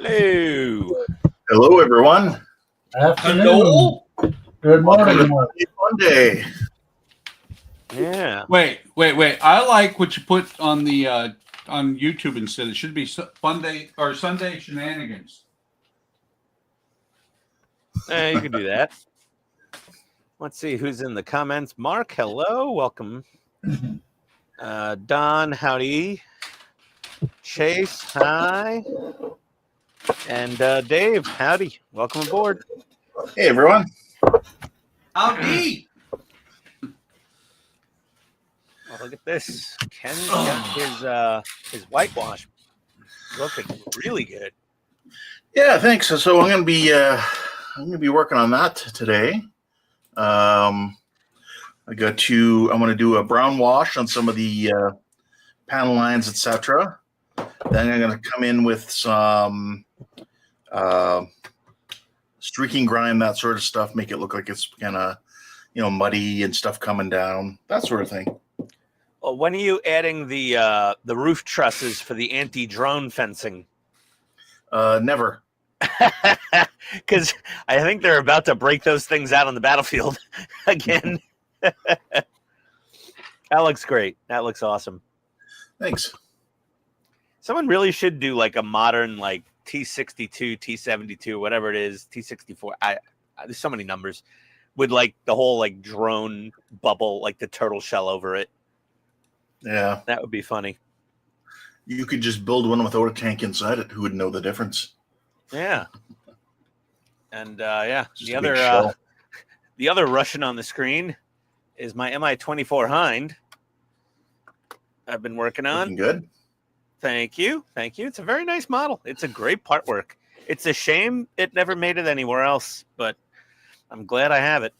Hello. Hello, everyone. Afternoon. Hello? Good morning. Monday. Yeah. Wait. I like what you put on the on YouTube instead. It should be Sunday or Sunday Shenanigans. You can do that. Let's see who's in the comments. Mark, hello. Welcome. Don, howdy. Chase, hi. And Dave, howdy. Welcome aboard. Hey, everyone. Howdy. Oh, look at this. Ken got his whitewash looking really good. Yeah, thanks. So I'm gonna be working on that today. I'm gonna do a brown wash on some of the panel lines, etc. Then I'm gonna come in with some streaking grime, that sort of stuff, make it look like it's kind of muddy and stuff coming down, that sort of thing. Well, when are you adding the roof trusses for the anti-drone fencing? Never. Because I think they're about to break those things out on the battlefield again. That looks great. That looks awesome. Thanks. Someone really should do like a modern like T62, T72, whatever it is, T64. There's so many numbers with like the whole like drone bubble, like the turtle shell over it. Yeah, that would be funny. You could just build one without a tank inside it. Who would know the difference? Yeah. And yeah, Just the other Russian on the screen is my Mi-24 Hind. I've been working on. Looking good. Thank you. It's a very nice model. It's a great part work. It's a shame it never made it anywhere else, but I'm glad I have it.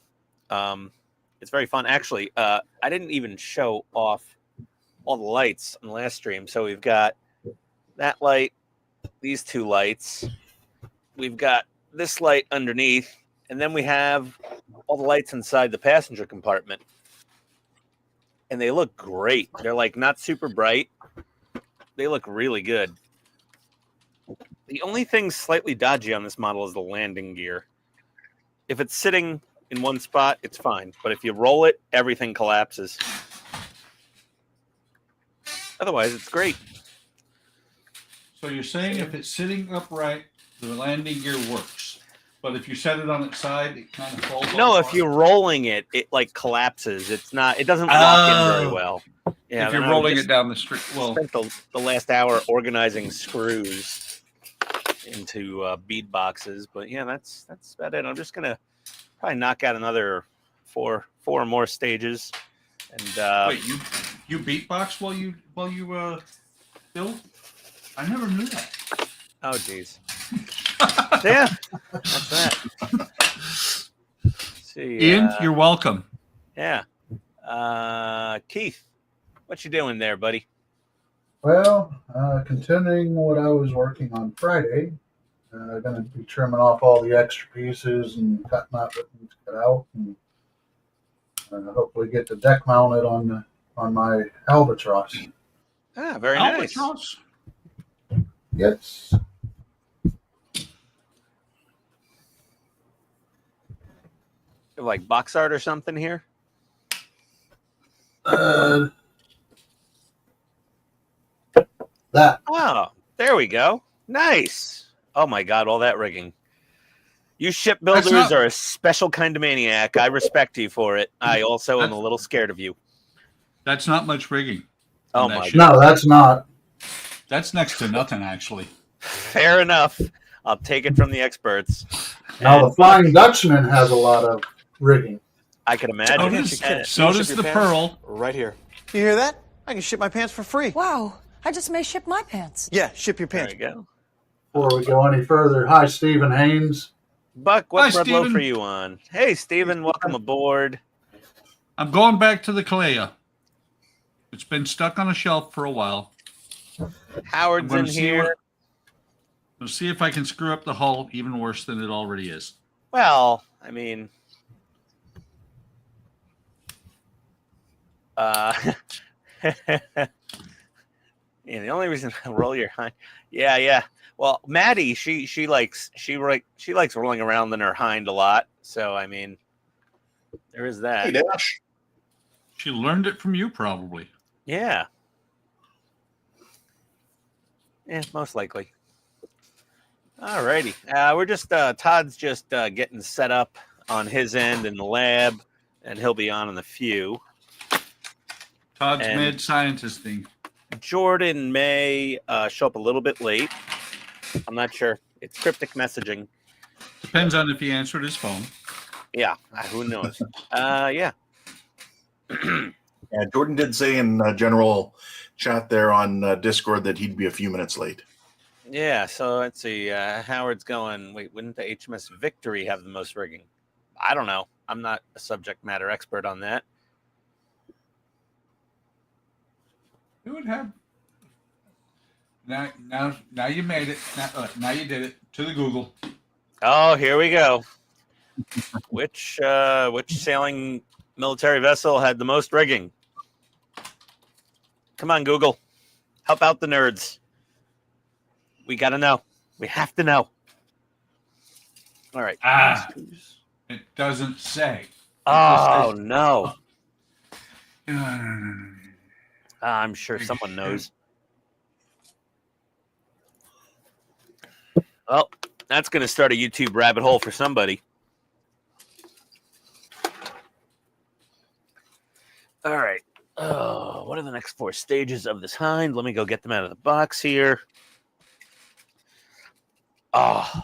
It's very fun. Actually, I didn't even show off all the lights on the last stream. So we've got that light, these two lights. We've got this light underneath, and then we have all the lights inside the passenger compartment. And they look great. They're like not super bright. They look really good. The only thing slightly dodgy on this model is the landing gear. If it's sitting in one spot, it's fine. But if you roll it, everything collapses. Otherwise, it's great. So you're saying if it's sitting upright, the landing gear works. But if you set it on its side, it kind of falls No, apart. if you're rolling it, it like collapses. It's not. It doesn't lock in very well. Yeah, if you're rolling it down the street. Well, spent the last hour organizing screws into bead boxes, but yeah, that's about it. I'm just gonna probably knock out another four more stages. And wait, you beatbox while you build? I never knew that. Oh, geez. Yeah, that's that. See, Ian, you're welcome. Yeah. Keith, what you doing there, buddy? Well, continuing what I was working on Friday. Going to be trimming off all the extra pieces and cutting out what needs to cut out, and hopefully get the deck mounted on my albatross. Ah, very nice. Albatross? Yes. Like box art or something here? That. Oh, there we go. Nice. Oh my God, all that rigging. You shipbuilders are a special kind of maniac. I respect you for it. I also am a little scared of you. That's not much rigging. Oh my God. No, that's not. That's next to nothing, actually. Fair enough. I'll take it from the experts. Now, the Flying Dutchman has a lot of rigging. I can imagine. So does the Pearl. Right here. You hear that? I can ship my pants for free. Wow. I just may ship my pants. Yeah, ship your pants. There you go. Before we go any further, hi, Stephen Haynes. Buck, what bread loaf Steven. are you on? Hey, Steven, welcome aboard. I'm going back to the Kalea. It's been stuck on a shelf for a while. Howard's in here. We'll see if I can screw up the hull even worse than it already is. Well, I mean, yeah, the only reason I roll your high. Yeah. Well, Maddie, she likes rolling around in her hind a lot. So I mean, there is that. Hey, Dash. She learned it from you, probably. Yeah. Yeah, most likely. Alrighty. We're just Todd's just getting set up on his end in the lab, and he'll be on in a few. Todd's And mad scientist thing. Jordan may show up a little bit late. I'm not sure. It's cryptic messaging. Depends on if he answered his phone. Yeah, who knows? Yeah. Yeah, Jordan did say in general chat there on Discord that he'd be a few minutes late. Yeah, so let's see. Howard's going, wait, wouldn't the HMS Victory have the most rigging? I don't know. I'm not a subject matter expert on that. It would have. Now you made it. Now you did it to the Google. Oh, here we go. Which sailing military vessel had the most rigging? Come on, Google. Help out the nerds. We got to know. We have to know. All right. It doesn't say. Oh, no. No. I'm sure someone knows. Well, that's going to start a YouTube rabbit hole for somebody. All right. Oh, what are the next 4 stages of this hind? Let me go get them out of the box here. Oh.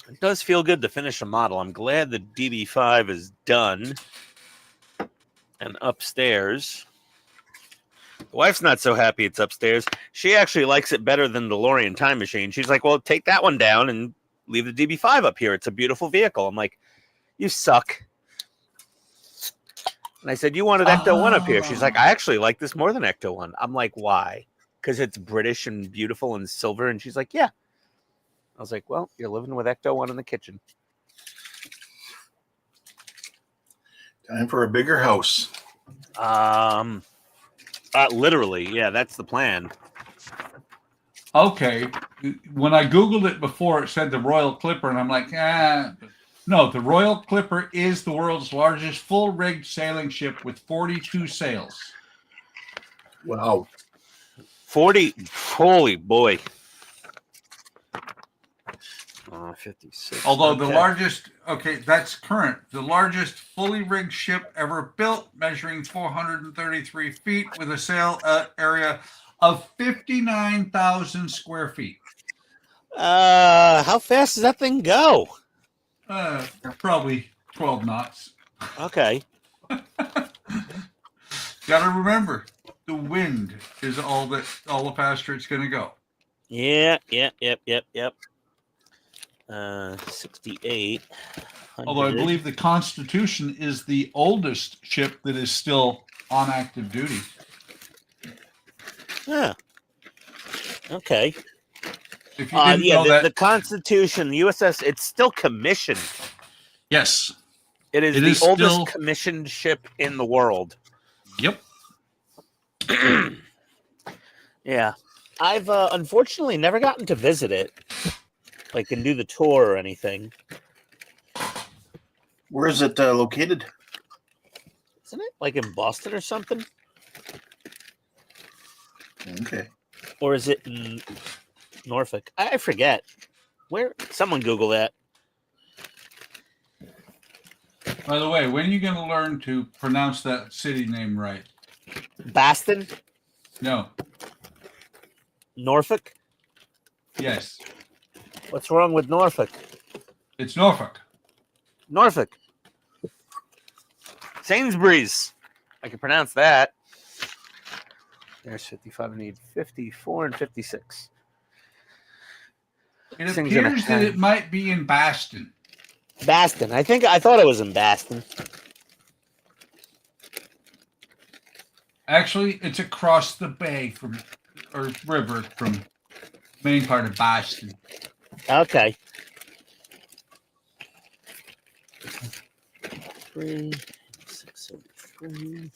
It does feel good to finish a model. I'm glad the DB5 is done. And upstairs. The wife's not so happy it's upstairs. She actually likes it better than the DeLorean Time Machine. She's like, well, take that one down and leave the DB5 up here. It's a beautiful vehicle. I'm like, you suck. And I said, you wanted Ecto 1 up here. She's like, I actually like this more than Ecto 1. I'm like, why? Because it's British and beautiful and silver. And she's like, yeah. I was like, well, you're living with Ecto 1 in the kitchen. Time for a bigger house. Literally, yeah, that's the plan. Okay. When I Googled it before, it said the Royal Clipper, and I'm like, no, the Royal Clipper is the world's largest full-rigged sailing ship with 42 sails. Wow. 40, holy boy. 56. Although the largest, that's current. The largest fully rigged ship ever built, measuring 433 feet with a sail area of 59,000 square feet. How fast does that thing go? Probably 12 knots. Okay. Got to remember, the wind is all the faster it's going to go. Yep. 68. Although I believe the Constitution is the oldest ship that is still on active duty. Yeah. Okay. If you didn't know the Constitution, the USS, it's still commissioned. Yes. It is the oldest commissioned ship in the world. Yep. Yeah. I've unfortunately never gotten to visit it. Like, and do the tour or anything. Where is it located? Isn't it like in Boston or something? Okay. Or is it in Norfolk? I forget. Where? Someone Google that. By the way, when are you going to learn to pronounce that city name right? Boston? No. Norfolk? Yes. What's wrong with Norfolk? It's Norfolk. Norfolk. Sainsbury's. I can pronounce that. There's 55. I need 54 and 56. It appears that it might be in Boston. Boston. I thought it was in Boston. Actually, it's across the bay or river from main part of Boston. Okay. 3, 6, 7, 3.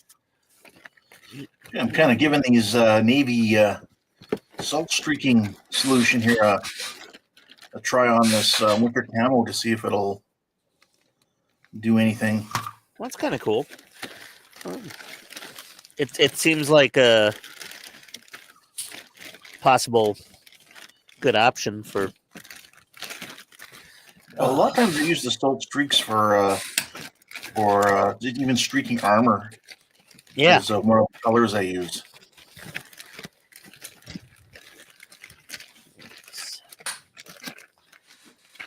Yeah, I'm kind of giving these Navy salt streaking solution here. A try on this winter camo to see if it'll do anything. Well, that's kind of cool. It seems like a possible good option for. A lot of times they use the salt streaks for even streaking armor. Yeah. So more of the colors I use.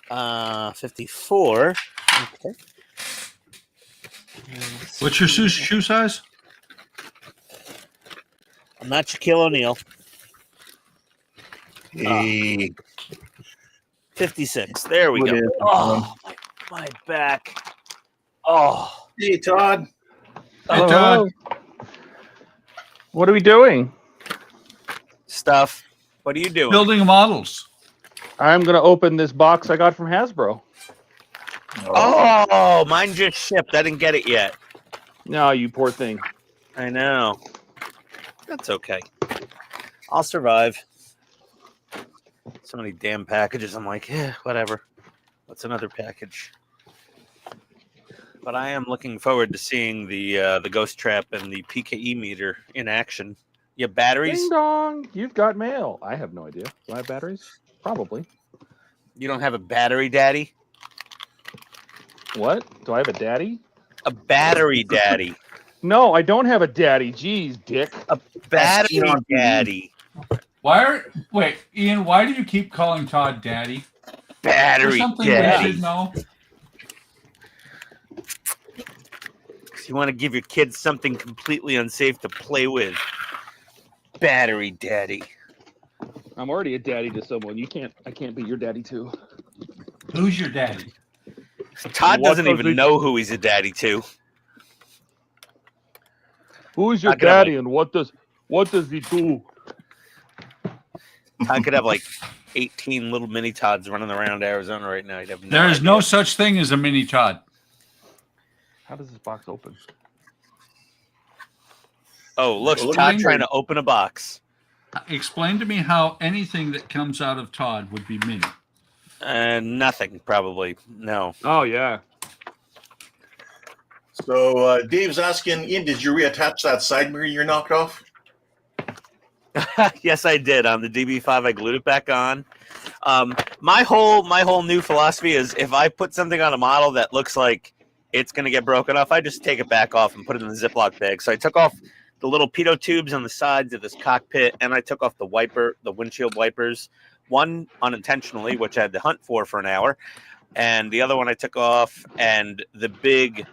Uh, 54. Okay. What's your shoe size? I'm not Shaquille O'Neal. Hey, 56. There we What go. is- Oh, my back. Oh. hey, Todd. Hey, Hello, Todd. hello. What are we doing? Stuff. What are you doing? Building models. I'm gonna open this box I got from Hasbro. Oh, mine just shipped. I didn't get it yet. No, you poor thing. I know. That's okay. I'll survive. So many damn packages. I'm like, yeah, whatever. What's another package? But I am looking forward to seeing the Ghost Trap and the PKE meter in action. You have batteries? Ding dong! You've got mail. I have no idea. Do I have batteries? Probably. You don't have a battery daddy? What? Do I have a daddy? A battery daddy. No, I don't have a daddy. Jeez, dick. A battery on TV. daddy. Wait, Ian, why do you keep calling Todd Daddy? Battery There's something we daddy. should know. You want to give your kids something completely unsafe to play with. Battery daddy. I'm already a daddy to someone. I can't be your daddy too. Who's your daddy? Todd What doesn't does even he- know who he's a daddy to. Who's your Not gonna, daddy and what does he do? I could have like 18 little mini Todds running around Arizona right now. You'd have no There is idea. no such thing as a mini Todd. How does this box open? Oh, look, Well, look Todd at trying me. to open a box. Explain to me how anything that comes out of Todd would be mini. Nothing, probably. No. Oh yeah. So Dave's asking, Ian, did you reattach that side mirror you knocked off? Yes, I did. On the DB5, I glued it back on. My whole new philosophy is if I put something on a model that looks like it's going to get broken off, I just take it back off and put it in the Ziploc bag. So I took off the little pitot tubes on the sides of this cockpit, and I took off the windshield wipers. One unintentionally, which I had to hunt for an hour, and the other one I took off, and the big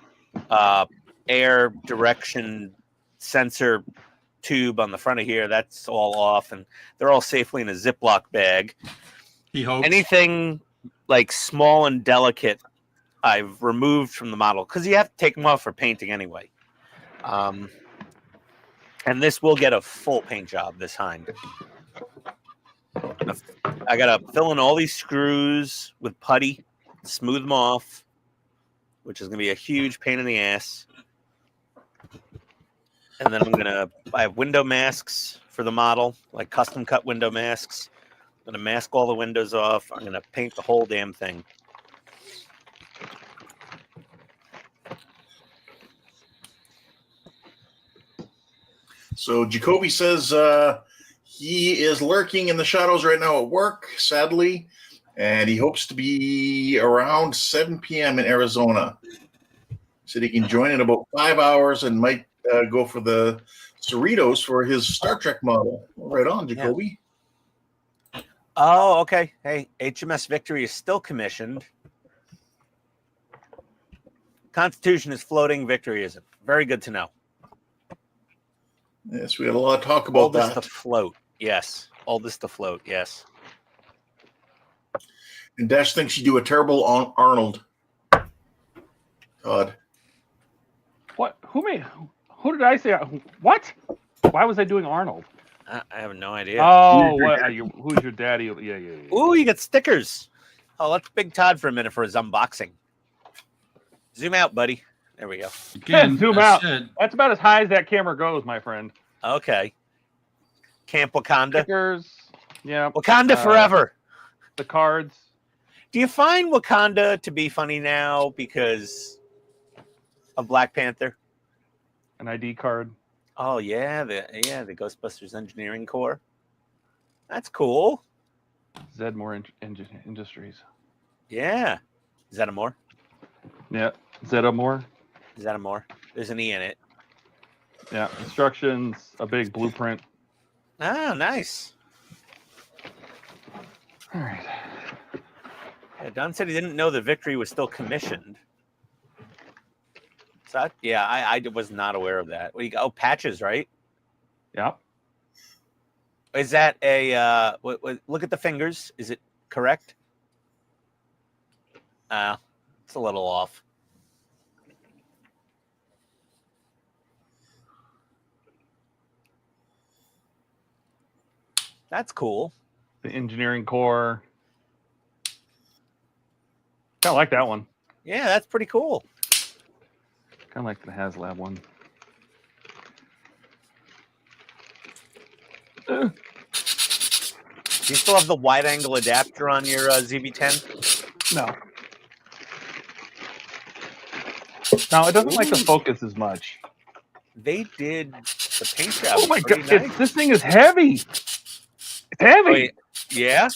air direction sensor tube on the front of here, that's all off, and they're all safely in a Ziploc bag. He hopes. Anything like small and delicate, I've removed from the model because you have to take them off for painting anyway. And this will get a full paint job, this Hind. I gotta fill in all these screws with putty, smooth them off, which is gonna be a huge pain in the ass. And then I have window masks for the model, like custom cut window masks. I'm gonna mask all the windows off. I'm gonna paint the whole damn thing. So Jacoby says he is lurking in the shadows right now at work, sadly, and he hopes to be around 7 p.m. in Arizona. Said he can join in about 5 hours and might go for the Cerritos for his Star Trek model. Right on, Jacoby. Oh, okay. Hey, HMS Victory is still commissioned. Constitution is floating. Victory isn't. Very good to know. Yes, we had a lot of talk about Oldest that. to float. Yes. Oldest to float. Yes. And Dash thinks you do a terrible Arnold. Todd. What? Who did I say? What? Why was I doing Arnold? I have no idea. Oh, what? Who's your daddy? Yeah. Ooh, you got stickers. Oh, let's Big Todd for a minute for his unboxing. Zoom out, buddy. There we go. Again, Zoom I out. said, That's about as high as that camera goes, my friend. Okay. Camp Wakanda. Stickers. Yeah. Wakanda forever. The cards. Do you find Wakanda to be funny now because of Black Panther? An ID card. Oh yeah, the Ghostbusters Engineering Corps. That's cool. Zedmore Industries. Yeah. Is that a more? Yeah. Zedmore. Is that a more? There's an E in it. Yeah. Instructions. A big blueprint. Oh, nice. All right. Yeah, Don said he didn't know the Victory was still commissioned. So I was not aware of that. What do you got? Oh, patches, right? Yeah. Is that a look at the fingers? Is it correct? It's a little off. That's cool. The engineering core. Kind of like that one. Yeah, that's pretty cool. Kind of like the HasLab one. Do you still have the wide angle adapter on your ZV-10? No. No, it doesn't like the focus as much. They did the paint job. Oh my pretty god, nice. this thing is heavy. It's heavy. Oh, yeah?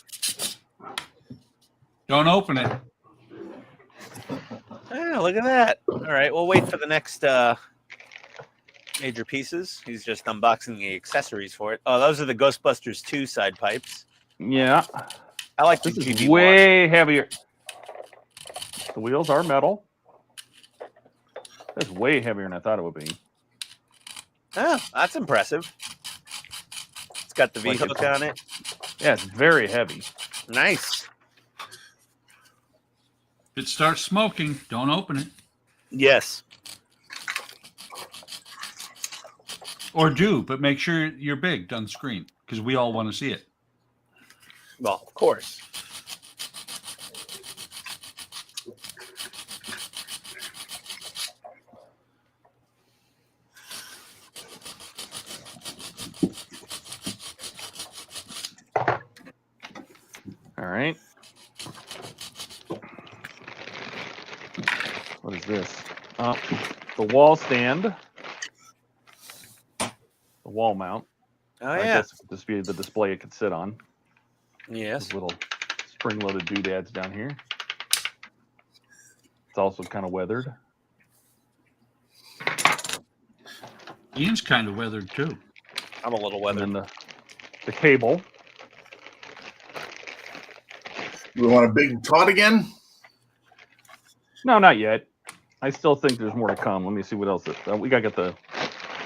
Don't open it. Oh, look at that. All right, we'll wait for the next major pieces. He's just unboxing the accessories for it. Oh, those are the Ghostbusters 2 side pipes. Yeah. I like the This is GB way heavier. The wheels are metal. That's way heavier than I thought it would be. Oh, that's impressive. It's got the Like V-hook on it. Yeah, it's very heavy. Nice. If it starts smoking, don't open it. Yes. Or do, but make sure you're big on the screen because we all want to see it. Well, of course. All right. What is this? The wall stand. The wall mount. Oh, I yeah. guess this would be the display it could sit on. Yes. These little spring-loaded doodads down here. It's also kind of weathered. Ian's kind of weathered too. I'm a little And weathered. then the cable. We want a big TODD again? No, not yet. I still think there's more to come. Let me see what else. We gotta get the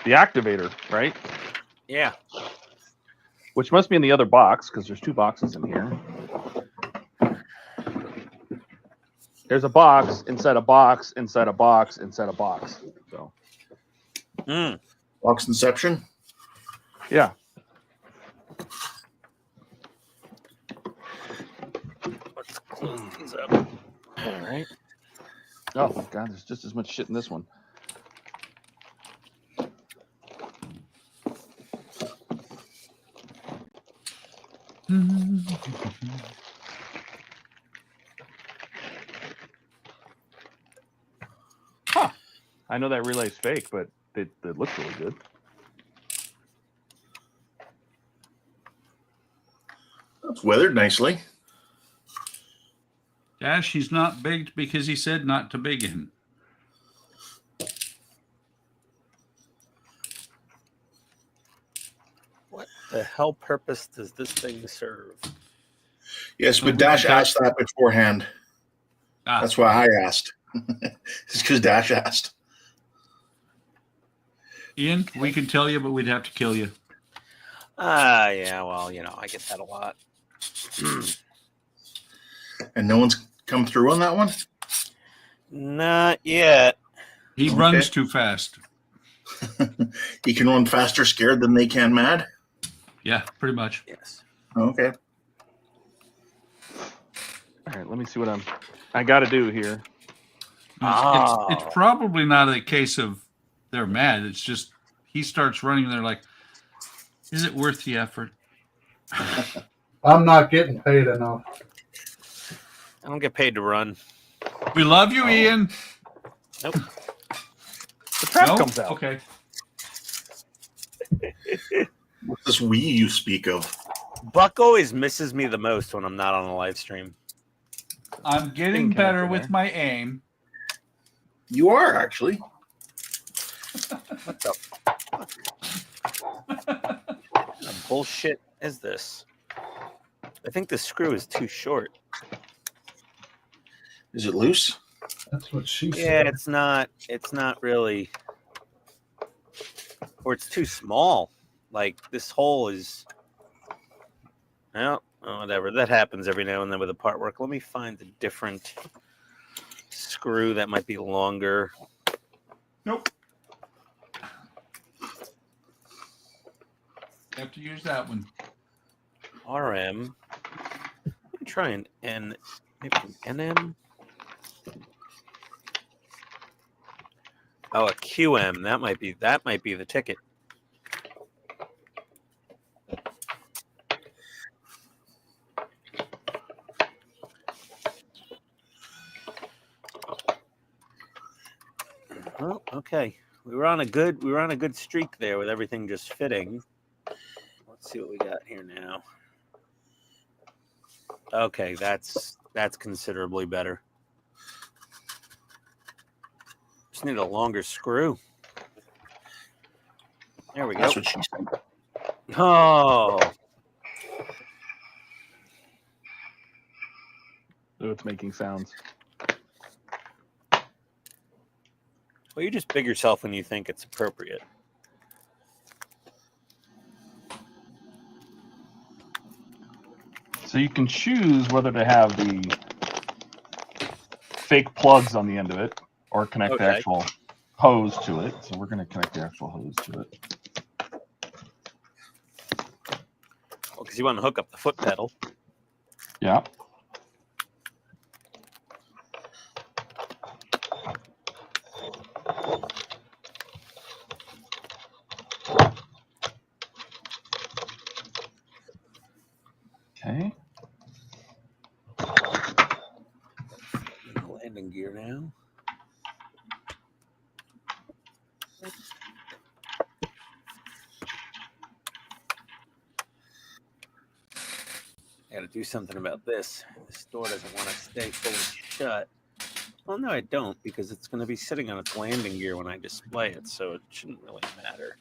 activator, right? Yeah. Which must be in the other box because there's two boxes in here. There's a box inside a box inside a box inside a box. So Box Inception? yeah. Let's close these up. All right. Oh god, there's just as much shit in this one. Huh. I know that relay's fake, but it looks really good. It's weathered nicely. Dash, he's not big because he said not to big him. What the hell purpose does this thing serve? Yes, but Dash asked that beforehand. That's why I asked. It's because Dash asked. Ian, we can tell you, but we'd have to kill you. Yeah, well, I get that a lot. And no one's come through on that one? Not yet. He runs too fast. He can run faster scared than they can mad? Yeah, pretty much. Yes. Okay. All right, let me see what I got to do here. It's probably not a case of they're mad. It's just he starts running and they're like, is it worth the effort? I'm not getting paid enough. I don't get paid to run. We love you, Ian. Nope. The trap No? comes out. Okay. What's this we you speak of? Buck always misses me the most when I'm not on a live stream. I'm getting Didn't connect better in with there. my aim. You are actually. What the fuck? What kind of bullshit is this? I think the screw is too short. Is it loose? That's what she Yeah, said. it's not. It's not really. Or it's too small. Like this hole is. Well, whatever. That happens every now and then with a part work. Let me find a different screw that might be longer. Nope. Have to use that one. RM. Let me try an N. Maybe an NM. Oh, a QM. That might be the ticket. Well, okay. We were on a good streak there with everything just fitting. Let's see what we got here now. Okay, that's considerably better. Just need a longer screw. There we go. That's what she said. Oh, Oh, it's making sounds. well, you just big yourself when you think it's appropriate. So you can choose whether to have the fake plugs on the end of it or connect the Okay. actual hose to it. So we're going to connect the actual hose to it. Well, because you want to hook up the foot pedal. Yeah. Okay. Landing gear now. I gotta do something about this. This door doesn't want to stay fully shut. Well, no, I don't, because it's going to be sitting on its landing gear when I display it, so it shouldn't really matter.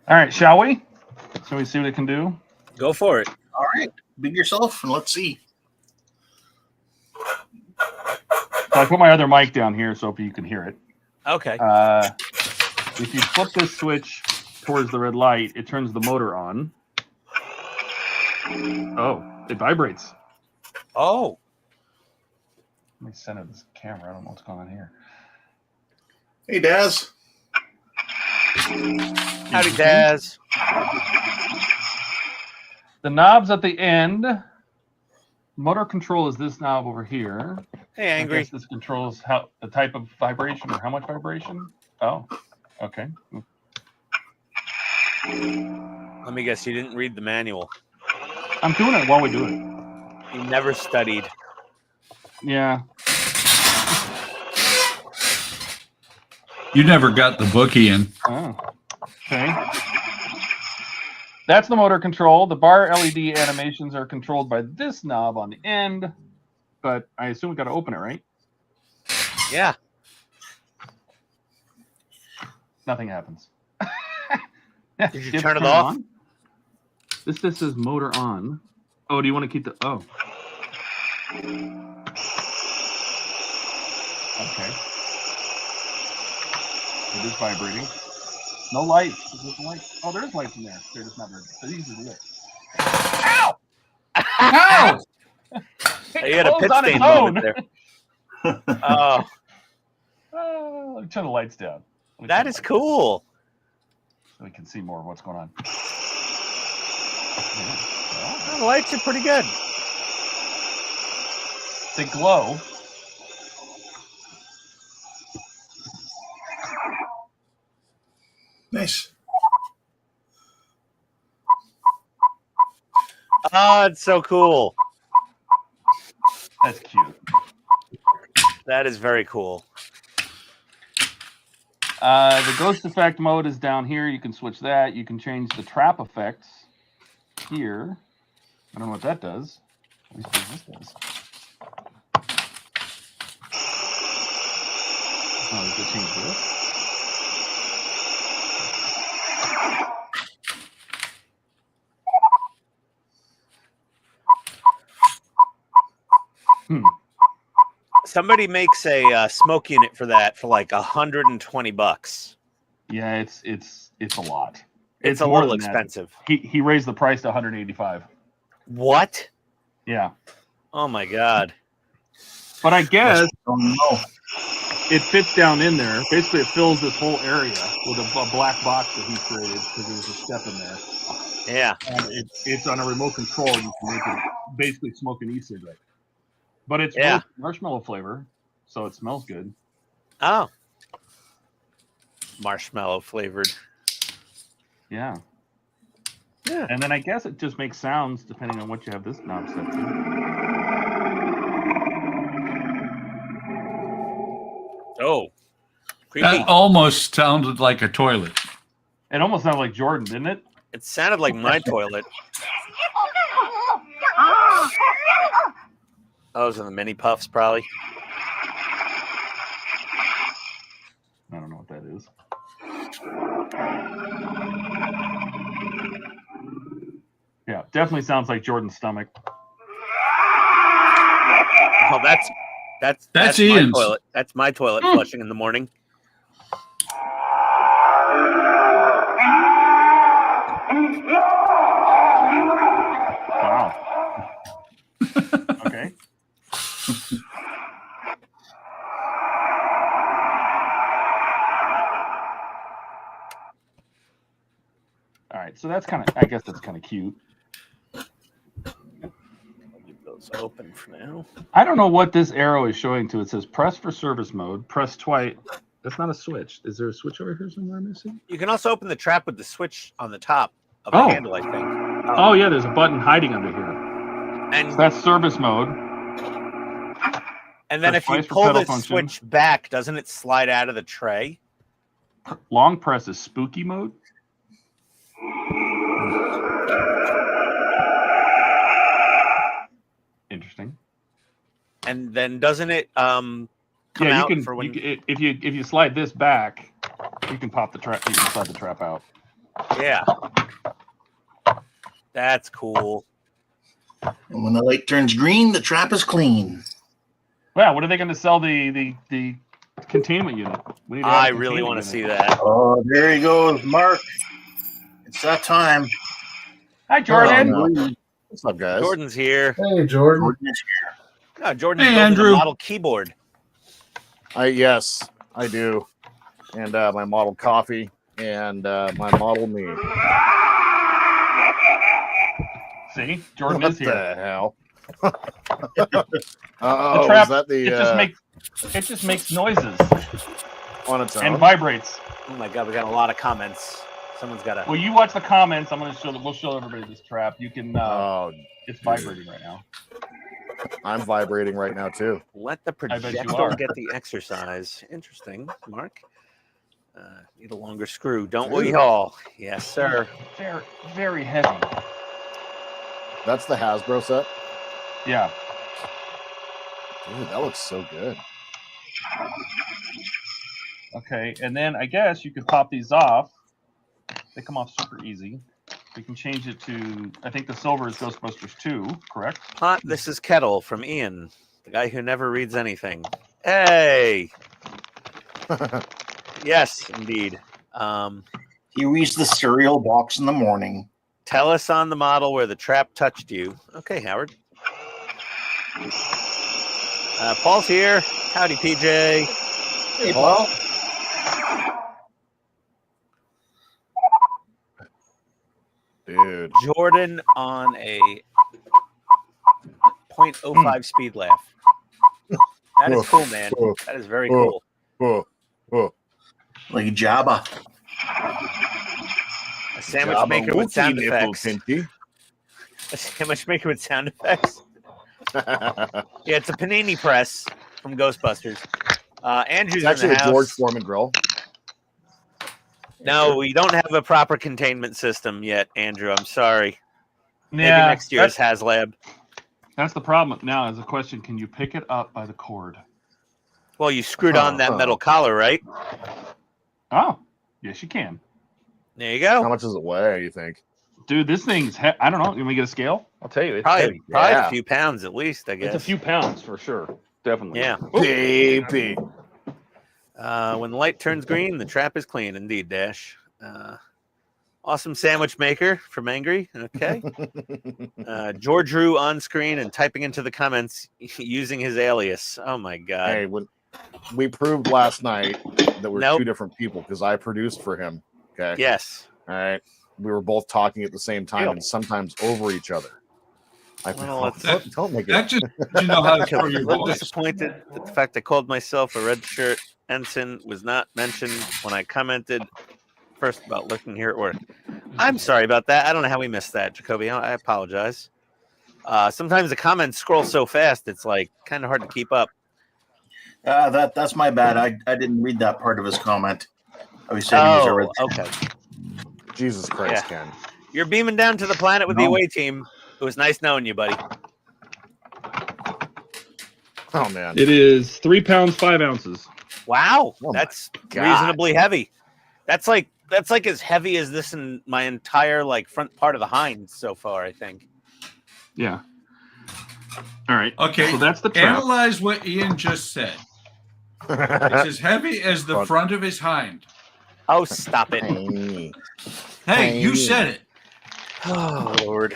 All right, shall we? Shall we see what it can do? Go for it. All right, big yourself and let's see. So I put my other mic down here so you can hear it. Okay. If you flip this switch towards the red light, it turns the motor on. Oh, it vibrates. Oh, Let me center this camera. I don't know what's going on here. Hey, Daz. howdy, Daz. The knobs at the end. Motor control is this knob over here. Hey, I Angry. guess this controls how the type of vibration or how much vibration. Oh, okay. Let me guess, you didn't read the manual. I'm doing it while we do it. You never studied. Yeah. You never got the book, Ian. Oh, okay. That's the motor control. The bar LED animations are controlled by this knob on the end, but I assume we got to open it, right? Yeah. Nothing happens. Did you Dip turn it off? on. This just says motor on. Oh, do you want to keep the? Oh. Okay. It is vibrating. No lights. Is this light? Oh, there's lights in there. They're just not very. These are lit. Ow! Ow! You had a Closed on its PITSTAIN own. moment there. Oh, Let me turn the lights down. that is cool. So we can see more of what's going on. The lights are pretty good. They glow. Nice. Oh, it's so cool. That's cute. That is very cool. The ghost effect mode is down here. You can switch that. You can change the trap effects here. I don't know what that does. At least what this does. Oh, you can change this. Somebody makes a smoke unit for that for like $120. Yeah, it's a lot. It's a more little than that. expensive. He raised the price to $185. What? Yeah, Oh my god. but I guess Oh no. it fits down in there. Basically, it fills this whole area with a black box that he created because there's a step in there. Yeah. And it's on a remote control. You can make it basically smoke an e-cigarette. But it's Yeah. marshmallow flavor, so it smells good. Oh. Marshmallow flavored. Yeah. Yeah. And then I guess it just makes sounds depending on what you have this knob set to. Oh. Creepy. That almost sounded like a toilet. It almost sounded like Jordan, didn't it? It sounded like my toilet. Those are the mini puffs, probably. I don't know what that is. Yeah, definitely sounds like Jordan's stomach. Oh, that's my Ian's. toilet. That's my toilet flushing in the morning. Wow. Okay. All right, so that's kind of, I guess that's kind of cute. Leave those open for now. I don't know what this arrow is showing to. It says press for service mode, press twice. That's not a switch. Is there a switch over here somewhere I'm missing? You can also open the trap with the switch on the top of the Oh. handle, I think. Oh, yeah, there's a button hiding under here. And So that's service mode. and then press if you twice for pull pedal the function. switch back, doesn't it slide out of the tray? Long press is spooky mode. Interesting. And then doesn't it come Yeah, out you can. for when? If you slide this back, you can pop the trap. You can slide the trap out. Yeah. That's cool. And when the light turns green, the trap is clean. Well, what are they going to sell the containment unit? We need to I add a really containment want to unit. see that. Oh, there he goes, Mark. It's that time. Hi, Jordan. Hello. What's up, guys? Jordan's here. Hey, Jordan. Jordan is here. Oh, Jordan's Hey, building Andrew. a model keyboard. Yes, I do. And my model coffee and my model me. See, Jordan What is here. the hell? The Oh, trap. is that the It just makes noises on its and own? vibrates. Oh my god, we got a lot of comments. Someone's got a. Well, you watch the comments. I'm going to show. We'll show everybody this trap. You can. Oh, It's vibrating right now. I'm vibrating right now too. Let the bet you projectile are. get the exercise. Interesting, Mark. Need a longer screw, don't we all? Yes, sir. Very, very heavy. That's the Hasbro set. Yeah. Dude, that looks so good. Okay, and then I guess you could pop these off. They come off super easy. We can change it to, I think the silver is Ghostbusters 2, correct? This is Kettle from Ian, the guy who never reads anything. Hey! Yes, indeed. He reads the cereal box in the morning. Tell us on the model where the trap touched you. Okay, Howard. Paul's here. Howdy, PJ. Hey, Paul. Dude. Jordan on a 0.05 speed laugh. That is cool, man. That is very cool. Like Jabba. A sandwich maker with sound effects. A sandwich maker with sound effects. Yeah, it's a panini press from Ghostbusters. Andrew's It's actually in the a house. George Foreman grill. No, we don't have a proper containment system yet, Andrew. I'm sorry. Maybe Yeah, next year's HasLab. That's the problem. Now, as a question, can you pick it up by the cord? Well, you screwed on that metal collar, right? Oh, yes, you can. There you go. How much does it weigh, you think? Dude, this thing's, I don't know. Can we get a scale? I'll tell you. It's Probably heavy. a few pounds at least, I guess. It's a few pounds for sure. Definitely. Yeah. Baby. When the light turns green, the trap is clean. Indeed, Dash. Awesome sandwich maker from Angry. Okay. George Rue on screen and typing into the comments using his alias. Oh my God. Hey, when we proved last night that we're Nope. two different people because I produced for him. Okay. Yes. All right. We were both talking at the same time Yep. and sometimes over each other. Well, Don't make That it. just you know how to I'm throw a your little voice. disappointed that the fact I called myself a red shirt ensign was not mentioned when I commented first about looking here at work. I'm sorry about that. I don't know how we missed that, Jacoby. I apologize. Sometimes the comments scroll so fast, it's like kind of hard to keep up. That's my bad. I didn't read that part of his comment. I was saying he was a red. Okay. Jesus Christ, Ken. You're beaming down to the planet with the No. away team. It was nice knowing you, buddy. Oh, man. It is 3 pounds, 5 ounces. Wow, Oh my that's God. reasonably heavy. That's like as heavy as this in my entire like front part of the hind so far, I think. Yeah. All right. Okay, So that's the trap. Analyze what Ian just said. It's as heavy as the front of his hind. Oh, stop it. Hey. Hey, you said it. Oh, Lord.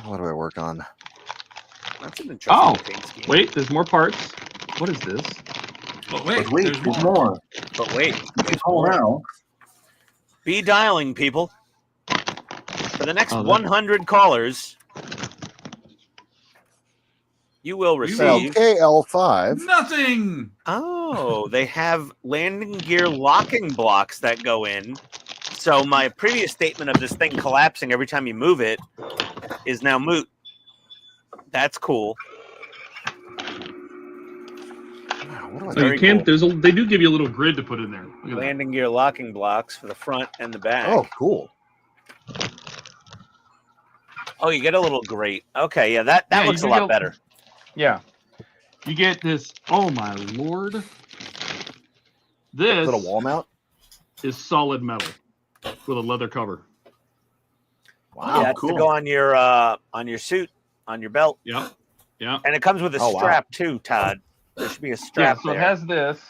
What do I work on? That's an Oh, interesting paint scheme. wait, there's more parts. What is this? But wait, Wait, there's there's more. more. But wait, Hold on. be dialing, people. For the next Oh, that- 100 callers, you will receive... Okay, L5. Nothing. Oh, they have landing gear locking blocks that go in. So my previous statement of this thing collapsing every time you move it is now moot. That's cool. What do I Oh, Very you can. cool. They do give you a little grid to put in there. Look at that. Landing gear locking blocks for the front and the back. Oh, cool. Oh, you get a little grate. Okay, yeah, that Yeah, you looks a do lot get- better. Yeah. You get this. Oh my lord. Is This it a wall mount? is solid metal with a leather cover. Wow, yeah, it's cool. to go on your suit, on your belt. Yeah. Yeah. And it comes with a Oh, wow. strap too, Todd. There should be a strap Yeah. So there. it has this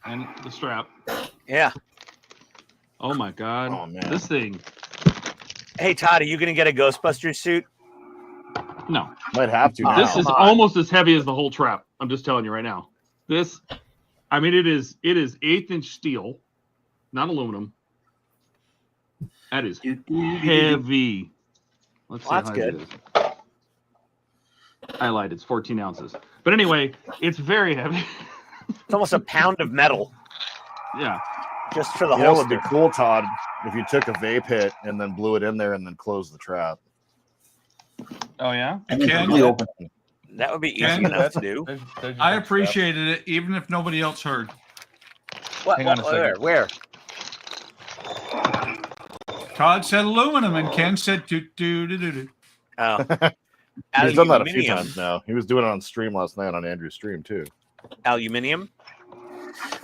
and the strap. Yeah. Oh my god. Oh, man. This thing. Hey, Todd, are you going to get a Ghostbusters suit? No. Might have to. Oh, This now. is come on. almost as heavy as the whole trap. I'm just telling you right now. This, I mean, it is 1/8" steel, not aluminum. That is heavy. Let's see Well, that's how heavy good. it is. I lied. It's 14 ounces. But anyway, it's very heavy. It's almost a pound of metal Yeah. just for the You know what would holster. be cool, Todd, if you took a vape hit and then blew it in there and then closed the trap. Oh yeah. And then Ken, quickly open it. That would be easy Ken, enough to do. I appreciated it, even if nobody else heard. What? Hang on a second. Where? Todd said aluminum, and Ken said do do do do do. Oh. He's done that a few Aluminium. times now. He was doing it on stream last night on Andrew's stream too. Aluminium.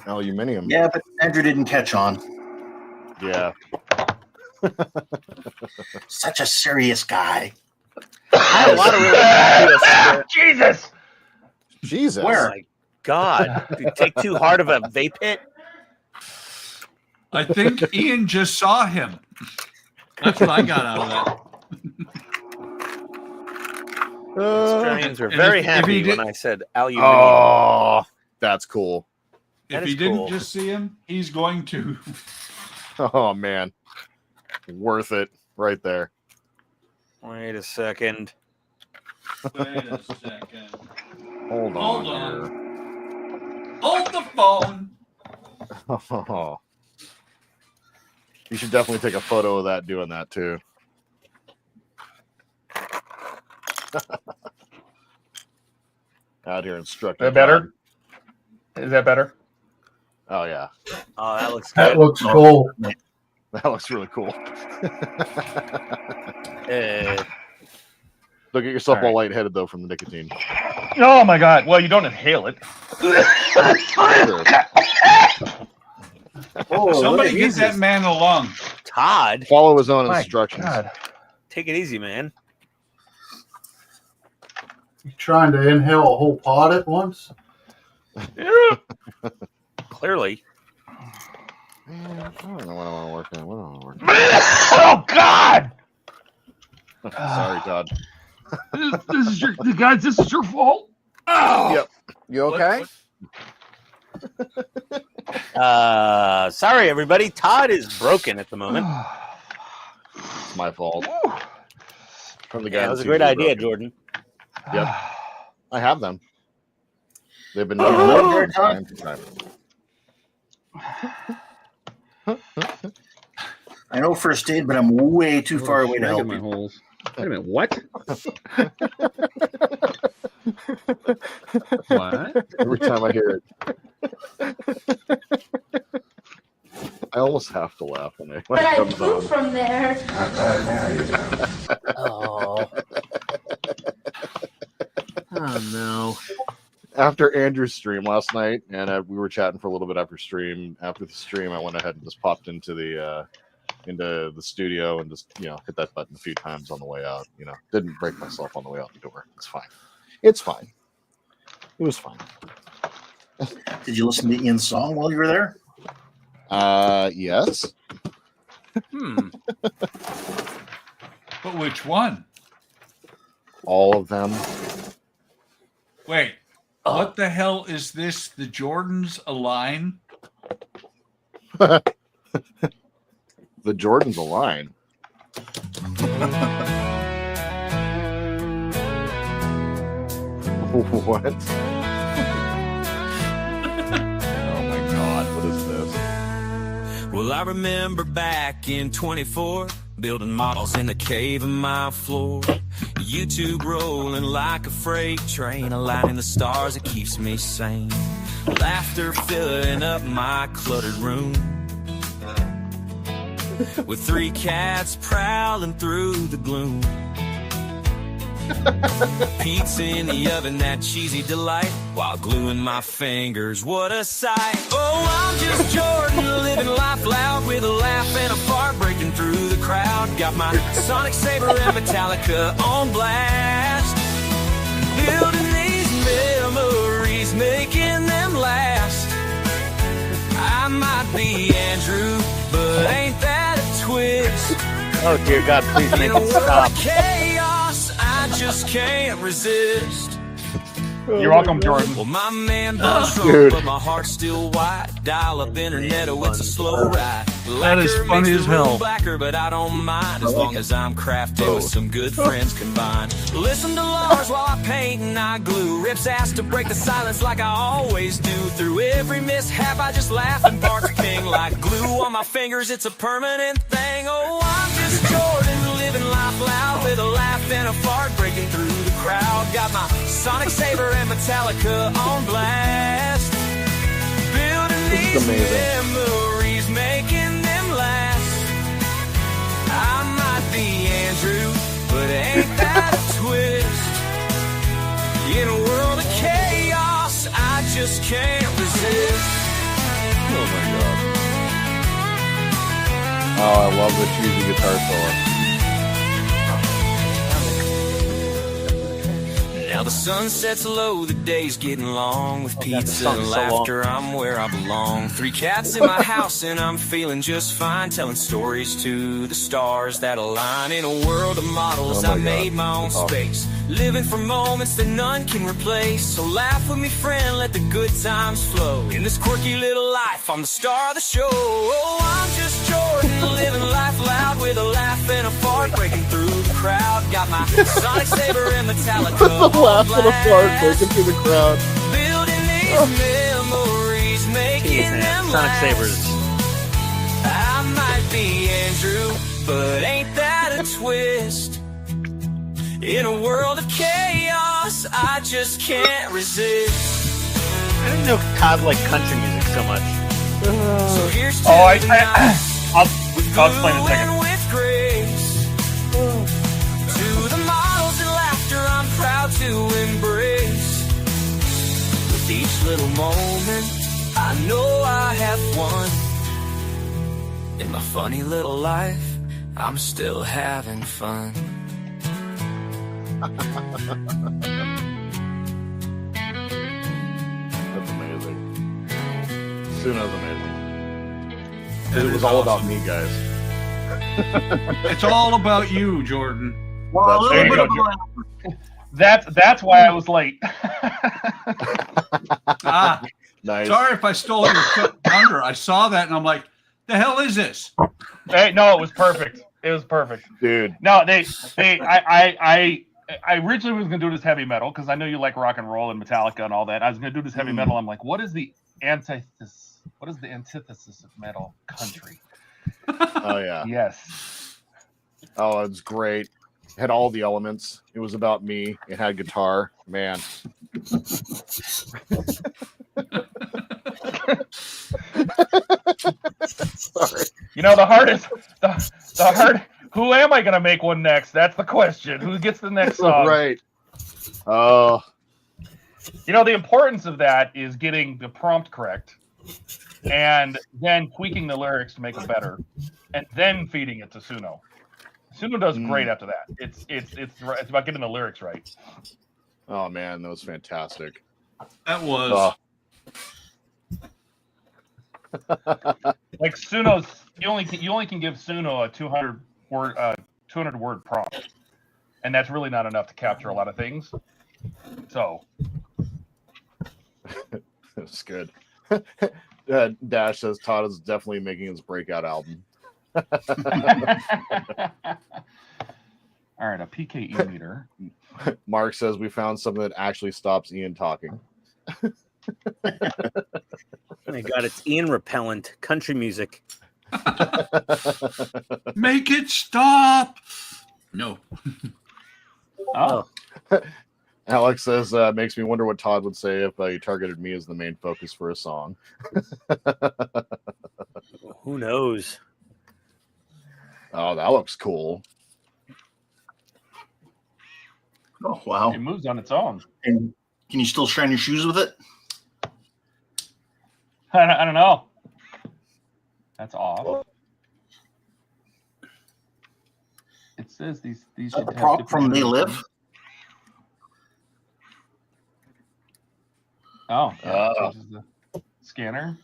Aluminium. Yeah, but Andrew didn't catch on. Yeah. Such a serious guy. I had a lot of really fabulous. Jesus. Jesus. Oh my God! Did you take too hard of a vape hit? I think Ian just saw him. That's what I got out of that. Australians were and very if he happy did- when I said aluminium. Oh, that's cool. That If is he didn't cool. just see him, he's going to. Oh man, worth it right there. Wait a second. Wait a second. Hold Hold on. on. Hold the phone. Oh. You should definitely take a photo of that doing that too. Out here instructing. Is that better? Is that better? Oh yeah, Oh, that looks That good. looks cool. that looks really cool. Look at yourself all lightheaded though from the nicotine. Oh my God! Well, you don't inhale it. Sure. Oh, Somebody get that man a lung. Todd, Follow his own My instructions. God. take it easy, man. You trying to inhale a whole pod at once? Clearly. Man, I don't know what I want to work on. What do I want to work Oh God! on? Sorry, Todd. This is your guys. This is your fault. Oh. Yep. You okay? Sorry, everybody. Todd is broken at the moment. It's my fault. From the guy. Yeah, that was a that great seems idea, broken. Jordan. Yep. I have them. They've been Oh. time to time. I know first aid, but I'm way too far away to help my you. holes. Wait a minute. What? What? Every time I hear it, I almost have to laugh when it But I comes flew on. from there. Oh. Oh, no. After Andrew's stream last night, and we were chatting for a little bit after stream. After the stream, I went ahead and just popped into the studio and just hit that button a few times on the way out. Didn't break myself on the way out the door. It's fine. It's fine. It was fine. Did you listen to Ian's song while you were there? Yes. But which one? All of them. Wait. What the hell is this? The Jordans align? The Jordan's a line. What? Oh my God, what is this? Well, I remember back in 24, building models in the cave of my floor. YouTube rolling like a freight train, aligning the stars that keeps me sane. Laughter filling up my cluttered room, with 3 cats prowling through the gloom. Pizza in the oven, that cheesy delight, while gluing my fingers, what a sight. Oh, I'm just Jordan, living life loud, with a laugh and a fart breaking through the crowd. Got my Sonic Saber and Metallica on blast, building these memories, making them last. I might be Andrew, but ain't that a twist? Oh, dear God, please make In a it world stop. of chaos, I just can't resist. You're welcome, Jordan. Well, my man buns Dude. drunk, but my heart's still wide. Dial up internet, oh, it's a slow ride. That is Lacquer funny makes as the room hell. Blacker, but I don't mind as long as I'm crafting with some good friends combined. Listen to Lars while I paint and I glue. Rips ass to break the silence like I always do. Through every mishap, I just laugh and bark king like glue on my fingers. It's a permanent thing. Oh, I'm just Jordan, living life loud, with a laugh and a fart breaking through the crowd. Got my Sonic Saber and Metallica on blast, building This is these amazing. memories, making them last. I might be Andrew, but ain't that a twist? In a world of chaos, I just can't resist. my god. Oh, I love the cheesy guitar solo. Now the sun sets low, the day's getting long. With pizza and laughter, I'm where I belong. 3 cats in my house and I'm feeling just fine. Telling stories to the stars that align. In a world of models, I made my own space. Living for moments that none can replace. So laugh with me, friend, let the good times flow. In this quirky little life, I'm the star of the show. Oh, I'm just Jordan, living life loud with a laugh and a fart, breaking through the crowd. Got my Sonic Saber and Metallica. Laughing apart, breaking through the crowd. Building these memories, making them Sonic last. Sabers. I might be Andrew, but ain't that a twist? In a world of chaos, I just can't resist. I didn't know Todd liked country music so much. So here's to I'll tonight, with explain in a glue second. and with grace. To the models and laughter I'm proud to embrace. With each little moment, I know I have won. In my funny little life, I'm still having fun. That's amazing. Suno's amazing. It was all about me, guys. It's all about you, Jordan. Well, That's there you go. That's why I was late. Ah, Nice. sorry if I stole your thunder. I saw that and I'm like, the hell is this? Hey, no, it was perfect. It was perfect. Dude. No, I originally was gonna do this heavy metal because I know you like rock and roll and Metallica and all that. I was gonna do this heavy metal. I'm like, what is the antithesis? What is the antithesis of metal? Country. Oh, yeah. Yes. Oh, it's great. It had all the elements. It was about me. It had guitar. Man. Sorry. You know, the hardest. The hard. Who am I gonna make one next? That's the question. Who gets the next song? Right. Oh, You know, the importance of that is getting the prompt correct, and then tweaking the lyrics to make them better, and then feeding it to Suno. Suno does great after that. It's about getting the lyrics right. oh man, that was fantastic. That was. Like Suno's, you only can give Suno a 200 word prompt, and that's really not enough to capture a lot of things. So It's good. Dash says Todd is definitely making his breakout album. all right, a PKE meter. Mark says we found something that actually stops Ian talking. Oh my God, it's Ian repellent country music. Make it stop. No. Oh, Alex says makes me wonder what Todd would say if he targeted me as the main focus for a song. Who knows? Oh, that looks cool. Oh, wow. it moves on its own. And can you still shine your shoes with it? I don't know. That's off. It says these should The have prop different from They versions. Live? Oh, yeah, it changes the scanner.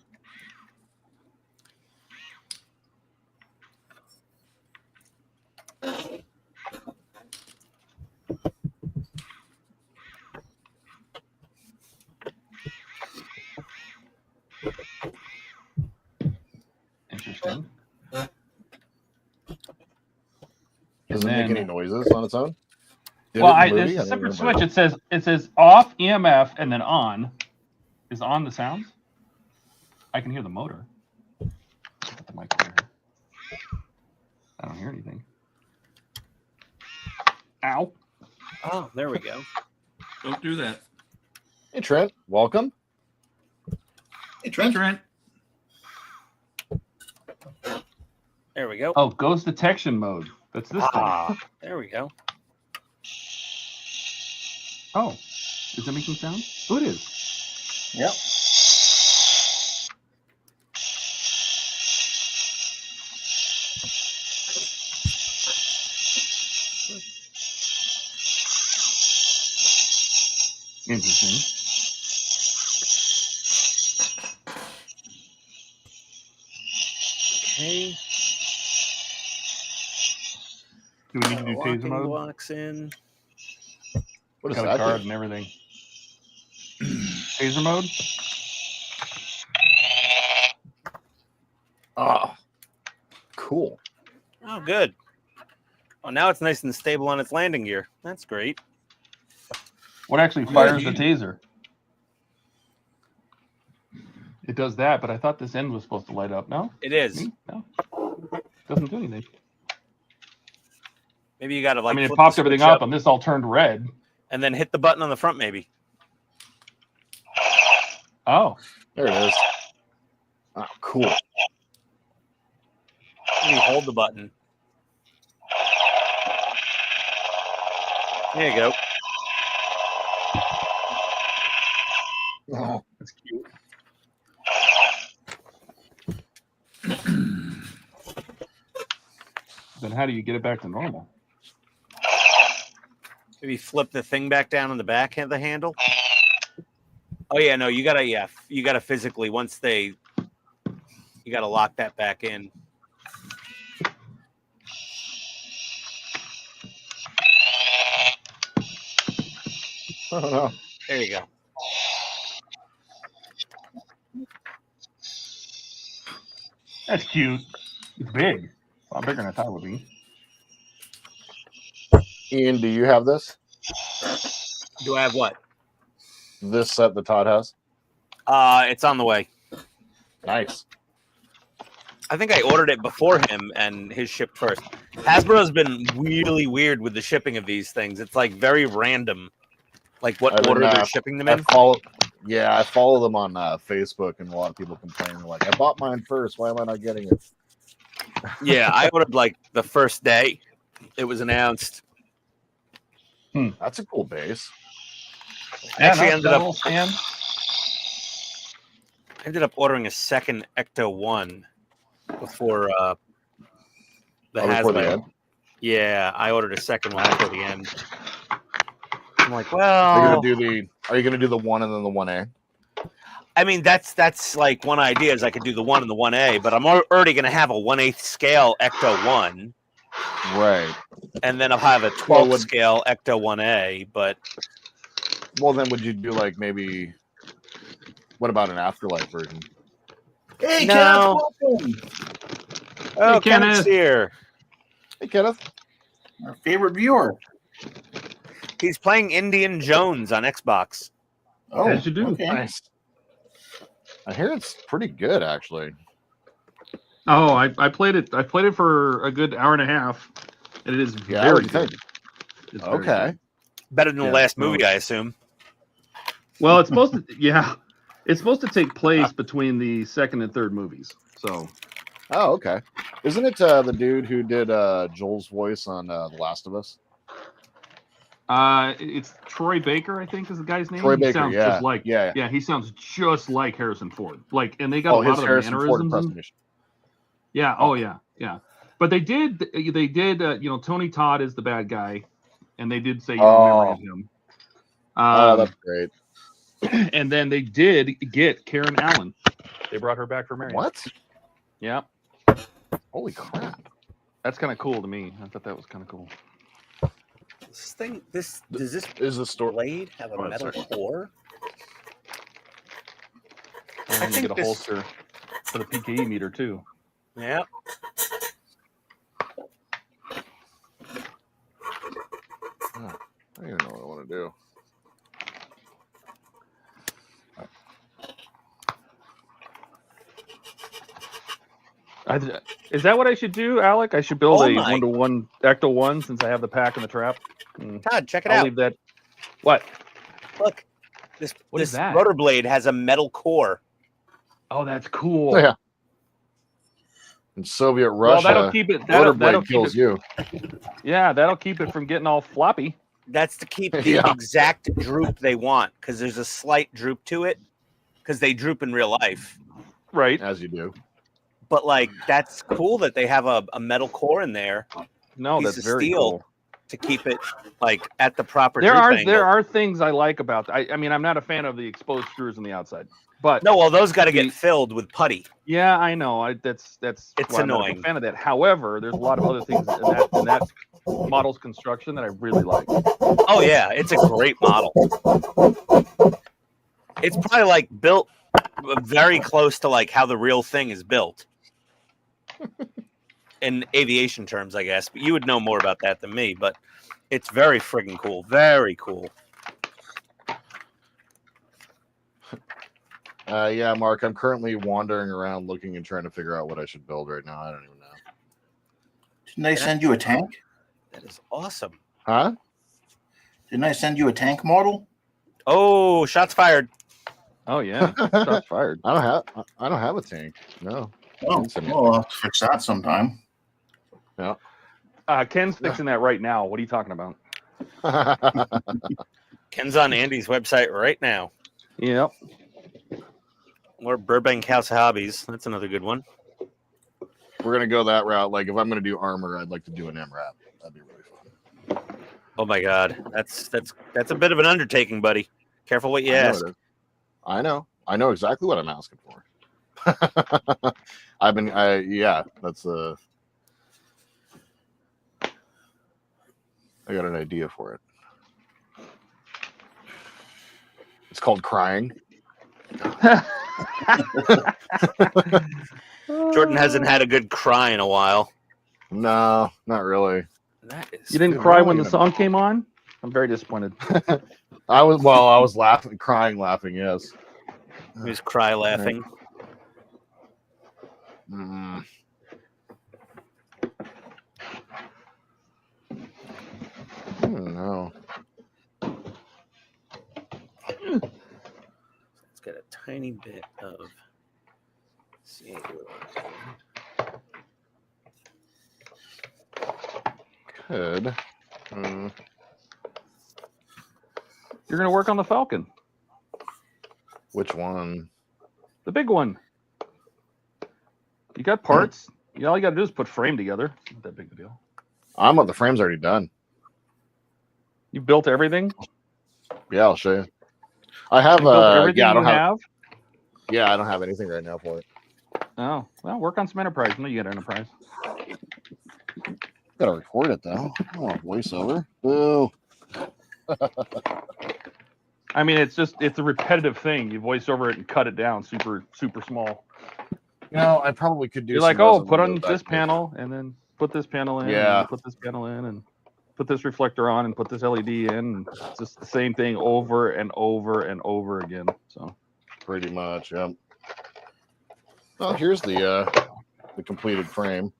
Interesting. Does it And make then- any noises on its own? Did Well, it in the there's movie? a I don't separate remember. switch. It says off EMF and then on. Is on the sounds? I can hear the motor. Put the mic over here. I don't hear anything. Ow. Oh, there we go. Don't do that. Hey Trent, welcome. Hey, Trent. Trent. There we go. Oh, ghost detection mode. That's this thing. Ah, there we go. Oh, is it making sound? Oh, it is. Yep. Interesting. Okay. Do we need to do taser Locking mode? blocks in. What does Got a that card do? and everything. Taser mode? Oh, cool. Oh, good. Oh, now it's nice and stable on its landing gear. That's great. What actually fires the taser? It does that, but I thought this end was supposed to light up. No? It is. No. Doesn't do anything. Maybe you got to like. I mean, it flip popped the everything switch up, and this all turned red. and then hit the button on the front, maybe. Oh. There it is. Oh, cool. Maybe hold the button. There you go. Oh, That's cute. Then how do you get it back to normal? Maybe flip the thing back down on the back of the handle. Oh yeah, no, you gotta physically once you gotta lock that back in. oh no. There you go. That's cute. It's big. A lot bigger than I thought it would be. Ian, do you have this? Do I have what? This set the Todd has? It's on the way. Nice. I think I ordered it before him and his shipped first. Hasbro's been really weird with the shipping of these things. It's like very random, like what order they're shipping them in. I follow them on Facebook, and a lot of people complain like, "I bought mine first. Why am I not getting it?" Yeah, I ordered like the first day it was announced. That's a cool base. Actually, I ended up ordering a second Ecto 1 before the before the Hasbro. end? Yeah, I ordered a second one before the end. I'm like, Are well, you gonna do the 1 and then the 1A? I mean, that's like one idea is I could do the 1 and the 1A, but I'm already going to have a 1/8 scale Ecto 1. Right. And then I'll have a 12th scale Ecto 1A, but... Well, then would you do like maybe... What about an Afterlife version? Hey, No. Kenneth, Oh, Hey, Kenneth. Kenneth's here. Hey, Kenneth. our favorite viewer. He's playing Indian Jones on Xbox. Oh, As you do. okay. Nice. I hear it's pretty good, actually. Oh, I played it. I played it for a good hour and a half, and it is Yeah, very what do you good. think? It's very Okay. good. Better than the Yeah, last so- movie, I assume. Well, it's supposed to. Yeah, it's supposed to take place between the second and third movies. So Oh, okay. Isn't it the dude who did Joel's voice on The Last of Us? it's Troy Baker, I think, is the guy's name. Troy He Baker, sounds yeah. just like Yeah. he sounds just like Harrison Ford. Like, and they got a lot his of the Harrison Ford mannerisms. impersonation. Yeah. Oh, yeah. Yeah. But they did. Tony Todd is the bad guy, and they did say your memory of him. Oh, that's great. And then they did get Karen Allen. They brought her back for Marion. What? Yeah. Holy crap. That's kind of cool to me. I thought that was kind of cool. Does this Is the story? blade have a Oh, metal sorry. core? And I then you think get a this- holster for the PKE meter too. Yeah. I don't even know what I want to do. Is that what I should do, Alec? I should build Oh a my- 1-to-1 Ecto 1 since I have the pack and the trap. And Todd, check it I'll out. leave that. What? Look, this What is that? rotor blade has a metal core. Oh, that's cool. Oh, yeah. In Soviet Well, Russia, that'll keep it. rotor That'll blade keep kills it, you. Yeah, that'll keep it from getting all floppy. That's to keep the Yeah. exact droop they want, because there's a slight droop to it, because they droop in real life. Right. As you do. But like, that's cool that they have a metal core in there No, piece that's of very steel. cool. to keep it like at the proper. There droop are angle. there are things I like about. I mean, I'm not a fan of the exposed screws on the outside, but No, well, those got to get filled with putty. yeah, I know. That's It's why I'm not a annoying. big fan of that. However, there's a lot of other things in that model's construction that I really like. Oh yeah, it's a great model. It's probably like built very close to like how the real thing is built. In aviation terms, I guess, but you would know more about that than me. But it's very friggin' cool. Very cool. Yeah, Mark, I'm currently wandering around looking and trying to figure out what I should build right now. I don't even know. Didn't I send you a tank? That is awesome. Huh? Didn't I send you a tank model? Oh, shots fired. Oh yeah, shots fired. I don't have a tank. No. Oh, well, I'll have to fix that sometime. Yeah. Ken's fixing that right now. What are you talking about? Ken's on Andy's website right now. Yep. Or Burbank House of Hobbies. That's another good one. We're gonna go that route. Like if I'm gonna do armor, I'd like to do an MRAP. That'd be really fun. Oh my God, that's a bit of an undertaking, buddy. Careful what you ask. I know exactly what I'm asking for. Yeah, that's I got an idea for it. It's called crying. Jordan hasn't had a good cry in a while. No, not really. That is You didn't cry when the song came on? I'm very disappointed. I was laughing, crying, laughing. Yes. He was cry laughing. Mm. No. Let's get a tiny bit of. Could. You're gonna work on the Falcon, Which one? the big one. You got parts. All you gotta do is put frame together. It's not that big a deal. The frame's already done. You built everything. Yeah, I'll show you. I have You built everything yeah, I don't you have. Yeah, I don't have anything right now for it. Oh, well, work on some enterprise. No, you got enterprise. Gotta record it though. I don't want voiceover. Boo. I mean, it's a repetitive thing. You voice over it and cut it down super small. You know, I probably could do. You're some like, oh, resin put on windows this back there. panel and then put this panel in. Yeah. And put this panel in and put this reflector on and put this LED in. And it's just the same thing over and over and over again. So Pretty much, yeah. Well, here's the completed frame.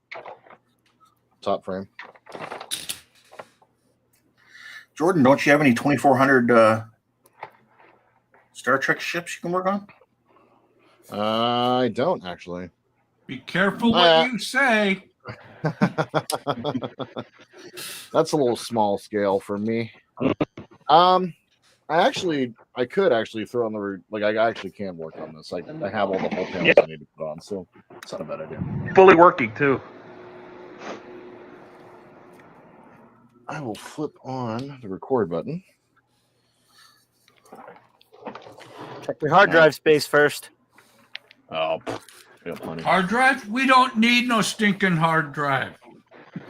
Top frame. Jordan, don't you have any 2400 Star Trek ships you can work on? I don't actually. Be careful what you say. That's a little small scale for me. I could actually throw on the I actually can work on this. I have all the whole panels I need to put on, so it's not a bad idea. fully working too. I will flip on the record button. Check your hard drive space first. Oh, yeah, plenty. Hard drive? We don't need no stinking hard drive.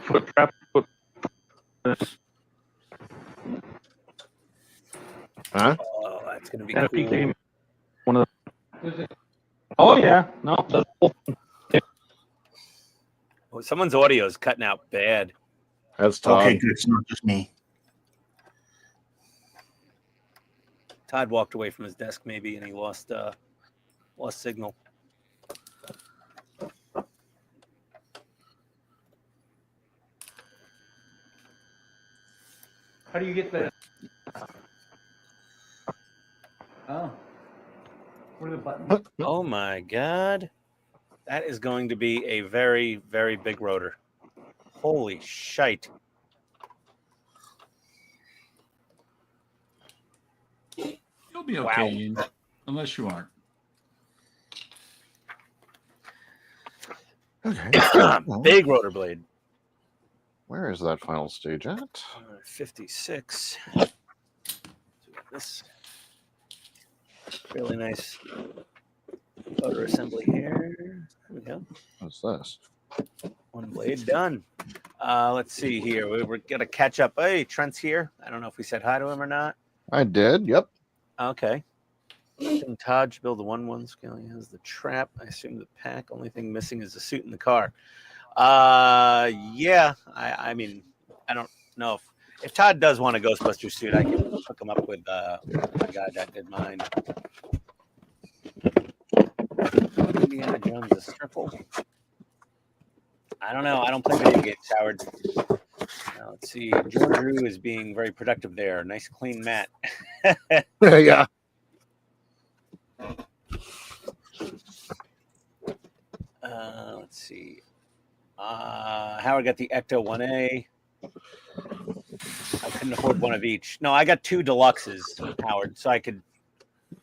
Foot trap. Huh? Oh, that's gonna be Yeah, cool. game. One of the. Oh yeah, no. Oh, someone's audio is cutting out bad. That's Todd. Okay, good. It's not just me. Todd walked away from his desk maybe, and he lost signal. How do you get that? Oh. What are the buttons? Oh my God, that is going to be a very, very big rotor. Holy shite! You'll be okay, Ian, unless you aren't. Okay. Big rotor blade. Where is that final stage at? 56. This really nice motor assembly here. There we go. What's this? One blade done. Let's see here. We're gonna catch up. Hey, Trent's here. I don't know if we said hi to him or not. I did. Yep. Okay. I think Todd should build a 1-1 scale. He has the trap. I assume the pack. Only thing missing is the suit in the car. Yeah. I mean, I don't know if Todd does want a Ghostbuster suit, I can hook him up with a guy that did mine. Indiana Jones is triple. I don't know. I don't play video games, Howard. Now, let's see. George Rue is being very productive there. Nice clean mat. Yeah. Let's see. Howard got the Ecto 1A. I couldn't afford one of each. No, I got 2 deluxes, Howard, so I could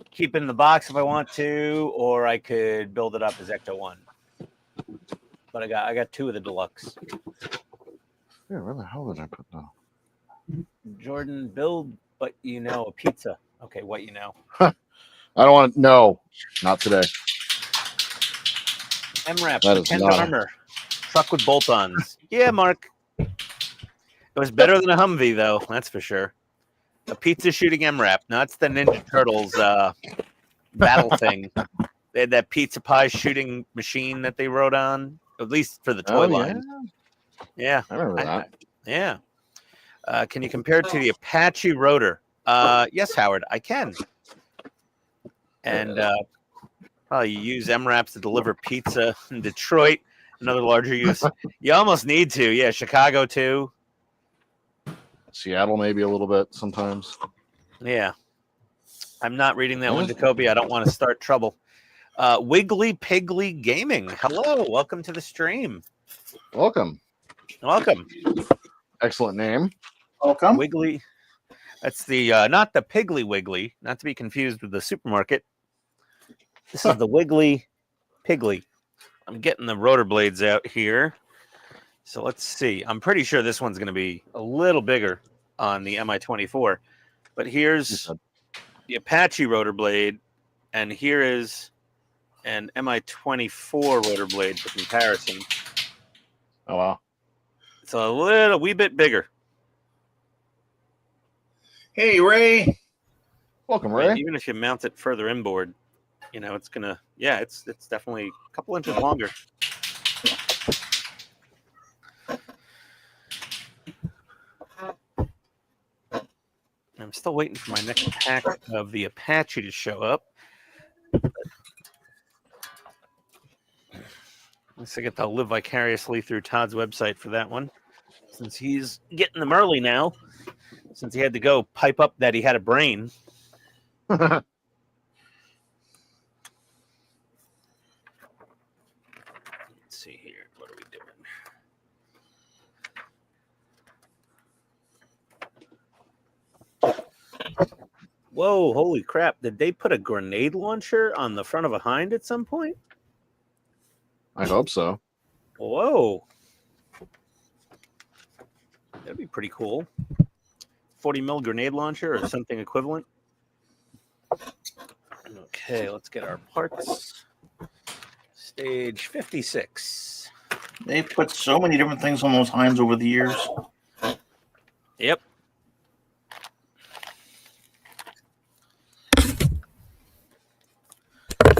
keep it in the box if I want to, or I could build it up as Ecto 1. But I got 2 of the deluxe. Yeah, where the hell did I put that? Jordan, build, but you know, a pizza. Okay, what you know. I don't want to. No, not today. MRAP, That is Kent not- armor, truck with bolt-ons. Yeah, Mark. It was better than a Humvee, though. That's for sure. A pizza shooting MRAP. No, that's the Ninja Turtles battle thing. They had that pizza pie shooting machine that they rode on, at least for the toy line. Yeah, I remember that. Yeah. Can you compare it to the Apache rotor? Yes, Howard, I can. And well, you use MRAPs to deliver pizza in Detroit. Another larger use. You almost need to. Yeah, Chicago too. Seattle maybe a little bit sometimes. Yeah. I'm not reading that one, Jacoby. I don't want to start trouble. Wiggly Piggly Gaming. Hello. Welcome to the stream. Welcome. Welcome. Excellent name. Welcome. Wiggly. That's the not the Piggly Wiggly, not to be confused with the supermarket. This is the Wiggly Piggly. I'm getting the rotor blades out here. So let's see. I'm pretty sure this one's going to be a little bigger on the MI-24. But here's the Apache rotor blade, and here is an MI-24 rotor blade for comparison. Oh, wow. It's a wee bit bigger. Hey, Ray. Welcome, Right, Ray. even if you mount it further inboard, you know, it's gonna, yeah, it's definitely a couple inches longer. I'm still waiting for my next pack of the Apache to show up. Let's get to live vicariously through Todd's website for that one, since he's getting them early now, since he had to go pipe up that he had a brain. Let's see here. What are we doing? Whoa, holy crap. Did they put a grenade launcher on the front of a Hind at some point? I hope so. Whoa. That'd be pretty cool. 40 mil grenade launcher or something equivalent. Okay, let's get our parts. Stage 56. They've put so many different things on those Hinds over the years. Yep.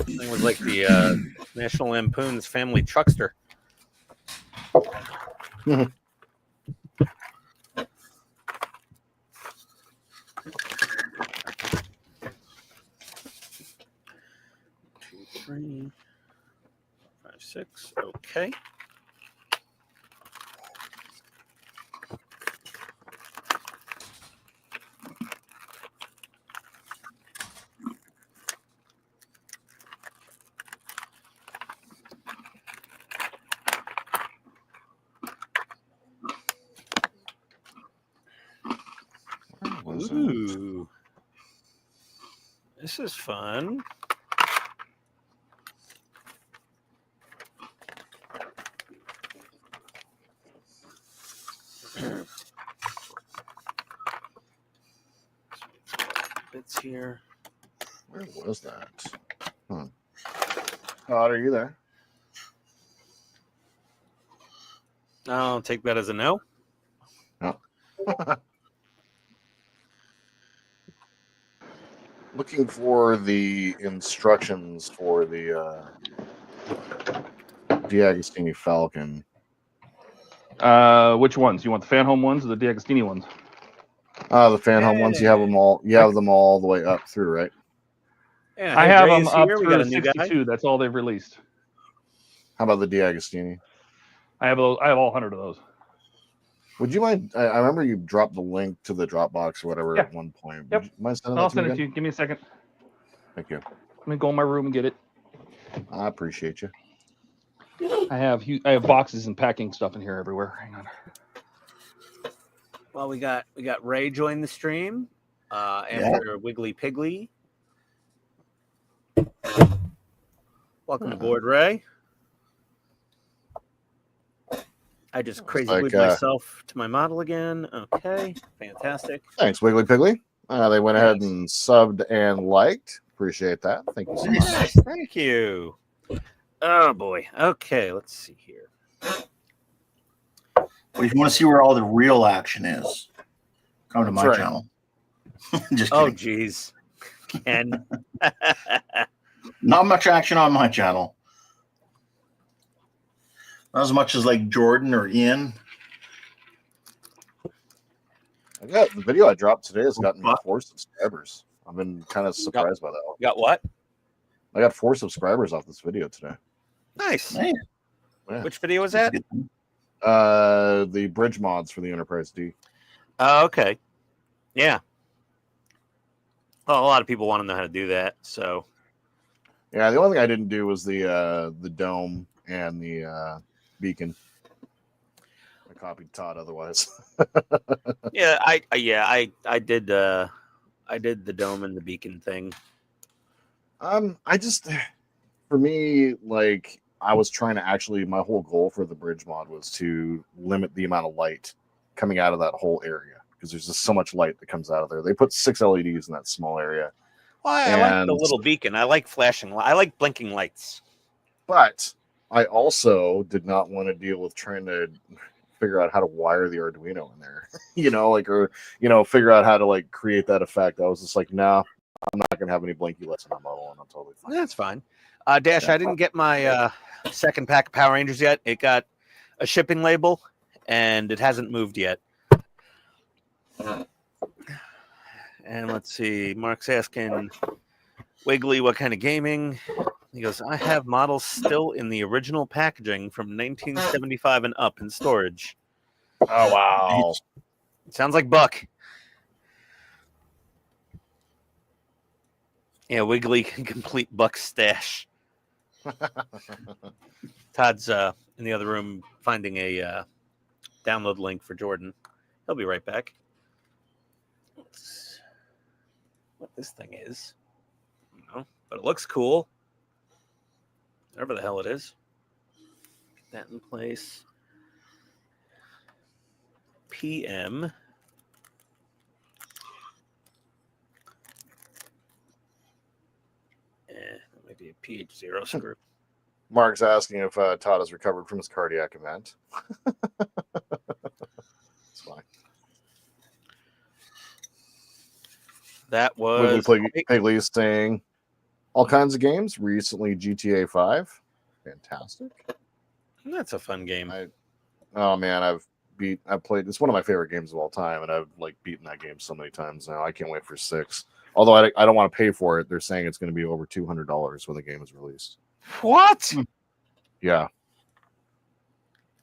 Thing was like the National Lampoon's Family Truckster. Two, 3, 5, 6. Okay. Ooh. This is fun. Bits here. Where was that? Todd, are you there? I'll take that as a no. No. Looking for the instructions for the D'Agostini Falcon. Which ones? You want the fan home ones or the D'Agostini ones? The fan home ones. You have them all. You have them all the way up through, right? Yeah, I hey, have Dre them is up here. We got through a new guy. 62. That's all they've released. How about the D'Agostini? I have all 100 of those. Would you mind? I remember you dropped the link to the Dropbox or whatever at one point. Yep. Would you mind sending I'll that send to it me to you. Give me a second. Thank you. Let me go in my room and get it. I appreciate you. I have boxes and packing stuff in here everywhere. Hang on. Well, we got Ray join the stream after Wiggly Piggly. Welcome aboard, Ray. I just crazy glued myself to my model again. Okay, fantastic. Thanks, Wiggly Piggly. They went ahead and subbed and liked. Appreciate that. Thank you so much. Thank you. Oh boy. Okay, let's see here. Well, if you want to see where all the real action is, come to my channel. Just kidding. Oh, geez. Ken. Not much action on my channel. Not as much as like Jordan or Ian. I got the video I dropped today has gotten 4 subscribers. I've been kind of surprised by that one. Got what? I got 4 subscribers off this video today. Nice. Yeah. Which video was that? The bridge mods for the Enterprise D. Oh, okay. Yeah. Well, a lot of people want to know how to do that. So. Yeah, the only thing I didn't do was the dome and the beacon. I copied Todd otherwise. Yeah, I did the dome and the beacon thing. I just, for me, like, I was trying to actually, my whole goal for the bridge mod was to limit the amount of light coming out of that whole area, because there's just so much light that comes out of there. They put 6 LEDs in that small area. Well, I like the little beacon. I like flashing. I like blinking lights. But I also did not want to deal with trying to figure out how to wire the Arduino in there, or figure out how to like create that effect. I was just like, no, I'm not gonna have any blinky lights in my model, and I'm totally fine. That's fine. Dash, I didn't get my second pack of Power Rangers yet. It got a shipping label, and it hasn't moved yet. And let's see, Mark's asking Wiggly what kind of gaming. He goes, I have models still in the original packaging from 1975 and up in storage. Oh, wow. Sounds like Buck. Yeah, Wiggly can complete Buck's stash. Todd's in the other room finding a download link for Jordan. He'll be right back. What this thing is. I don't know, but it looks cool. Whatever the hell it is. Get that in place. PM. That might be a PH0 screw. Mark's asking if Todd has recovered from his cardiac event. It's fine. That was Piggly saying all kinds of games. Recently, GTA 5. Fantastic. That's a fun game. I've played. It's one of my favorite games of all time, and I've like beaten that game so many times now. I can't wait for 6. Although I don't want to pay for it. They're saying it's going to be over $200 when the game is released. What? Yeah.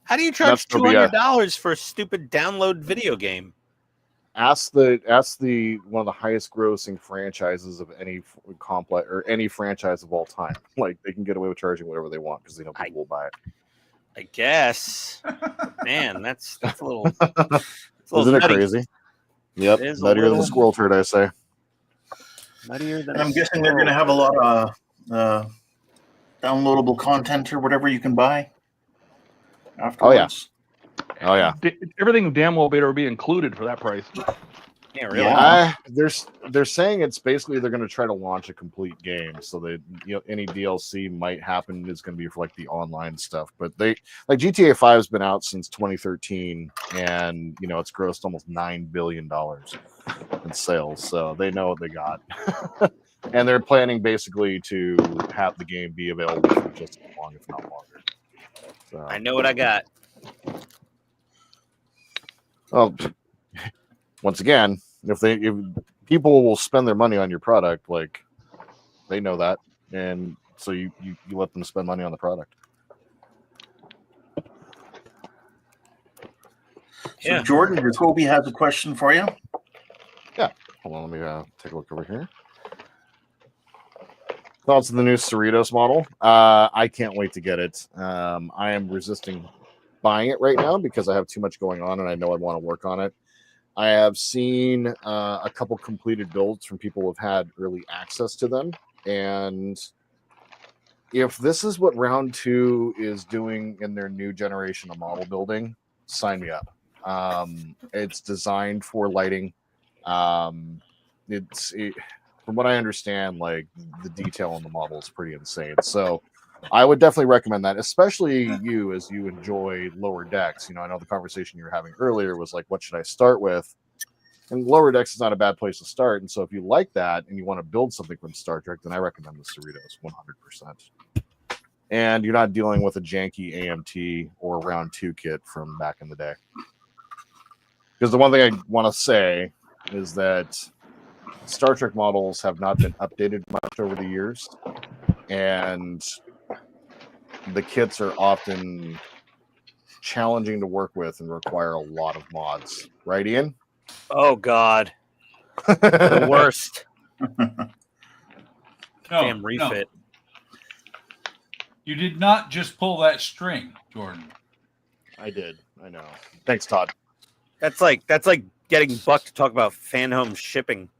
How do you charge $200 for a stupid download video game? Ask the one of the highest grossing franchises of any complex or any franchise of all time. Like, they can get away with charging whatever they want because they know people will buy it. I guess. Man, that's a little. Isn't it crazy? Yep. Nuttier than the squirrel turd, I say. Nuttier than. And I'm guessing they're going to have a lot of downloadable content or whatever you can buy afterwards. Oh Oh yeah. Everything damn well better be included for that price. Yeah, really. Yeah. They're saying it's basically they're going to try to launch a complete game, so that any DLC might happen is going to be for like the online stuff. But they like GTA 5 has been out since 2013, and it's grossed almost $9 billion in sales, so they know what they got. And they're planning basically to have the game be available for just as long, if not longer. So, I know what I got. well, once again, if people will spend their money on your product, like they know that, and so you let them spend money on the product. So Jordan, your Hobie has a question for you. Yeah, hold on, let me take a look over here. Thoughts on the new Cerritos model? I can't wait to get it. I am resisting buying it right now because I have too much going on and I know I want to work on it. I have seen a couple completed builds from people who have had early access to them. And if this is what round 2 is doing in their new generation of model building, sign me up. It's designed for lighting. From what I understand, like the detail on the model is pretty insane. So I would definitely recommend that, especially you as you enjoy Lower Decks. I know the conversation you were having earlier was like, what should I start with? And Lower Decks is not a bad place to start. And so if you like that and you want to build something from Star Trek, then I recommend the Cerritos 100%. And you're not dealing with a janky AMT or round 2 kit from back in the day. Because the one thing I want to say is that Star Trek models have not been updated much over the years, and the kits are often challenging to work with and require a lot of mods. Right, Ian? Oh, God. The worst. Damn refit. No. You did not just pull that string, Jordan. I did. I know. Thanks, Todd. That's like getting Buck to talk about fan home shipping.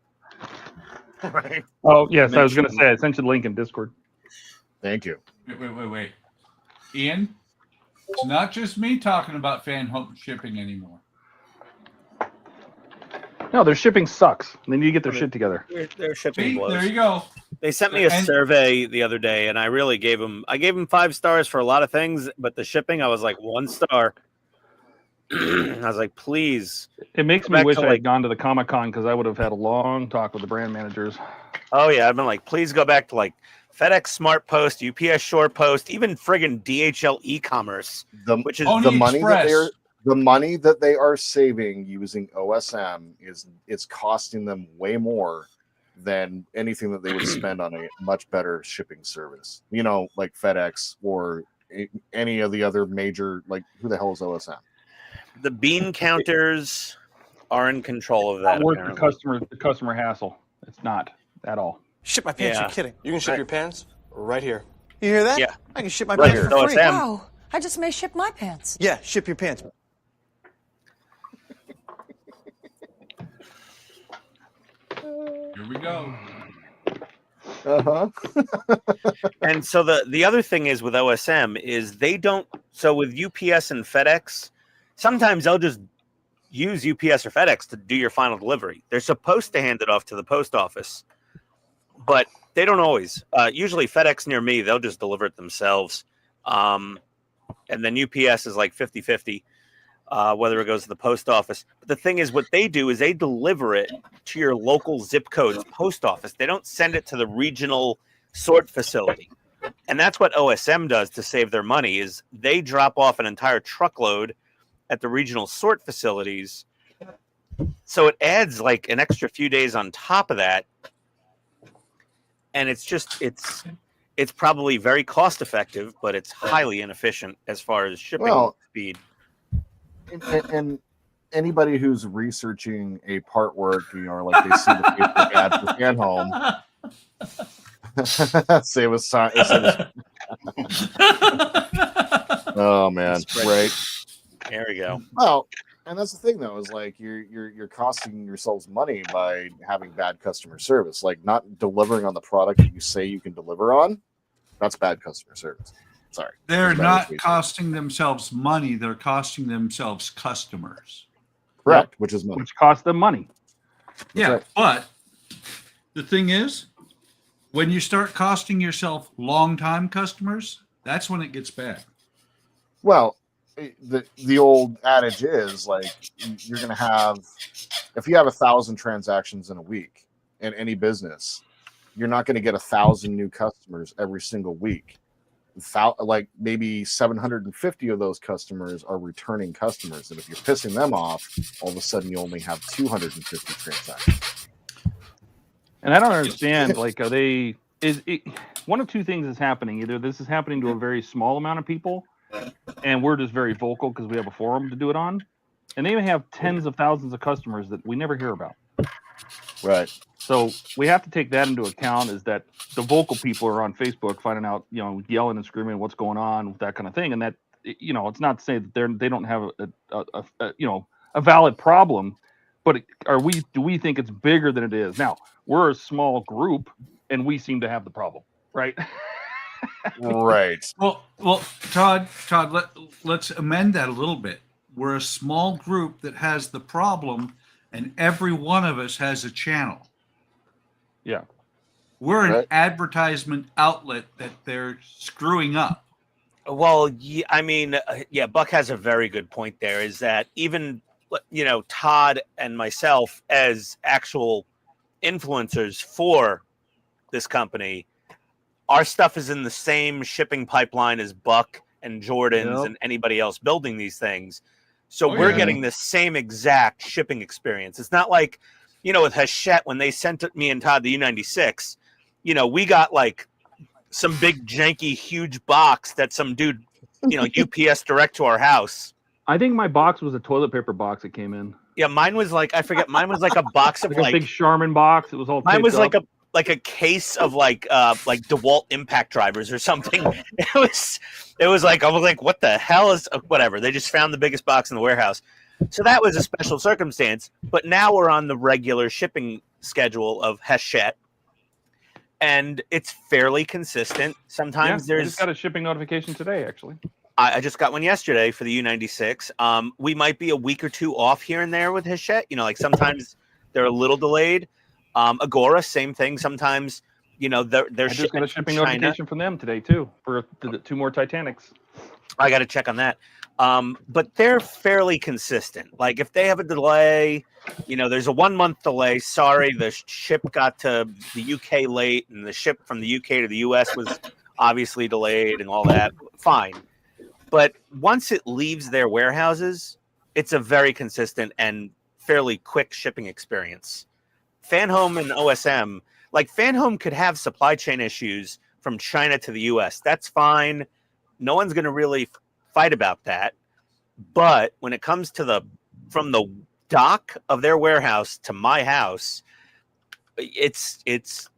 Right. Oh, yes, I was going to say, I sent you the link in Discord. Thank you. Wait. Ian, it's not just me talking about fan home shipping anymore. No, their shipping sucks. They need to get their shit together. Their shipping blows. There you go. They sent me a survey the other day, and I really gave them 5 stars for a lot of things, but the shipping, I was like 1 star. I was like, please. It makes me wish I had gone to the Comic-Con because I would have had a long talk with the brand managers. Oh, yeah. I've been like, please go back to like FedEx Smart Post, UPS Short Post, even friggin' DHL e-commerce, which is the money that they are saving using OSM is costing them way more than anything that they would spend on a much better shipping service. Like FedEx or any of the other major, like who the hell is OSM? The bean counters are in control of that. Not worth the customer hassle. It's not at all. Ship my pants? Yeah. You're kidding. You can ship your pants right here. You hear that? Yeah. I can ship my Right pants here. for free. OSM. Wow, I just may ship my pants. Yeah, ship your pants. Here we go. And so the other thing is with OSM is they don't. So with UPS and FedEx, sometimes they'll just use UPS or FedEx to do your final delivery. They're supposed to hand it off to the post office, but they don't always. Usually FedEx near me, they'll just deliver it themselves. And then UPS is like 50-50, whether it goes to the post office. But the thing is, what they do is they deliver it to your local zip code's post office. They don't send it to the regional sort facility. And that's what OSM does to save their money is they drop off an entire truckload at the regional sort facilities. So it adds like an extra few days on top of that. And it's probably very cost effective, but it's highly inefficient as far as shipping speed. And anybody who's researching a part work, like they see the Facebook ad for Fan Home. Save us time. Oh man, right. There we go. Well, and that's the thing though, is like you're costing yourselves money by having bad customer service, like not delivering on the product that you say you can deliver on. That's bad customer service. Sorry. They're That's bad not location. costing themselves money. They're costing themselves customers. Correct, which is money. Which costs them money. Yeah, right. but the thing is, when you start costing yourself long-time customers, that's when it gets bad. Well, the old adage is like you're going to have, if you have 1,000 transactions in a week in any business, you're not going to get 1,000 new customers every single week. Like maybe 750 of those customers are returning customers, and if you're pissing them off, all of a sudden you only have 250 transactions. And I don't understand, like, are they, one of two things is happening. Either this is happening to a very small amount of people, and we're just very vocal because we have a forum to do it on, and they may have tens of thousands of customers that we never hear about. Right. So we have to take that into account, is that the vocal people are on Facebook finding out, yelling and screaming what's going on, that kind of thing. And that, it's not to say that they don't have a valid problem, but do we think it's bigger than it is? Now, we're a small group and we seem to have the problem, right? Right. Well, Todd, let's amend that a little bit. We're a small group that has the problem, and every one of us has a channel. Yeah. We're an Right. advertisement outlet that they're screwing up. Well, yeah, Buck has a very good point there, is that even, Todd and myself as actual influencers for this company, our stuff is in the same shipping pipeline as Buck and Jordan's and anybody else building these things. So we're getting the same exact shipping experience. It's not like, with Hachette, when they sent me and Todd the U96, we got like some big janky huge box that some dude, UPS direct to our house. I think my box was a toilet paper box that came in. Yeah, mine was like, I forget, mine was like a box of like a big Charmin box. It was all mine was taped up. like a case of like DeWalt impact drivers or something. It was like, I was like, what the hell is whatever. They just found the biggest box in the warehouse. So that was a special circumstance. But now we're on the regular shipping schedule of Hachette, and it's fairly consistent. Sometimes I just got a shipping notification today, actually. I just got one yesterday for the U96. We might be a week or two off here and there with Hachette. Like sometimes they're a little delayed. Agora, same thing. Sometimes, they're I just got a shipping notification from them today too for the 2 more Titanics. I got to check on that. But they're fairly consistent. Like if they have a delay, there's a 1 month delay. Sorry, the ship got to the UK late, and the ship from the UK to the US was obviously delayed and all that. Fine. But once it leaves their warehouses, it's a very consistent and fairly quick shipping experience. FanHome and OSM, like FanHome could have supply chain issues from China to the US. That's fine. No one's going to really fight about that. But when it comes to from the dock of their warehouse to my house, it's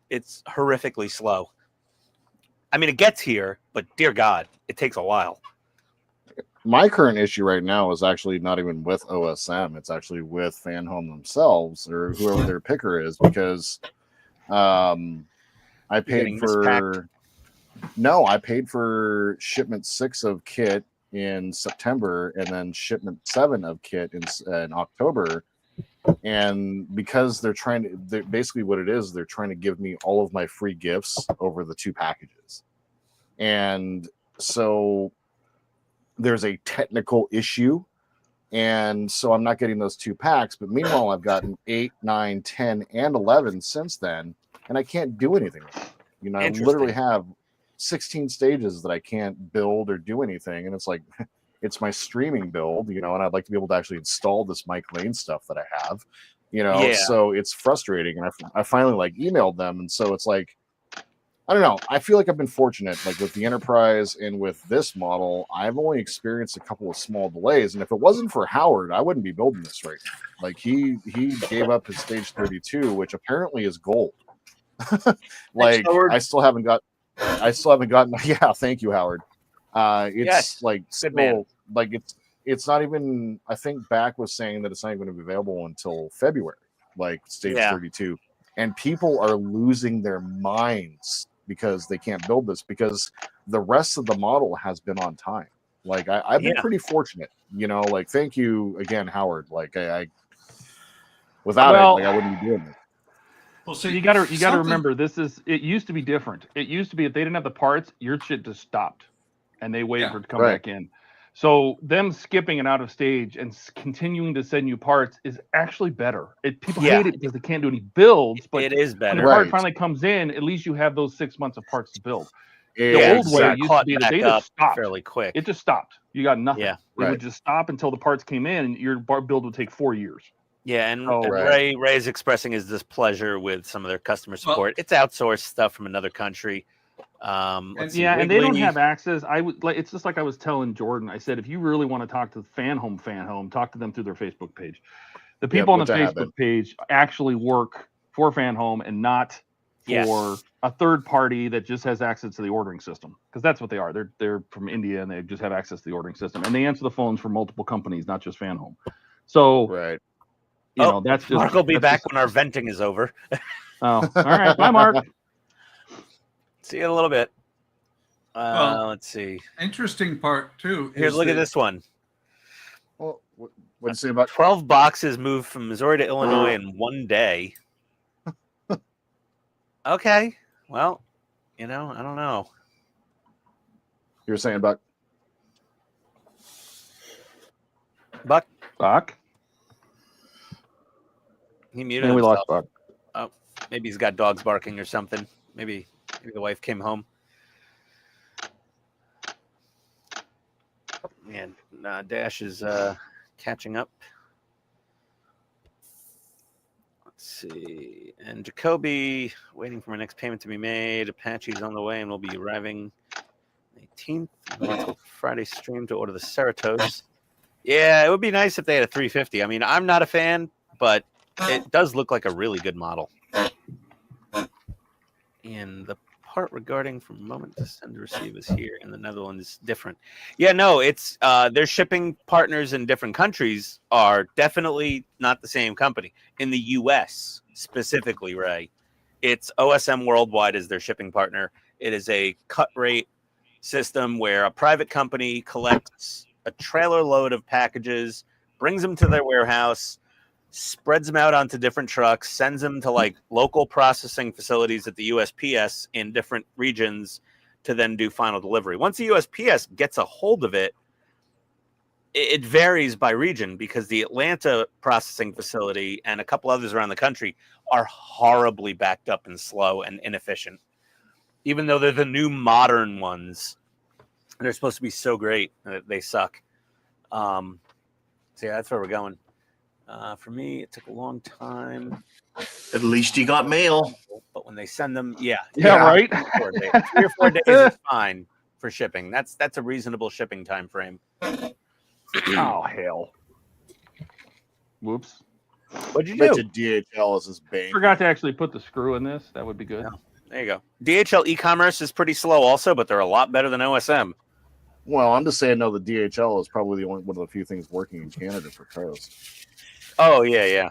horrifically slow. I mean, it gets here, but dear God, it takes a while. My current issue right now is actually not even with OSM. It's actually with FanHome themselves, or whoever their picker is, because I paid for shipment 6 of kit in September, and then shipment 7 of kit in October. And because basically what it is, they're trying to give me all of my free gifts over the 2 packages. And so there's a technical issue, and so I'm not getting those 2 packs. But meanwhile, I've gotten 8, 9, 10, and 11 since then, and I can't do anything with it. I literally have 16 stages that I can't build or do anything, and it's like, it's my streaming build, and I'd like to be able to actually install this Mike Lane stuff that I have, so it's frustrating. And I finally emailed them, and so it's like, I don't know. I feel like I've been fortunate, like with the Enterprise and with this model. I've only experienced a couple of small delays, and if it wasn't for Howard, I wouldn't be building this right now. Like he gave up his stage 32, which apparently is gold. Like I still haven't gotten. Yeah, thank you, Howard. It's like still, like it's not even. I think Back was saying that it's not even going to be available until February, like stage 32, and people are losing their minds because they can't build this, because the rest of the model has been on time. Like I've been pretty fortunate, you know, like thank you again, Howard. Like I without it, like I wouldn't be doing this. Well, so you got to remember, it used to be different. It used to be if they didn't have the parts, your shit just stopped, and they waited for it to come back in. So them skipping it out of stage and continuing to send you parts is actually better. People hate it because they can't do any builds, but it is better. When the part finally comes in, at least you have those 6 months of parts to build. The old way used to be that they just stopped fairly quick. It just stopped. You got nothing. Yeah, it would just stop until the parts came in, and your build would take 4 years. Yeah, and Ray's expressing his displeasure with some of their customer support. It's outsourced stuff from another country. And they don't have access. It's just like I was telling Jordan. I said, if you really want to talk to fan home, talk to them through their Facebook page. The people on the Facebook page actually work for Fan Home and not for a third party that just has access to the ordering system, because that's what they are. They're from India and they just have access to the ordering system, and they answer the phones for multiple companies, not just Fan Home. So you know, that's just Mark will be back when our venting is over. Oh, all right. Bye, Mark. See you in a little bit. Let's see. Interesting part too. Here, look at this one. Well, what do you say about 12 boxes moved from Missouri to Illinois in one day? Okay. Well, you know, I don't know. You were saying Buck? Buck? He muted and we himself. lost Buck. Oh, maybe he's got dogs barking or something. Maybe the wife came home. And Dash is catching up. Let's see. And Jacoby waiting for my next payment to be made. Apache's on the way and will be arriving 18th. Until Friday stream to order the Ceratos. Yeah, it would be nice if they had a 350. I mean, I'm not a fan, but it does look like a really good model. And the part regarding from moment to send to receive is here in the Netherlands different. Yeah, no, it's their shipping partners in different countries are definitely not the same company. In the US specifically, Ray, it's OSM Worldwide is their shipping partner. It is a cut rate system where a private company collects a trailer load of packages, brings them to their warehouse, spreads them out onto different trucks, sends them to like local processing facilities at the USPS in different regions to then do final delivery. Once the USPS gets a hold of it, it varies by region because the Atlanta processing facility and a couple others around the country are horribly backed up and slow and inefficient. Even though they're the new modern ones, they're supposed to be so great. They suck. So yeah, that's where we're going. For me, it took a long time. At least you got mail. But when they send them, right. 3 or 4 days is fine for shipping. That's a reasonable shipping time frame. Oh hell! Whoops. What'd you do? DHL is his bane. Forgot to actually put the screw in this. That would be good. No. There you go. DHL e-commerce is pretty slow also, but they're a lot better than OSM. Well, I'm just saying, no, the DHL is probably one of the few things working in Canada for post. Oh, yeah.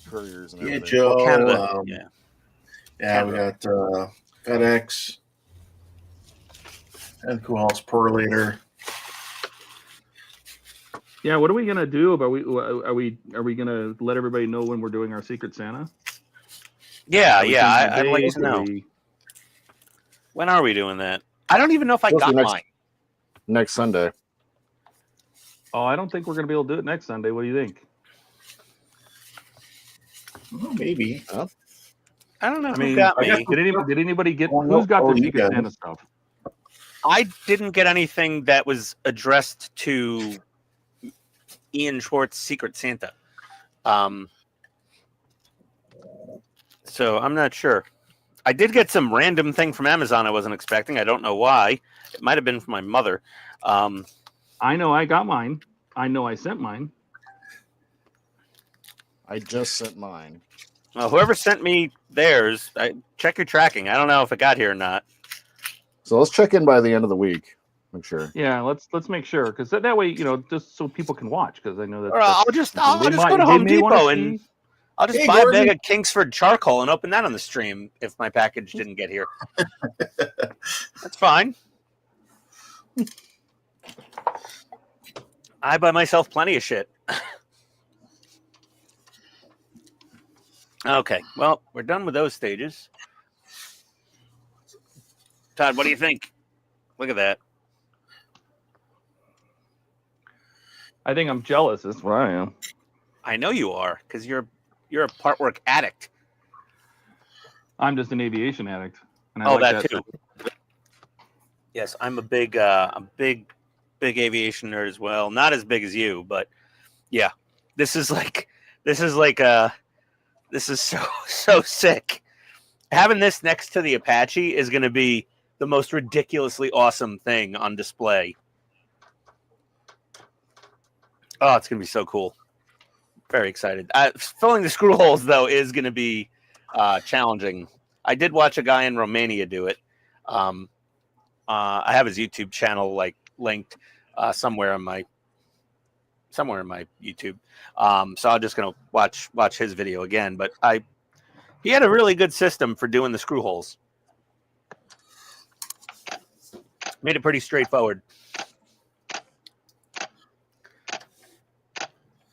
Couriers and everything. DHL, Canada, yeah, we got FedEx and who else? Perlator. Yeah, what are we gonna do? Are we gonna let everybody know when we're doing our Secret Santa? Yeah, I'd like to know. When are we doing that? I don't even know if I got mine. Next Sunday. Oh, I don't think we're gonna be able to do it next Sunday. What do you think? Well, maybe. Huh? I don't know who got me. Did anybody get? Who's got the Secret Santa stuff? I didn't get anything that was addressed to Ian Schwartz' Secret Santa. So I'm not sure. I did get some random thing from Amazon I wasn't expecting. I don't know why. It might have been from my mother. I know I got mine. I know I sent mine. I just sent mine. Well, whoever sent me theirs, check your tracking. I don't know if it got here or not. So let's check in by the end of the week. Make sure. Yeah, let's make sure, because that way, just so people can watch. Because I know that. I'll just go to Home Depot and I'll just Hey, buy Gordon. a bag of Kingsford charcoal and open that on the stream if my package didn't get here. That's fine. I buy myself plenty of shit. Okay, well, we're done with those stages. Todd, what do you think? Look at that. I think I'm jealous. That's what I am. I know you are, because you're a part work addict. I'm just an aviation addict. And I Oh, like that too. Yes, I'm a big aviation nerd as well. Not as big as you, but yeah, this is so sick. Having this next to the Apache is going to be the most ridiculously awesome thing on display. Oh, it's going to be so cool. Very excited. Filling the screw holes, though, is going to be challenging. I did watch a guy in Romania do it. I have his YouTube channel linked somewhere in my YouTube. So I'm just going to watch his video again. But he had a really good system for doing the screw holes. Made it pretty straightforward.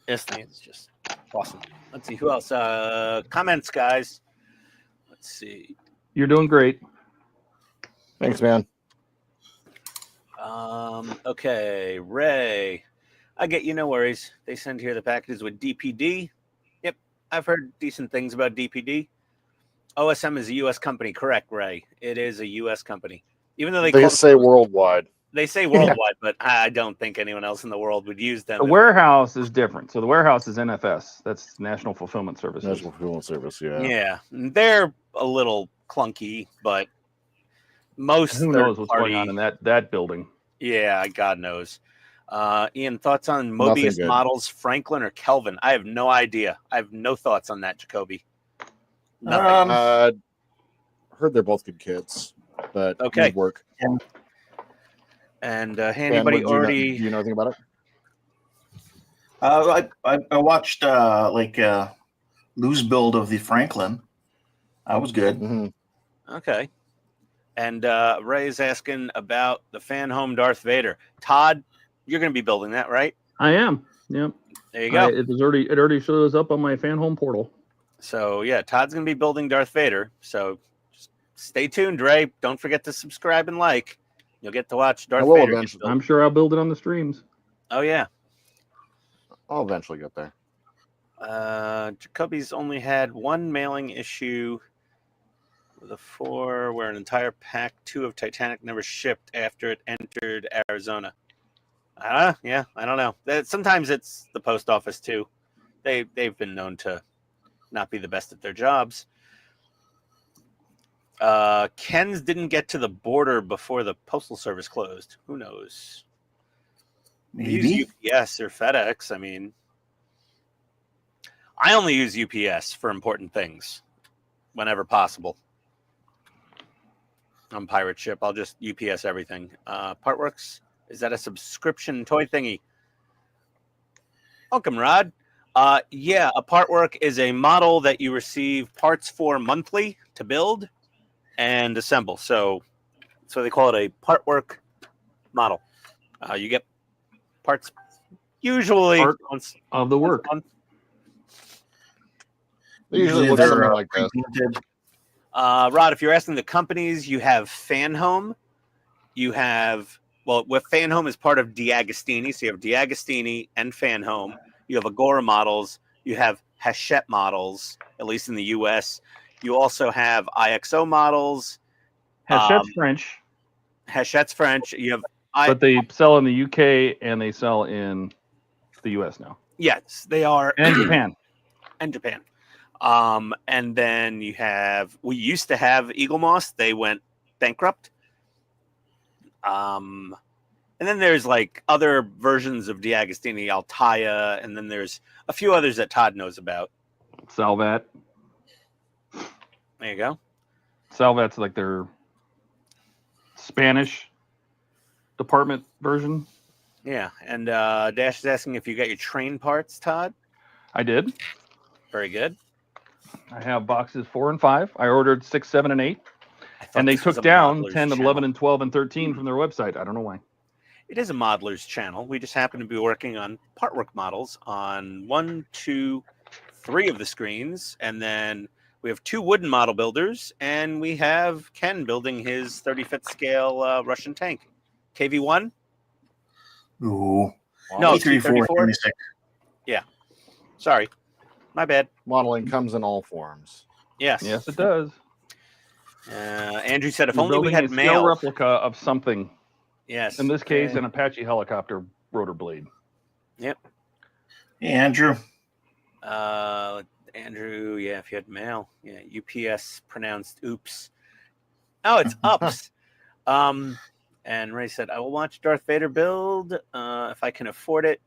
This thing is just awesome. Let's see who else. Comments, guys. Let's see. You're doing great. Thanks, man. Okay, Ray. I get you, no worries. They send here the packages with DPD. Yep, I've heard decent things about DPD. OSM is a U.S. company, correct, Ray? It is a U.S. company. Even though They say worldwide. They say worldwide, but I don't think anyone else in the world would use them. The warehouse is different. So the warehouse is NFS. That's National Fulfillment Services. National Fulfillment Service, yeah. Yeah, they're a little clunky, but most who knows what's going on in that building. Yeah, God knows. Ian, thoughts on Mobius models, Franklin or Kelvin? I have no idea. I have no thoughts on that, Jacoby. Nothing. Heard they're both good kits, but okay. Need work. And hey, anybody already? Do you know anything about I it? watched Lou's build of the Franklin. That was good. Mm-hmm. Okay. And Ray is asking about the fan home Darth Vader. Todd, you're going to be building that, right? I am. Yep. There you go. It already shows up on my fan home portal. So yeah, Todd's going to be building Darth Vader. So just stay tuned, Ray. Don't forget to subscribe and like. You'll get to watch Darth Vader. Eventually. I'm sure I'll build it on the streams. Oh yeah. I'll eventually get there. Jacoby's only had one mailing issue with a 4 where an entire pack 2 of Titanic never shipped after it entered Arizona. Yeah, I don't know. Sometimes it's the post office too. They've been known to not be the best at their jobs. Ken's didn't get to the border before the postal service closed. Who knows? Maybe. Use UPS or FedEx. I mean, I only use UPS for important things whenever possible. On Pirate Ship, I'll just UPS everything. Partworks, is that a subscription toy thingy? Welcome, Rod. Yeah, a Partwork is a model that you receive parts for monthly to build and assemble. So they call it a Partwork model. You get parts usually once of the work. They usually look something like this. Rod, if you're asking the companies, you have Fan Home. You have, with Fan Home is part of D'Agostini. So you have D'Agostini and Fan Home. You have Agora models. You have Hachette models, at least in the U.S. You also have IXO models. Hachette's French. Hachette's French. You have, but they sell in the UK and they sell in the US now. Yes, they are. And Japan. And Japan. And then we used to have Eagle Moss. They went bankrupt. And then there's like other versions of D'Agostini, Altaya, and then there's a few others that Todd knows about. Salvat. There you go. Salvat's like their Spanish department version. Yeah, and Dash is asking if you got your train parts, Todd. I did. Very good. I have boxes 4 and 5. I ordered 6, 7, and 8. And they this was took a down modeler's 10, channel. 11, and 12, and 13 from their website. I don't know why. It is a modeler's channel. We just happen to be working on partwork models on 1, 2, 3 of the screens. And then we have 2 wooden model builders. And we have Ken building his 35th scale Russian tank. KV-1? Ooh. No, T-34, T-34? Yeah. Sorry. My bad. Modeling comes in all forms. Yes. Yes, it does. Andrew said if You're only we building had a scale mail. replica of something. Yes. In this case, an Apache helicopter rotor blade. Yep. Hey, Andrew. Andrew, yeah, if you had mail. Yeah, UPS pronounced oops. Oh, it's ups. And Ray said, I will watch Darth Vader build if I can afford it,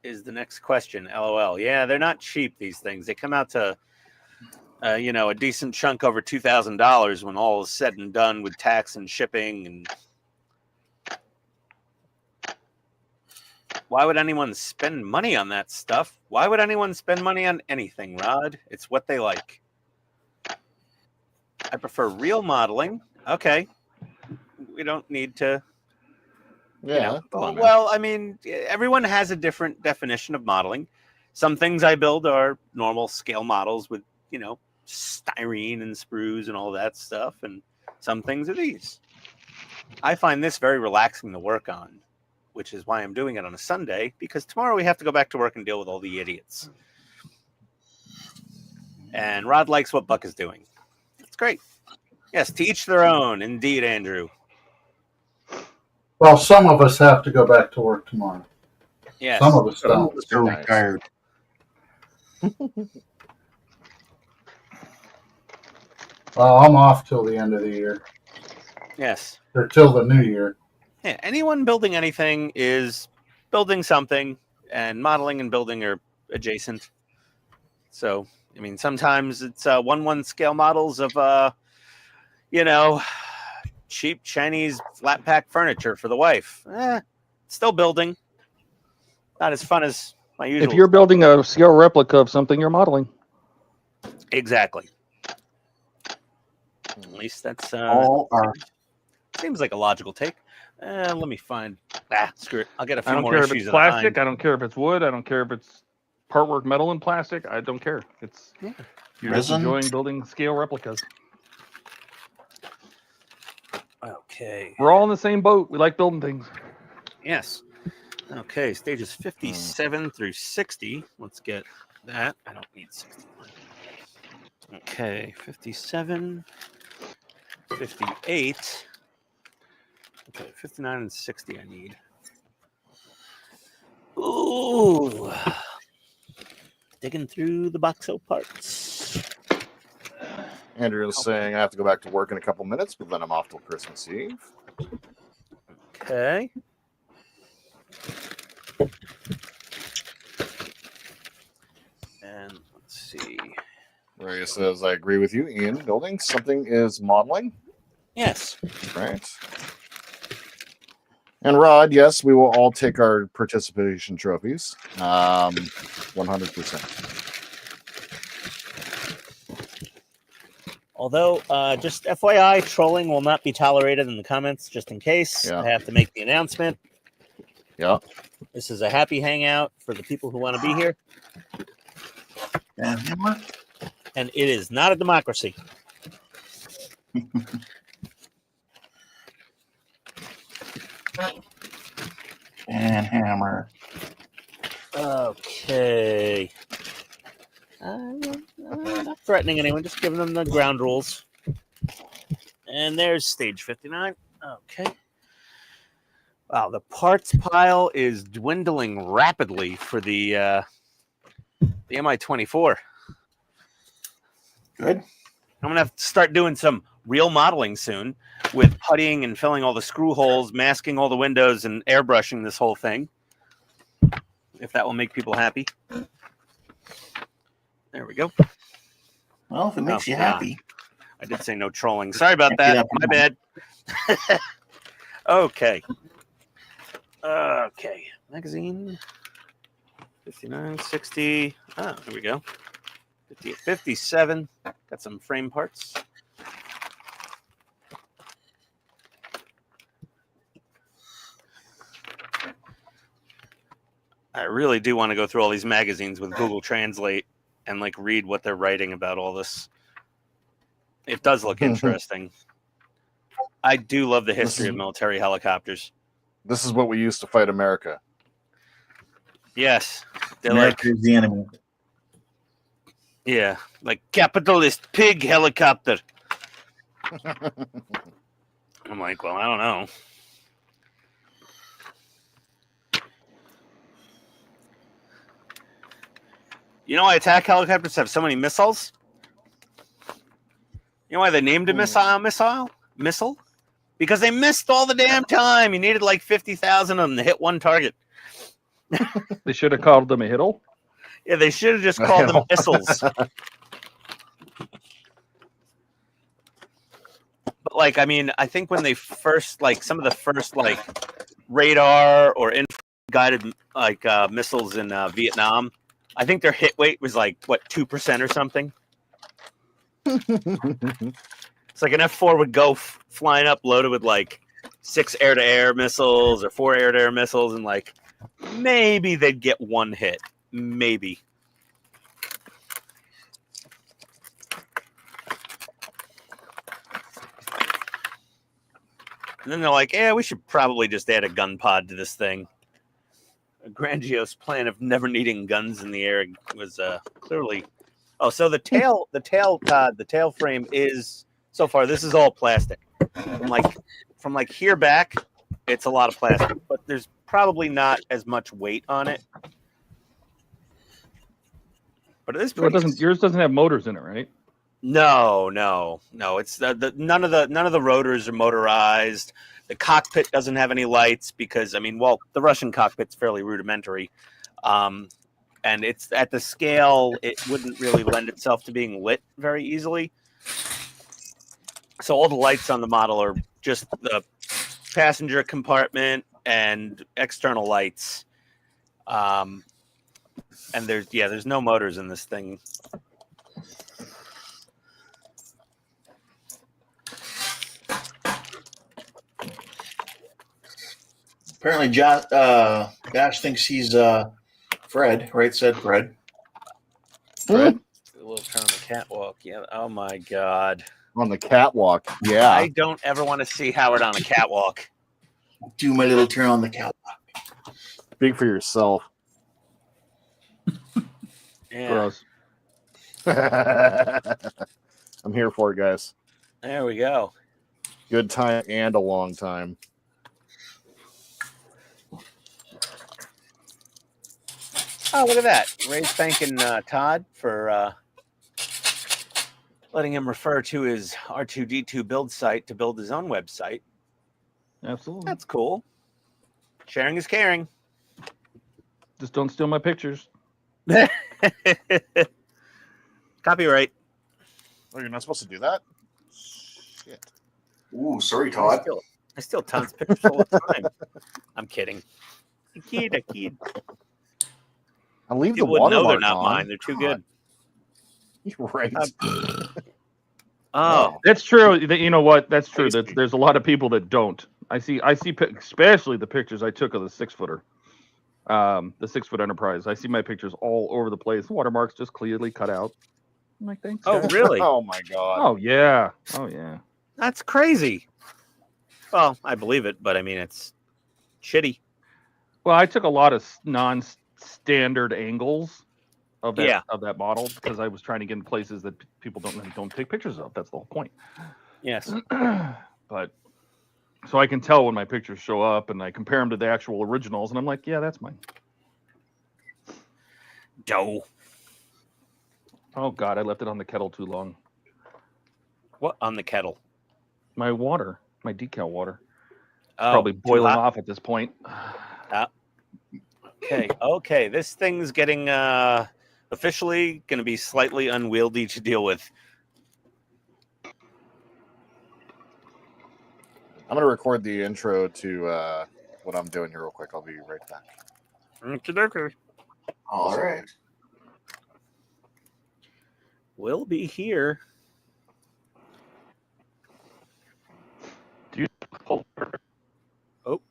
is the next question. LOL. Yeah, they're not cheap, these things. They come out to, a decent chunk over $2,000 when all is said and done with tax and shipping. And why would anyone spend money on that stuff? Why would anyone spend money on anything, Rod? It's what they like. I prefer real modeling. Okay. We don't need to. Yeah. Come on, man. Well, I mean, everyone has a different definition of modeling. Some things I build are normal scale models with, styrene and sprues and all that stuff. And some things are these. I find this very relaxing to work on, which is why I'm doing it on a Sunday, because tomorrow we have to go back to work and deal with all the idiots. And Rod likes what Buck is doing. It's great. Yes, to each their own. Indeed, Andrew. Well, some of us have to go back to work tomorrow. Yes. Some of us don't. They're retired. Well, I'm off till the end of the year. Yes. Or till the new year. Yeah, anyone building anything is building something, and modeling and building are adjacent. So, I mean, sometimes it's 1/1 scale models of, cheap Chinese flat pack furniture for the wife. Still building. Not as fun as my usual. If you're building a scale replica of something, you're modeling. Exactly. At least that's All are. seems like a logical take. Let me find. Screw it. I'll get a few I don't more care if issues it's of plastic. behind. I don't care if it's wood. I don't care if it's partwork metal and plastic. I don't care. It's you're just Resin. enjoying building scale replicas. Okay. We're all in the same boat. We like building things. Yes. Okay. Stages 57 through 60. Let's get that. I don't need 61. Okay. 57. 58. Okay. 59 and 60 I need. Ooh. Digging through the boxo parts. Andrew is saying I have to go back to work in a couple minutes, but then I'm off till Christmas Eve. Okay. And let's see. Ray says, I agree with you, Ian. Building something is modeling. Yes. Right. And Rod, yes, we will all take our participation trophies. 100%. Although, just FYI, trolling will not be tolerated in the comments, just in case. Yeah. I have to make the announcement. Yeah. This is a happy hangout for the people who want to be here. And it is not a democracy. And hammer. Okay. Not threatening anyone, just giving them the ground rules. And there's stage 59. Okay. Wow, the parts pile is dwindling rapidly for the MI-24. Good. I'm gonna have to start doing some real modeling soon with puttying and filling all the screw holes, masking all the windows, and airbrushing this whole thing. If that will make people happy. There we go. Well, if it makes you yeah. happy. I did say no trolling. Sorry about that. My bad. Okay. Okay. Magazine. 59, 60. Oh, here we go. 5857. Got some frame parts. I really do want to go through all these magazines with Google Translate and like read what they're writing about all this. It does look interesting. I do love the history of military helicopters. This is what we used to fight America. Yes. They're America is the enemy. Yeah, like capitalist pig helicopter. I'm like, well, I don't know. You know why attack helicopters have so many missiles? You know why they named a missile? Because they missed all the damn time. You needed like 50,000 of them to hit one target. They should have called them a hiddle. Yeah, they should have just called them missiles. But like, I mean, I think when they first, like, some of the first like radar or guided like missiles in Vietnam, I think their hit weight was like what 2% or something. It's like an F4 would go flying up loaded with like 6 air-to-air missiles or 4 air-to-air missiles, and like maybe they'd get one hit, maybe. And then they're like, yeah, we should probably just add a gun pod to this thing. A grandiose plan of never needing guns in the air was clearly... Oh, so the tail frame is, so far, this is all plastic. From like here back, it's a lot of plastic, but there's probably not as much weight on it. But it is pretty... Yours doesn't have motors in it, right? No. It's none of the rotors are motorized. The cockpit doesn't have any lights because, I mean, well, the Russian cockpit's fairly rudimentary, and it's at the scale it wouldn't really lend itself to being lit very easily. So all the lights on the model are just the passenger compartment and external lights, and there's no motors in this thing. Apparently, Josh thinks he's Fred, right? Said Fred. Fred? A little turn on the catwalk. Yeah. Oh my God. On the catwalk. Yeah. I don't ever want to see Howard on a catwalk. Do my little turn on the catwalk. Speak for yourself. Yeah. Gross. I'm here for it, guys. There we go. Good time and a long time. Oh, look at that. Ray's thanking Todd for letting him refer to his R2D2 build site to build his own website. Absolutely. That's cool. Sharing is caring. Just don't steal my pictures. Copyright. Oh, you're not supposed to do that? Shit. Ooh, sorry, Todd. I steal Todd's pictures all the time. I'm kidding. A kid. I'll leave People the watermark know they're not on. mine. They're too good. You're right. Oh, That's true. You know what? That's true. There's a lot of people that don't. I see, especially the pictures I took of the 6-footer, the 6-foot Enterprise. I see my pictures all over the place. Watermarks just clearly cut out. I'm like, thanks. Oh, guys. really? Oh my God. Oh yeah. Oh yeah. That's crazy. Well, I believe it, but I mean, it's shitty. Well, I took a lot of non-standard angles of that Yeah. of that model because I was trying to get in places that people don't take pictures of. That's the whole point. Yes. But so I can tell when my pictures show up, and I compare them to the actual originals, and I'm like, yeah, that's mine. Dough. Oh God, I left it on the kettle too long. What on the kettle? My water, my decal water, Oh, probably too boiling hot? off at this point. Okay. This thing's getting officially going to be slightly unwieldy to deal with. I'm going to record the intro to what I'm doing here real quick. I'll be right back. Okay. All right. will be here. Oh,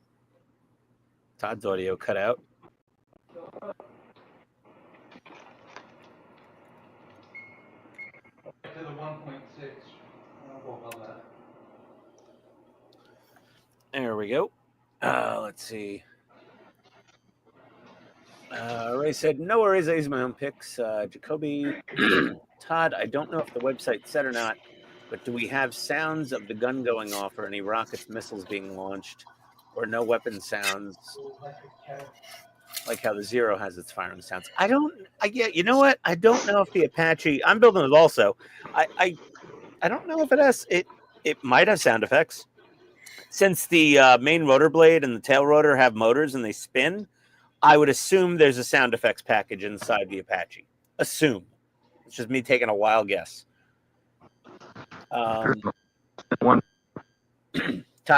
Todd's audio cut out. To the 1.6. There we go. Let's see. Ray said, no worries, I use my own picks. Jacoby, Todd, I don't know if the website said or not, but do we have sounds of the gun going off or any rockets, missiles being launched, or no weapon sounds, like how the Zero has its firing sounds? Yeah, you know what? I don't know if the Apache, I'm building it also. I don't know if it has, it might have sound effects. Since the main rotor blade and the tail rotor have motors and they spin, I would assume there's a sound effects package inside the Apache. Assume. It's just me taking a wild guess. Todd,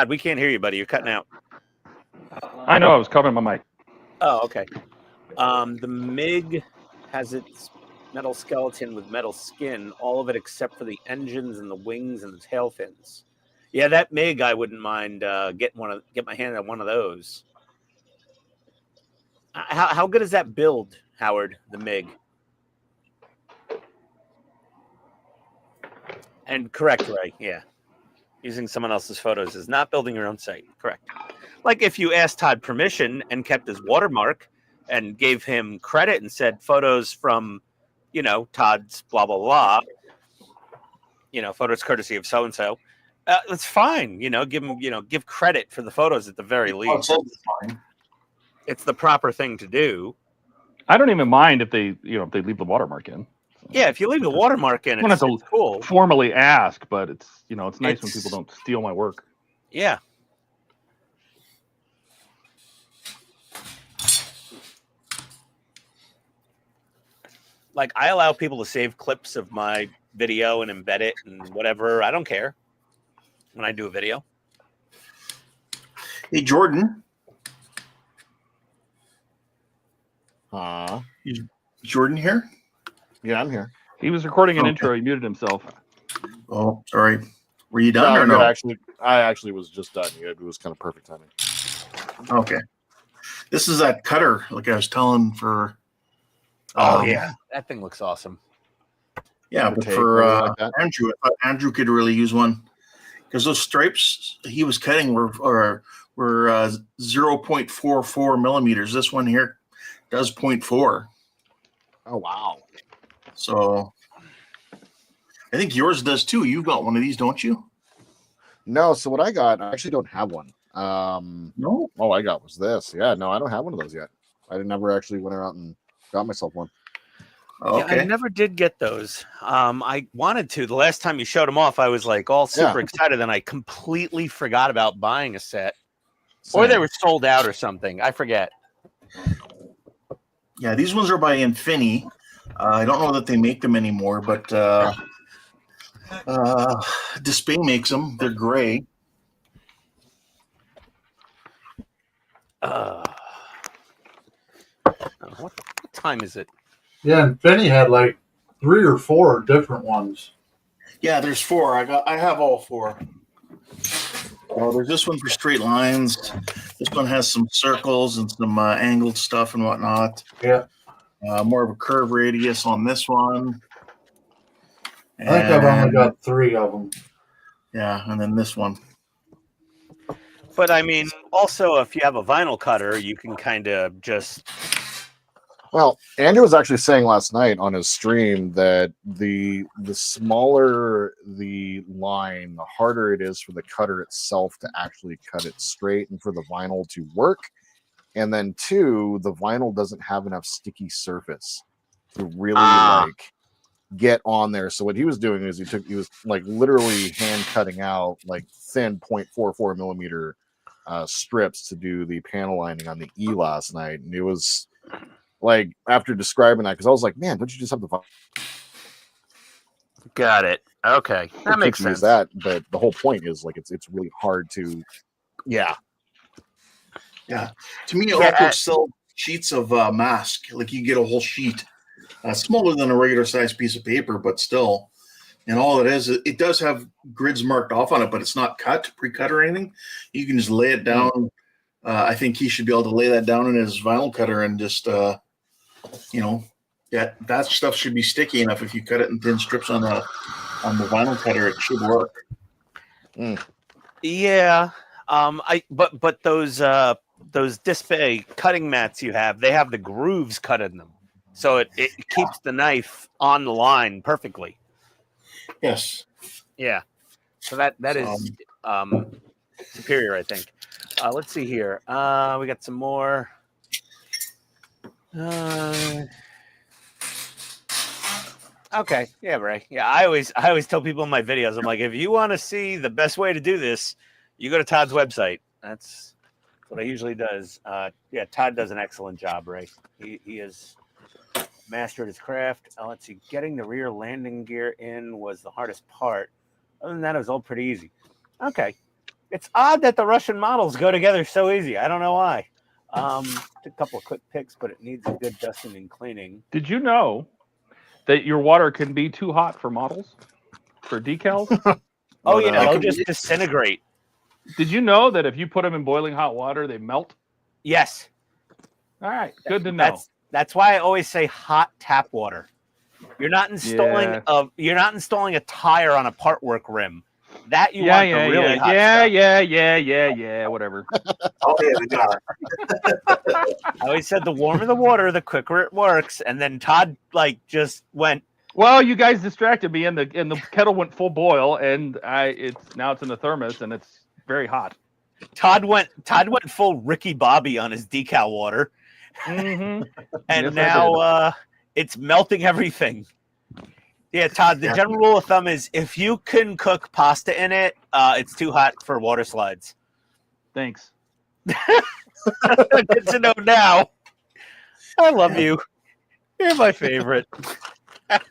we can't hear you, buddy. You're cutting out. I know. I was covering my mic. Oh, okay. The MiG has its metal skeleton with metal skin, all of it except for the engines and the wings and the tail fins. Yeah, that MiG, I wouldn't mind get my hand on one of those. How good is that build, Howard? The MiG. And correct, Ray. Yeah, using someone else's photos is not building your own site. Correct. Like if you asked Todd permission and kept his watermark and gave him credit and said photos from, Todd's blah blah blah. Photos courtesy of so and so. It's fine, give him, give credit for the photos at the very least. Fine. It's the proper thing to do. I don't even mind if they leave the watermark in. Yeah, if you leave the watermark in, it's cool. Formally ask, but it's it's nice when people don't steal my work. Yeah. Like I allow people to save clips of my video and embed it and whatever. I don't care. When I do a video. Hey, Jordan. Is Jordan here? Yeah, I'm here. He was recording an intro. He muted himself. Oh, sorry. Were you done or no? I actually was just done. It was kind of perfect timing. Okay. This is that cutter, like I was telling for. Oh yeah, that thing looks awesome. Yeah, but for Andrew, I thought Andrew could really use one. Because those stripes he was cutting were 0.44 millimeters. This one here does 0.4. Oh, wow. So I think yours does too. You've got one of these, don't you? No. So what I got, I actually don't have one. No. All I got was this. Yeah, no, I don't have one of those yet. I never actually went out and got myself one. Okay. Yeah, I never did get those. I wanted to. The last time you showed them off, I was like all super excited, and I completely forgot about buying a set. Or they were sold out or something. I forget. Yeah, these ones are by Infini. I don't know that they make them anymore, but Display makes them. They're gray. What time is it? Yeah, and Finney had like 3 or 4 different ones. Yeah, there's 4. I have all 4. Oh, there's this one for straight lines. This one has some circles and some angled stuff and whatnot. Yeah. More of a curve radius on this one. I think I've only got 3 of them. Yeah, and then this one. But I mean, also, if you have a vinyl cutter, you can kind of just. Well, Andrew was actually saying last night on his stream that the smaller the line, the harder it is for the cutter itself to actually cut it straight and for the vinyl to work. And then 2, the vinyl doesn't have enough sticky surface to really get on there. So what he was doing is he was like literally hand cutting out like thin 0.44 millimeter strips to do the panel lining on the E last night. And it was like, after describing that, because I was like, man, don't you just have the Got it. Okay, that makes sense. That, but the whole point is like it's really hard to. Yeah. To me, it also sells sheets of mask. Like you get a whole sheet Smaller than a regular sized piece of paper, but still. And all it is, it does have grids marked off on it, but it's not cut, pre-cut or anything. You can just lay it down. I think he should be able to lay that down in his vinyl cutter and just, that stuff should be sticky enough. If you cut it in thin strips on the vinyl cutter, it should work. Yeah. But those display cutting mats you have, they have the grooves cut in them, so it keeps the knife on the line perfectly. Yes. Yeah. So that is superior, I think. Let's see here. We got some more. Okay. Yeah, Ray. Yeah, I always tell people in my videos, I'm like, if you want to see the best way to do this, you go to Todd's website. That's what I usually does. Yeah, Todd does an excellent job, Ray. He has mastered his craft. Let's see. Getting the rear landing gear in was the hardest part. Other than that, it was all pretty easy. Okay. It's odd that the Russian models go together so easy. I don't know why. A couple of quick picks, but it needs a good dusting and cleaning. Did you know that your water can be too hot for models, for decals? Oh, yeah, they'll just disintegrate. Did you know that if you put them in boiling hot water, they melt? Yes. All right, good to know. That's why I always say hot tap water. You're not installing a tire on a part work rim. That you want the really hot stuff. Yeah, whatever. Oh yeah, we got it. I always said the warmer the water, the quicker it works. And then Todd just went. Well, you guys distracted me, and the kettle went full boil, and it's in the thermos, and it's very hot. Todd went full Ricky Bobby on his decal water, and yes, now it's melting everything. Yeah, Todd, the general rule of thumb is if you can cook pasta in it, it's too hot for water slides. Thanks. Good to know now. I love you. You're my favorite. Let's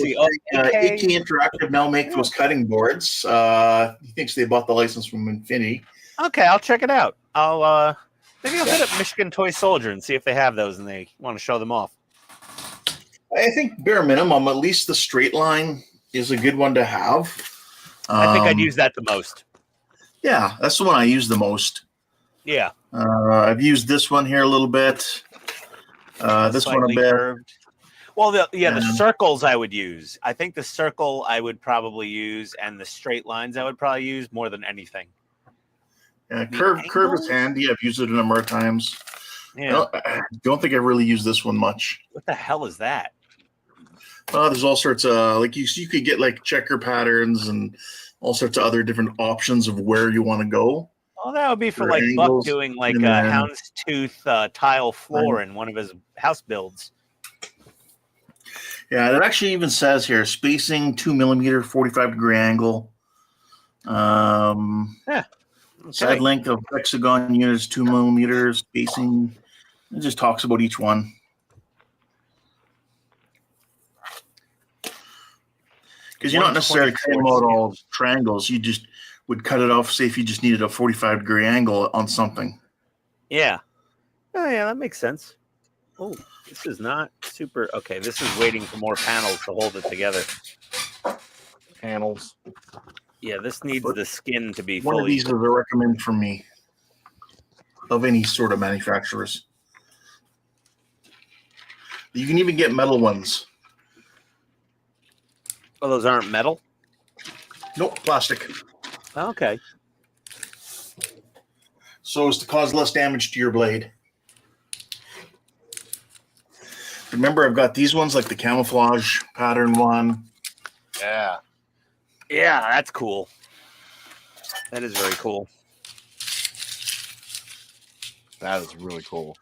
see. AK Interactive now make those cutting boards. He thinks they bought the license from Infinity. Okay, I'll check it out. Maybe I'll hit up Michigan Toy Soldier and see if they have those and they want to show them off. I think bare minimum, at least the straight line is a good one to have. I think I'd use that the most. Yeah, that's the one I use the most. Yeah. I've used this one here a little bit. This one a bit. Curved. Well, the circles I would use. I think the circle I would probably use, and the straight lines I would probably use more than anything. Yeah, curve is handy. I've used it a number of times. Yeah. I don't think I really use this one much. What the hell is that? There's all sorts of you could get like checker patterns and all sorts of other different options of where you want to go. Well, that would be for like Buck doing like a houndstooth tile floor in one of his house builds. Yeah, it actually even says here spacing 2 millimeter, 45-degree angle. Side length of hexagon units 2 millimeters. Spacing. It just talks about each one. Because you're not necessarily cutting out all triangles. You just would cut it off, say, if you just needed a 45-degree angle on something. Yeah. Oh, yeah, that makes sense. Oh, this is not super. Okay, this is waiting for more panels to hold it together. Panels. Yeah, this needs the skin to be one fully. Of these is a recommend from me of any sort of manufacturers. You can even get metal ones. Oh, those aren't metal? Nope, plastic. Okay. So as to cause less damage to your blade. Remember, I've got these ones, like the camouflage pattern one. Yeah. Yeah, that's cool. That is very cool. That is really cool.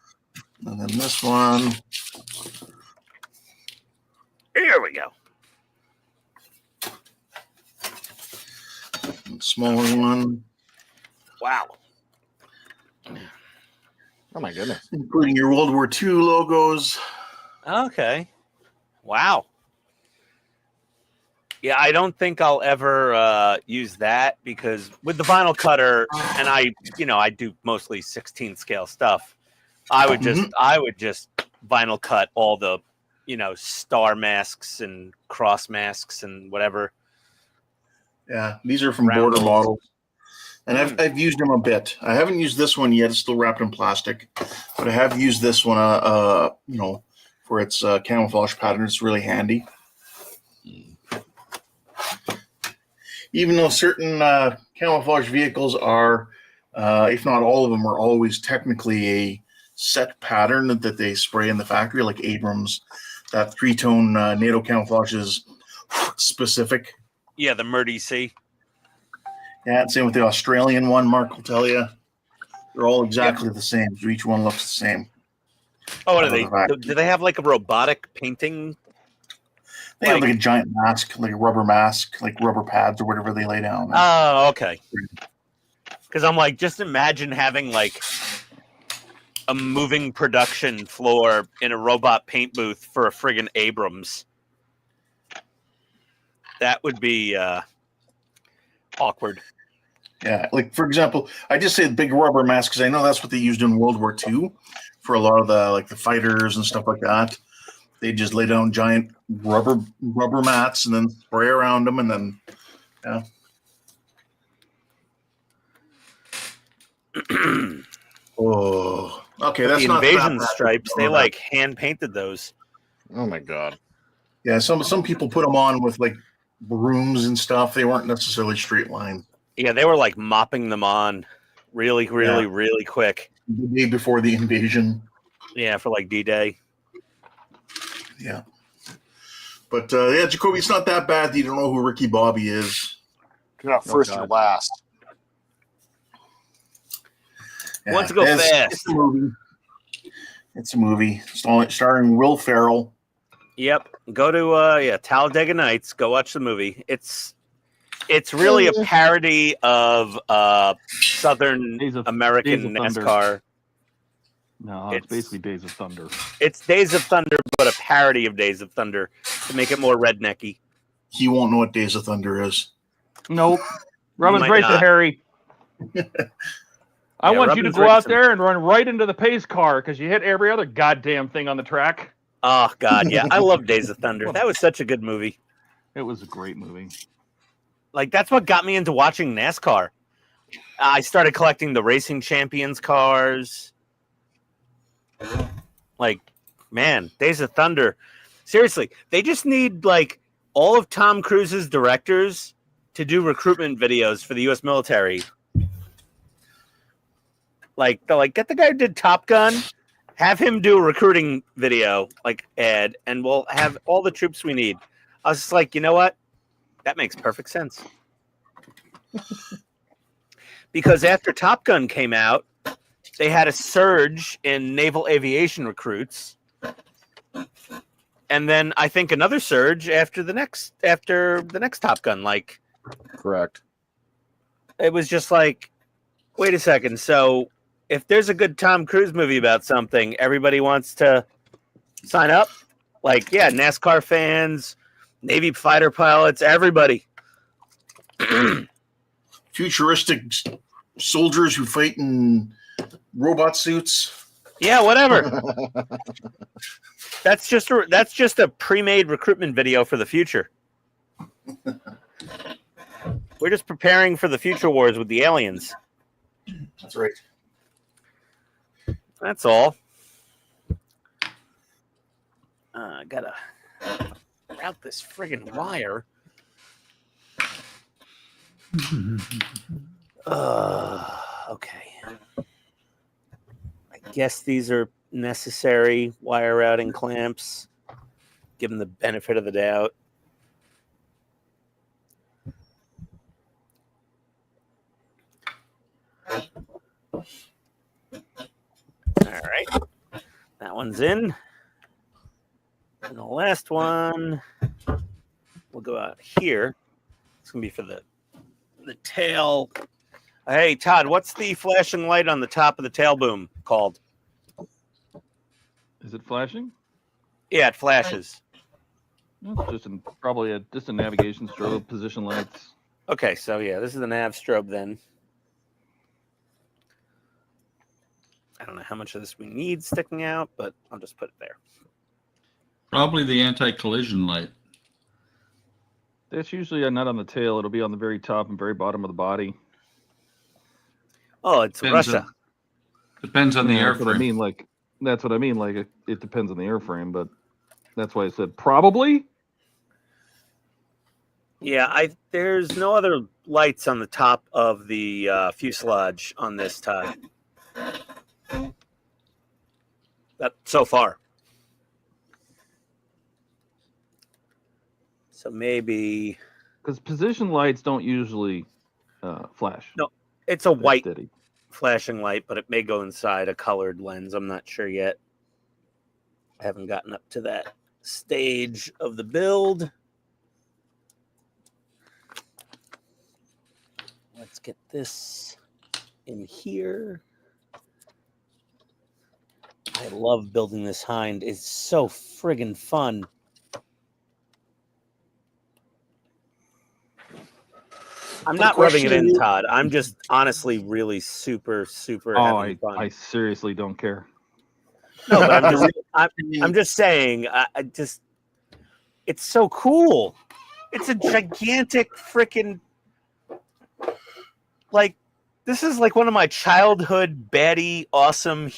And then this one. Here we go. Smaller one. Wow. Oh my goodness. Including your World War II logos. Okay. Wow. Yeah, I don't think I'll ever use that because with the vinyl cutter, and I do mostly 16 scale stuff. I would just vinyl cut all the, star masks and cross masks and whatever. Yeah, these are from Round Border holes. Models. And I've used them a bit. I haven't used this one yet. It's still wrapped in plastic. But I have used this one, for its camouflage pattern. It's really handy. Even though certain camouflage vehicles are, if not all of them, are always technically a set pattern that they spray in the factory, like Abrams, that 3-tone NATO camouflage is specific. Yeah, the MERDC. Yeah, same with the Australian one, Mark will tell you. They're all exactly the same. So each one looks the same. Oh, what are they? Do they have like a robotic painting? They have like a giant mask, like a rubber mask, like rubber pads or whatever they lay down. Oh, okay. Because I'm like, just imagine having like a moving production floor in a robot paint booth for a friggin' Abrams. That would be awkward. Yeah, like for example, I just say the big rubber mask because I know that's what they used in World War II for a lot of the fighters and stuff like that. They just lay down giant rubber mats and then spray around them, and then oh, okay, that's the not invasion that bad. stripes. They like hand painted those. Oh my god. Yeah, some people put them on with like brooms and stuff. They weren't necessarily straight line. Yeah, they were like mopping them on really quick. The day before the invasion. Yeah, for like D-Day. Yeah. But yeah, Jacoby, it's not that bad that you don't know who Ricky Bobby is. You're not first, you're last. Yeah, Want to go fast. It's a movie. It's a movie starring Will Ferrell. Yep. Go to Talladega Nights. Go watch the movie. It's really a parody of Southern American NASCAR. No, it's basically Days of Thunder. It's Days of Thunder, but a parody of Days of Thunder to make it more rednecky. He won't know what Days of Thunder is. Nope. Rubbin's might racing, not. Harry. I want you to Rubbin's go out racing. there and run right into the pace car because you hit every other goddamn thing on the track. Oh God, yeah, I love Days of Thunder. That was such a good movie. It was a great movie. Like that's what got me into watching NASCAR. I started collecting the Racing Champions cars. Like, man, Days of Thunder. Seriously, they just need like all of Tom Cruise's directors to do recruitment videos for the U.S. military. Like, they're like, get the guy who did Top Gun, have him do a recruiting video, like ad, and we'll have all the troops we need. I was just like, you know what? That makes perfect sense. Because after Top Gun came out, they had a surge in naval aviation recruits. And then I think another surge after the next Top Gun. Like, Correct. it was just like, wait a second. So if there's a good Tom Cruise movie about something, everybody wants to sign up. Like, yeah, NASCAR fans, Navy fighter pilots, everybody. Futuristic soldiers who fight in robot suits. Yeah, whatever. That's just a pre-made recruitment video for the future. We're just preparing for the future wars with the aliens. That's right. That's all. I gotta route this friggin' wire. Okay. I guess these are necessary wire routing clamps. Give them the benefit of the doubt. All right. That one's in. And the last one will go out here. It's going to be for the tail. Hey, Todd, what's the flashing light on the top of the tail boom called? Is it flashing? Yeah, it flashes. It's just probably a navigation strobe, position lights. Okay, so yeah, this is the nav strobe then. I don't know how much of this we need sticking out, but I'll just put it there. Probably the anti-collision light. That's usually not on the tail. It'll be on the very top and very bottom of the body. Oh, it's Depends Russia. Depends on the That's what I airframe. mean. That's what I mean. It depends on the airframe, but that's why I said probably. Yeah, there's no other lights on the top of the fuselage on this Todd. That so far. So maybe Because position lights don't usually flash. no, it's a white Steady. flashing light, but it may go inside a colored lens. I'm not sure yet. I haven't gotten up to that stage of the build. Let's get this in here. I love building this hind. It's so friggin' fun. I'm not rubbing it in, Todd. I'm just honestly really super having fun. I seriously don't care. No, but I'm just saying. It's so cool. It's a gigantic freaking this is like one of my childhood baddie awesome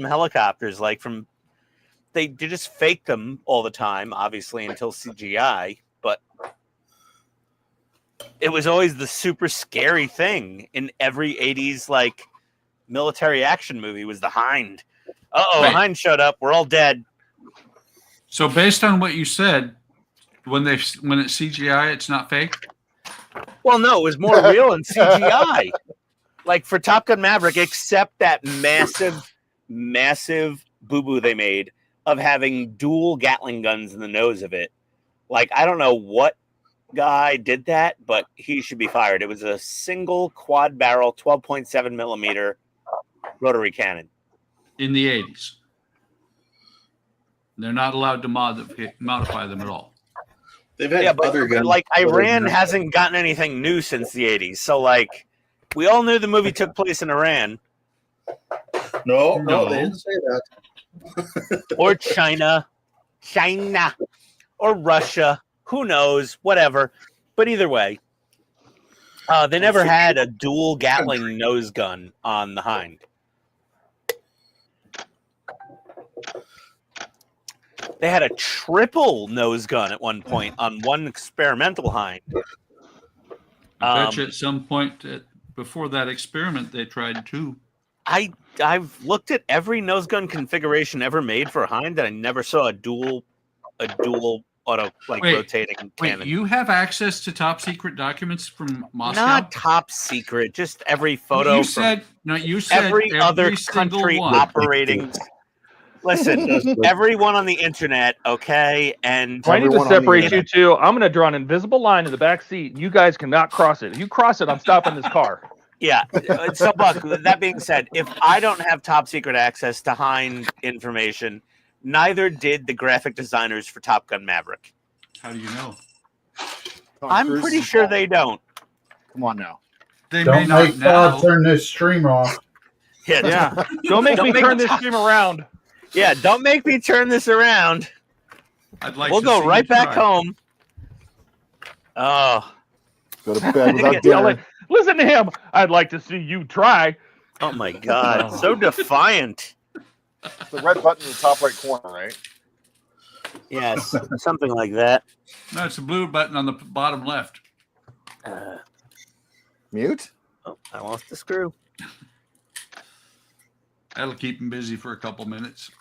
helicopters. They just fake them all the time, obviously until CGI, but it was always the super scary thing in every 80s military action movie was the hind. Uh-oh, Right. A hind showed up. We're all dead. So based on what you said, when it's CGI, it's not fake? Well, no, it was more real in CGI. For Top Gun Maverick, except that massive boo-boo they made of having dual Gatling guns in the nose of it. I don't know what guy did that, but he should be fired. It was a single quad barrel 12.7 millimeter rotary cannon. In the 80s. They're not allowed to modify them at all. They've had other guns. Iran hasn't gotten anything new since the 80s. So we all knew the movie took place in Iran. No, they didn't say that. Or China, or Russia. Who knows? Whatever. But either way, they never had a dual Gatling nose gun on the hind. They had a triple nose gun at one point on one experimental hind. I bet you at some point before that experiment they tried two. I've looked at every nose gun configuration ever made for a hind, and I never saw a dual auto rotating cannon. Wait, you have access to top secret documents from Moscow? Not top secret, just every photo. You said every other single country one. operating. Listen, everyone on the internet, okay? And I need to separate you two. I'm going to draw an invisible line in the back seat. You guys cannot cross it. If you cross it, I'm stopping this car. Yeah. So, Buck, that being said, if I don't have top secret access to hind information, neither did the graphic designers for Top Gun Maverick. How do you know? I'm pretty sure they don't. Come on now. They Don't may not make now. Todd turn this stream off. Yeah. Don't make me turn this stream around. Yeah, don't make me turn this around. I'd like We'll to go see right you back try. home. Oh. Go to bed without Yelling. dinner. Listen to him. I'd like to see you try. Oh my God. So defiant. The red button in the top right corner, right? Yes, something like that. No, it's the blue button on the bottom left. Mute? Oh, I lost the screw. That'll keep him busy for a couple minutes.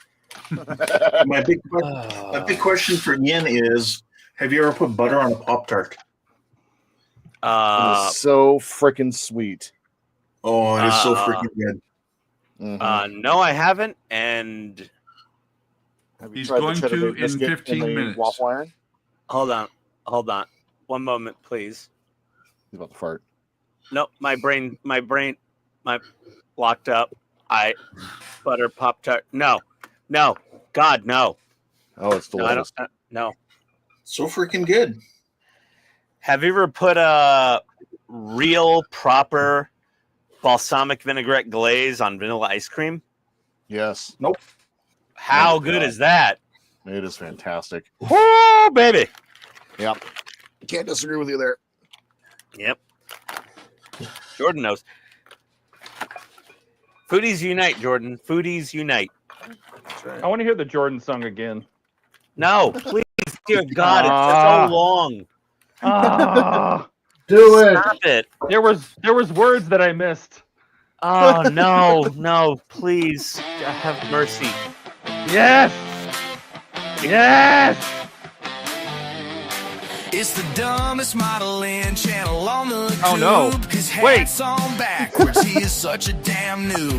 My big question for Ian is: have you ever put butter on a Pop-Tart? It is so freaking sweet. Oh, it is so freaking good. Mm-hmm. No, I haven't. And Have you He's tried the going cheddar to bay in biscuit 15 the minutes. Waffle iron? hold on. One moment, please. He's about to fart. No, my brain locked up. Butter Pop-Tart. No, God, no. Oh, it's No, I delicious. don't. No. So freaking good. Have you ever put a real proper balsamic vinaigrette glaze on vanilla ice cream. Yes. Nope. How Oh my good God. is that? It is fantastic. Woo, baby. Yep. Can't disagree with you there. Yep. Jordan knows. Foodies unite, Jordan. Foodies unite. I want to hear the Jordan song again. No, please, dear God, it's so long. Do it. Stop it. There was words that I missed. Oh no, please have mercy. Yes. Yes. It's the dumbest modeling channel on the tube. Oh, no. His Wait. hat's on backwards. He is such a damn noob.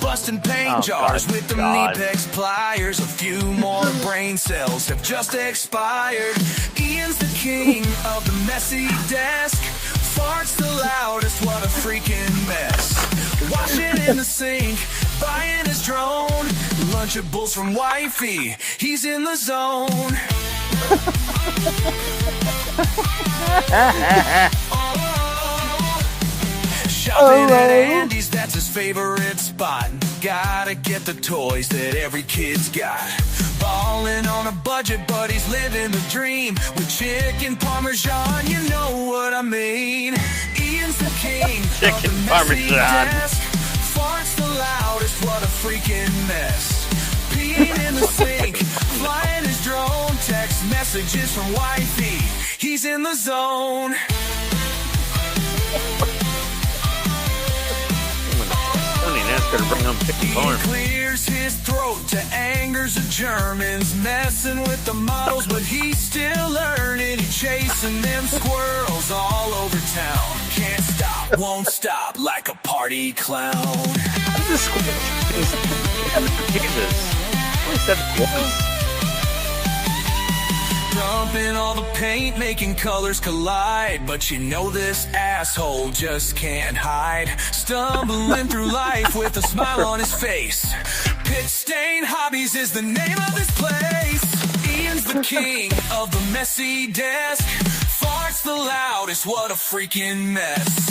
Busting paint jars God, with them God. Kneepex pliers. A few more brain cells have just expired. Ian's the king of the messy desk. Farts the loudest, what a freaking mess. Washing in the sink, buying his drone. Lunchables from wifey, he's in the zone. Shopping at Andy's, that's his favorite spot. Gotta get the toys that every kid's got. Balling on a budget, but he's living the dream. With chicken parmesan, you know what I mean. Ian's the king of Chicken the messy parmesan. desk. Farts the loudest, what a freaking mess. Peeing in the sink, flying his drone. Text messages from wifey, he's in the zone. Tony and ask her to bring home chicken He parm. clears his throat to angers the Germans, messing with the models, but he's still learning. He's chasing them squirrels all over town. Can't stop, won't stop, like a party clown. Jesus. Only said it once. Dumping all the paint, making colors collide. But you know this asshole just can't hide. Stumbling through life with a smile on his face. PITSTAIN Hobbies is the name of this place. Ian's the king of the messy desk. Farts the loudest, what a freaking mess.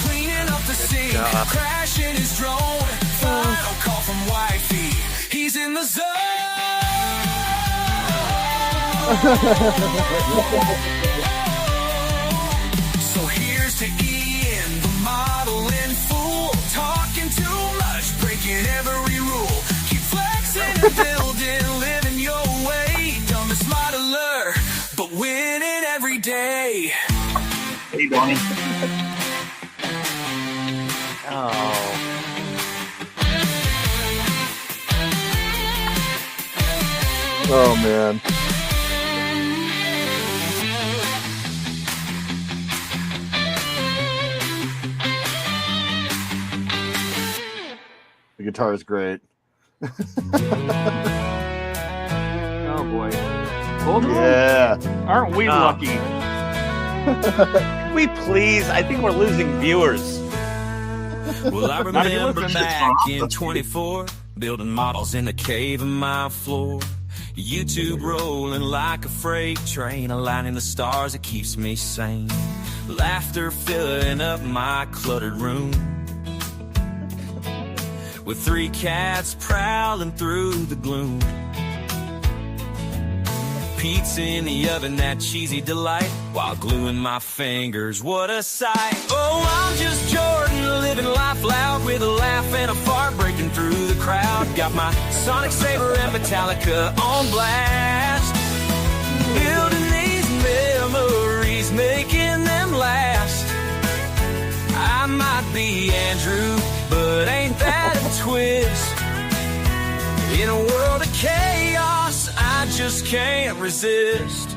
Cleaning up the sink, crashing his drone. Final call from wifey, he's in the zone. So here's to Ian, the modeling fool. Talking too much, breaking every rule. Keep flexing and building, living your way. Dumbest modeler, but winning every day. Hey, Donnie. Oh. Oh man. The guitar is great. Oh boy. Both of them? Yeah. Aren't we lucky? We please. I think we're losing viewers. Well, I Not if you remember listen. back in 24, building models in the cave of my floor. YouTube rolling like a freight train, aligning the stars that keeps me sane. Laughter filling up my cluttered room, with 3 cats prowling through the gloom. Pizza in the oven, that cheesy delight, while gluing my fingers, what a sight. Oh, I'm just Jordan, living life loud, with a laugh and a fart breaking through the crowd. Got my Sonic Saber and Metallica on blast, building these memories, making them last. I might be Andrew, but ain't that a twist? In a world of chaos, I just can't resist.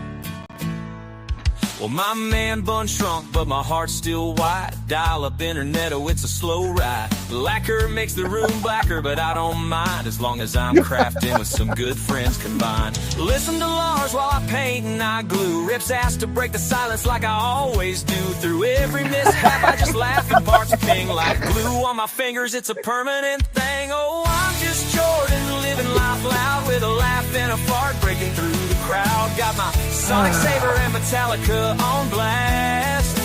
Well, my man bun shrunk, but my heart's still wide. Dial up internet, oh, it's a slow ride. Lacquer makes the room blacker, but I don't mind, as long as I'm crafting with some good friends combined. Listen to Lars while I paint and I glue. Rips ass to break the silence like I always do. Through every mishap, I just laugh and parts a king. Like glue on my fingers, it's a permanent thing. Oh, I'm just Jordan, living life loud, with a laugh and a fart breaking through the crowd. Got my Sonic Saber and Metallica on blast,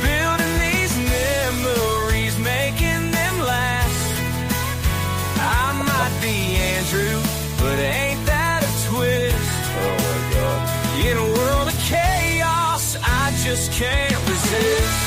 building these memories, making just can't resist.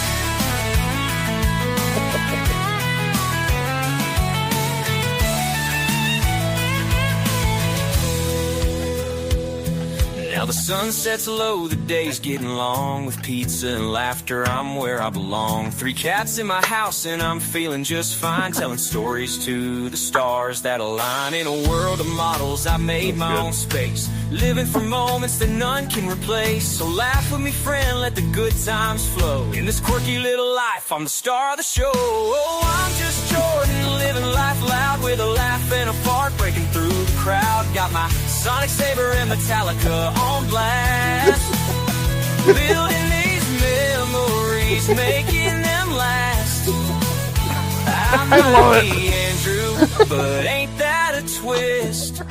Now the sun sets low, the day's getting long. With pizza and laughter, I'm where I belong. 3 cats in my house and I'm feeling just fine. Telling stories to the stars that align. In a world of models, I made my own space. Living for moments that none can replace. So laugh with me, friend, let the good times flow. In this quirky little life, I'm the star of the show. Oh, I'm just Jordan, living life loud. With a laugh and a fart, breaking through the crowd. Got my Sonic Saber and Metallica on blast. Building these memories, making them last. I might be Andrew, but ain't that a twist?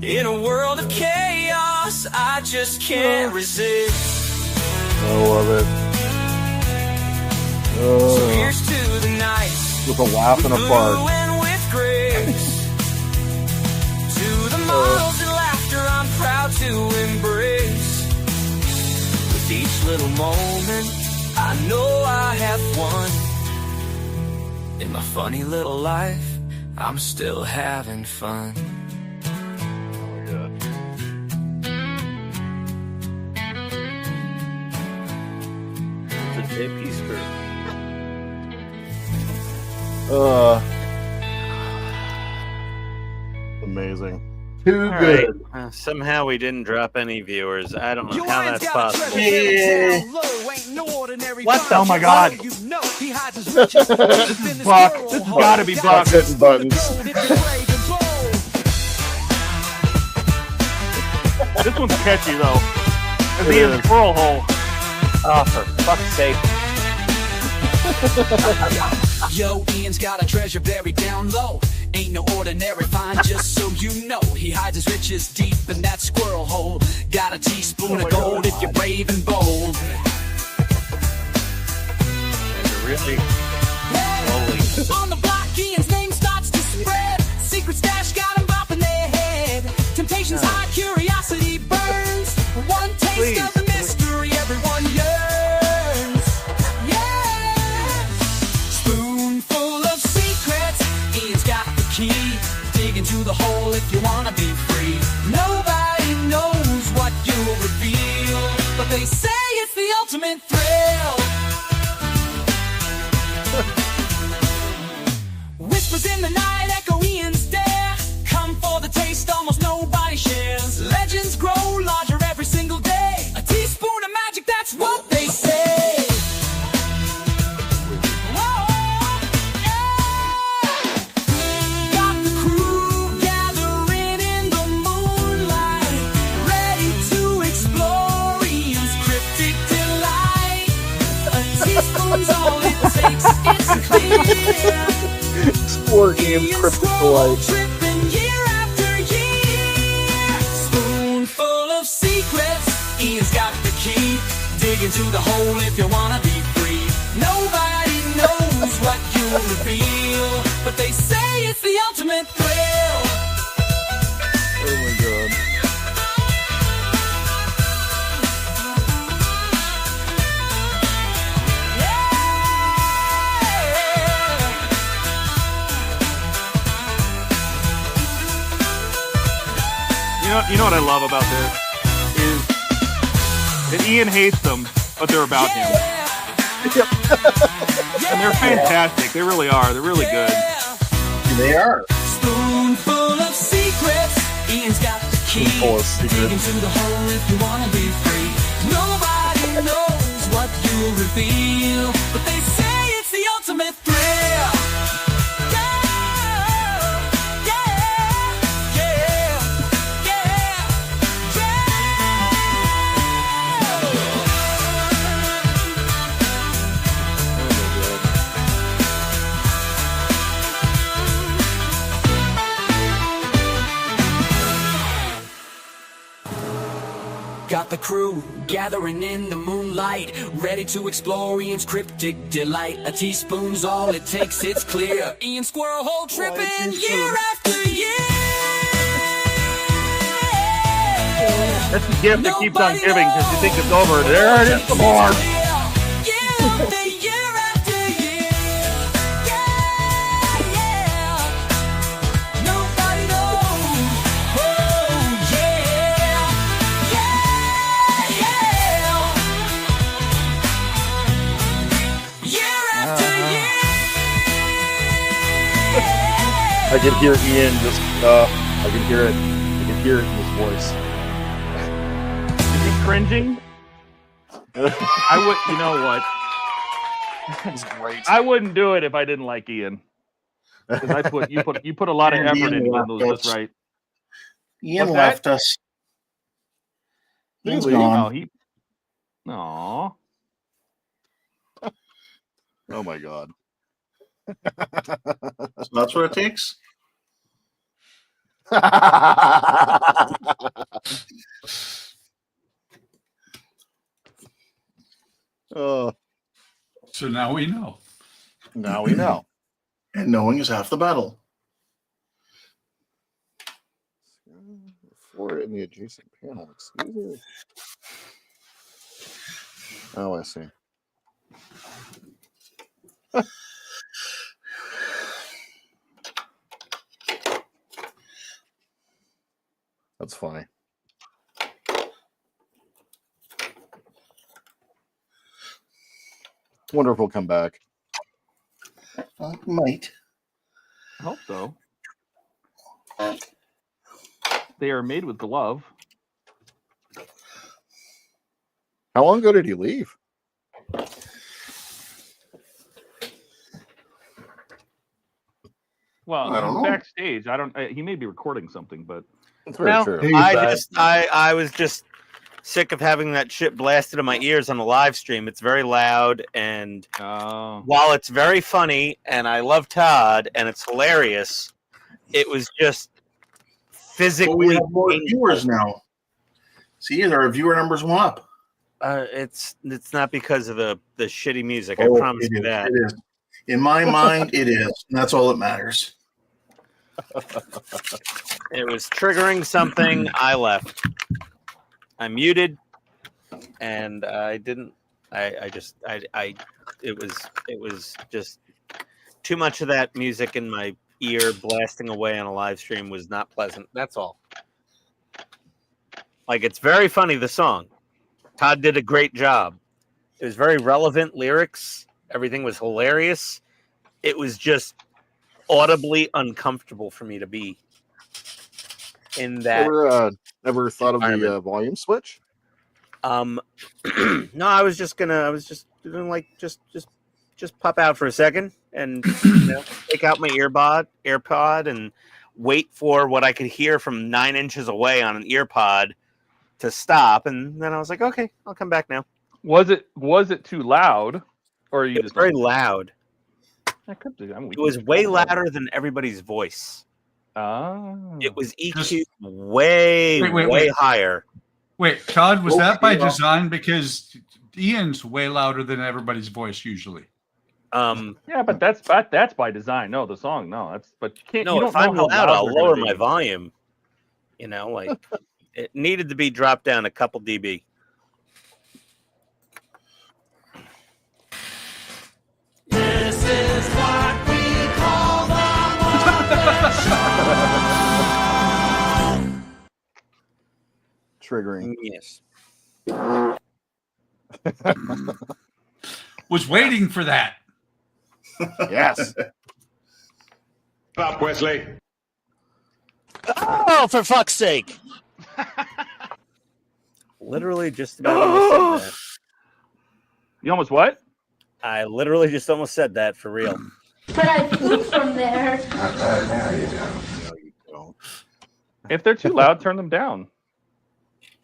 In a world of chaos, I just can't resist. I love it. So here's to the nights with a laugh and a fart. And with grace. To the models and laughter I'm proud to embrace. With each little moment, I know I have won. In my funny little life, I'm still having fun. It's a piece for amazing. Too All good. right. Somehow we didn't drop any viewers. I don't know how that's possible. What the? Oh my God! Buck, this has got to be Buck. Hitting buttons. This one's catchy though. And the squirrel hole. Oh, for fuck's sake! Yo, Ian's got a treasure buried down low. Ain't no ordinary find, just so you know. He hides his riches deep in that squirrel hole. Got a teaspoon of gold if you're brave and bold. Really? On the block, Ian's name starts to spread. Secret stash got him bopping their head. Temptation's high, curiosity burns. One taste of the mystery everyone yearns. Yeah. Spoonful of secrets. Ian's got the key. Dig into the hole if you wanna be free. Nobody knows what you'll reveal, but they say it's the ultimate thrill. Whispers in the night echo Ian's dare. Come for the taste almost nobody shares. Legends grow larger every single day. A teaspoon of magic, that's what they say. Whoa, yeah. Got the crew gathering in the moonlight, ready to explore Ian's cryptic delight. A teaspoon's all it takes, it's clear. Explore Ian's cryptic delight. Tripping year after year. Spoonful of secrets. Ian's got the key. Dig into the hole if you wanna be free. Nobody knows what you'll reveal, but they say it's the ultimate thrill. Oh my god. You know what I love about this is that Ian hates them, but they're about him. And they're fantastic. They really are. They're really good. They are. Spoonful of secrets. Ian's got the key. Dig into the hole if you wanna be free. Nobody knows what you'll reveal, but they say it's the ultimate thrill. Got the crew gathering in the moonlight, ready to explore Ian's cryptic delight. A teaspoon's all it takes, it's clear. Ian Squirrel Hole tripping year after year. That's the gift that keeps on giving because you think it's over. There it is, the board. I can hear Ian just, I can hear it. I can hear it in his voice. Is he cringing? I would, you know what? It's great. I wouldn't do it if I didn't like Ian. Because you put a lot of And effort Ian into left getting those us. just right. Ian What's that? left us. Ian's Really? gone. Oh, he. Aw. Oh my god. So that's what it takes. Oh, So now we know. now we know. And knowing is half the battle. For it in the adjacent panel. Excuse me. Oh, I see. That's funny. Wonder if we'll come back. Might. I hope so. They are made with glove. How long ago did he leave? Well, I don't he's know. backstage. I don't. He may be recording something, but That's very No, true. He's I back. just I was just sick of having that shit blasted in my ears on the live stream. It's very loud, and while it's very funny and I love Todd and it's hilarious, it was just physically. But we have more painful. viewers now. See, our viewer numbers went up. It's not because of the shitty music. Oh, I promise it you is, that. It is. In my mind, it is. And that's all that matters. It was triggering something. I left. I muted, and I didn't. It was just too much of that music in my ear blasting away on a live stream was not pleasant. That's all. Like, it's very funny, the song. Todd did a great job. It was very relevant lyrics. Everything was hilarious. It was just audibly uncomfortable for me to be in that. Ever thought of the volume switch? No, I was just gonna like just pop out for a second and take out my AirPod and wait for what I could hear from 9 inches away on an earpod to stop, and then I was like, okay, I'll come back now. was it too loud, or are you It was very loud. That could be. I mean, It was way louder than everybody's voice. Oh. It was EQ way higher. Wait, Todd, was that by Okay, well- design? Because Ian's way louder than everybody's voice usually. Yeah, but that's by design. No, the song, no. That's but you can't. No, you don't if know I'm how loud, loud I'll they're gonna lower be. my volume. Like it needed to be dropped down a couple dB. This is what we call Triggering. Yes. Was waiting for that. Yes. Stop, Wesley. Oh, for fuck's sake. Literally just about almost said that. You almost what? I literally just almost said that for real. But I flew from there. No, you don't. If they're too loud, turn them down.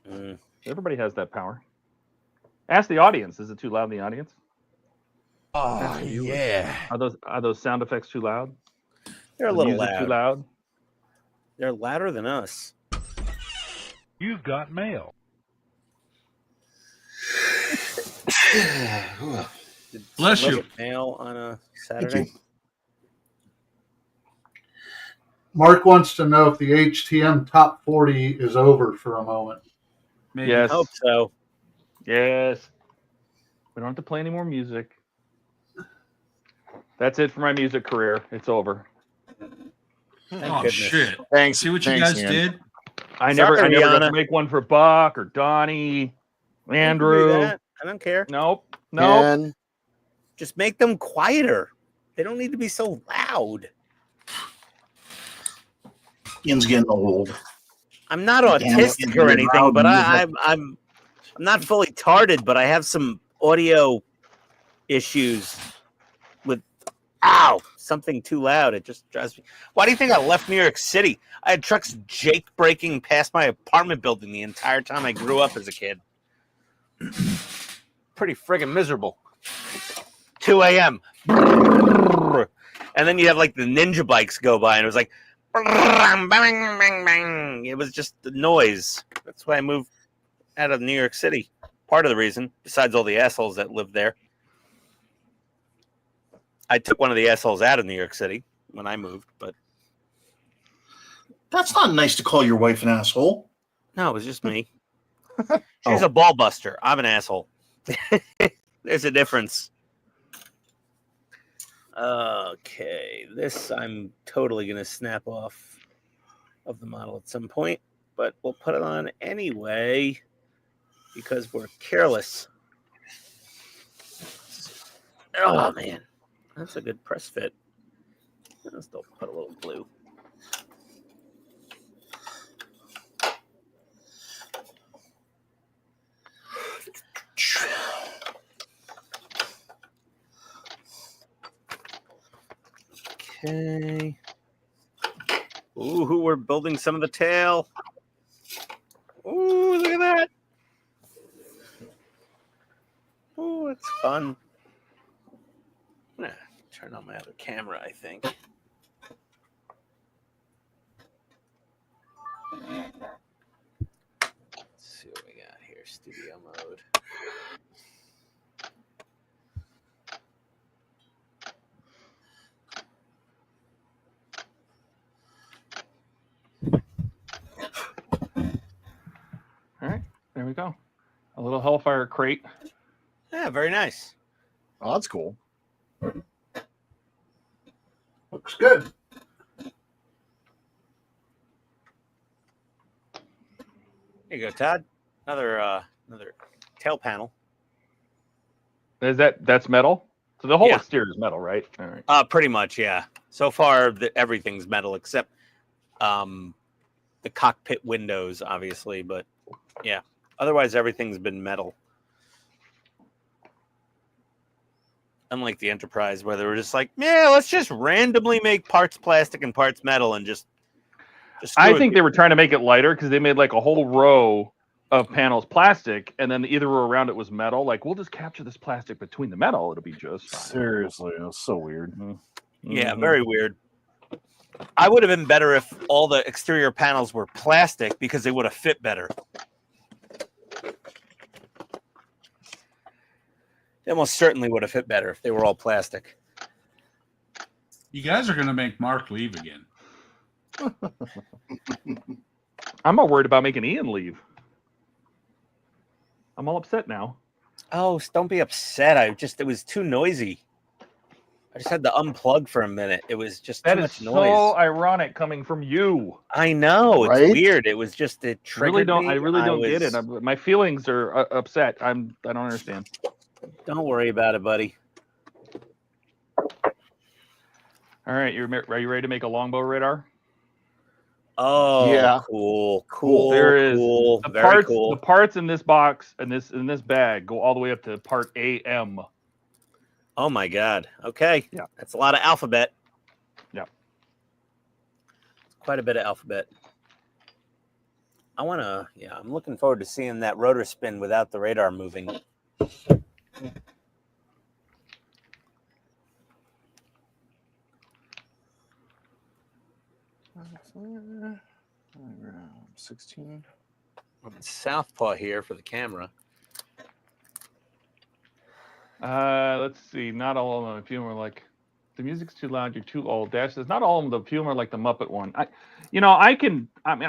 Mm. Everybody has that power. Ask the audience. Is it too loud in the audience? Oh, yeah. Are those sound effects too loud? They're a The little music loud. too loud. They're louder than us. You've got mail. Bless Look you. at mail on a Saturday. Mark wants to know if the HTM top 40 is over for a moment. Maybe. Yes. Hope so. Yes. We don't have to play any more music. That's it for my music career. It's over. Thank Oh goodness. shit! Thanks. See what you Thanks, guys Ian. did? I Sorry, never got Rihanna. to make one for Buck or Donnie, You can do Andrew. that. I don't care. Nope. And Just make them quieter. They don't need to be so loud. Ian's getting old. I'm not Damn it, autistic it's or really anything, loud but music. I'm not fully tarded, but I have some audio issues with something too loud. It just drives me. Why do you think I left New York City? I had trucks Jake breaking past my apartment building the entire time I grew up as a kid. Pretty friggin' miserable. 2 a.m. And then you have like the ninja bikes go by, and it was like bang, bang, bang. It was just the noise. That's why I moved out of New York City. Part of the reason, besides all the assholes that live there. I took one of the assholes out of New York City when I moved, but That's not nice to call your wife an asshole. no, it was just me. She's a ball buster. I'm an asshole. There's a difference. Okay, this I'm totally going to snap off of the model at some point, but we'll put it on anyway because we're careless. Oh, man. That's a good press fit. I'll still put a little glue. Okay. Ooh, we're building some of the tail. Ooh, look at that. Ooh, it's fun. I'm gonna turn on my other camera, I think. Let's see what we got here. Studio mode. All right, there we go. A little Hellfire crate. Yeah, very nice. Oh, that's cool. Looks good. There you go, Todd. Another tail panel. That's metal? So the whole Yeah. exterior is metal, right? All right. Pretty much, yeah. So far, everything's metal except the cockpit windows, obviously. But yeah, otherwise everything's been metal. Unlike the Enterprise, where they were just like, yeah, let's just randomly make parts plastic and parts metal and just I think they were trying to make it lighter because they made like a whole row of panels plastic, and then either row around it was metal. Like, we'll just capture this plastic between the metal; it'll be just fine. Seriously, that's so weird. Yeah, very weird. I would have been better if all the exterior panels were plastic because they would have fit better. They almost certainly would have fit better if they were all plastic. You guys are going to make Mark leave again. I'm more worried about making Ian leave. I'm all upset now. Oh, don't be upset. It was too noisy. I just had to unplug for a minute. It was just too much noise. So ironic coming from you. I know, it's Right? weird. It was just it triggered I me. really don't get it. My feelings are upset. I don't understand. Don't worry about it, buddy. All right, are you ready to make a longbow radar? Oh, Yeah. cool. There is cool. the Very parts. cool. The parts in this box and in this bag go all the way up to part AM. Oh my God. Okay. Yeah. That's a lot of alphabet. Yeah. Quite a bit of alphabet. I'm looking forward to seeing that rotor spin without the radar moving. Around 16. I'm in Southpaw here for the camera. Let's see. Not all of them. A few more like The music's too loud. You're too old. Dash says not all of them. A few of them are like the Muppet one. I mean,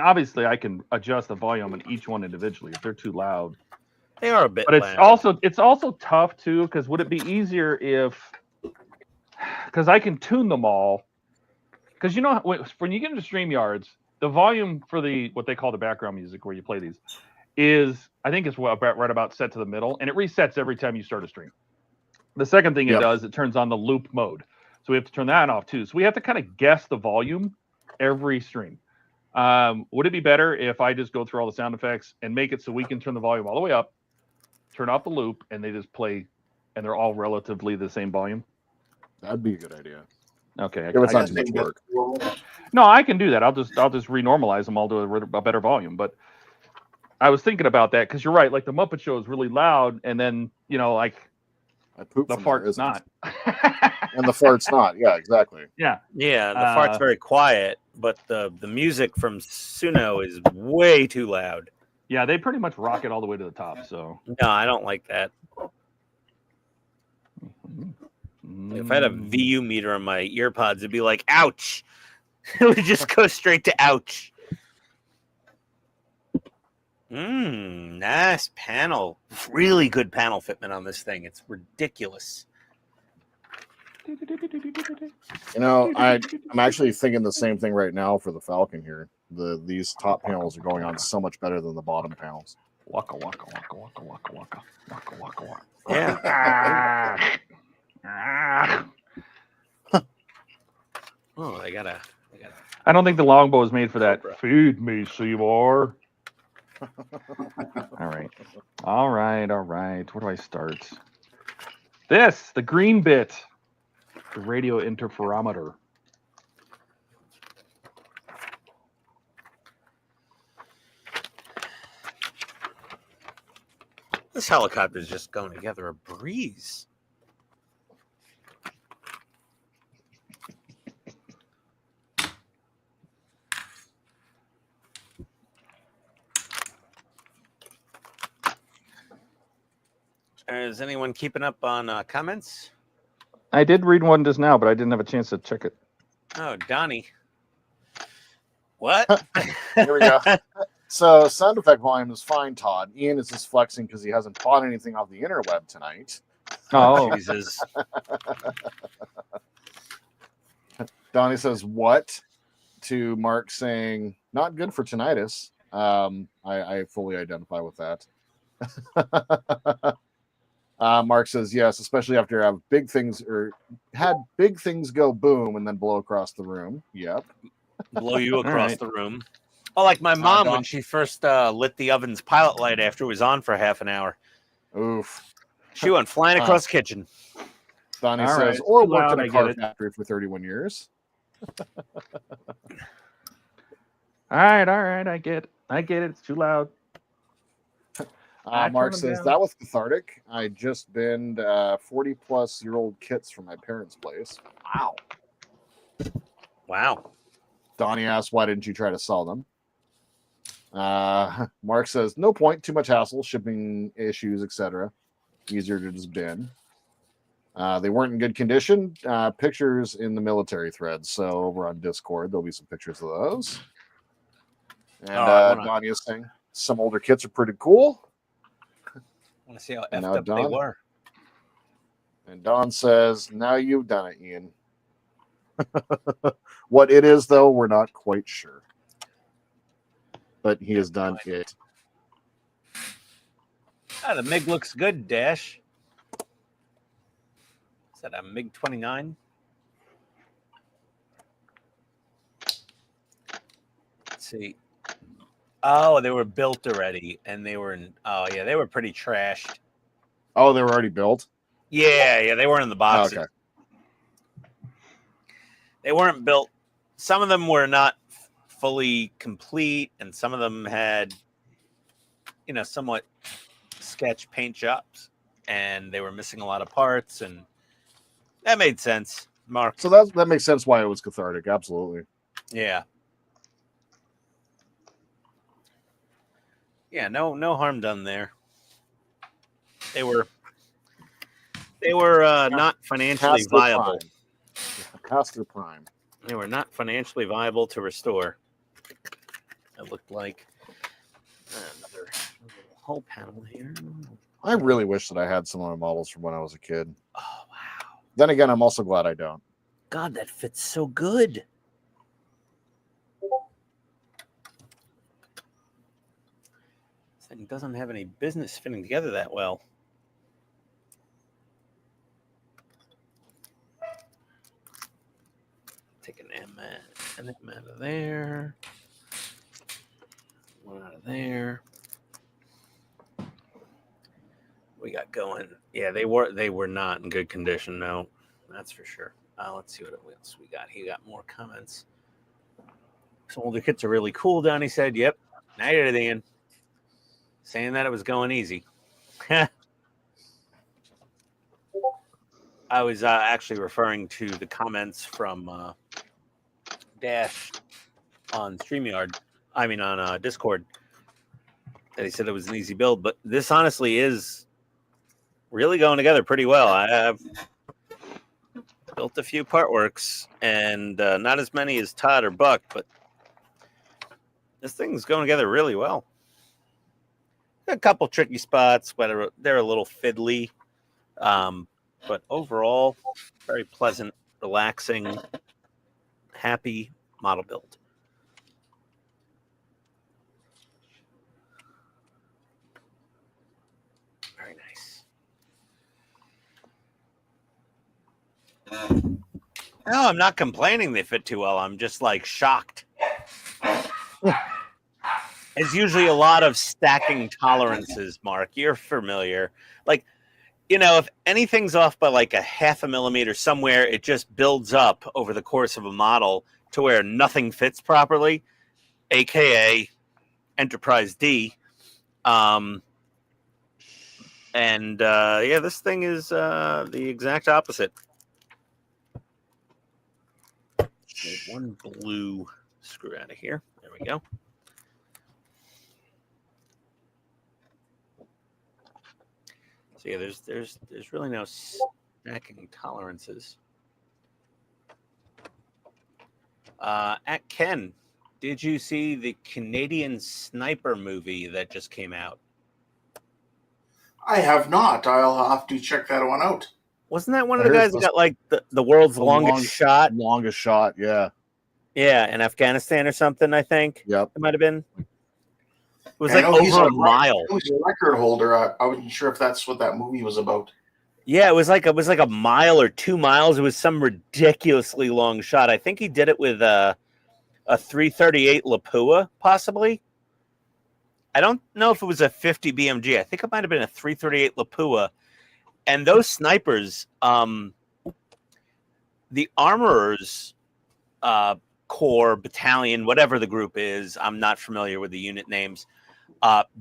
obviously, I can adjust the volume on each one individually if they're too loud. They are a bit But loud. it's also tough too, because would it be easier if? Because I can tune them all. Because when you get into StreamYards, the volume for what they call the background music, where you play these, is I think it's right about set to the middle, and it resets every time you start a stream. The second thing it does, it turns on the loop mode. So we have to turn that off too. So we have to kind of guess the volume every stream. Would it be better if I just go through all the sound effects and make it so we can turn the volume all the way up, turn off the loop, and they just play, and they're all relatively the same volume? That'd be a good idea. Okay. It's not too much work. No, I can do that. I'll just renormalize them all to a better volume. But I was thinking about that because you're right. Like the Muppet Show is really loud, and then like the fart's not. And the fart's not. Yeah, exactly. Yeah. Yeah, the fart's very quiet, but the music from Suno is way too loud. Yeah, they pretty much rock it all the way to the top. So no, I don't like that. If I had a VU meter on my earpods, it'd be like, ouch. It would just go straight to ouch. Nice panel. Really good panel fitment on this thing. It's ridiculous. I'm actually thinking the same thing right now for the Falcon here. These top panels are going on so much better than the bottom panels. Waka waka waka waka waka waka waka waka waka. Yeah. Oh, they gotta. I don't think the longbow is made for that. Feed me, Seymour. All right. Where do I start? The green bit, the radio interferometer. This helicopter's just going together a breeze. Is anyone keeping up on comments? I did read one just now, but I didn't have a chance to check it. Oh, Donnie. What? Here we go. So sound effect volume is fine, Todd. Ian is just flexing because he hasn't bought anything off the interweb tonight. Oh, Jesus. Donnie says, what? To Mark saying, not good for tinnitus. I fully identify with that. Mark says, yes, especially after have big things had big things go boom and then blow across the room. Yep. Blow you across the room. Oh, like my mom when she first lit the oven's pilot light after it was on for half an hour. Oof. She went flying across the kitchen. Donnie says, or worked in a car factory for 31 years. All right. I get it. It's too loud. Mark says, that was cathartic. I just binned 40-plus-year-old kits from my parents' place. Wow. Donnie asks, why didn't you try to sell them? Mark says, no point, too much hassle, shipping issues, etc. Easier to just bin. They weren't in good condition. Pictures in the military thread. So over on Discord, there'll be some pictures of those. And Donnie is saying, some older kits are pretty cool. I want to see how effed up they were. And Don says, now you've done it, Ian. What it is, though, we're not quite sure. But he has done it. The MiG looks good, Dash. Is that a MiG-29? Let's see. Oh, they were built already, and they were in. Oh, yeah, they were pretty trashed. Oh, they were already built? Yeah, they weren't in the boxes. Okay. They weren't built. Some of them were not fully complete, and some of them had, somewhat sketch paint jobs, and they were missing a lot of parts, and that made sense, Mark. So that makes sense why it was cathartic. Absolutely. Yeah. Yeah, no harm done there. They were not financially viable. past their prime. They were not financially viable to restore. It looked like another whole panel here. I really wish that I had some of my models from when I was a kid. Oh, wow. Then again, I'm also glad I don't. God, that fits so good. This thing doesn't have any business fitting together that well. Take an M out of there. One out of there. We got going. Yeah, they were not in good condition. No, that's for sure. Let's see what else we got. He got more comments. Some older kits are really cool. Donnie said, "Yep, now you're the end." Saying that it was going easy. I was actually referring to the comments from Dash on StreamYard. I mean on Discord. That he said it was an easy build, but this honestly is really going together pretty well. I have built a few part works, and not as many as Todd or Buck, but this thing's going together really well. A couple tricky spots, but they're a little fiddly. But overall, very pleasant, relaxing, happy model build. Very nice. No, I'm not complaining they fit too well. I'm just like shocked. It's usually a lot of stacking tolerances, Mark. You're familiar. Like, you know, if anything's off by like a 0.5 millimeter somewhere, it just builds up over the course of a model to where nothing fits properly, aka Enterprise D. Yeah, this thing is the exact opposite. There's one blue screw out of here. There we go. So yeah, there's really no stacking tolerances. At Ken, did you see the Canadian Sniper movie that just came out? I have not. I'll have to check that one out. Wasn't that one of the guys that got like the world's longest shot? Longest shot, yeah. Yeah, in Afghanistan or something, I think. Yep. It might have been. It was I like know he's over a mile. He's a record holder. I wasn't sure if that's what that movie was about. Yeah, it was like a mile or 2 miles. It was some ridiculously long shot. I think he did it with a 338 Lapua, possibly. I don't know if it was a 50 BMG. I think it might have been a 338 Lapua. And those snipers, the armorers corps, battalion, whatever the group is, I'm not familiar with the unit names.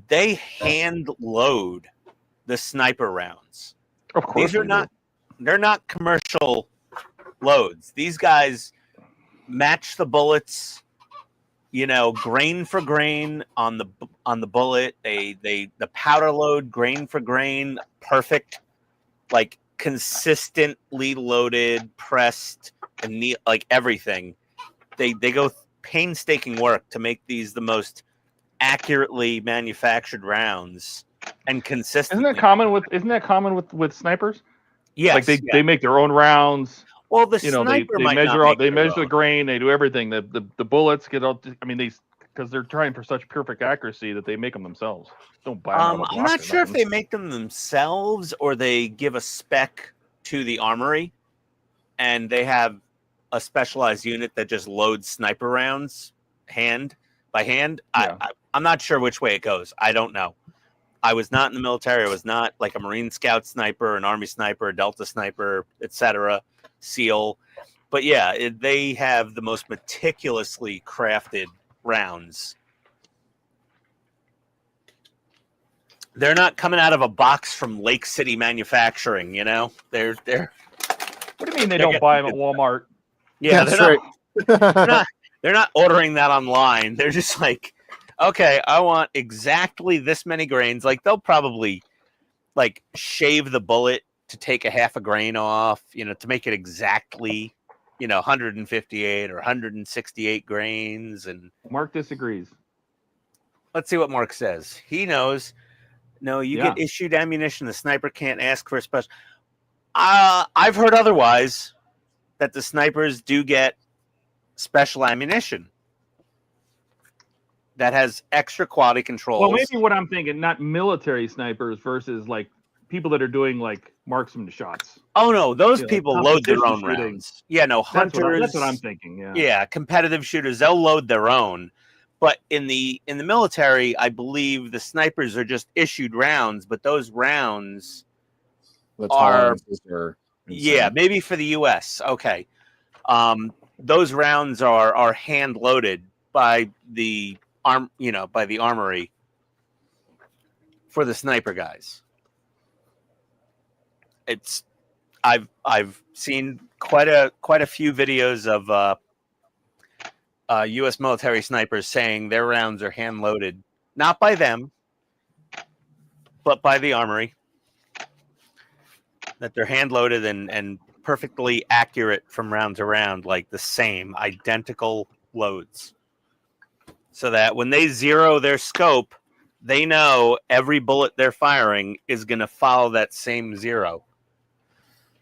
They hand load the sniper rounds. Of course, they're not commercial loads. These guys match the bullets, you know, grain for grain on the bullet. The powder load grain for grain, perfect, like consistently loaded, pressed, and like everything. They go painstaking work to make these the most accurately manufactured rounds and consistent. Isn't that common with snipers? Yes, like they make their own rounds. Well, the you know, sniper they might measure not out, they make their measure the own. grain, they do everything. The bullets get all. I mean, because they're trying for such perfect accuracy that they make them themselves. Don't buy them. out of a I'm box not or sure if nothing. they make them themselves or they give a spec to the armory, and they have a specialized unit that just loads sniper rounds hand by hand. Yeah. I'm not sure which way it goes. I don't know. I was not in the military. I was not like a Marine Scout sniper, an Army sniper, a Delta sniper, etc., SEAL. But yeah, they have the most meticulously crafted rounds. They're not coming out of a box from Lake City Manufacturing, you know? They're What do you mean they they're don't buy them getting at Walmart? Yeah, That's they're not ordering that online. They're just like, okay, I want exactly this many grains. Like they'll probably like shave the bullet to take a half a grain off, you know, to make it exactly 158 or 168 grains. And Mark disagrees. let's see what Mark says. He knows. No, you Yeah. get issued ammunition. The sniper can't ask for a special. I've heard otherwise, that the snipers do get special ammunition that has extra quality controls. Well, maybe what I'm thinking, not military snipers versus like people that are doing like marksman shots. Oh no, those You know, people load their competition own shooting. rounds. Yeah, no, hunters. That's what I'm thinking. Yeah. Yeah, competitive shooters, they'll load their own. But in the military, I believe the snipers are just issued rounds, but those rounds The are tolerances are insane. maybe for the US. Okay. Those rounds are hand loaded by the armory for the sniper guys. I've seen quite a few videos of U.S. military snipers saying their rounds are hand loaded, not by them, but by the armory. That they're hand loaded and perfectly accurate from round to round, like the same identical loads. So that when they zero their scope, they know every bullet they're firing is going to follow that same zero.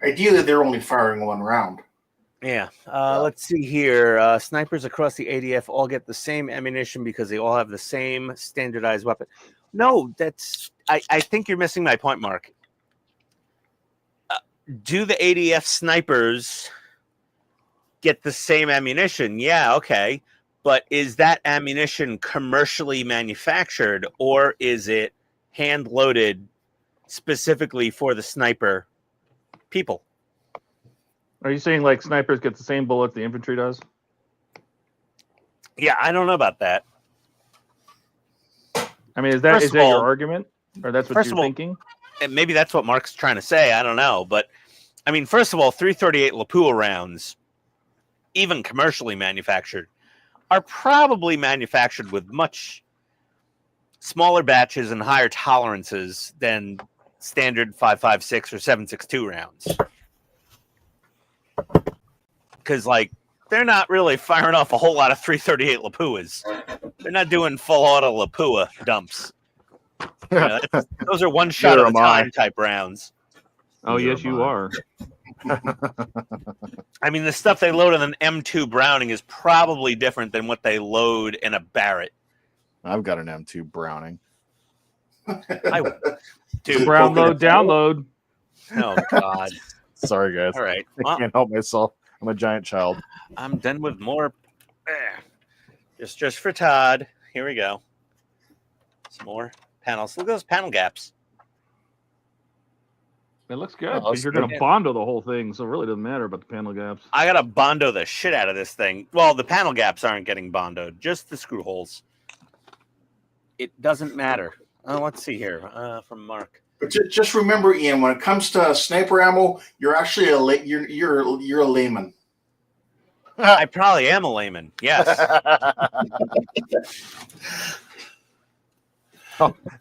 Ideally, they're only firing one round. Yeah. Let's see here. Snipers across the ADF all get the same ammunition because they all have the same standardized weapon. No, I think you're missing my point, Mark. Do the ADF snipers get the same ammunition? Yeah, okay. But is that ammunition commercially manufactured, or is it hand loaded specifically for the sniper people? Are you saying like snipers get the same bullets the infantry does? Yeah, I don't know about that. I mean, is that First of your all- argument, or that's what First you're of all- thinking? And maybe that's what Mark's trying to say. I don't know. But, I mean, first of all, 338 Lapua rounds, even commercially manufactured, are probably manufactured with much smaller batches and higher tolerances than standard 5.56 or 7.62 rounds. Because, like, they're not really firing off a whole lot of 338 Lapuas. They're not doing full auto Lapua dumps. You know, those are one shot at a time type rounds. Oh, yes, you are. I mean, the stuff they load in an M2 Browning is probably different than what they load in a Barrett. I've got an M2 Browning. Dude, Brown load, download. Oh, God. Sorry, guys. All right. I can't help myself. I'm a giant child. I'm done with more. Just for Todd. Here we go. Some more panels. Look at those panel gaps. It looks good Oh, because you're going to Bondo the whole thing, so it really doesn't matter about the panel gaps. I gotta Bondo the shit out of this thing. Well, the panel gaps aren't getting Bondoed, just the screw holes. It doesn't matter. Let's see here from Mark. But just remember, Ian, when it comes to sniper ammo, you're actually you're a layman. I probably am a layman. Yes.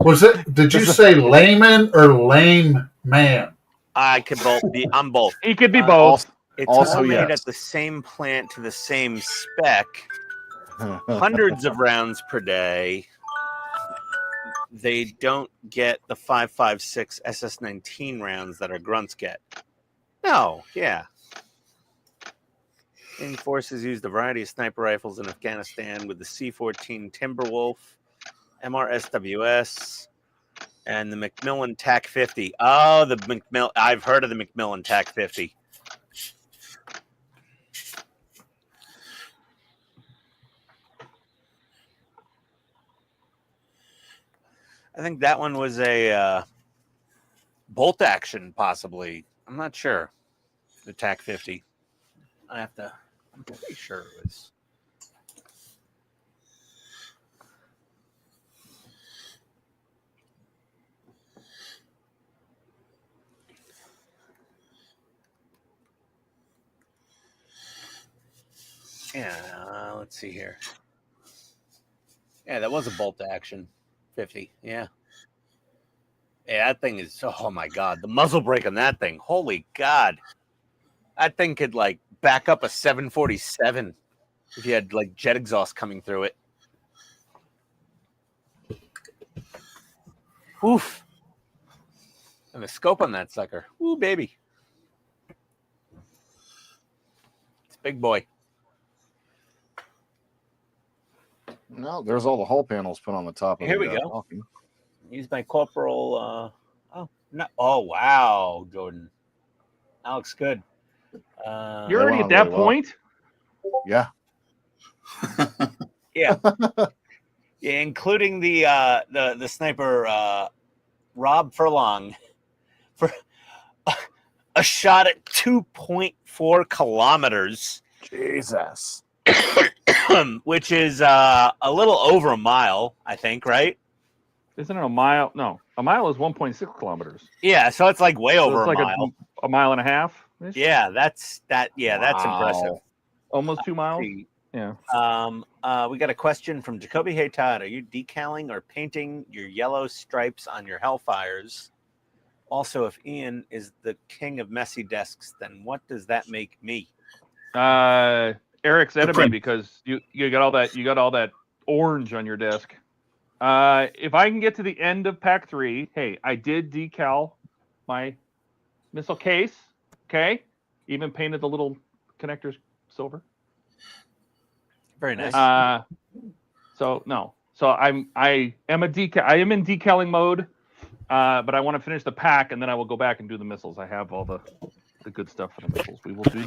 Was it? Did you say layman or lame man? I could both be. I'm both. He could be both. It's Also, all made yes. at the same plant to the same spec. Hundreds of rounds per day. They don't get the 5.56 SS-19 rounds that our grunts get. No, yeah. Indian forces used a variety of sniper rifles in Afghanistan with the C-14 Timberwolf, MRSWS, and the Macmillan TAC-50. Oh, the Macmillan. I've heard of the Macmillan TAC-50. I think that one was a bolt action, possibly. I'm not sure. The TAC-50. I have to. I'm pretty sure it was. Yeah, let's see here. Yeah, that was a bolt action 50. Yeah. Yeah, that thing is, oh my God. The muzzle brake on that thing. Holy God. That thing could like back up a 747 if you had like jet exhaust coming through it. Oof. And the scope on that sucker. Ooh, baby. It's a big boy. No, there's all the hull panels put on the top of Here the we go. Falcon. Use my corporal. Oh, no. Oh, wow, Jordan. That looks good. You're already at that point? Yeah. Yeah. Yeah, including the sniper Rob Furlong for a shot at 2.4 kilometers. Jesus. Which is a little over a mile, I think, right? Isn't it a mile? No, a mile is 1.6 kilometers. Yeah, so it's like way over it's like a mile. A mile and a half. Yeah, that's impressive. Almost 2 miles. Yeah. We got a question from Jacoby. Hey Todd, are you decaling or painting your yellow stripes on your Hellfires? Also, if Ian is the king of messy desks, then what does that make me? Eric's enemy, because you got all that orange on your desk. If I can get to the end of pack 3, hey, I did decal my missile case. Okay, even painted the little connectors silver. Very nice. So I am in decaling mode, but I want to finish the pack and then I will go back and do the missiles. I have all the good stuff for the missiles. We will do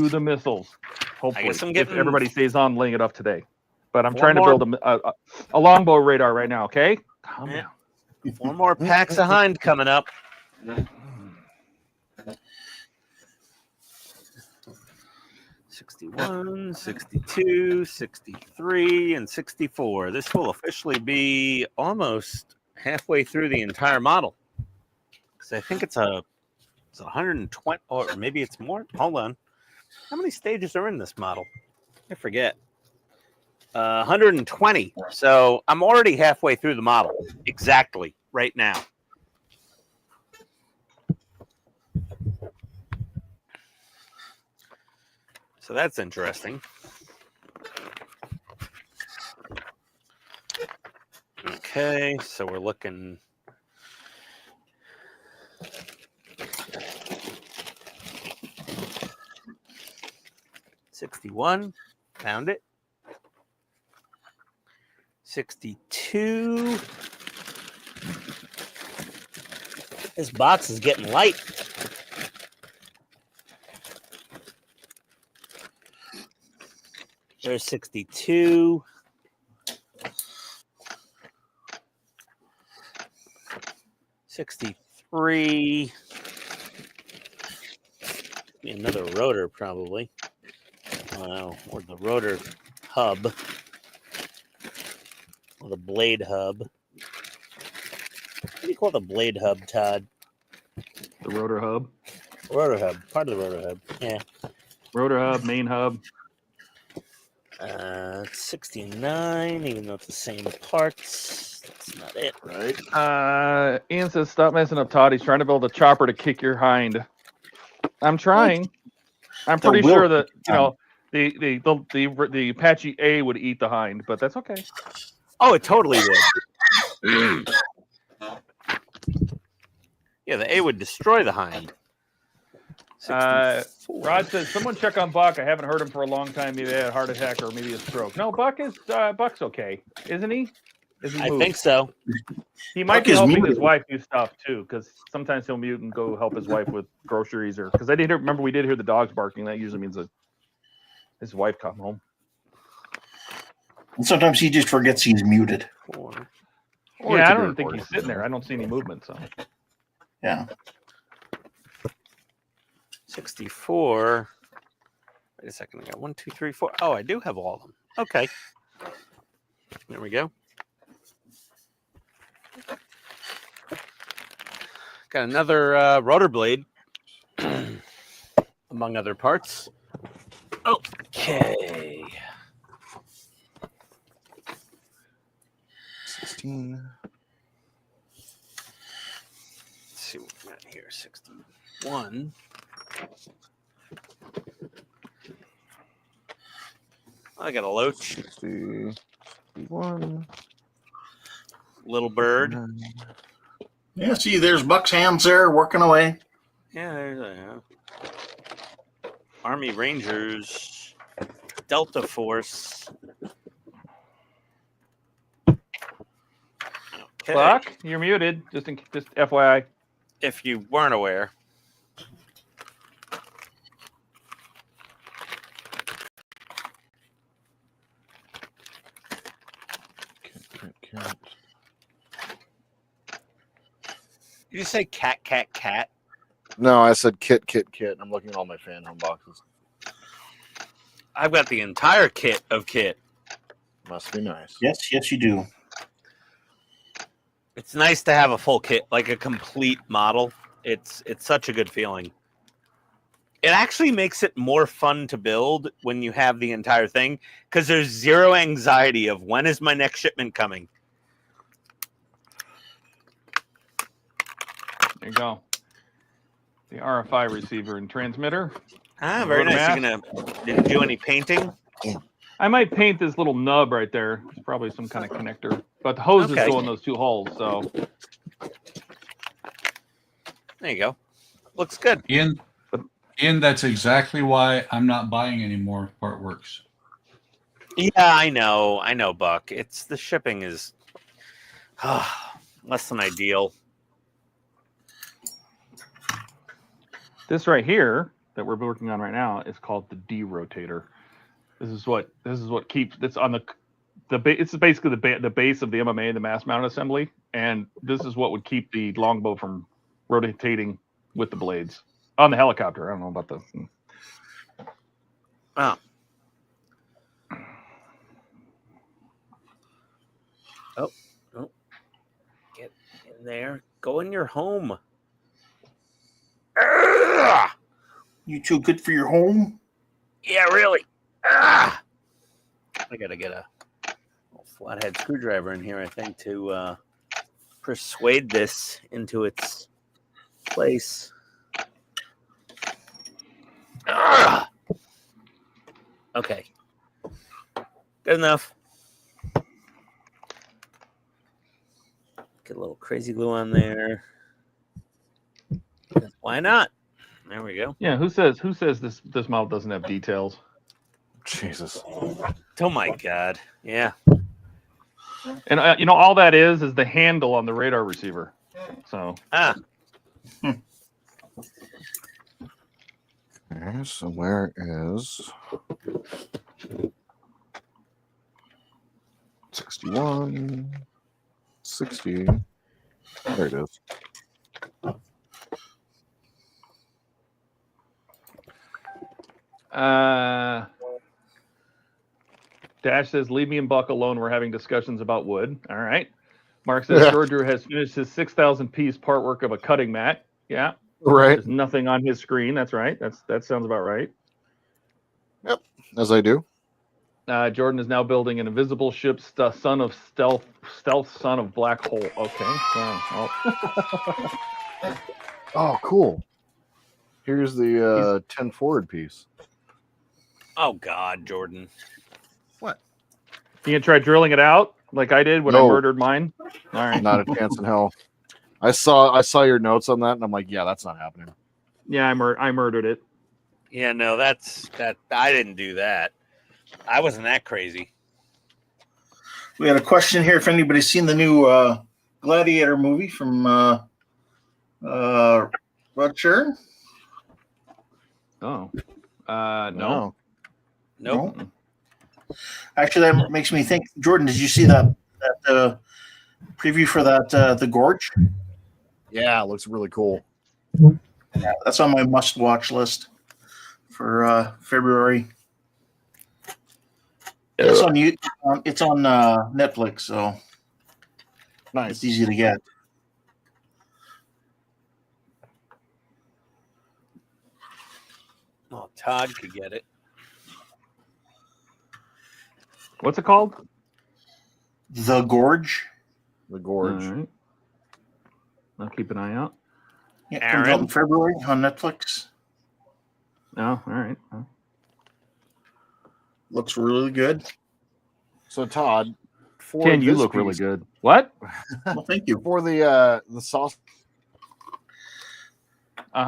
the missiles. Hopefully, if everybody stays on laying it up today. But I'm trying to build a longbow radar right now. Okay, calm down. 4 more packs of Hind coming up. 61, 62, 63, and 64. This will officially be almost halfway through the entire model. Because I think it's 120, or maybe it's more. Hold on. How many stages are in this model? I forget. 120. So I'm already halfway through the model. Exactly. Right now. So that's interesting. Okay, so we're looking. $61, found it. 62. This box is getting light. There's 62. 63. Be another rotor, probably. Wow, or the rotor hub. Or the blade hub. What do you call the blade hub, Todd? The rotor hub. Rotor hub. Part of the rotor hub. Yeah. Rotor hub, main hub. 69, even though it's the same parts. That's not it, right? Ian says, stop messing up, Todd. He's trying to build a chopper to kick your hind. I'm trying. I'm pretty sure that, the Apache A would eat the hind, but that's okay. Oh, it totally would. Yeah, the A would destroy the hind. Rod says, someone check on Buck. I haven't heard him for a long time. Maybe he had a heart attack or maybe a stroke. No, Buck's okay, isn't he? I think so. He might be helping his wife do stuff too, because sometimes he'll mute and go help his wife with groceries, or because remember we did hear the dogs barking. That usually means that his wife come home. And sometimes he just forgets he's muted. I don't think he's sitting there. I don't see any movement. So yeah. 64. Wait a second. I got 1, 2, 3, 4. Oh, I do have all of them. Okay. There we go. Got another rotor blade, among other parts. Okay. 16. Let's see what we got here. 61. I got a loach. 61. Little bird. Yeah, see, there's Buck's hands there working away. Yeah, there's Army Rangers, Delta Force. Okay. Buck, you're muted. Just FYI. If you weren't aware. Cat. Did you say cat, cat, cat? No, I said kit. I'm looking at all my fan home boxes. I've got the entire kit of kit. Must be nice. Yes, you do. It's nice to have a full kit, like a complete model. It's such a good feeling. It actually makes it more fun to build when you have the entire thing, because there's zero anxiety of when is my next shipment coming. There you go. The RFI receiver and transmitter. Ah, very nice. Did you do any painting? I might paint this little nub right there. It's probably some kind of connector. But the hose is going in those two holes, so. There you go. Looks good. Ian, that's exactly why I'm not buying any more Partworks. Yeah, I know, Buck. It's the shipping is less than ideal. This right here that we're working on right now is called the D rotator. This is what keeps it's on the it's basically the base of the MMA, the mass mounted assembly, and this is what would keep the longbow from rotating with the blades on the helicopter. I don't know about the. Oh. Oh. Get in there. Go in your home. You too good for your home? Yeah, really. I gotta get a flathead screwdriver in here, I think, to persuade this into its place. Okay. Good enough. Get a little crazy glue on there. Why not? There we go. Yeah, who says this model doesn't have details? Jesus. Oh my God. Yeah. And all that is the handle on the radar receiver. So. Okay, so where is 61, 60? There it is. Dash says, leave me and Buck alone. We're having discussions about wood. All right. Mark says, Georgia has finished his 6,000 piece part work of a cutting mat. Yeah. Right. There's nothing on his screen. That's right. That sounds about right. Yep. As I do. Jordan is now building an invisible ship, son of stealth son of black hole. Okay. Oh, cool. Here's the 10 forward piece. Oh God, Jordan. What? You gonna try drilling it out like I did when I murdered mine? All right. Not a chance in hell. I saw your notes on that, and I'm like, yeah, that's not happening. Yeah, I murdered it. Yeah, no, that. I didn't do that. I wasn't that crazy. We had a question here if anybody's seen the new Gladiator movie from Roger. Oh, no. Nope. No. Actually, that makes me think. Jordan, did you see that preview for that the Gorge? Yeah, it looks really cool. Yeah, that's on my must-watch list for February. It's on Netflix, so nice. It's easy to get. Oh, Todd could get it. What's it called? The Gorge. The Gorge. All right. I'll keep an eye out. Yeah, it comes out in February on Netflix. Oh, all right. Looks really good. So Todd, for Ken, you this look really piece- good. What? Well, thank you. For the sauce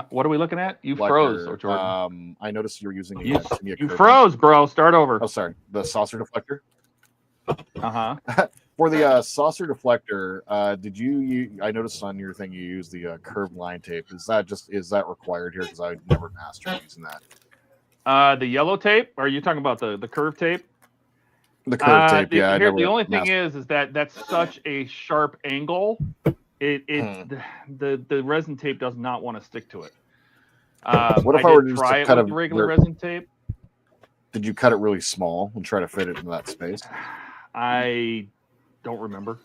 What are we looking at? You froze, or Jordan. I noticed you're using You, Tamiya you curve. froze, bro. Start over. Oh, sorry. The saucer deflector. Uh-huh. For the saucer deflector, I noticed on your thing you use the curved line tape. Is that required here? Because I never mastered using that. The yellow tape? Or are you talking about the curved tape? The curved tape, yeah. The only thing is that that's such a sharp angle. The resin tape does not want to stick to it. What if I were to just try it cut with a the regular resin tape? Did you cut it really small and try to fit it into that space? I don't remember.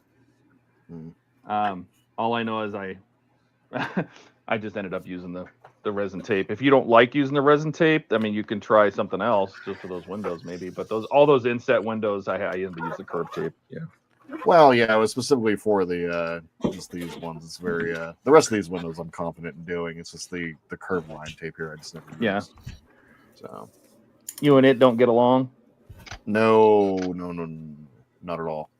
All I know is I just ended up using the resin tape. If you don't like using the resin tape, I mean, you can try something else just for those windows maybe. But all those inset windows, I end up use the curved tape. Yeah. Well, yeah, it was specifically for the just these ones. It's very the rest of these windows I'm confident in doing. It's just the curved line tape here. I just never used. So you and it don't get along? No, not at all.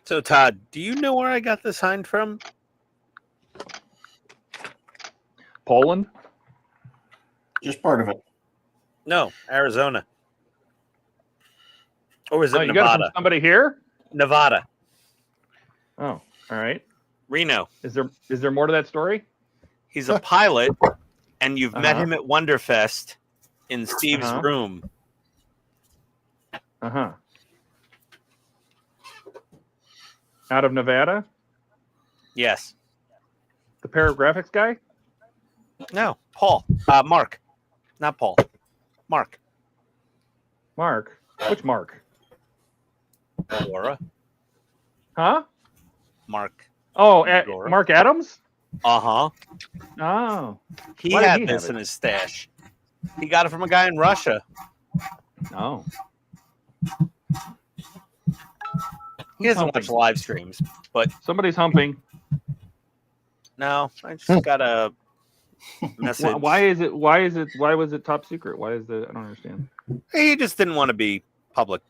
So Todd, do you know where I got this hind from? Poland? Just part of it. No, Arizona. Or was it You got it Nevada? from somebody here? Nevada. Oh, all right. Reno. Is there more to that story? He's a pilot, and you've met him at Wonderfest in Steve's room. Out of Nevada? Yes. The paragraphics guy? No, Paul. Mark. Not Paul. Mark. Mark? Which Mark? Laura. Huh? Mark. Oh, Mark Adams? Uh-huh. Oh. He Why did had he this have in it? his stash. He got it from a guy in Russia. Oh. He doesn't watch live streams, but somebody's humping. No, I just got a message. Why was it top secret? Why is the I don't understand. He just didn't want to be public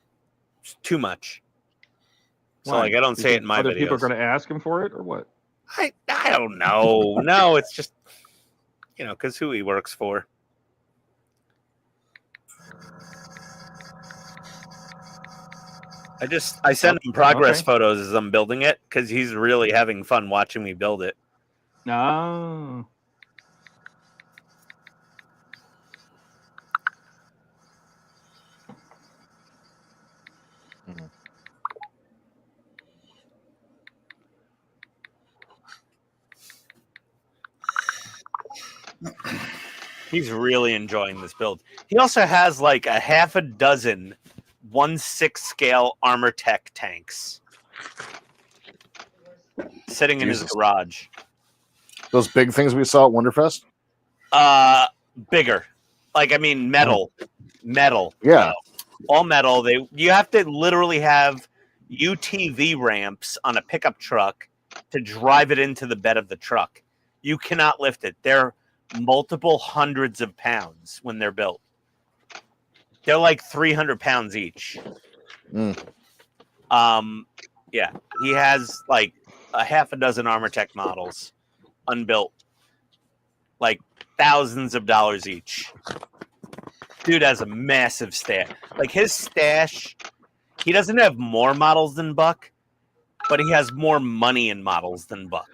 too much. So Why? like I don't You say it think in my other videos. people are going to ask him for it or what? I don't know. No, it's just because who he works for. I send him progress photos as I'm building it because he's really having fun watching me build it. No. He's really enjoying this build. He also has like a half a dozen 1/6 scale Armor Tech tanks sitting in his garage. Those big things we saw at Wonderfest? Bigger. Like I mean metal. Metal. Yeah. All metal. You have to literally have UTV ramps on a pickup truck to drive it into the bed of the truck. You cannot lift it. They're multiple hundreds of pounds when they're built. They're like 300 pounds each. Yeah, he has like a half a dozen Armor Tech models unbuilt, like thousands of dollars each. Dude has a massive stash. Like his stash, he doesn't have more models than Buck, but he has more money in models than Buck.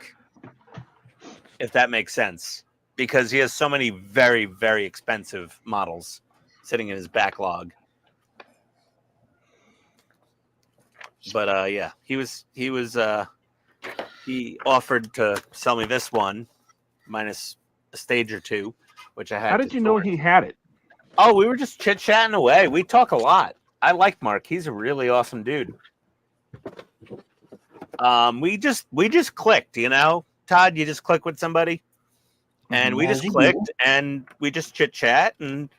If that makes sense. Because he has so many very, very expensive models sitting in his backlog. But yeah, he offered to sell me this one, minus a stage or two, which I had. How did you know he had it? Oh, we were just chit-chatting away. We talk a lot. I like Mark. He's a really awesome dude. We just clicked, Todd, you just click with somebody. And we just clicked and we just chit-chat, and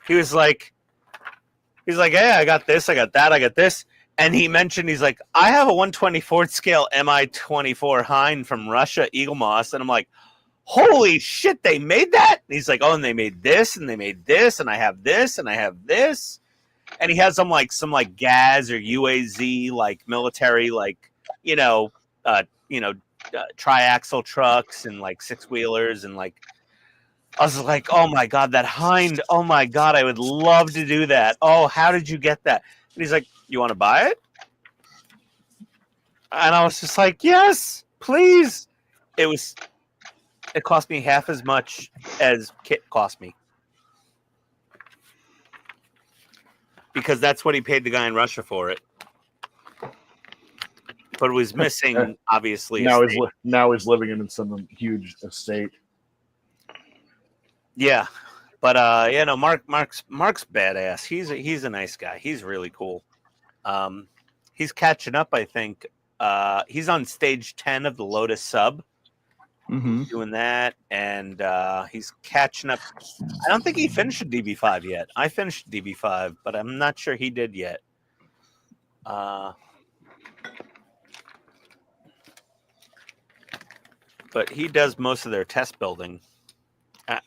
he was like, hey, I got this, I got that, I got this. And he mentioned, he's like, I have a 1/24 scale Mi-24 Hein from Russia, Eagle Moss. And I'm like, holy shit, they made that? And he's like, oh, and they made this, and they made this, and I have this, and I have this. And he has some GAZ or UAZ, like military, like, triaxle trucks and like 6-wheelers. And like, I was like, oh my God, that Hind. Oh my God, I would love to do that. Oh, how did you get that? And he's like, you want to buy it? And I was just like, yes, please. It cost me half as much as kit cost me. Because that's what he paid the guy in Russia for it. But it was missing, obviously. Now he's living in some huge estate. Yeah. But Mark's badass. He's a nice guy. He's really cool. He's catching up, I think. He's on stage 10 of the Lotus sub. Mm-hmm. Doing that, and he's catching up. I don't think he finished DB5 yet. I finished DB5, but I'm not sure he did yet. But he does most of their test building.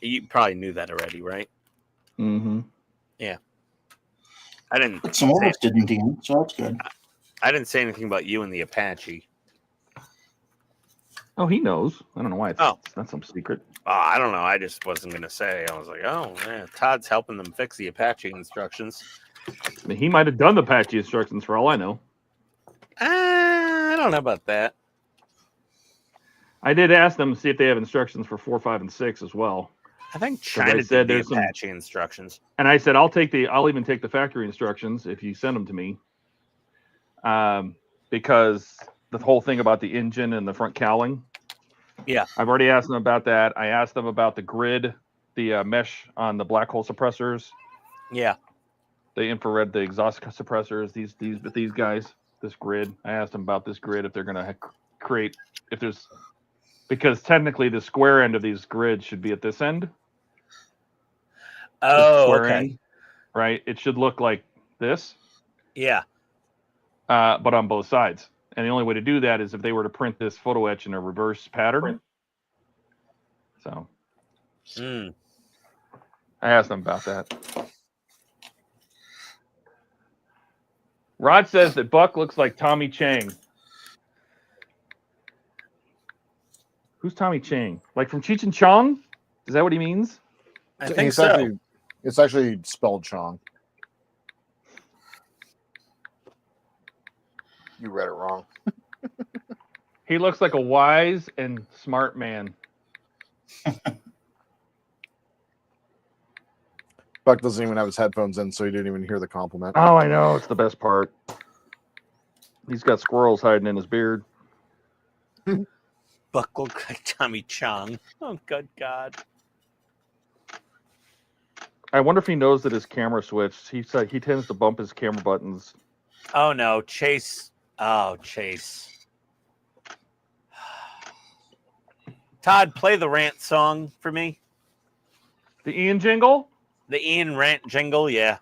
You probably knew that already, right? Mm-hmm. Yeah. I didn't. But some of us didn't even, so that's good. I didn't say anything about you and the Apache. Oh, he knows. I don't know why. It's not some secret. I don't know. I just wasn't going to say. I was like, oh, man, Todd's helping them fix the Apache instructions. I mean, he might have done the Apache instructions for all I know. I don't know about that. I did ask them to see if they have instructions for 4, 5, and 6 as well. I think China said did there's the Apache instructions. And I said, I'll even take the factory instructions if you send them to me. Because the whole thing about the engine and the front cowling. Yeah. I've already asked them about that. I asked them about the grid, the mesh on the black hole suppressors. Yeah. The infrared, the exhaust suppressors, these guys, this grid. I asked them about this grid, if they're going to create, because technically the square end of these grids should be at this end. Oh, okay. End, right? It should look like this. Yeah. But on both sides. And the only way to do that is if they were to print this photo etch in a reverse pattern. So I asked them about that. Rod says that Buck looks like Tommy Chang. Who's Tommy Chang? Like from Cheech and Chong? Is that what he means? I think so. It's actually spelled Chong. You read it wrong. He looks like a wise and smart man. Buck doesn't even have his headphones in, so he didn't even hear the compliment. Oh, I know. It's the best part. He's got squirrels hiding in his beard. Buck looks like Tommy Chong. Oh, good God. I wonder if he knows that his camera switched. He tends to bump his camera buttons. Oh, no. Chase. Oh, Chase. Todd, play the rant song for me. The Ian jingle? The Ian rant jingle, yeah.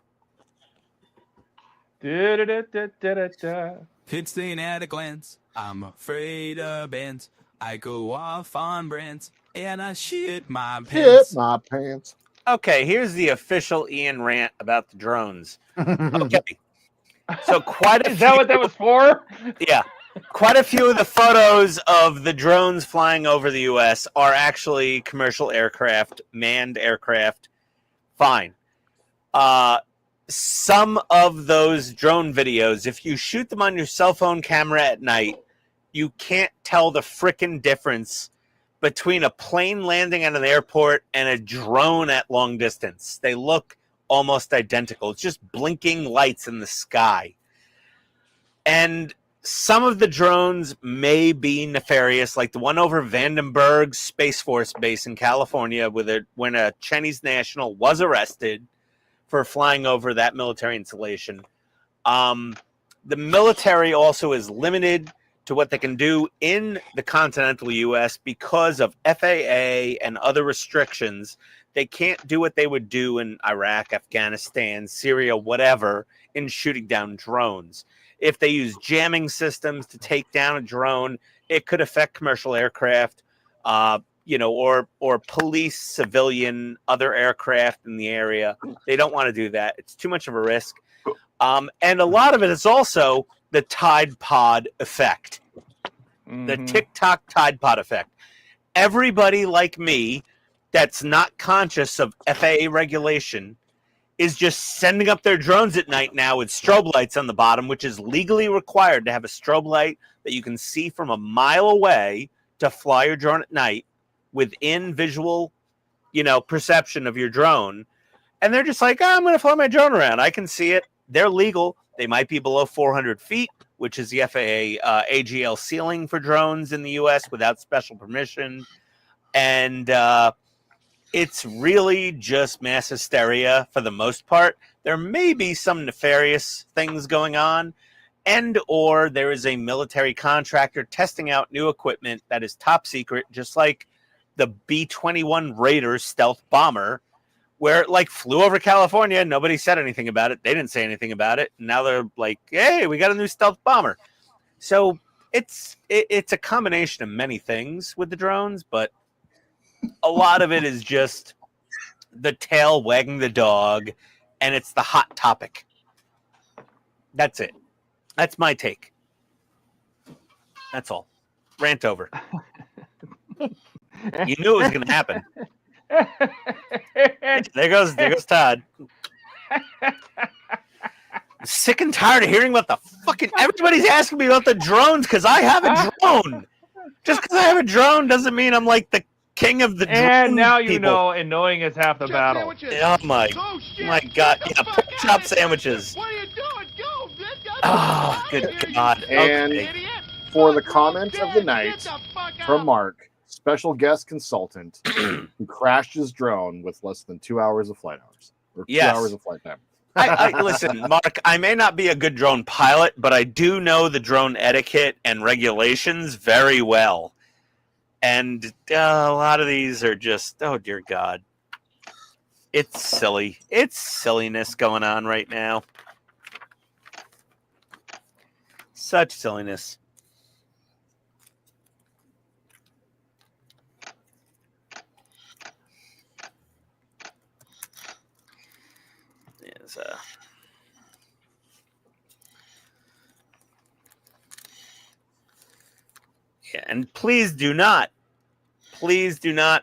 PITSTAIN at a glance. I'm afraid of bands. I go off on brands and I shit my pants. Okay, here's the official Ian rant about the drones. Okay. So quite a Is that what that was for? Yeah. Quite a few of the photos of the drones flying over the U.S. are actually commercial aircraft, manned aircraft. Fine. Some of those drone videos, if you shoot them on your cell phone camera at night, you can't tell the frickin' difference between a plane landing at an airport and a drone at long distance. They look almost identical. It's just blinking lights in the sky. And some of the drones may be nefarious, like the one over Vandenberg Space Force Base in California, when a Chinese national was arrested for flying over that military installation. The military also is limited to what they can do in the continental U.S. because of FAA and other restrictions They can't do what they would do in Iraq, Afghanistan, Syria, whatever, in shooting down drones. If they use jamming systems to take down a drone, it could affect commercial aircraft, or police, civilian, other aircraft in the area. They don't want to do that. It's too much of a risk. And a lot of it is also the Tide Pod effect, the TikTok Tide Pod effect. Everybody like me that's not conscious of FAA regulation is just sending up their drones at night now with strobe lights on the bottom, which is legally required to have a strobe light that you can see from a mile away to fly your drone at night within visual, perception of your drone. And they're just like, I'm going to fly my drone around. I can see it. They're legal. They might be below 400 feet, which is the FAA AGL ceiling for drones in the U.S. without special permission. And it's really just mass hysteria for the most part. There may be some nefarious things going on, or there is a military contractor testing out new equipment that is top secret, just like the B-21 Raider stealth bomber, where it flew over California. Nobody said anything about it. They didn't say anything about it. Now they're like, hey, we got a new stealth bomber. So it's a combination of many things with the drones, but a lot of it is just the tail wagging the dog, and it's the hot topic. That's it. That's my take. That's all. Rant over. You knew it was going to happen. There goes Todd. I'm sick and tired of hearing about the fucking... Everybody's asking me about the drones because I have a drone. Just because I have a drone doesn't mean I'm like the king of the drone. And now you people. know, and knowing is half the battle. Oh my God. Yeah, pork chop sandwiches. What are you doing? Go! Oh, good God. And Okay. for the comment of the night from Mark, special guest consultant who crashed his drone with less than 2 hours of flight hours. Or 2 Yes. hours of flight time. Listen, Mark, I may not be a good drone pilot, but I do know the drone etiquette and regulations very well. And a lot of these are just, oh, dear God. It's silly. It's silliness going on right now. Such silliness. Yeah, and please do not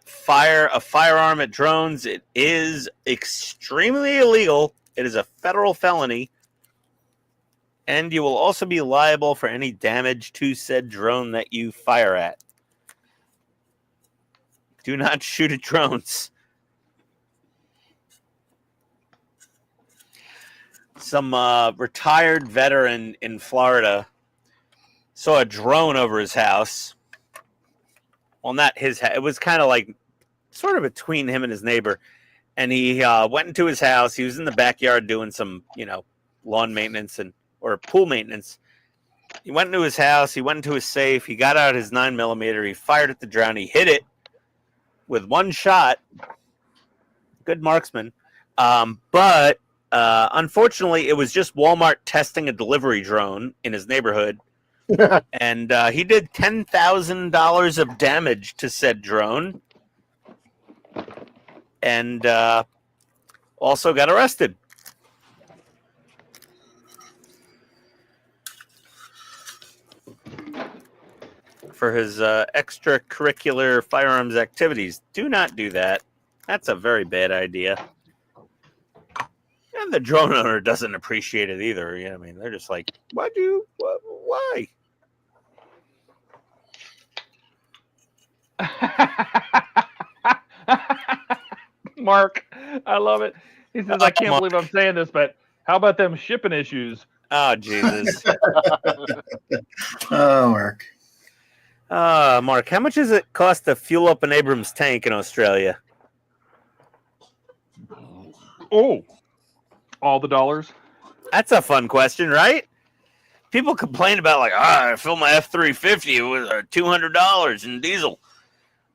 fire a firearm at drones. It is extremely illegal. It is a federal felony. And you will also be liable for any damage to said drone that you fire at. Do not shoot at drones. Some retired veteran in Florida saw a drone over his house. Well, not his house. It was kind of like sort of between him and his neighbor. And he went into his house. He was in the backyard doing some, lawn maintenance or pool maintenance. He went into his house. He went into his safe. He got out his 9mm. He fired at the drone. He hit it with one shot. Good marksman. But unfortunately, it was just Walmart testing a delivery drone in his neighborhood. And he did $10,000 of damage to said drone. And also got arrested. For his extracurricular firearms activities. Do not do that. That's a very bad idea. And the drone owner doesn't appreciate it either. I mean, they're just like, why? Mark, I love it. He says, I can't believe I'm saying this, but how about them shipping issues? Oh, Jesus. Oh, Mark. Mark, how much does it cost to fuel up an Abrams tank in Australia? Oh, all the dollars? That's a fun question, right? People complain about I fill my F-350 with $200 in diesel.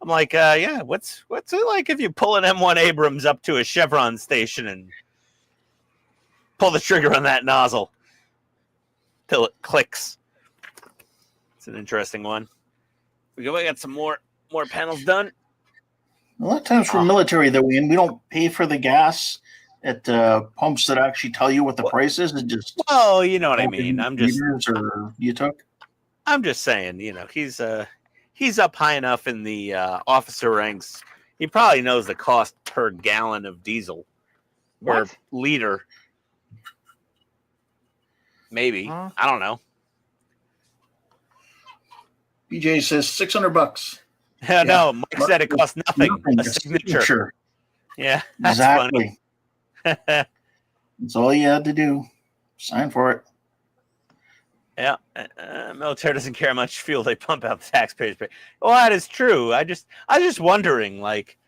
I'm like, yeah, what's it like if you pull an M1 Abrams up to a Chevron station and pull the trigger on that nozzle till it clicks? It's an interesting one. We got some more panels done. A lot of times for military that we don't pay for the gas at pumps that actually tell you what the price is. It just you know what I mean. I'm just saying, he's up high enough in the officer ranks. He probably knows the cost per gallon of diesel or liter. Maybe. I don't know. BJ says $600. No, Mike said it costs nothing. A signature. Yeah, that's exactly. Funny. That's all you had to do. Sign for it. Yeah, military doesn't care how much fuel they pump out the taxpayers pay. Well, that is true. I was just wondering, like,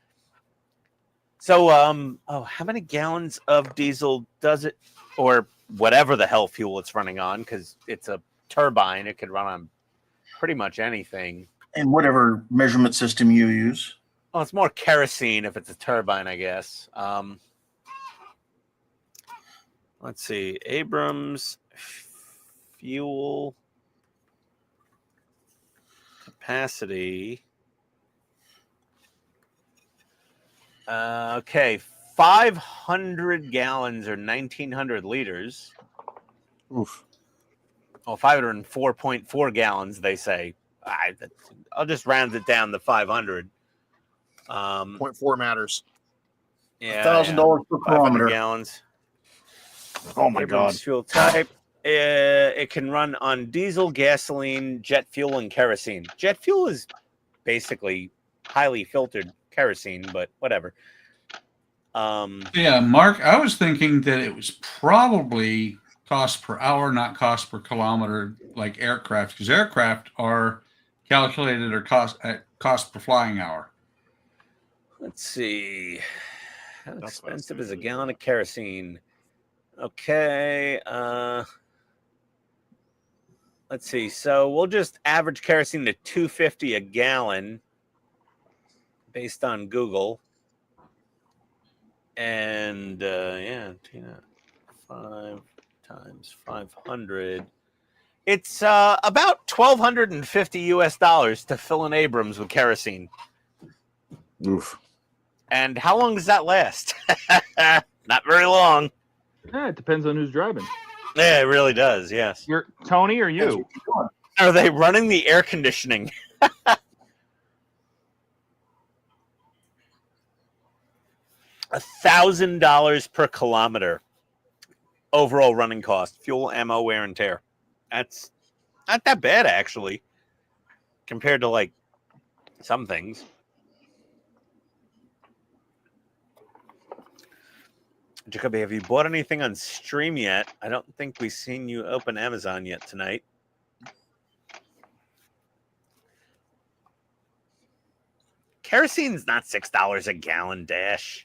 so, how many gallons of diesel does it, or whatever the hell fuel it's running on? Because it's a turbine, it could run on pretty much anything. And whatever measurement system you use. Well, it's more kerosene if it's a turbine, I guess. Let's see, Abrams fuel capacity. Okay, 500 gallons or 1,900 liters. Oof. Oh, 504.4 gallons, they say. I'll just round it down to 500. 0.4 matters. Yeah, $1,000 per kilometer. Gallons. Oh my Abrams God. fuel type. It can run on diesel, gasoline, jet fuel, and kerosene. Jet fuel is basically highly filtered kerosene, but whatever. Yeah, Mark, I was thinking that it was probably cost per hour, not cost per kilometer, like aircraft, because aircraft are calculated or cost per flying hour. Let's see. How expensive is a gallon of kerosene? Okay. Let's see. So we'll just average kerosene to $2.50 a gallon based on Google. And 5 times 500. It's about $1,250 to fill an Abrams with kerosene. Oof. And how long does that last? Not very long. Yeah, it depends on who's driving. Yeah, it really does. Yes. You're Tony or you? Are they running the air conditioning? $1,000 per kilometer overall running cost, fuel, ammo, wear and tear. That's not that bad actually, compared to like some things. Jacoby, have you bought anything on stream yet? I don't think we've seen you open Amazon yet tonight. Kerosene's not $6 a gallon, Dash.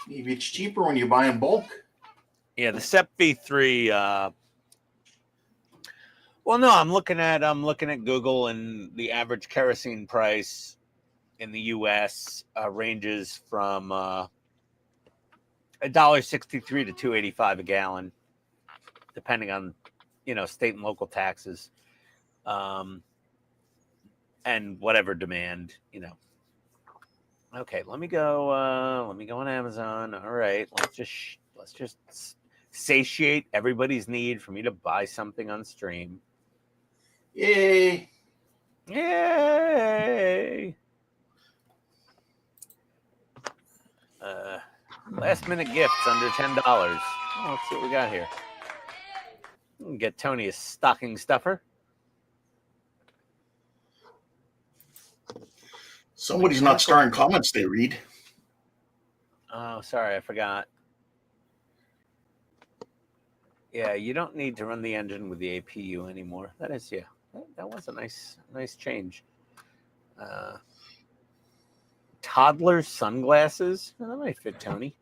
Maybe it's cheaper when you buy in bulk. Yeah, the SEP V3. Well, no, I'm looking at Google, and the average kerosene price in the U.S. Ranges from $1.63 to $2.85 a gallon, depending on state and local taxes, and whatever demand. Okay, let me go on Amazon. All right, let's just satiate everybody's need for me to buy something on stream. Yay! Yay! Last minute gifts under $10. Oh, let's see what we got here. We can get Tony a stocking stuffer. Somebody's not starring comments they read. Oh, sorry, I forgot. Yeah, you don't need to run the engine with the APU anymore. That is, yeah, that was a nice change. Toddler sunglasses. Oh, that might fit Tony.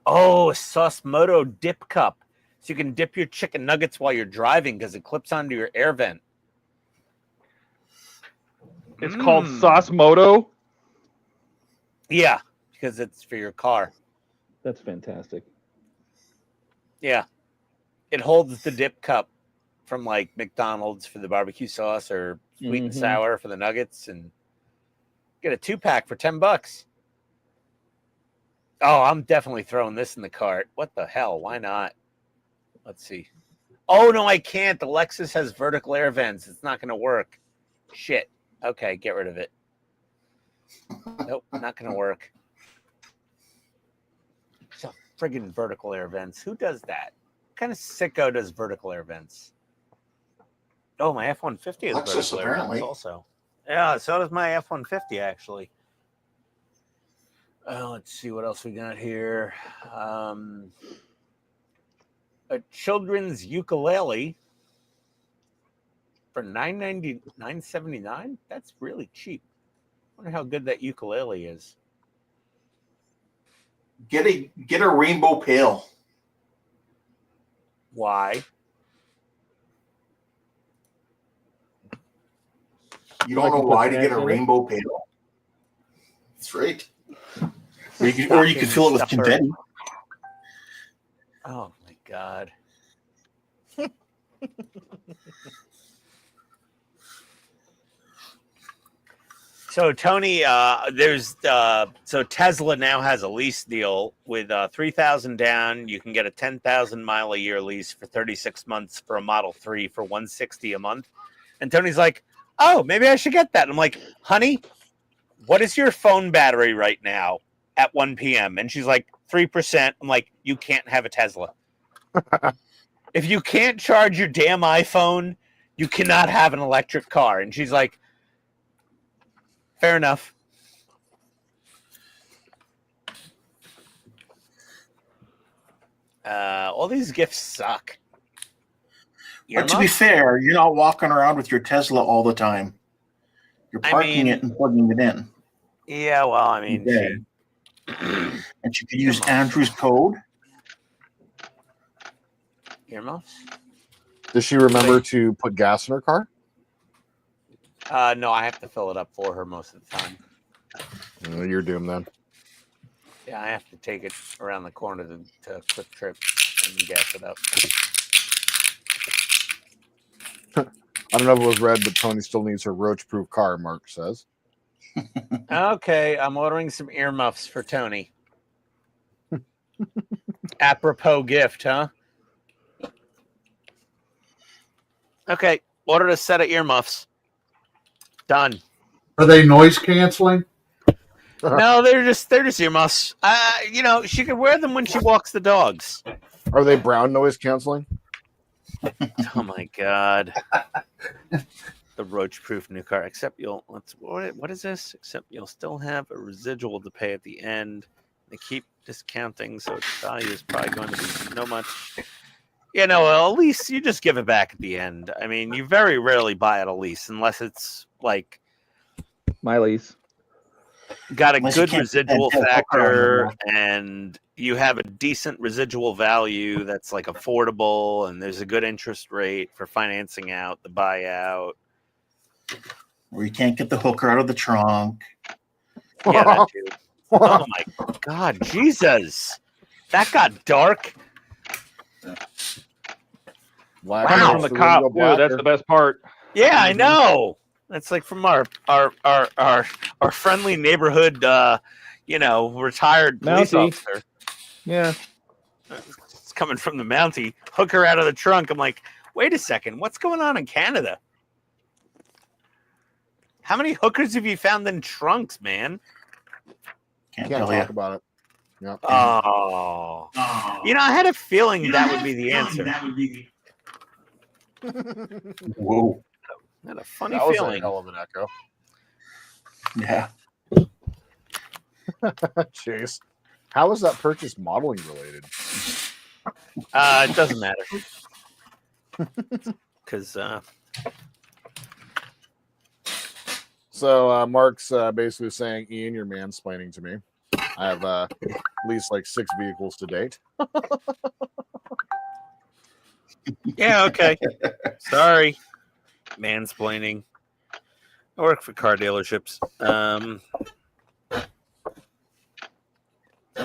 Oh, a Saucemoto dip cup. So you can dip your chicken nuggets while you're driving because it clips onto your air vent. It's called Saucemoto. Yeah, because it's for your car. That's fantastic. Yeah. It holds the dip cup from like McDonald's for the barbecue sauce or sweet and sour for the nuggets, and get a 2-pack for $10. Oh, I'm definitely throwing this in the cart. What the hell? Why not? Let's see. Oh, no, I can't. The Lexus has vertical air vents. It's not going to work. Shit. Okay, get rid of it. Nope, not going to work. So friggin' vertical air vents. Who does that? What kind of sicko does vertical air vents? Oh, my F-150 is Lexus, vertical air apparently. vents also. Yeah, so does my F-150, actually. Let's see what else we got here. A children's ukulele for $9.79. That's really cheap. Wonder how good that ukulele is. Get a rainbow pail. Why? You don't know why to get a rainbow pail? That's right. Or you could fill it with confetti. Oh my God. So Tony, so Tesla now has a lease deal with $3,000 down. You can get a 10,000 mile a year lease for 36 months for a Model 3 for $160 a month. And Tony's like, "Oh, maybe I should get that." And I'm like, "Honey, what is your phone battery right now at 1 p.m.?" And she's like, 3%. I'm like, "You can't have a Tesla. If you can't charge your damn iPhone, you cannot have an electric car." And she's like, "Fair enough." All these gifts suck. But to be fair, you're not walking around with your Tesla all the time. You're parking it and plugging it in. Yeah, well, I mean, and she could use Andrew's code. Earmuffs? Does she remember to put gas in her car? No, I have to fill it up for her most of the time. You're doomed then. Yeah, I have to take it around the corner to Quick Trip and gas it up. I don't know if it was red, but Tony still needs her roach-proof car, Mark says. Okay, I'm ordering some earmuffs for Tony. Apropos gift, huh? Okay, ordered a set of earmuffs. Done. Are they noise canceling? No, they're just earmuffs. You know, she could wear them when she walks the dogs. Are they brown noise canceling? Oh my God. The roach-proof new car. Except what is this? Except you'll still have a residual to pay at the end. They keep discounting, so its value is probably going to be so much. You know, a lease, you just give it back at the end. I mean, you very rarely buy at a lease unless it's like my lease. Got a good residual factor and you have a decent residual value that's like affordable and there's a good interest rate for financing out the buyout. Or you can't get the hooker out of the trunk. Yeah, that too. Oh my God, Jesus. That got dark. Wow. From the cop, too. That's the best part. Yeah, I know. That's like from our friendly neighborhood, retired police officer. Yeah, it's coming from the Mountie. Hook her out of the trunk. I'm like, wait a second, what's going on in Canada? How many hookers have you found in trunks, man? Can't talk about it. Yeah. Oh. I had a feeling that would be the answer. Whoa. I had a funny that was feeling. A hell of an echo. Yeah. Jeez. How is that purchase modeling related? It doesn't matter. Because So Mark's basically saying, Ian, you're mansplaining to me. I have at least like 6 vehicles to date. Yeah, okay. Sorry. Mansplaining. I work for car dealerships.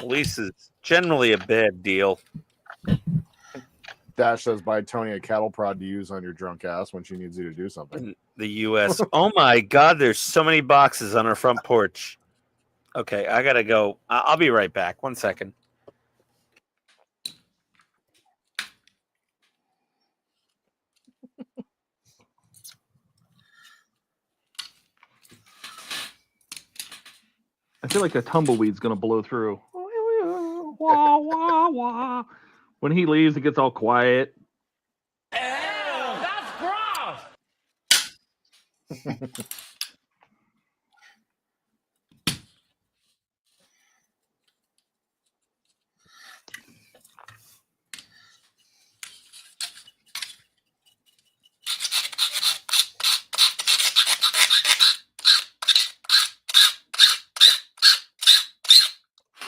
Lease is generally a bad deal. Dash says, buy Tony a cattle prod to use on your drunk ass when she needs you to do something. In the U.S. Oh my God, there's so many boxes on our front porch. Okay, I gotta go. I'll be right back. 1 second. I feel like a tumbleweed's gonna blow through. Wah, wah, wah. When he leaves, it gets all quiet. Ew, that's gross.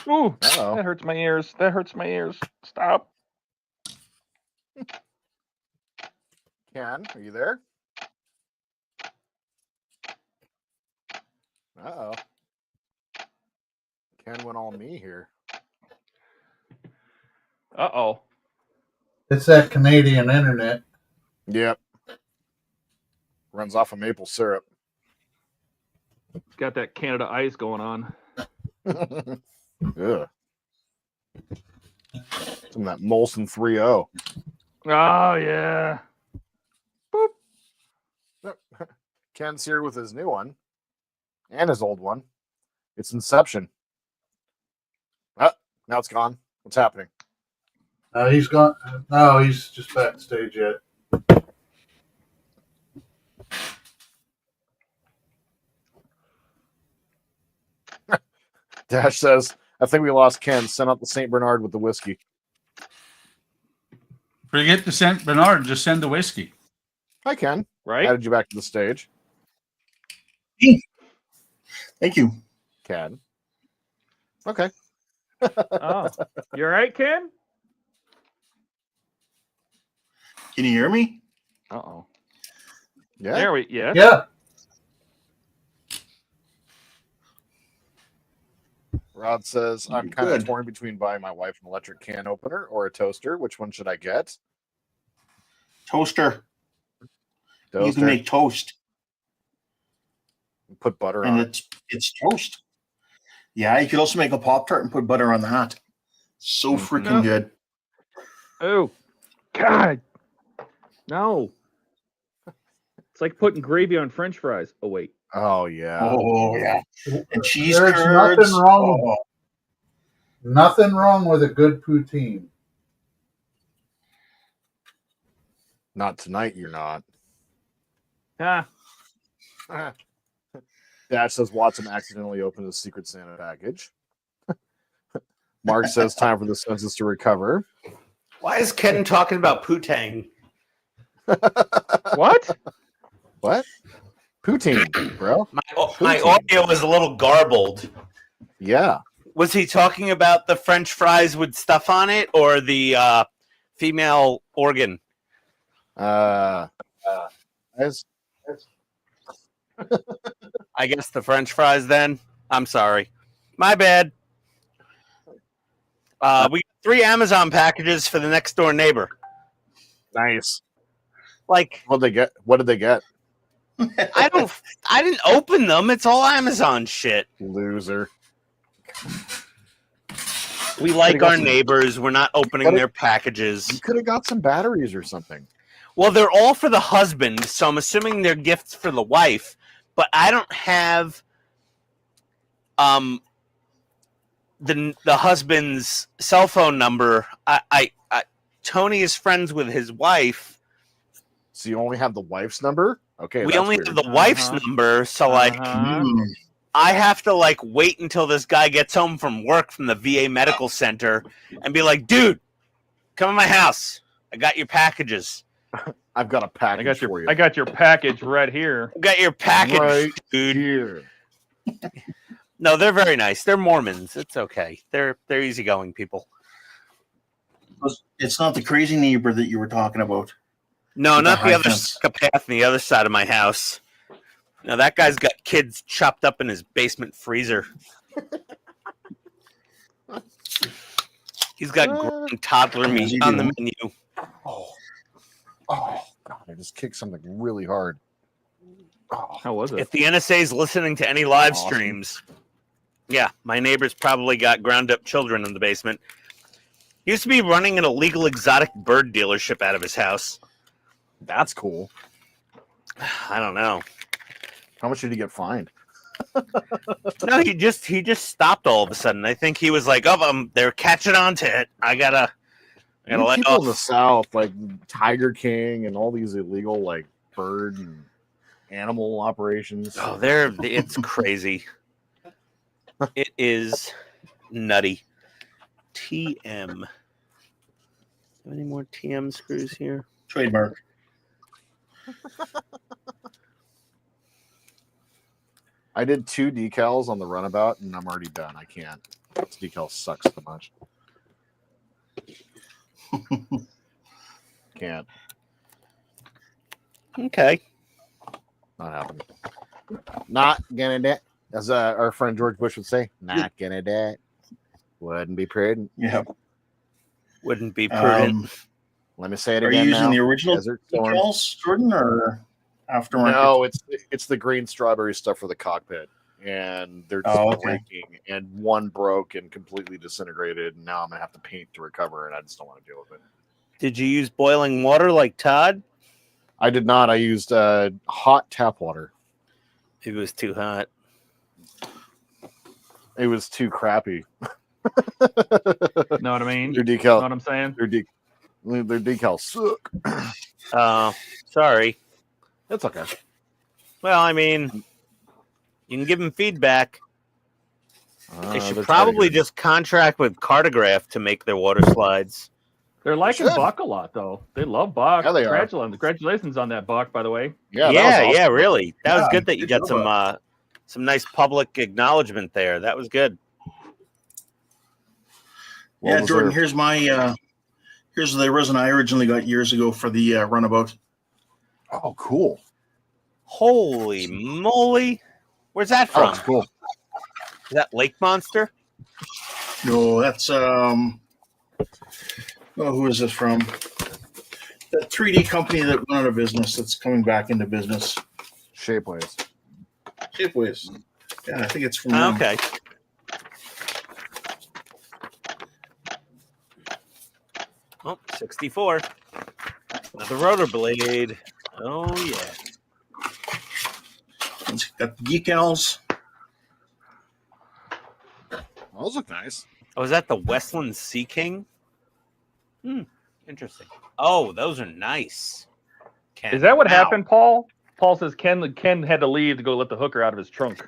Ooh, Uh-oh. that hurts my ears. That hurts my ears. Stop. Ken, are you there? Uh-oh. Ken went all me here. Uh-oh. It's that Canadian internet. Yep. Runs off of maple syrup. It's got that Canada ice going on. Ugh. Some of that Molson 3.0. Oh, yeah. Ken's here with his new one and his old one. It's Inception. Oh, now it's gone. What's happening? He's gone. No, he's just backstage yet. Dash says, I think we lost Ken. Send out the St. Bernard with the whiskey. Forget the St. Bernard. Just send the whiskey. Hi, Ken. Right? Added you back to the stage. Thank you. Ken. Okay. Oh, you all right, Ken? Can you hear me? Uh-oh. Yeah. There we, yeah. Yeah. Rod says, I'm kind Good. of torn between buying my wife an electric can opener or a toaster. Which one should I get? Toaster. You Toaster. can make toast, Put butter and on it. it's toast. Yeah, you could also make a Pop-Tart and put butter on that. So freaking No. good. Oh, God. No. It's like putting gravy on French fries. Oh, wait. Oh, yeah. Oh yeah, and cheese There's curds. nothing wrong. Oh, Nothing wrong with a good poutine. Not tonight, you're not. Ah. Dash says Watson accidentally opened his Secret Santa package. Mark says time for the census to recover. Why is Ken talking about Putang? What? What? Poutine, bro. My audio was a little garbled. Yeah. Was he talking about the French fries with stuff on it, or the female organ? As I guess the French fries. Then I'm sorry, my bad. We got 3 Amazon packages for the next door neighbor. nice. Like, What did they get? What did they get? I didn't open them. It's all Amazon shit. Loser. We like Could've got our some- neighbors. We're not opening Could've- their packages. You could have got some batteries or something. Well, they're all for the husband, so I'm assuming they're gifts for the wife. But I don't have the husband's cell phone number. Tony is friends with his wife. So you only have the wife's number? Okay. We that's only weird. have the wife's number, so like I have to like wait until this guy gets home from work from the VA medical center and be like, dude, come to my house. I got your packages. I've got a package for you. I got your package right here. I got your package, Right dude. here. No, they're very nice. They're Mormons. It's okay. They're easygoing people. It's not the crazy neighbor that you were talking about. No, With not the high other fence. psychopath on the other side of my house. Now that guy's got kids chopped up in his basement freezer. He's got grown toddler meat on the menu. Oh, God! I just kicked something really hard. Oh, how was it? If the NSA's listening to any live streams, yeah, my neighbor's probably got ground up children in the basement. He used to be running an illegal exotic bird dealership out of his house. That's cool. I don't know. How much did he get fined? No, he just stopped all of a sudden. I think he was like, "Oh, they're catching on to it. I gotta let people off." in the South, like Tiger King and all these illegal like bird and animal operations. Oh, it's crazy. It is nutty. TM. Have any more TM screws here? Trademark. I did 2 decals on the runabout, and I'm already done. I can't. This decal sucks so much. Can't. Okay. Not happening. Not gonna do it. As our friend George Bush would say, not gonna do it. Wouldn't be prudent. Yeah. Wouldn't be prudent. Let me say it Are again. you using now. the original Desert Storm. decals, Jordan, or aftermarket? No, it's the green strawberry stuff for the cockpit, and they're just breaking, and one broke and completely disintegrated. And now I'm gonna have to paint to recover, and I just don't want to deal with it. Did you use boiling water like Todd? I did not. I used hot tap water. It was too hot. It was too crappy. Know what I mean? Their decal. Know what I'm saying? Their decals suck. Sorry. That's okay. Well, I mean, you can give them feedback. They should they're probably tiger. just contract with Cartograph to make their water slides. They're liking Should. Buck a lot, though. They love Buck. Yeah, they are. Congratulations on that, Buck, by the way. Yeah, that was awesome. Really. That was Yeah, good that you good got job. some nice public acknowledgement there. That was good. Well Yeah, Jordan. deserved. Here's my here's the resin I originally got years ago for the runabout. Oh, cool. Holy moly. Where's that Oh, from? it's cool. Is that Lake Monster? No, that's who is this from? That 3D company that went out of business that's coming back into business. Shapeways. Shapeways. Yeah, I think it's from them. Okay. Oh, 64. Another rotor blade. Oh, yeah. It's got the decals. Those look nice. Oh, is that the Westland Sea King? Interesting. Oh, those are nice. Ken, Is that what wow. happened, Paul? Paul says Ken had to leave to go let the hooker out of his trunk.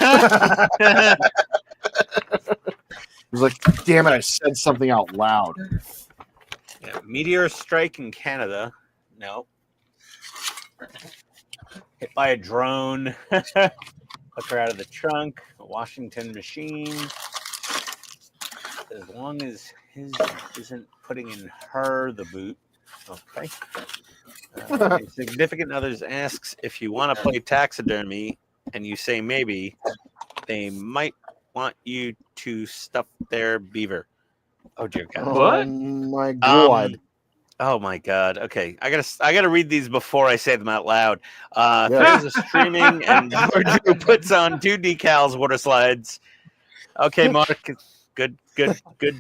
It was like, damn it, I said something out loud. Yeah, meteor strike in Canada. No. Hit by a drone. Hooker out of the trunk. A Washington machine. As long as his isn't putting in her the boot. Okay. A significant others asks if you want to play taxidermy and you say maybe, they might want you to stuff their beaver. Oh dear God. What? Oh my God. Oh my God. Okay. I gotta read these before I say them out loud. There's a streaming and George puts on 2 decals, water slides. Okay, Mark. Good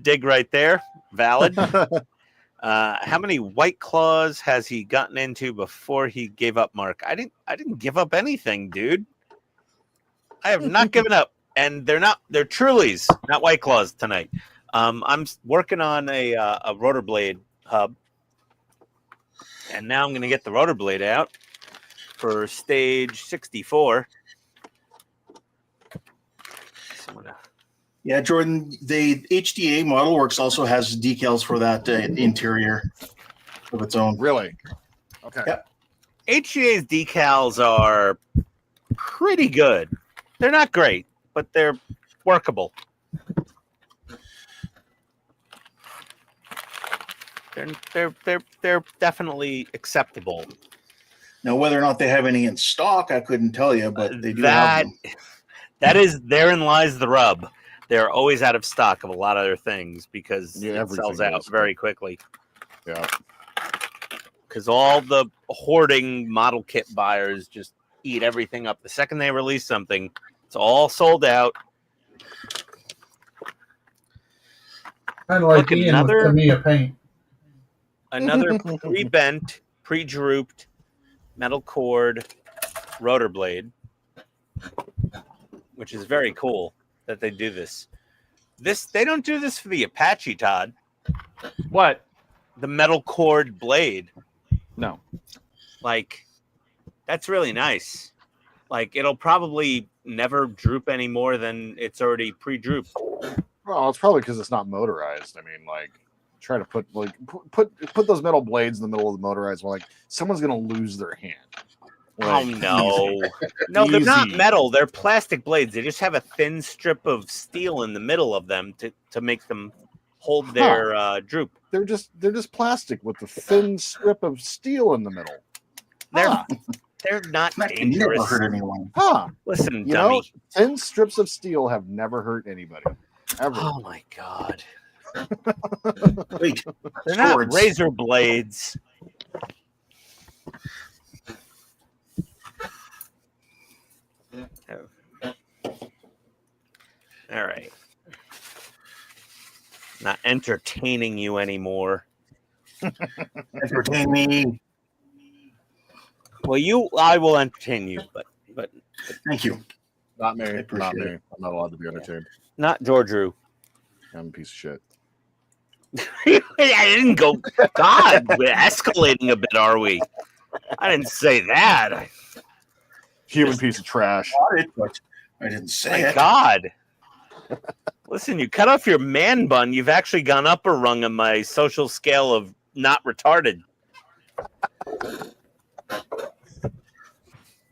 dig right there. Valid. How many White Claws has he gotten into before he gave up, Mark? I didn't give up anything, dude. I have not given up. And they're Trulies, not White Claws tonight. I'm working on a rotor blade hub. And now I'm going to get the rotor blade out for stage 64. Yeah, Jordan, the HDA Model Works also has decals for that interior of its own. Really? Okay. Yep. HGA's decals are pretty good. They're not great, but they're workable. They're definitely acceptable. Now, whether or not they have any in stock, I couldn't tell you, but they do have them. Therein lies the rub. They're always out of stock of a lot of other things because it sells out very quickly. Yeah. Because all the hoarding model kit buyers just eat everything up. The second they release something, it's all sold out. Kind of like Ian with Tamiya paint. Another pre-bent, pre-drooped metal cord rotor blade, which is very cool that they do this. They don't do this for the Apache, Todd. What? The metal cord blade. No. Like, that's really nice. Like, it'll probably never droop any more than it's already pre-drooped. Well, it's probably because it's not motorized. I mean, like, try to put those metal blades in the middle of the motorized one. Like, someone's gonna lose their hand. Like, oh no, no, they're not metal. They're plastic blades. They just have a thin strip of steel in the middle of them to make them hold their droop. They're just plastic with a thin strip of steel in the middle. They're not dangerous. Never hurt anyone. Huh? Listen, you dummy. know, thin strips of steel have never hurt anybody. Ever. Oh my god. Wait, they're not razor blades. All right. Not entertaining you anymore. Entertain me. Well, I will entertain you, but thank you. Not me. Not me. it. I'm not allowed to be entertained. Not Georgiou. I'm a piece of shit. I didn't go. God, we're escalating a bit, are we? I didn't say that. Human piece of trash. I didn't say My it. God. Listen, you cut off your man bun. You've actually gone up a rung on my social scale of not retarded.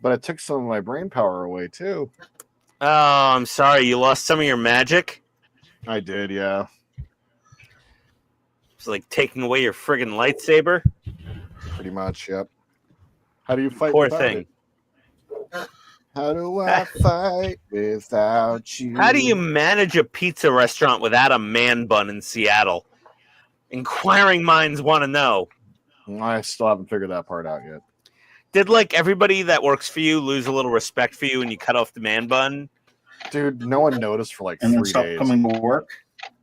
But it took some of my brain power away too. Oh, I'm sorry. You lost some of your magic? I did, yeah. It's like taking away your friggin' lightsaber? Pretty much, yep. How do you fight Poor without thing. it? How do I fight without you? How do you manage a pizza restaurant without a man bun in Seattle? Inquiring minds want to know. I still haven't figured that part out yet. Did like everybody that works for you lose a little respect for you when you cut off the man bun? Dude, no one noticed for like and 3 then stop days. coming to work.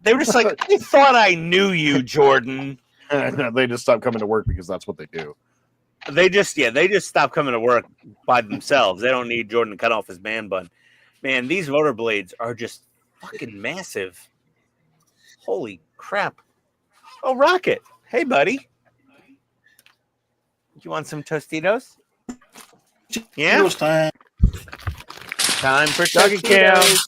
They were just like, I thought I knew you, Jordan. They just stopped coming to work because that's what they do. They just stopped coming to work by themselves. They don't need Jordan to cut off his man bun. Man, these rotor blades are just fucking massive. Holy crap. Oh, Rocket. Hey, buddy. You want some Tostitos? Yeah? Tostitos time. Time for Doggy Tostitos.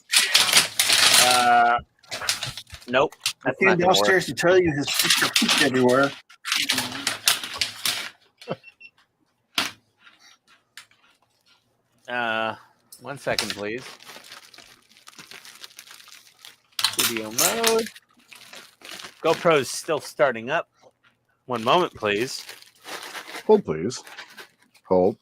Nope. I That's came not gonna work. downstairs to tell you his picture pooped everywhere. One second, please. Video mode. GoPro's still starting up. One moment, please. Hold, please. Hold.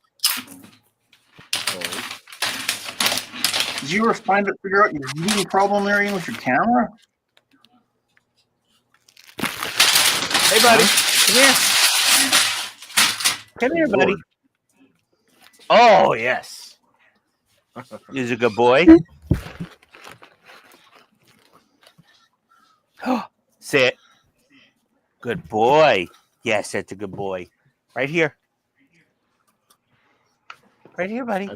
Did you ever figure out your heating problem there, Ian, with your camera? Hey, buddy. Come here. Come here, buddy. Oh, yes. He's a good boy. Sit. Good boy. Yes, that's a good boy. Right here. Right here, buddy.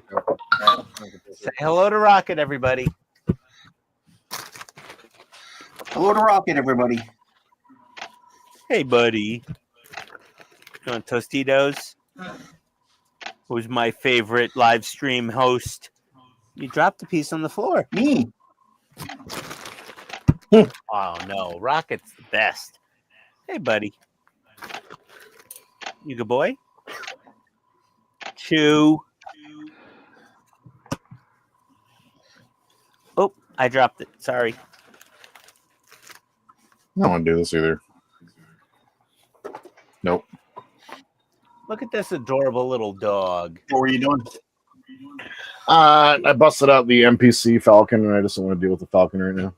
Say hello to Rocket, everybody. Hello to Rocket, everybody. Hey, buddy. You want Tostitos? Who's my favorite live stream host? You dropped a piece on the floor. Me. Oh, no. Rocket's the best. Hey, buddy. You good boy? Chew. Oh, I dropped it. Sorry. I don't want to do this either. Nope. Look at this adorable little dog. What were you doing? I busted out the NPC Falcon, and I just don't want to deal with the Falcon right now.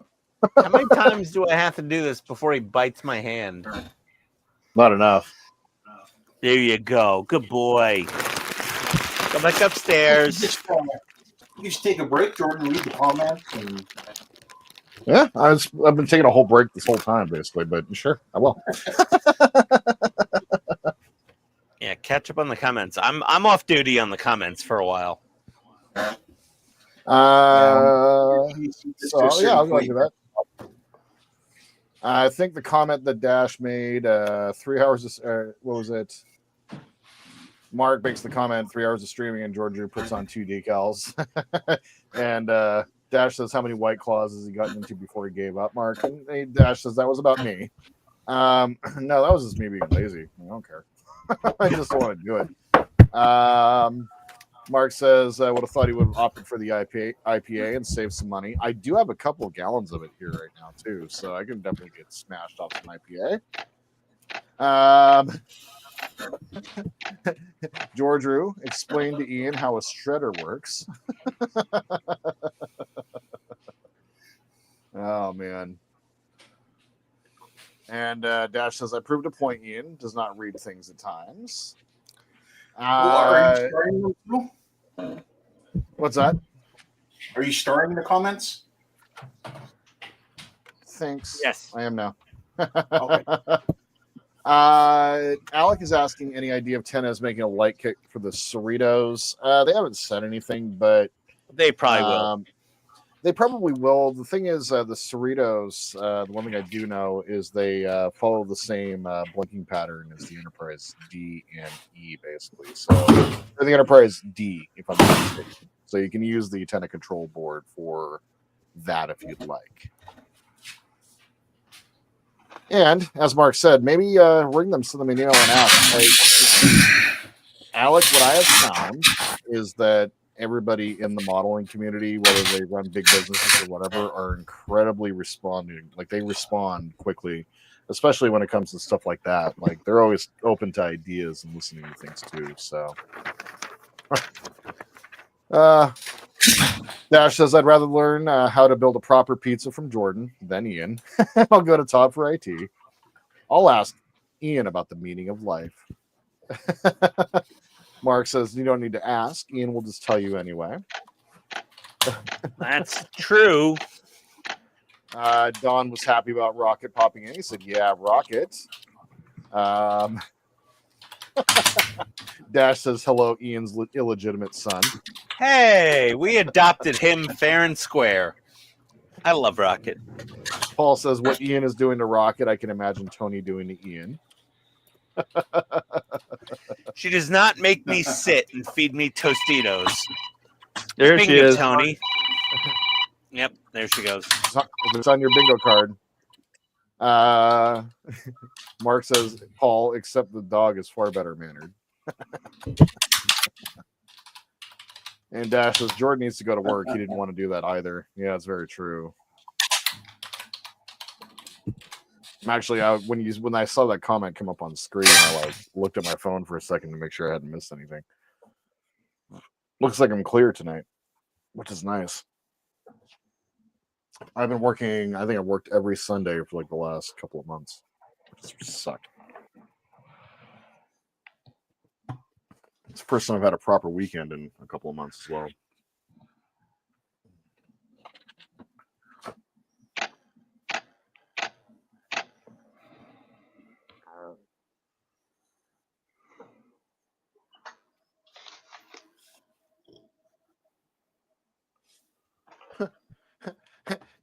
How many times do I have to do this before he bites my hand? Not enough. There you go. Good boy. Go back upstairs. You just take a break, Jordan, read the comments. And... Yeah, I've been taking a whole break this whole time, basically, but sure, I will. Yeah, catch up on the comments. I'm off duty on the comments for a while. So yeah, I'll go do that. I think the comment that Dash made 3 hours of, what was it? Mark makes the comment 3 hours of streaming and Georgia puts on 2 decals. And Dash says how many White Claws has he gotten into before he gave up, Mark? And Dash says that was about me. No, that was just me being lazy. I don't care. I just don't want to do it. Mark says I would have thought he would have opted for the IPA and saved some money. I do have a couple of gallons of it here right now too, so I can definitely get smashed off some IPA. George Rue explained to Ian how a shredder works. Oh man. And Dash says I proved a point. Ian does not read things at times. are you starting them too? What's that? Are you starting the comments? Thanks. Yes, I am now. Okay. Alec is asking any idea of Tenez making a light kick for the Cerritos. They haven't said anything, but they probably will. They probably will. The thing is, the Cerritos, the one thing I do know is they follow the same blinking pattern as the Enterprise D and E, basically. So, or the Enterprise D, if I'm not mistaken. So you can use the antenna control board for that if you'd like. And as Mark said, maybe ring them, send them an email, and ask. Alec, what I have found is that everybody in the modeling community, whether they run big businesses or whatever, are incredibly responding. Like they respond quickly, especially when it comes to stuff like that. Like they're always open to ideas and listening to things too. So, Dash says I'd rather learn how to build a proper pizza from Jordan than Ian. I'll go to Todd for IT. I'll ask Ian about the meaning of life. Mark says you don't need to ask. Ian will just tell you anyway. That's true. Don was happy about Rocket popping in. He said, yeah, Rocket. Dash says, hello, Ian's illegitimate son. Hey, we adopted him fair and square. I love Rocket. Paul says, what Ian is doing to Rocket, I can imagine Tony doing to Ian. She does not make me sit and feed me Tostitos. There Bingo, she is. Tony. Yep, there she goes. If it's on your bingo card. Mark says, Paul, except the dog is far better mannered. And Dash says, Jordan needs to go to work. He didn't want to do that either. Yeah, it's very true. Actually, when I saw that comment come up on screen, I looked at my phone for a second to make sure I hadn't missed anything. Looks like I'm clear tonight, which is nice. I've been working. I think I've worked every Sunday for like the last couple of months, which sucked. It's the first time I've had a proper weekend in a couple of months as well.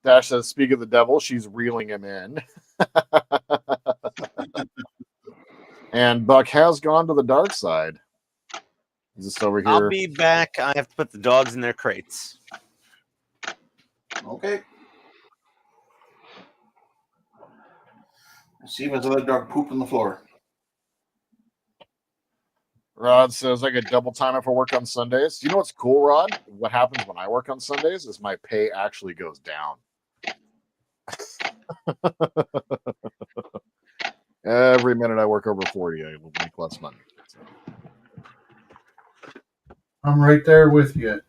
Dash says, speak of the devil, she's reeling him in. And Buck has gone to the dark side. He's just over here. I'll be back. I have to put the dogs in their crates. Okay. Let's see if there's another dog poop on the floor. Rod says I get double time if I work on Sundays. You know what's cool, Rod? What happens when I work on Sundays is my pay actually goes down. Every minute I work over 40, I will make less money. So. I'm right there with you.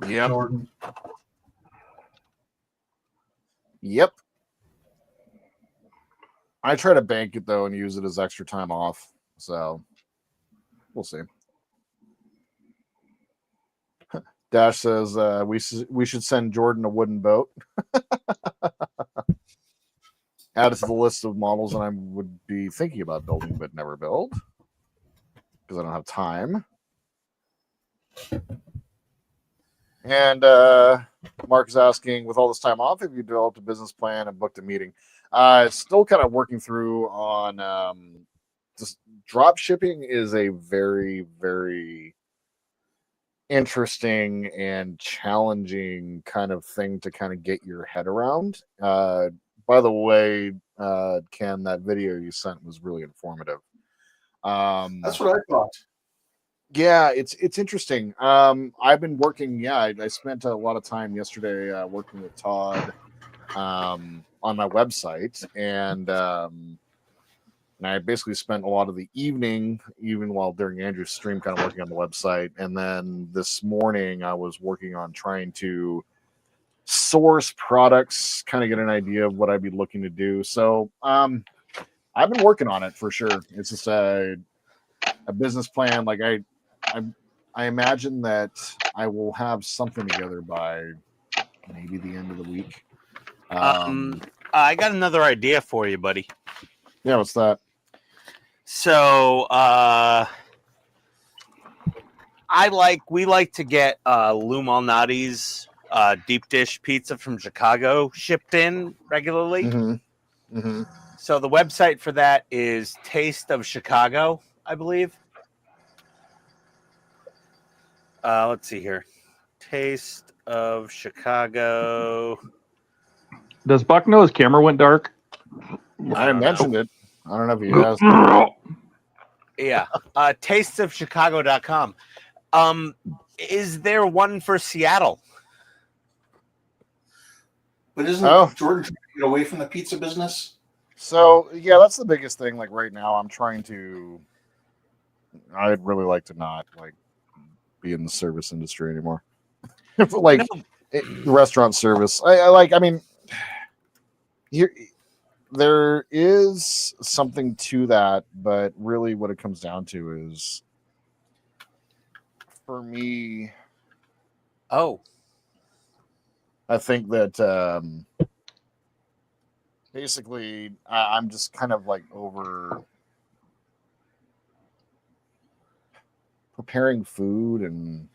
Yep. Jordan. Yep. I try to bank it though and use it as extra time off. So we'll see. Dash says we should send Jordan a wooden boat. Add it to the list of models that I would be thinking about building but never build because I don't have time. And Mark is asking, with all this time off, have you developed a business plan and booked a meeting? Still kind of working through on just drop shipping is a very, very interesting and challenging kind of thing to kind of get your head around. By the way, Ken, that video you sent was really informative. That's what I thought. Yeah, it's interesting. I've been working. Yeah, I spent a lot of time yesterday working with Todd on my website, and I basically spent a lot of the evening, even while during Andrew's stream, kind of working on the website. And then this morning, I was working on trying to source products, kind of get an idea of what I'd be looking to do. So I've been working on it for sure. It's just a business plan. Like I imagine that I will have something together by maybe the end of the week. I got another idea for you, buddy. Yeah, what's that? So we like to get Lou Malnati's deep dish pizza from Chicago shipped in regularly. Mm-hmm. Mm-hmm. So the website for that is Taste of Chicago, I believe. Let's see here. Taste of Chicago. Does Buck know his camera went dark? I mentioned it. I don't know if he has. Yeah. Tastesofchicago.com. Is there one for Seattle? But isn't Jordan trying to get away from the pizza business? So yeah, that's the biggest thing. Like right now, I'm trying to. I'd really like to not be in the service industry anymore. Restaurant service. I mean, there is something to that, but really, what it comes down to is, for me. Oh. I think that basically I'm just kind of over preparing food and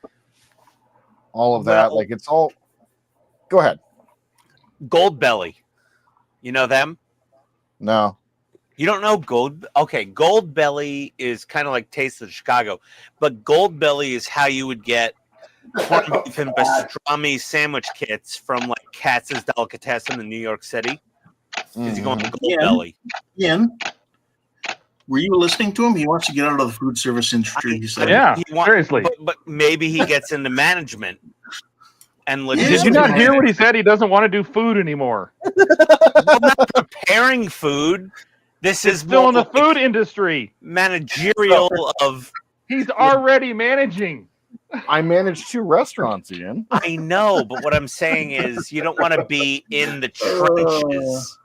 all of that. Like it's all. Go ahead. Gold Belly. You know them? No. You don't know Gold? Okay, Gold Belly is kind of like Taste of Chicago, but Gold Belly is how you would get corned beef and pastrami sandwich kits from Katz's Delicatessen in New York City. Is he going to Gold Belly? Ian, were you listening to him? He wants to get out of the food service industry. He said, seriously. But maybe he gets into management and Did you not hear what he said? He doesn't want to do food anymore. Well, not preparing food. This is still in the food industry. Managerial of. He's already managing. I manage 2 restaurants, Ian. I know, but what I'm saying is you don't want to be in the trenches.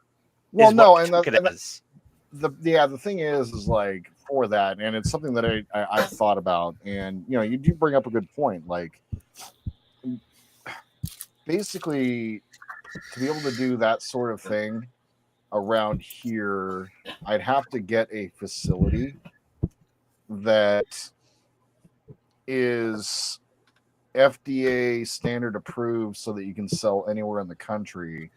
Well, no, and the thing is for that, and it's something that I've thought about, and you do bring up a good point. Basically, to be able to do that sort of thing around here, I'd have to get a facility that is FDA standard approved so that you can sell anywhere in the country.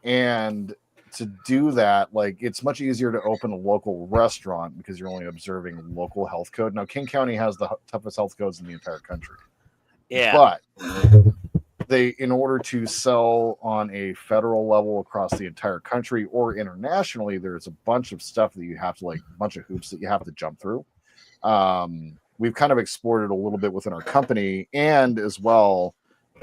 And to do that, it's much easier to open a local restaurant because you're only observing local health code. Now, King County has the toughest health codes in the entire country. Yeah. But in order to sell on a federal level across the entire country or internationally, there's a bunch of stuff that you have to bunch of hoops that you have to jump through. we've kind of explored it a little bit within our company, and as well,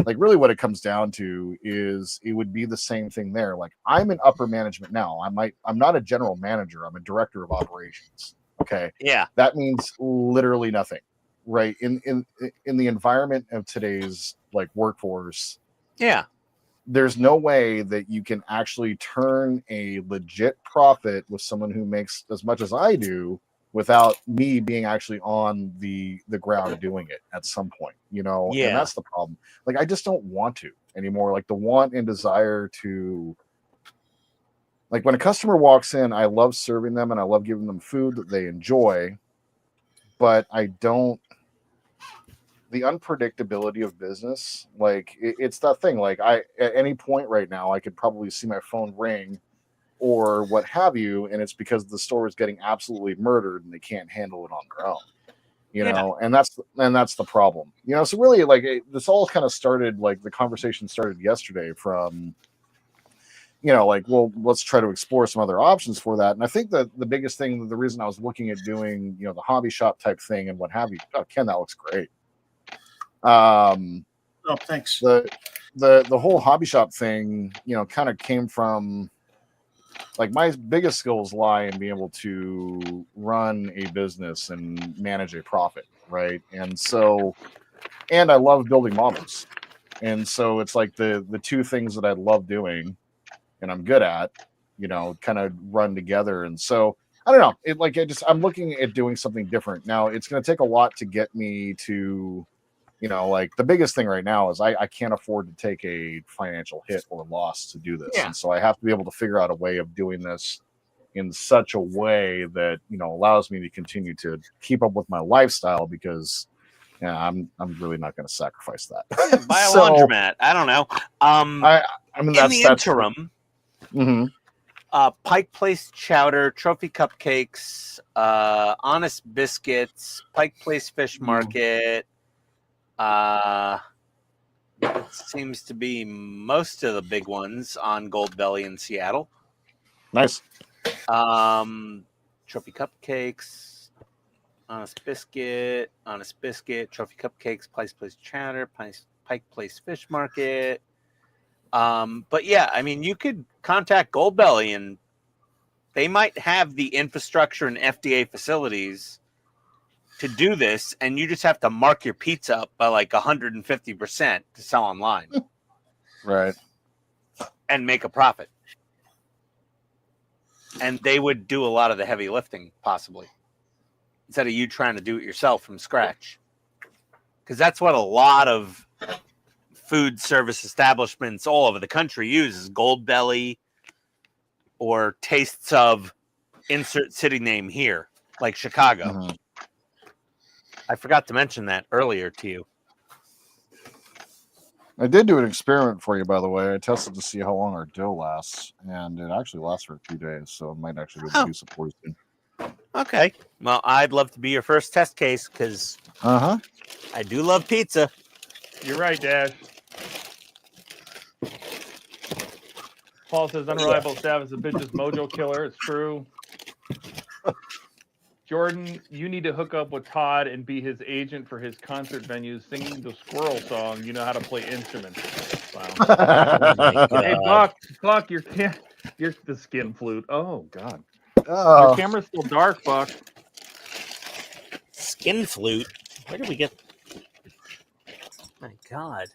like really what it comes down to is it would be the same thing there. Like I'm in upper management now. I'm not a general manager. I'm a director of operations. Okay. Yeah. That means literally nothing, right? In the environment of today's like workforce. Yeah. There's no way that you can actually turn a legit profit with someone who makes as much as I do without me being actually on the ground doing it at some point, you know. Yeah. And that's the problem. Like I just don't want to anymore. Like the want and desire to, like when a customer walks in, I love serving them and I love giving them food that they enjoy, but I don't, the unpredictability of business, like it's that thing. Like at any point right now I could probably see my phone ring or what have you, and it's because the store is getting absolutely murdered and they can't handle it on their own, you know. And that's the problem, you know. So really, like this all kind of started, like the conversation started yesterday from, you know, like, well, let's try to explore some other options for that. And I think that the biggest thing, the reason I was looking at doing, you know, the hobby shop type thing and what have you. Oh, Ken, that looks great. Oh, thanks. The whole hobby shop thing, you know, kind of came from, like, my biggest skills lie in being able to run a business and manage a profit, right? And so, and I love building models, and so it's like the two things that I love doing and I'm good at, you know, kind of run together. And so I don't know, it like I'm looking at doing something different now. It's going to take a lot to get me to, you know, like the biggest thing right now is I can't afford to take a financial hit or loss to do this. Yeah. And so I have to be able to figure out a way of doing this in such a way that, you know, allows me to continue to keep up with my lifestyle, because yeah, I'm really not going to sacrifice that. Buy a laundromat. I don't know. I mean, in that's the interim, mm-hmm. Pike Place Chowder, Trophy Cupcakes, Honest Biscuits, Pike Place Fish Market. Seems to be most of the big ones on Gold Belly in Seattle. Nice. Trophy Cupcakes, Honest Biscuit, Trophy Cupcakes, Pike Place Chowder, Pike Place Fish Market. But yeah, I mean, you could contact Gold Belly and they might have the infrastructure and FDA facilities to do this, and you just have to mark your pizza up by like 150% to sell online. Right. And make a profit. And they would do a lot of the heavy lifting, possibly, instead of you trying to do it yourself from scratch. Because that's what a lot of food service establishments all over the country use, is Gold Belly or Tastes of insert city name here, like Chicago. Mm-hmm. I forgot to mention that earlier to you. I did do an experiment for you, by the way. I tested to see how long our dough lasts, and it actually lasts for a few days, so it might actually be able to do some for you soon. Okay. Well, I'd love to be your first test case, because I do love pizza. You're right, Dash. Paul says unreliable staff is a bitch's mojo killer. It's true. Jordan, you need to hook up with Todd and be his agent for his concert venues, singing the squirrel song. You know how to play instruments. Wow. Hey, Buck, you're the skin flute. Oh God. Oh. Your camera's still dark, Buck. Skin flute? Where did we get? My God.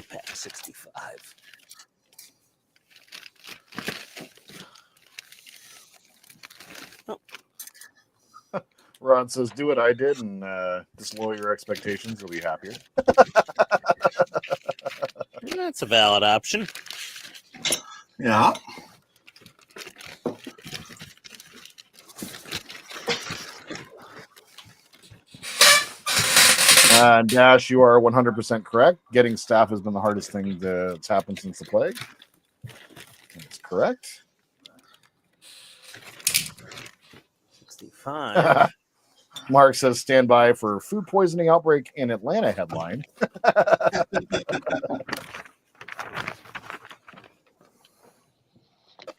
Pack 65. Ron says, do what I did and just lower your expectations. You'll be happier. That's a valid option. Yeah. Dash, you are 100% correct. Getting staff has been the hardest thing that's happened since the plague. That's correct. 65. Mark says, stand by for food poisoning outbreak in Atlanta headline.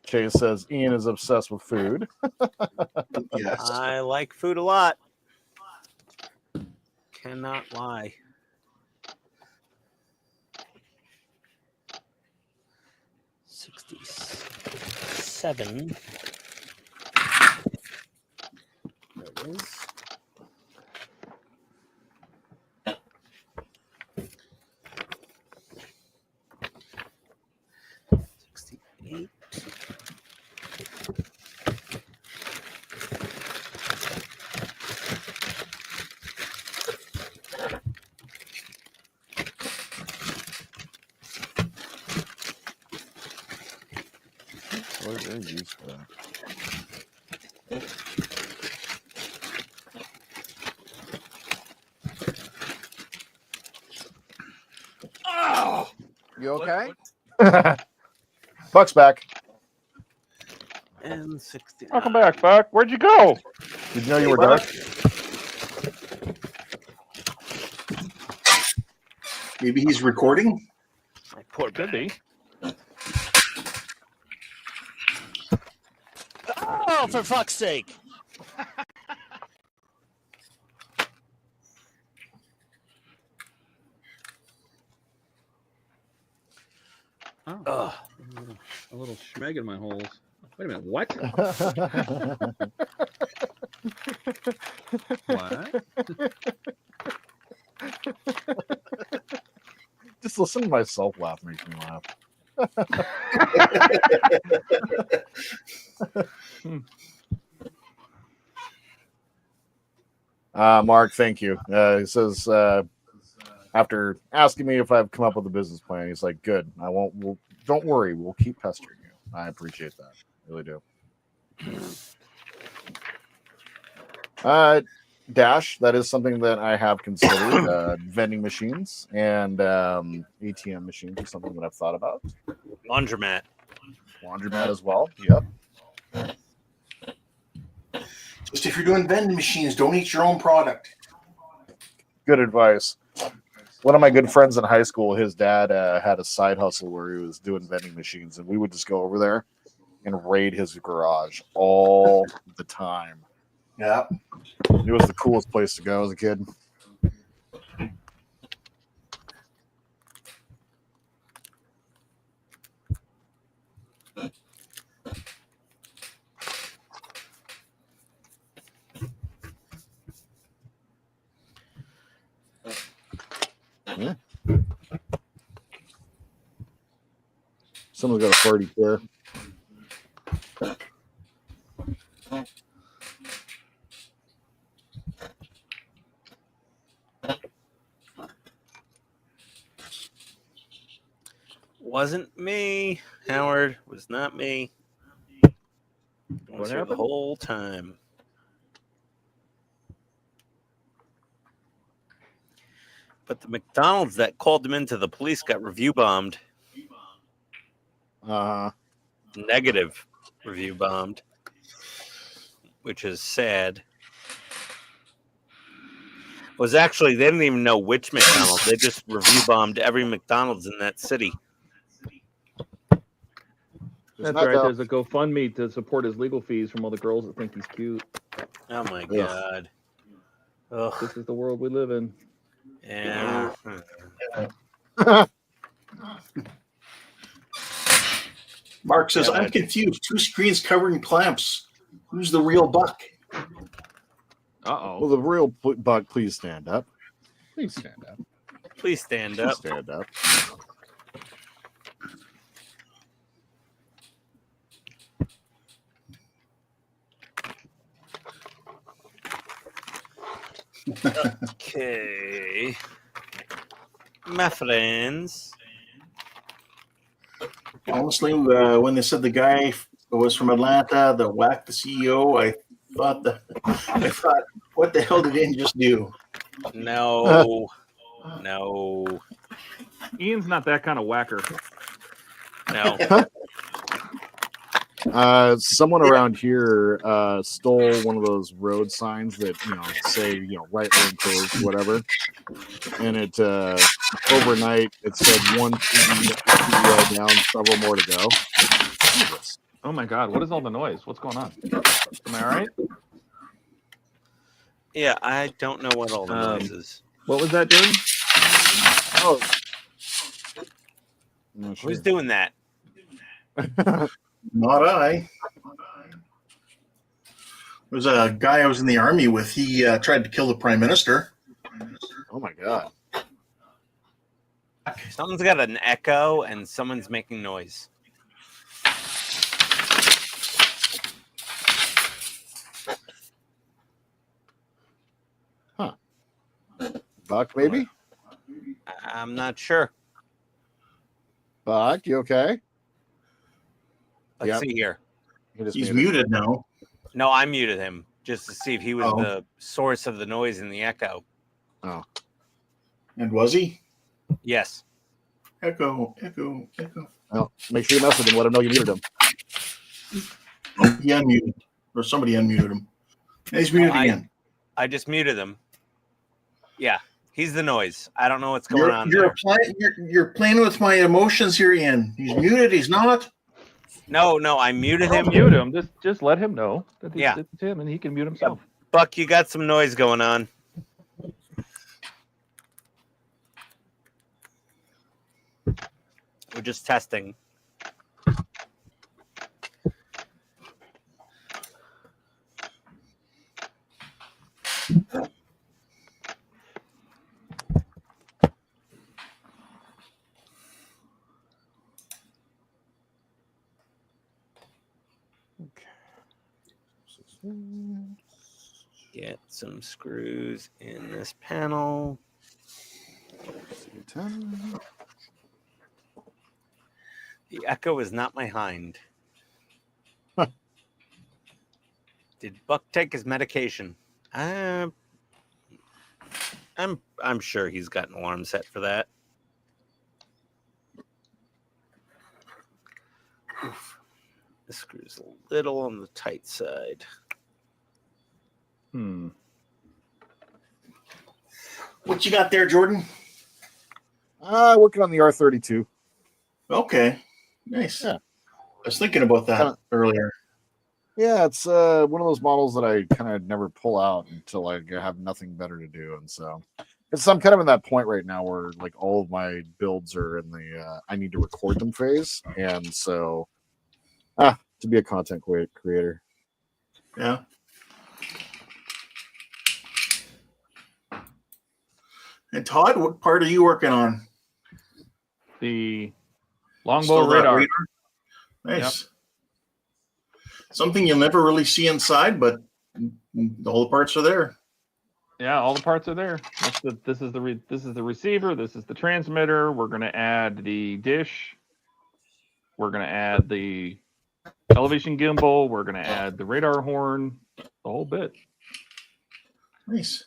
Chase says Ian is obsessed with food. Yes. I like food a lot. Cannot lie. $67. There it is. $68. What are they used for that? Oh, You okay? Buck's back. and 60. Welcome back, Buck. Where'd you go? Did you know you were dark? Maybe he's recording. My poor baby. Oh, for fuck's sake. Oh, a little schmeg in my holes. Wait a minute, what? What? Just listen to myself laugh makes me laugh. Mark, thank you. He says after asking me if I've come up with a business plan, he's like, "Good. I won't. Don't worry. We'll keep pestering you." I appreciate that. Really do. Dash, that is something that I have considered. Vending machines and ATM machines is something that I've thought about. Laundromat. Laundromat as well. Yep. Just if you're doing vending machines, don't eat your own product. Good advice. One of my good friends in high school, his dad had a side hustle where he was doing vending machines, and we would just go over there and raid his garage all the time. Yeah. It was the coolest place to go as a kid. Yeah. Someone's got a party there. Wasn't me. Howard was not me. Was here the happened? whole time. But the McDonald's that called them into the police got review bombed. Negative review bombed, which is sad. Was actually, they didn't even know which McDonald's. They just review bombed every McDonald's in that city. That's right. There's a GoFundMe to support his legal fees from all the girls that think he's cute. Oh my God. Ugh. This is the world we live in. Yeah. Mark says, I'm confused. 2 screens covering clamps. Who's the real Buck? Well, the real Buck, please stand up. Please stand up. Please stand Please up. stand up. Okay. My friends. Honestly, when they said the guy was from Atlanta that whacked the CEO, I thought, what the hell did Ian just do? No. No. Ian's not that kind of whacker. No. Someone around here stole one of those road signs that say right lane closed, whatever, and it overnight it said 1 CEO down, several more to go. Jesus. Oh my God! What is all the noise? What's going on? Am I all right? Yeah, I don't know what all the noise is. What was that, Jordan? Oh, Who's doing that? Not I. There was a guy I was in the army with. He tried to kill the prime minister. Oh my God! Someone's got an echo and someone's making noise. Huh? Buck, maybe? I'm not sure. Buck, you okay? Let's see here. He's muted now. No, I muted him just to see if he was the source of the noise and the echo. Oh. And was he? Yes. Echo, echo, echo. Well, make sure you mess with him. Let him know you muted him. Oh, he unmuted. Or somebody unmuted him. And he's muted again. I just muted him. Yeah, he's the noise. I don't know what's going on You're there. You're playing with my emotions here, Ian. He's muted. He's not. No, I muted him. Mute him. Just let him know that Yeah. it's him, and he can mute himself. Buck, you got some noise going on. We're just testing. Get some screws in this panel. The echo is not my hind. Did Buck take his medication? I'm sure he's got an alarm set for that. Oof. The screw's a little on the tight side. What you got there, Jordan? Working on the R32. Okay. Nice. Yeah. I was thinking about that earlier. Yeah, it's one of those models that I kind of never pull out until I have nothing better to do, and so I'm kind of in that point right now where like all of my builds are in the I need to record them phase, and so to be a content creator. Yeah. And Todd, what part are you working on? The longbow radar. Nice. Yep. Something you'll never really see inside, but all the parts are there. Yeah, all the parts are there. This is the receiver. This is the transmitter. We're going to add the dish. We're going to add the elevation gimbal. We're going to add the radar horn. The whole bit. Nice.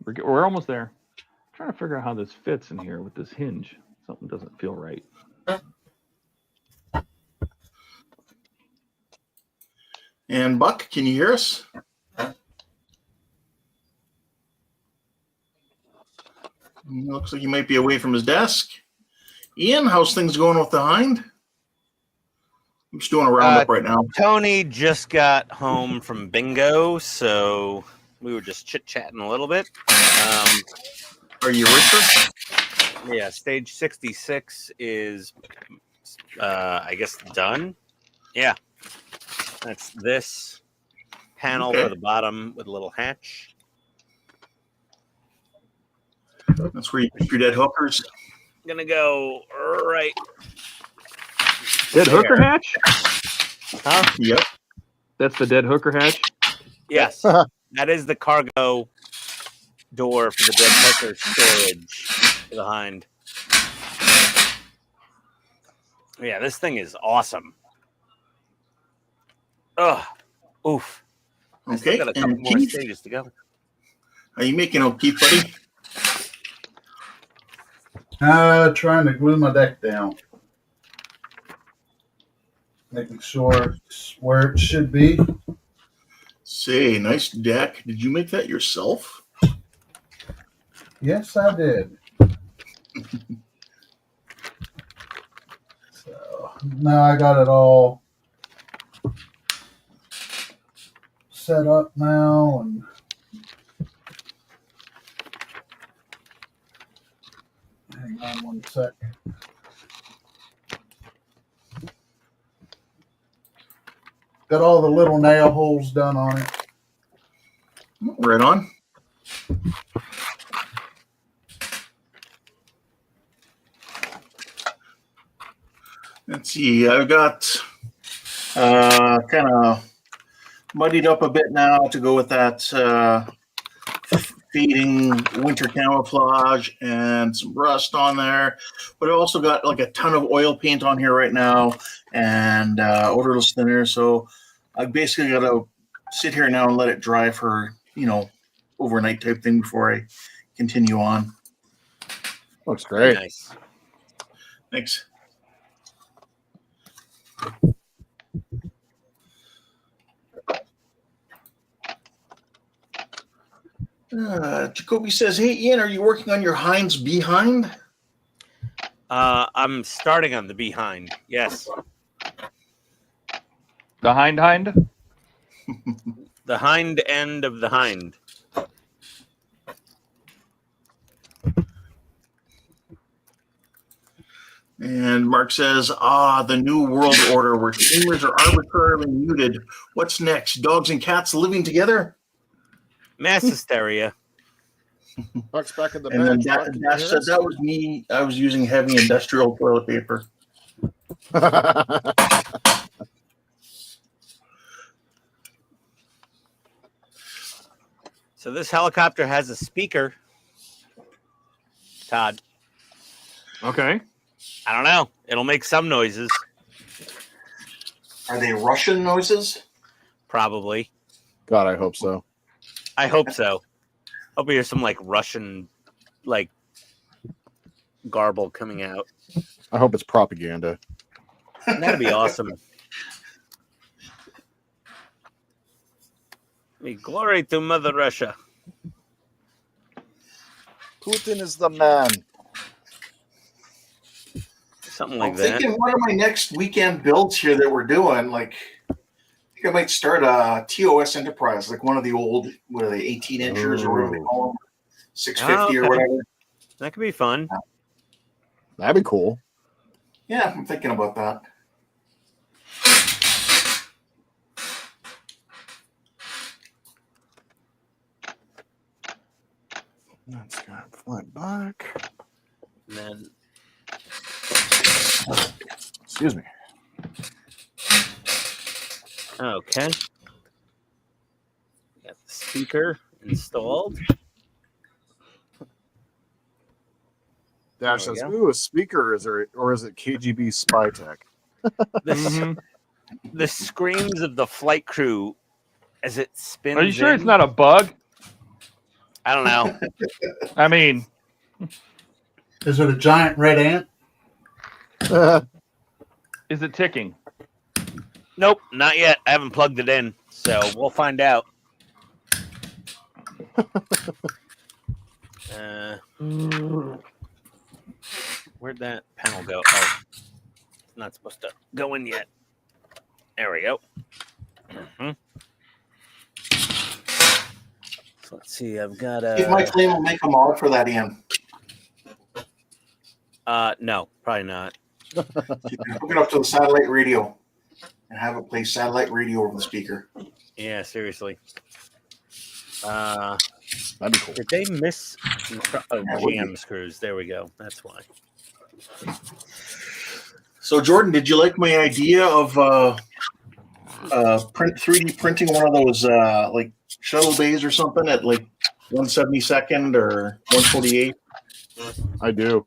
We're almost there. I'm trying to figure out how this fits in here with this hinge. Something doesn't feel right. And Buck, can you hear us? Looks like he might be away from his desk. Ian, how's things going with the hind? I'm just doing a roundup right now. Tony just got home from bingo, so we were just chit-chatting a little bit. Are you Richard? Yeah, stage 66 is, I guess, done. Yeah. That's this panel for the bottom with a little hatch. That's where you keep your dead hookers. Gonna go right. Dead hooker hatch? Huh? Yep. That's the dead hooker hatch? Yes. That is the cargo door for the dead hooker storage for the hind. Yeah, this thing is awesome. Ugh. Oof. I still got a couple more stages to go. Are you making a Keith, buddy? Trying to glue my deck down. Making sure it's where it should be. Say, nice deck. Did you make that yourself? Yes, I did. So No, I got it all set up now, and hang on one sec. Got all the little nail holes done on it. Right on. Let's see. I've got kind of muddied up a bit now to go with that fading winter camouflage and some rust on there. But I also got like a ton of oil paint on here right now and odorless thinner. So I basically got to sit here now and let it dry for, overnight type thing before I continue on. Looks great. Nice. Thanks. Jacoby says, "Hey Ian, are you working on your Heinz behind?" I'm starting on the behind. Yes. The hind? The hind end of the hind. And Mark says, the new world order where streamers are arbitrarily muted. What's next? Dogs and cats living together? Mass hysteria. Buck's back in the And then bench. Dash said that was me. I was using heavy industrial toilet paper. So this helicopter has a speaker. Todd. Okay. I don't know. It'll make some noises. Are they Russian noises? Probably. God, I hope so. I hope so. Hope we hear some like Russian garble coming out. I hope it's propaganda. That'd be awesome. Glory to Mother Russia. Putin is the man. Something like I'm that. thinking one of my next weekend builds here that we're doing, like, I think I might start a TOS Enterprise, like one of the old, what are they, 18 inchers or whatever they call them, 650 or whatever. That could be fun. That'd be cool. Yeah, I'm thinking about that. That's got fly back. And then Excuse me. okay. Got the speaker installed. Dash There we says, go. "Ooh, a speaker or is it KGB spy tech?" The screams of the flight crew as it spins. Are you sure it's in. not a bug? I don't know. I mean, Is it a giant red ant? is it ticking? Nope, not yet. I haven't plugged it in, so we'll find out. Where'd that panel go? Oh, it's not supposed to go in yet. There we go. So let's see. I've got If my claim will make a mod for that, Ian. No, probably not. Hook it up to the satellite radio and have it play satellite radio over the speaker. Yeah, seriously. That'd be cool. Did they miss? Oh, jam screws. There we go. That's why. So, Jordan, did you like my idea of 3D printing one of those like shuttle bays or something at like 1/72 or 1/48? I do.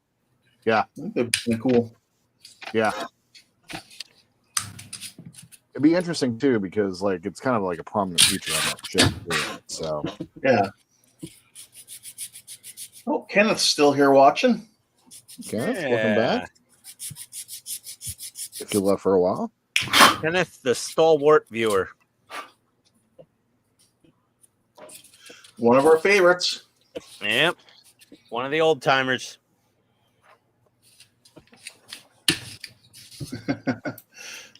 Yeah, that'd be cool. Yeah, it'd be interesting too because like it's kind of like a prominent feature on that ship. Too, so yeah. Oh, Kenneth's still here watching. Kenneth, welcome back. If you left for a while. Kenneth, the stalwart viewer. One of our favorites. Yep. One of the old timers.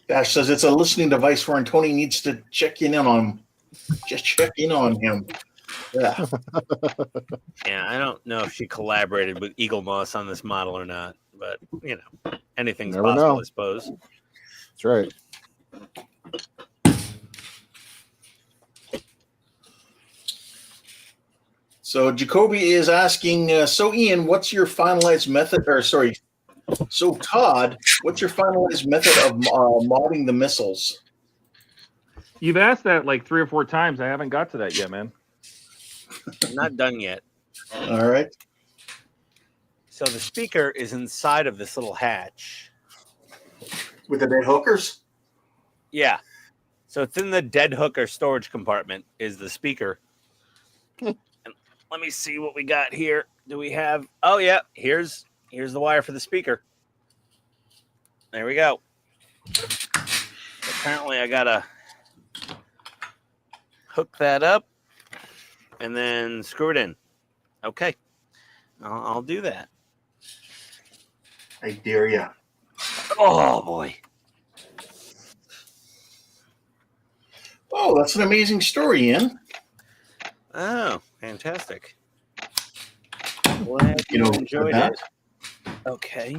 Dash says it's a listening device where Tony needs to check in on him. Just check in on him. Yeah. Yeah, I don't know if she collaborated with Eagle Moss on this model or not, but you know, anything's Never possible, know. I suppose. That's right. So Jacoby is asking, so Ian, what's your finalized method, or sorry, so Todd, what's your finalized method of modding the missiles? You've asked that like 3 or 4 times. I haven't got to that yet, man. I'm not done yet. All right. So the speaker is inside of this little hatch. With the dead hookers? Yeah. So it's in the dead hooker storage compartment is the speaker. And let me see what we got here. Do we have... Oh, yeah. Here's the wire for the speaker. There we go. Apparently, I got to hook that up and then screw it in. Okay. I'll do that. I dare ya. Oh, boy. Oh, that's an amazing story, Ian. Oh, fantastic. Glad you enjoyed that. it. Okay.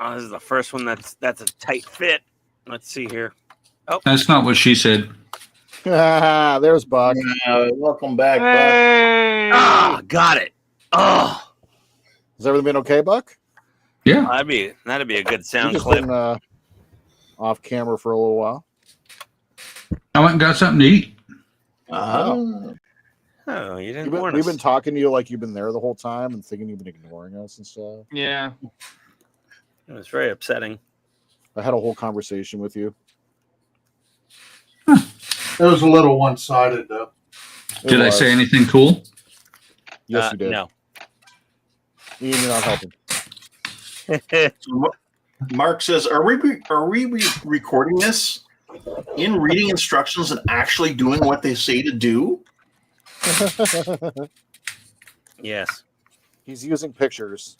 Oh, this is the first one that's a tight fit. Let's see here. Oh, That's not what she said. There's Buck. Welcome back, Buck. Hey! Ah, got it. Oh, Has everything been okay, Buck? Yeah. that'd be a good You sound just clip. been off camera for a little while. I went and got something to eat. Oh, you didn't warn We've us. been talking to you like you've been there the whole time and thinking you've been ignoring us and stuff. Yeah. It was very upsetting. I had a whole conversation with you. It was a little one-sided, though. Did I say anything cool? Yes, you did. No. Ian, you're not helping. Mark says, "Are we recording this in reading instructions and actually doing what they say to do?" Yes. He's using pictures.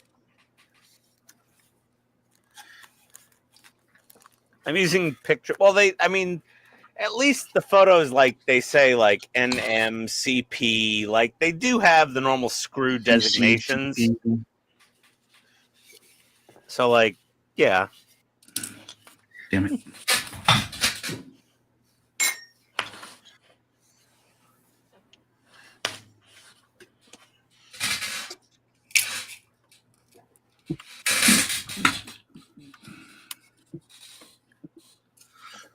I'm using picture. Well, at least the photos, like they say, like NMCP, like they do have the normal screw designations. So, like, yeah. Damn it.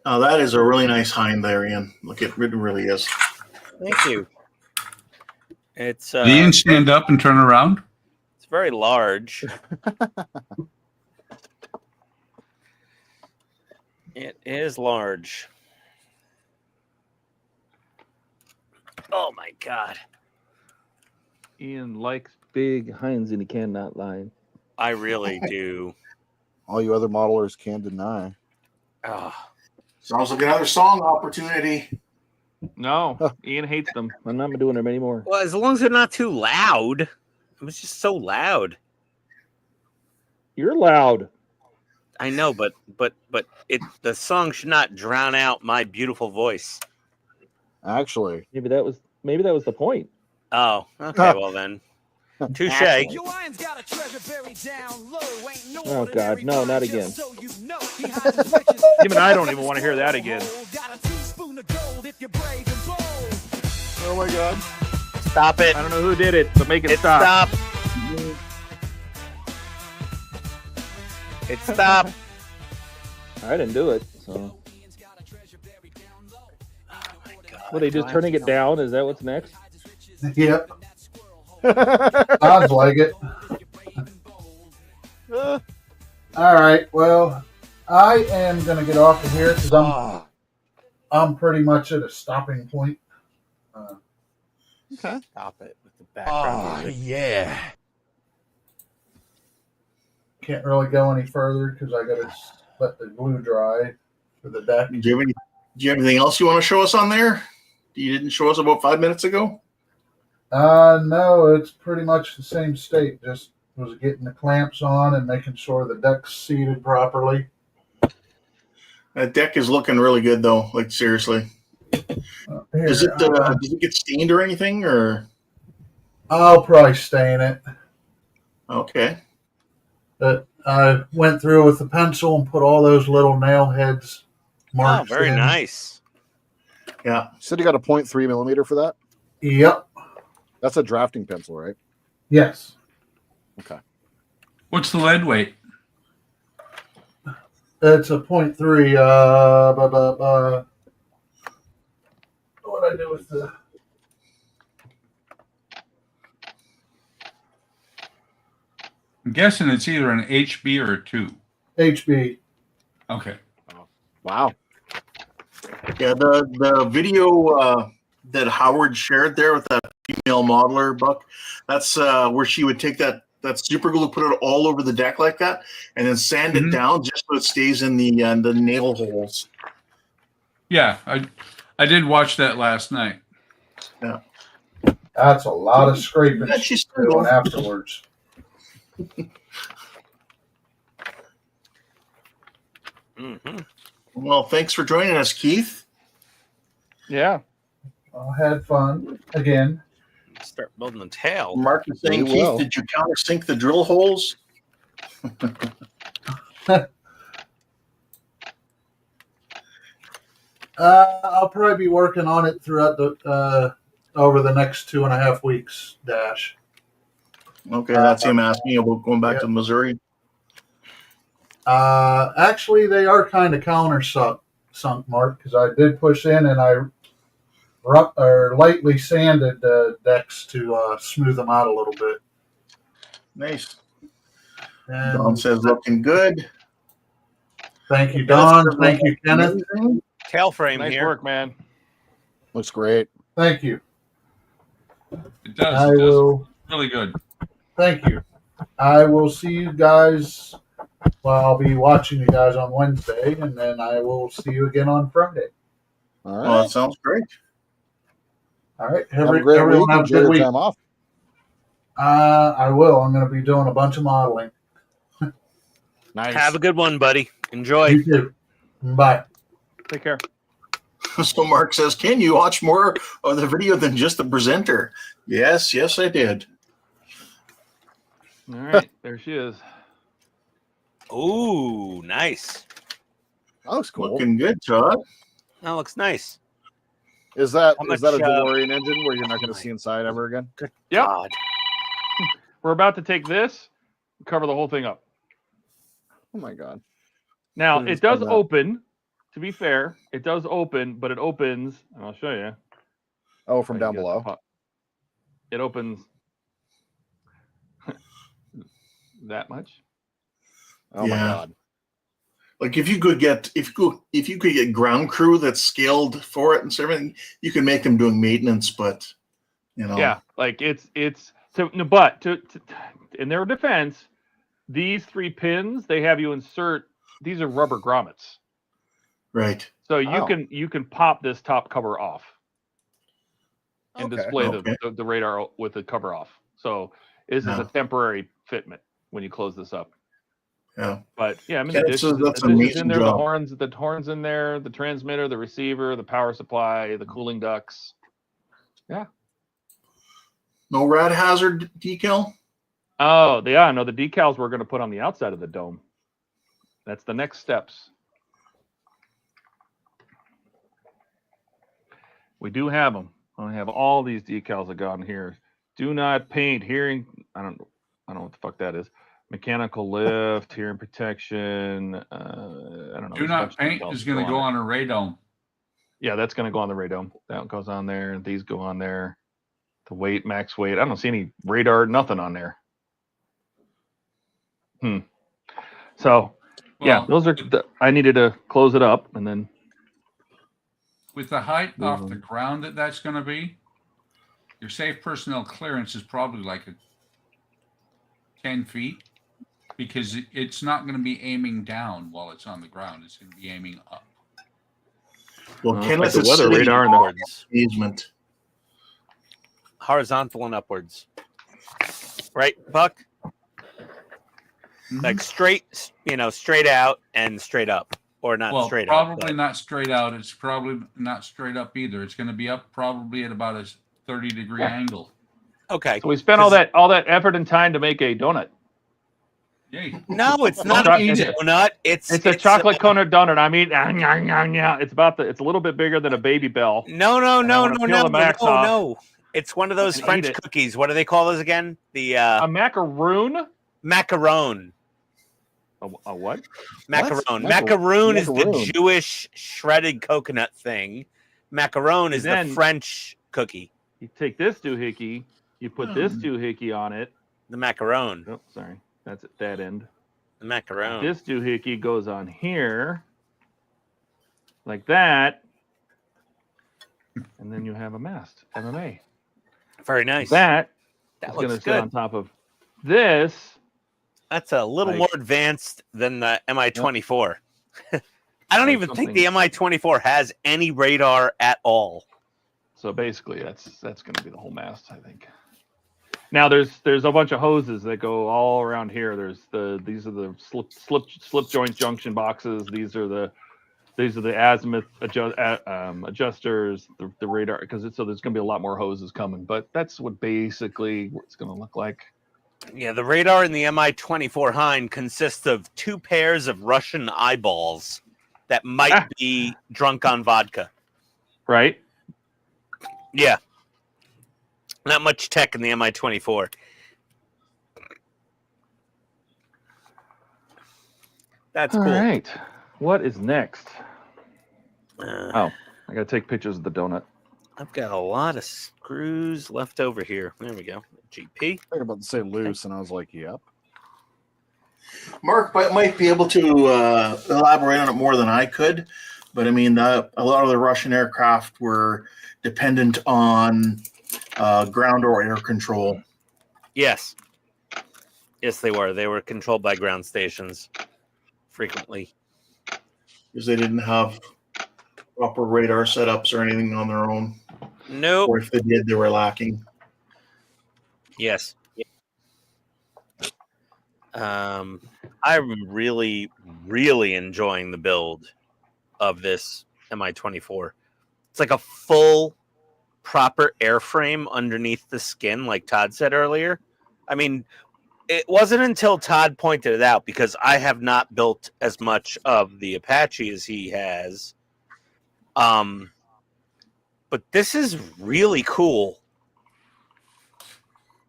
Oh, that is a really nice hind there, Ian. Look, it really is. Thank you. It's Did Ian stand up and turn around? It's very large. It is large. Oh my God. Ian likes big hinds and he cannot lie. I really do. All you other modelers can deny. Oh. Sounds like another song opportunity. No, Ian hates them. I'm not doing them anymore. Well, as long as they're not too loud. It was just so loud. You're loud. I know, but the song should not drown out my beautiful voice. Actually, maybe that was the point. Oh, okay. Well then, touche. Oh God, no, not again. Even I don't even want to hear that again. oh my God! Stop it! I don't know who did it, but make it stop. It stopped. I didn't do it. So. What, are they just turning it down? Is that what's next? Yep. Sounds like it. All right. Well, I am going to get off of here because I'm pretty much at a stopping point. Okay. Stop it with the background music. yeah. Can't really go any further because I got to let the glue dry for the deck. Do you have anything else you want to show us on there? You didn't show us about 5 minutes ago? No, it's pretty much the same state. Just was getting the clamps on and making sure the deck's seated properly. That deck is looking really good, though. Like, seriously. Here, Does it get stained or anything? Or I'll probably stain it. okay. But I went through with the pencil and put all those little nail heads marks. Oh, very in. nice. Yeah. You said you got a 0.3 millimeter for that? Yep. That's a drafting pencil, right? Yes. Okay. What's the lead weight? It's a 0.3. What did I do with the? I'm guessing it's either an HB or a 2. HB. Okay. Wow. Yeah, the video that Howard shared there with that female modeler, Buck, that's where she would take that super glue, put it all over the deck like that, and then sand it down just so it stays in the nail holes. Yeah, I did watch that last night. Yeah. That's a lot of scraping Yeah, she's doing afterwards. Mm-hmm. Well, thanks for joining us, Keith. Yeah. I had fun again. Start building the tail. Mark is saying, Keith, did you countersink the drill holes? I'll probably be working on it throughout the over the next 2.5 weeks. Dash. Okay, that's him asking about going back to Missouri. Actually, they are kind of countersunk, Mark, because I did push in and I lightly sanded the decks to smooth them out a little bit. Nice. And Don says looking good. Thank you, Don. Thank you, Kenneth. Tail frame Nice here. work, man. Looks great. Thank you. It does. I It does. will. Really good. Thank you. I will see you guys. Well, I'll be watching you guys on Wednesday, and then I will see you again on Friday. All right. Well, that sounds great. All right. Have a great everyone week. have a Enjoy good your week. time off. I will. I'm going to be doing a bunch of modeling. Nice. Have a good one, buddy. Enjoy. You too. Bye. Take care. So Mark says, can you watch more of the video than just the presenter? Yes, I did. All right. There she is. Ooh, nice. That looks cool. Looking good, Todd. That looks nice. Is that How is that a much, DeLorean engine where you're not going to see inside ever again? Good Yep. God. We're about to take this and cover the whole thing up. Oh my god. Now, Should've it does done that. open. To be fair, it does open, but it opens, and I'll show you. Oh, from If I down can get below. the pop- It opens that much. Oh my Yeah. god. Like if you could get ground crew that's scaled for it and so everything, you can make them doing maintenance, but you know. Yeah, like it's so no, but to in their defense, these 3 pins they have you insert. These are rubber grommets, Right. so Oh. you can pop this top cover off and Okay. display Okay. the radar with the cover off. So this is Yeah. a temporary fitment when you close this up. Yeah. But yeah, I mean Yeah, the dish, so is, that's the an dish is in amazing there, job. the horns in there, the transmitter, the receiver, the power supply, the cooling ducts. No rad hazard decal? Oh, yeah, no, the decals we're going to put on the outside of the dome. That's the next steps. We do have them. I have all these decals that got in here. Do not paint hearing. I don't know what the fuck that is. Mechanical lift, hearing protection. I don't know. Do There's a bunch not of paint decals is that going to go it. on a radome. Yeah, that's going to go on the radome. That goes on there. These go on there. The weight, max weight. I don't see any radar, nothing on there. So, yeah, Well, those are. I needed to close it up, and then with the height off the Mhm. ground that's going to be, your safe personnel clearance is probably like 10 feet, because it's not going to be aiming down while it's on the ground. It's going to be aiming up. Well, like Kenneth the is weather sitting radar in and the Upwards. basement. Horizontal and upwards. Right, Buck? Mhm. Like straight, straight out and straight up. Or not Well, straight up. probably not straight out. It's probably not straight up either. It's going to be up probably at about a 30-degree angle. Okay. so we spent all that effort and time to make a donut. Yay. No, it's not Don't a eat it. donut. It's a chocolate coated donut. I mean, it's a little bit bigger than a Baby Bell. No. It's one of those And eat French it. cookies. What do they call those again? The A macaroon. macaron. A what? Macaron. What? Macaroon is the Macaroon. Jewish shredded coconut thing. Macaron is the then- French cookie. You take this doohickey, you put this doohickey on it. The macaron. Oh, sorry, that's at that end. The macaron. This doohickey goes on here, like that, and then you have a mast. MMA. Very nice. That That is going to looks sit good. on top of this. That's a little Like- more advanced than the MI-24. I don't Like even think something- the MI-24 has any radar at all. So basically, that's going to be the whole mast, I think. Now there's a bunch of hoses that go all around here. These are the slip joint junction boxes. These are the azimuth adjusters, the radar, so there's going to be a lot more hoses coming. But that's what basically what it's going to look like. Yeah, the radar in the MI-24 Hind consists of 2 pairs of Russian eyeballs that might be drunk on vodka. Right? Yeah. Not much tech in the MI-24. That's All cool. right. What is next? Uh, Oh, I got to take pictures of the donut. I've got a lot of screws left over here. There we go. GP. I was about to say loose, and I was like, yep. Mark might be able to elaborate on it more than I could, but I mean, a lot of the Russian aircraft were dependent on ground or air control. Yes. Yes, they were. They were controlled by ground stations frequently. Because they didn't have proper radar setups or anything on their own. Nope. Or if they did, they were lacking. Yes. I'm really, really enjoying the build of this MI-24. It's like a full, proper airframe underneath the skin, like Todd said earlier. I mean, it wasn't until Todd pointed it out, because I have not built as much of the Apache as he has. But this is really cool.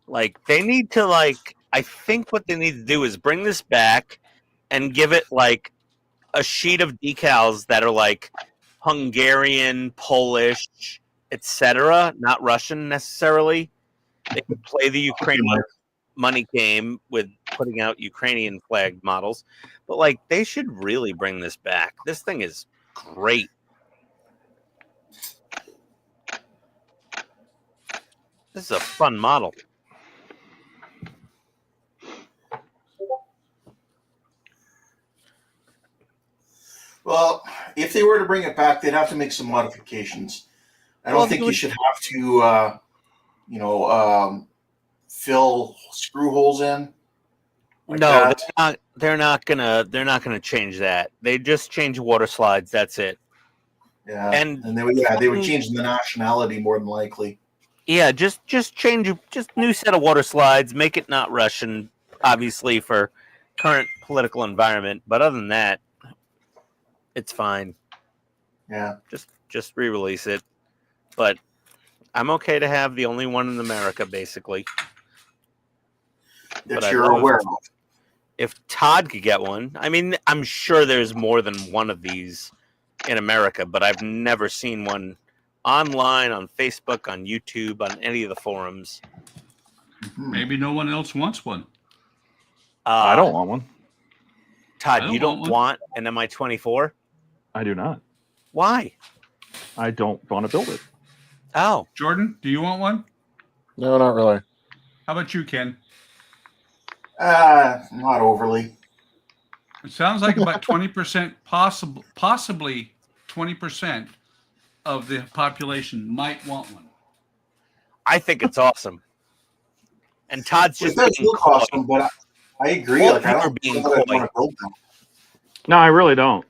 Like, they need to, I think what they need to do is bring this back and give it, a sheet of decals that are, Hungarian, Polish, etc., not Russian necessarily. They could play the Ukrainian money game with putting out Ukrainian flag models. But, they should really bring this back. This thing is great. This is a fun model. Well, if they were to bring it back, they'd have to make some modifications. I don't think you should have to, fill screw holes in. No, they're not gonna change that. They just change water slides. That's it. Yeah, and they would change the nationality more than likely. Yeah, just change, just new set of water slides. Make it not Russian, obviously for current political environment. But other than that, it's fine. Yeah, just re-release it. But I'm okay to have the only one in America, basically. That you're aware of. If Todd could get one, I mean, I'm sure there's more than one of these in America, but I've never seen one online, on Facebook, on YouTube, on any of the forums. Maybe no one else wants one. I don't want one. Todd, you don't want an Mi-24? I do not. Why? I don't want to build it. Oh. Jordan, do you want one? No, not really. How about you, Ken? Not overly. It sounds like about 20%, possibly 20% of the population might want one. I think it's awesome. And Todd's just It does being look coy. awesome, but I agree. All Like, I people are don't being know that I coy. want to build them. No, I really don't.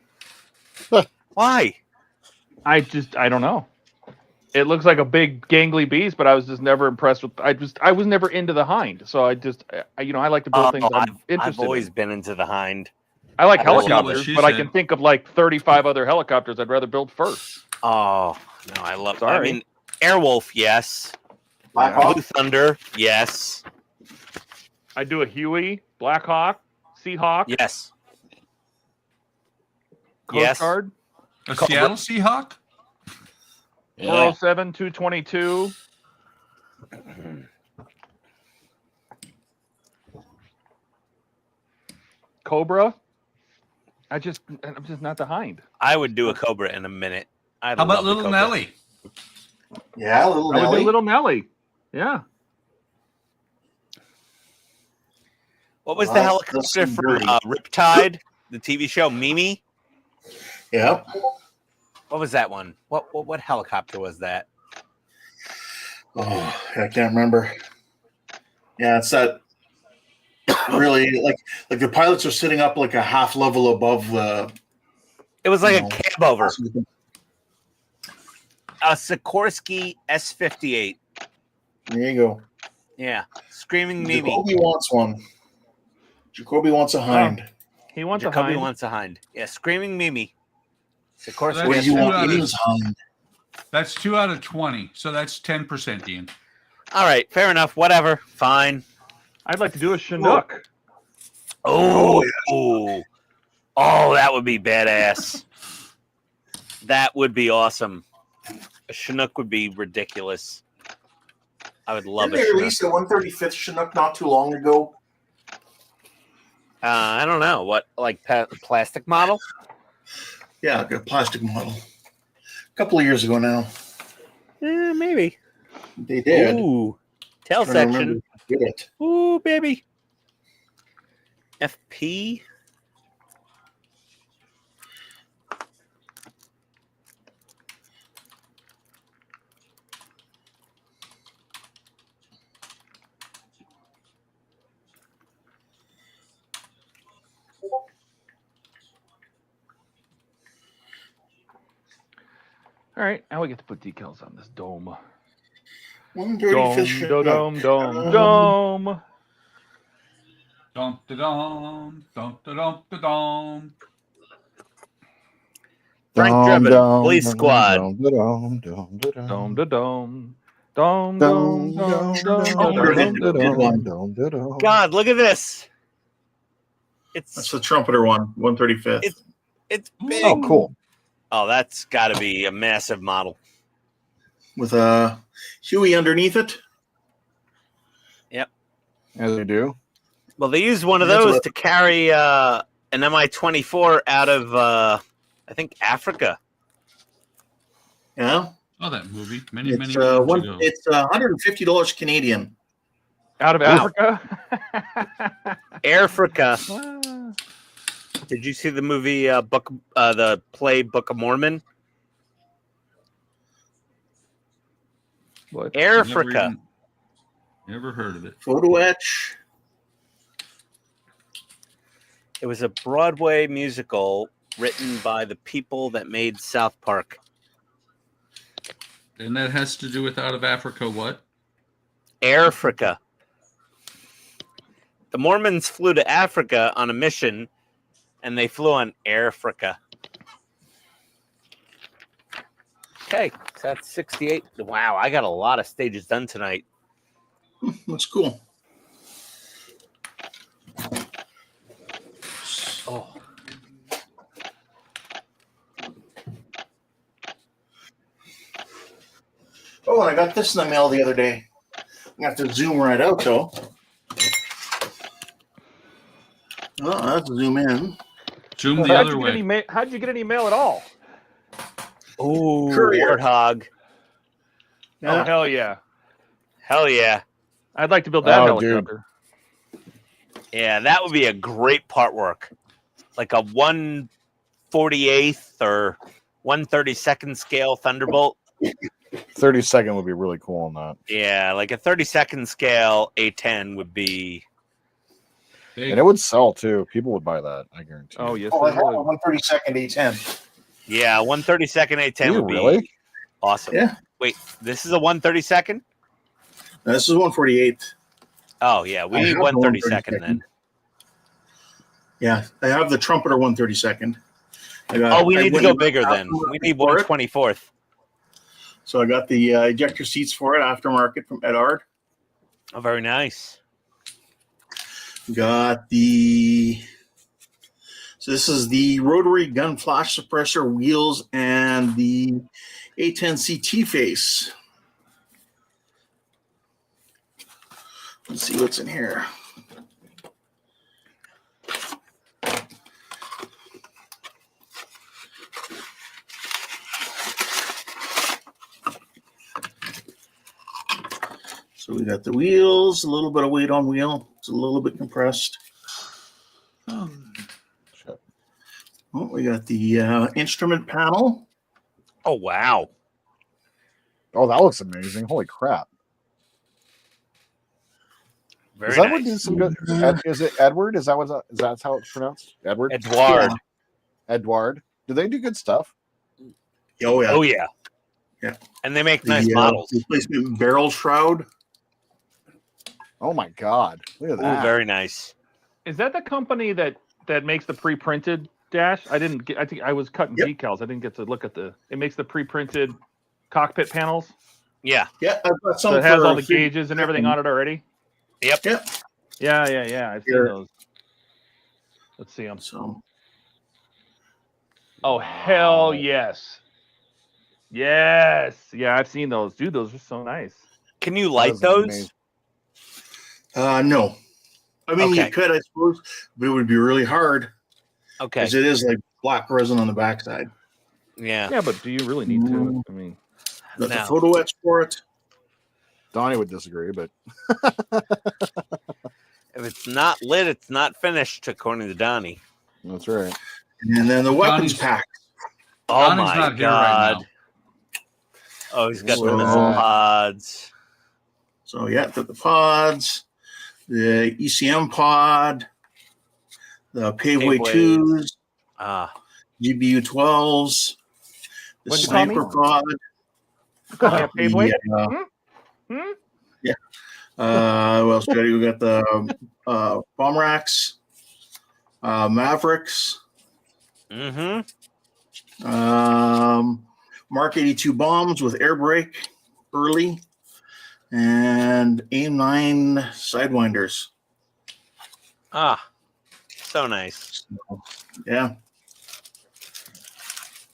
Why? I don't know. It looks like a big gangly beast, but I was just never impressed with. I was never into the Hind, so I like to build things I'm interested I've always in. been into the Hind. I like I've always- helicopters, but I can think of like 35 other helicopters I'd rather build first. Oh no, I love. I Sorry. mean, Airwolf, yes. Black Hawk? Blue Thunder, yes. I do a Huey, Black Hawk, Seahawk, Yes. Coast Yes. Guard, A Seattle Seahawk? 407, 222. Cobra. I'm just not the Hind. I would do a Cobra in a minute. How about Little Nelly? Yeah, Little I would Nelly. do Little Nelly. Yeah. What was Well, the that's helicopter from dirty. Riptide, the TV show? Mimi? Yeah. What was that one? What helicopter was that? Oh, I can't remember. Yeah, it's that. Really, like the pilots are sitting up like a half level above the. It was like No. a cab over. A Sikorsky S-58. There you go. Yeah. Screaming Mimi. Jacoby wants one. Jacoby wants a Hind. He wants a Jacoby Hind. wants a Hind. Yeah, Screaming Mimi. Sikorsky That's What do you two want? out of- Ian's Hind. That's 2 out of 20, so that's 10%, Ian. All right, fair enough. Whatever. Fine. I'd like to do a Chinook. Oh, oh, that would be badass. That would be awesome. A Chinook would be ridiculous. I would love Didn't a they Chinook. release the 135th Chinook not too long ago? I don't know. What, like plastic model? Yeah, like a plastic model. A couple of years ago now. Maybe. They did. Ooh. Tail Trying to remember section. who did it. Ooh, baby. FP. All right, now we get to put decals on this dome. 135th Chinook. Dome, dome. Dum da dum, dum da dum da dum. Frank Drebin, Police Squad. Dome, da dome. Dome, dome, dome. God, look at this. That's the trumpeter one, 135th. It's big. Oh, cool. Oh, that's got to be a massive model. With a Huey underneath it. Yep. As you do. Well, they used one of That's those what- to carry an Mi-24 out of, I think, Africa. Yeah. Oh, that movie. Many It's moons ago. it's $150 Canadian. Out of Wow. Africa? Africa. Did you see the movie the play Book of Mormon? What? Africa. Never heard of it. Photo etch. It was a Broadway musical written by the people that made South Park. And that has to do with out of Africa what? Africa. The Mormons flew to Africa on a mission, and they flew on Africa. Okay, so that's 68. Wow, I got a lot of stages done tonight. That's cool. Oh. Oh, and I got this in the mail the other day. I'm going to have to zoom right out, though. Oh, that's zoom in. Zoom the How'd other you get way. any mail? How'd you get any mail at all? Ooh, Courier. Warthog. Oh hell yeah! Hell yeah. I'd like to build that Oh, dude. helicopter. Yeah, that would be a great part work. Like a 1/48th or 1/32nd scale Thunderbolt. 30-second would be really cool on that. Yeah, like a 32nd scale A10 would be. And it would sell too. People would buy that, I guarantee. Oh yes, Oh, I they have a would. 132nd A10. Yeah, 1/32nd A10 Do you would be really? awesome. Yeah. Wait, this is a 1/32nd? This is 148th. Oh yeah, we I need have the 1/32nd then. Yeah, I have the trumpeter 132nd. Oh, we need to go bigger then. We need 1/24th. So I got the ejector seats for it, aftermarket from Edard. Oh, very nice. Got the. So this is the rotary gun flash suppressor wheels and the A10 CT face. Let's see what's in here. So we got the wheels, a little bit of weight on wheel. It's a little bit compressed. Oh, we got the instrument panel. Oh wow! Oh, that looks amazing! Holy crap! Very is that nice. what did some good? Is it Edward? Is that how it's pronounced? Edward. Edward. Yeah. Edward. Do they do good stuff? Oh yeah. Oh yeah. Yeah. And they make nice models. Replacement barrel shroud. Oh my god! Look at Ooh, that. very nice. Is that the company that makes the pre-printed dash? I didn't get. I think I was cutting decals. I didn't get to look at the. It makes the pre-printed cockpit panels. Yeah. Yeah. I've got some So it has for all the gauges and everything on it already. Yep. Yep. Yeah. I've seen those. Let's see them. So. Oh hell yes. Yes. Yeah, I've seen those. Dude, those are so nice. Can you light those? amazing. No. I mean, Okay. you could, I suppose, but it would be really hard. Okay. Because it is like black resin on the backside. Yeah. Yeah, but do you really need to? I mean, Got the No. photo etch for it. Donnie would disagree, but If it's not lit, it's not finished, according to Donnie. that's right. And then the weapons Donnie's- pack. Oh Donnie's my not here right god! now. Oh, he's got the So- missile pods. So yeah, got the pods, the ECM pod, the Paveway Paveways. 2s, Ah, GBU 12s, the What'd you call me? sniper pod. call me a paveway? Yeah. What else, Jody? We got the bomb racks, Mavericks, Mark 82 bombs with air brake early, and AIM 9 sidewinders. Ah, so nice. Yeah.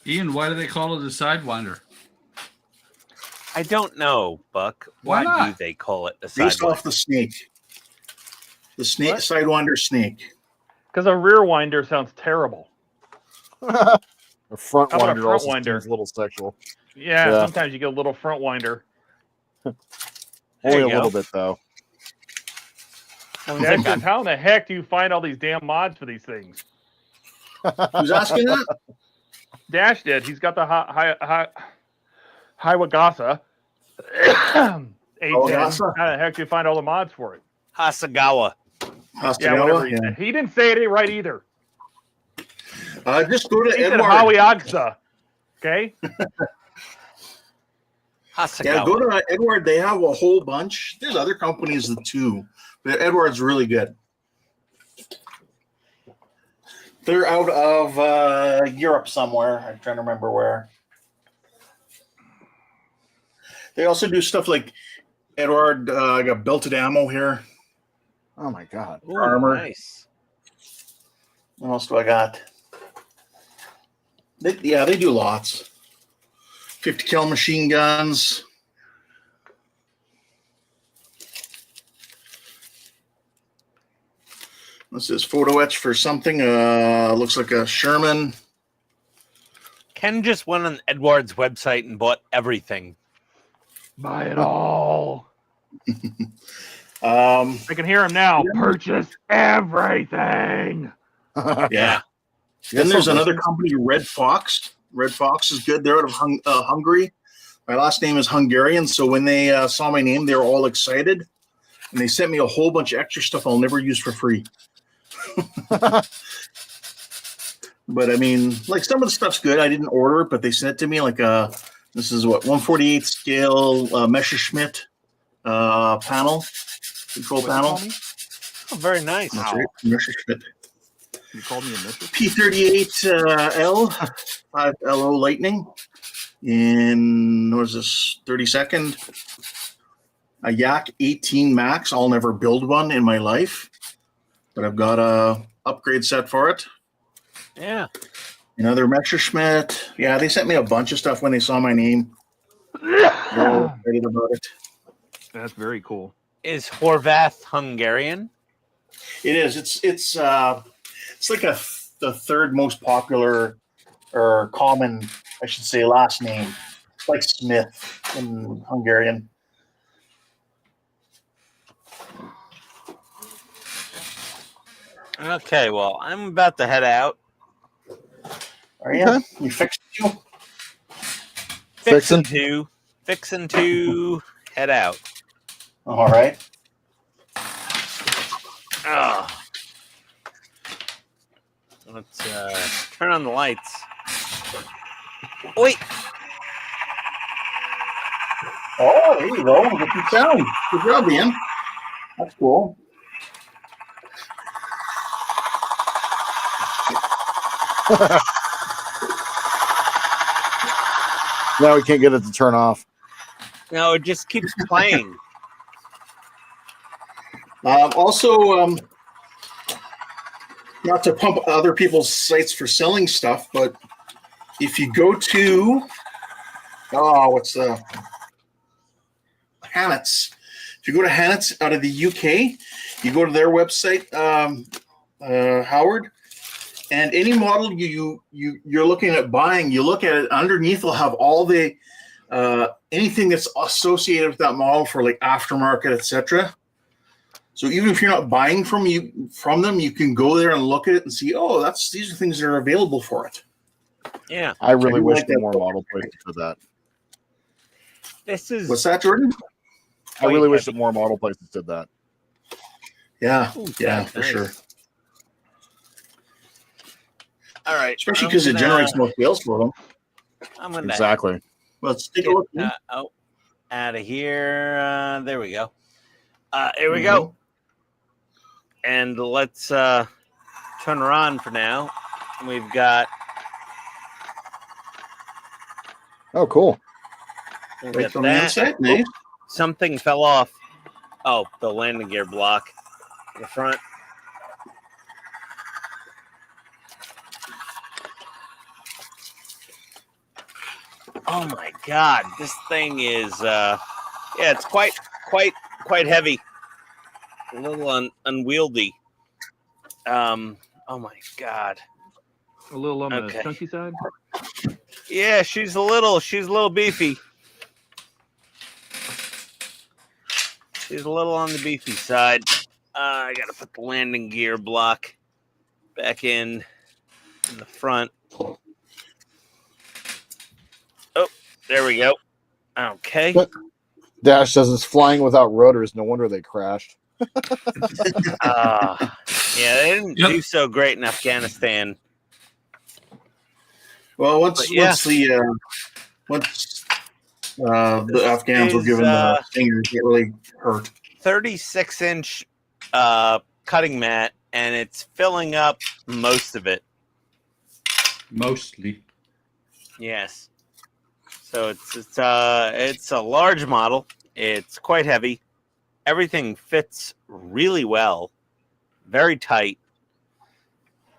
Ian, why do they call it a sidewinder? I don't know, Buck. Why Why do not? they call it a Based sidewinder? off the snake. The snake, What? sidewinder snake. because a rear winder sounds terrible. A front How about a winder front also winder? seems a little sexual. Yeah, Yeah. sometimes you get a little front winder. There Only you a go. little bit though. Dash says, how in the heck do you find all these damn mods for these things? Who's asking that? Dash did. He's got the Hiwagasa. A10. Hiwagasa? How the heck do you find all the mods for it? Hasagawa. Yeah, whatever Hasagawa? he said. He didn't say it right either. Just go to He said Edward. Hawiagsa. Okay? Hasagawa. Yeah, go to Edward. They have a whole bunch. There's other companies that too, but Edward's really good. They're out of Europe somewhere. I'm trying to remember where. They also do stuff like Edward got belted ammo here. Oh my god. Ooh, armor. Nice. What else do I got? They do lots. 50 cal machine guns. This is photo etch for something. Looks like a Sherman. Ken just went on Edward's website and bought everything. Buy it all. I can hear him now. Purchase everything. Yeah. Then there's another company, Red Fox. Red Fox is good. They're out of Hungary. My last name is Hungarian, so when they saw my name, they were all excited, and they sent me a whole bunch of extra stuff I'll never use for free. But I mean, like some of the stuff's good. I didn't order it, but they sent it to me. Like this is what 1/48 scale Messerschmitt panel, control panel. Oh, very nice. That's right, Messerschmitt. You called me a Messerschmitt? P38L 5LO Lightning in what is this 32nd? A Yak 18 Max. I'll never build one in my life, but I've got a upgrade set for it. Yeah. Another Messerschmitt. Yeah, they sent me a bunch of stuff when they saw my name. They're all excited about it. That's very cool. Is Horvath Hungarian? It is. It's like the third most popular or common, I should say, last name. It's like Smith in Hungarian. Okay, well, I'm about to head out. Are you? You fixed you? Fixing to head out. All right. Let's turn on the lights. Wait. Oh, there you go. Get some sound. Good job, Ian. That's cool. Now we can't get it to turn off. No, it just keeps playing. Also, not to pump other people's sites for selling stuff, but if you go to Hannett's. If you go to Hannett's out of the UK, you go to their website, Howard, and any model you're looking at buying, you look at it underneath. They'll have all the anything that's associated with that model for like aftermarket, etc. So even if you're not buying from them, you can go there and look at it and see, oh, these are things that are available for it. Yeah, I really wish there were more model places for that. This is what's that, Jordan? I really wish that more model places did that. Yeah, Ooh, yeah, for nice. sure. All right, Especially because it generates more sales for them. I'm gonna Exactly. Let's take a look. Out of here. There we go. Here we go. And let's turn her on for now. We've got. Oh, cool. we've Right got from the that. inside, nice. Something fell off. Oh, the landing gear block. The front. Oh my God! This thing is, yeah, it's quite heavy. A little unwieldy. Oh my God! A little on the chunky side. Yeah, she's a little beefy. She's a little on the beefy side. I gotta put the landing gear block back in the front. Oh, there we go. Okay. Dash says it's flying without rotors. No wonder they crashed. Yeah, they didn't do so great in Afghanistan. Well, once the Afghans were given the stingers, it really hurt. 36-inch cutting mat, and it's filling up most of it. Mostly. Yes. So it's a large model. It's quite heavy. Everything fits really well, very tight,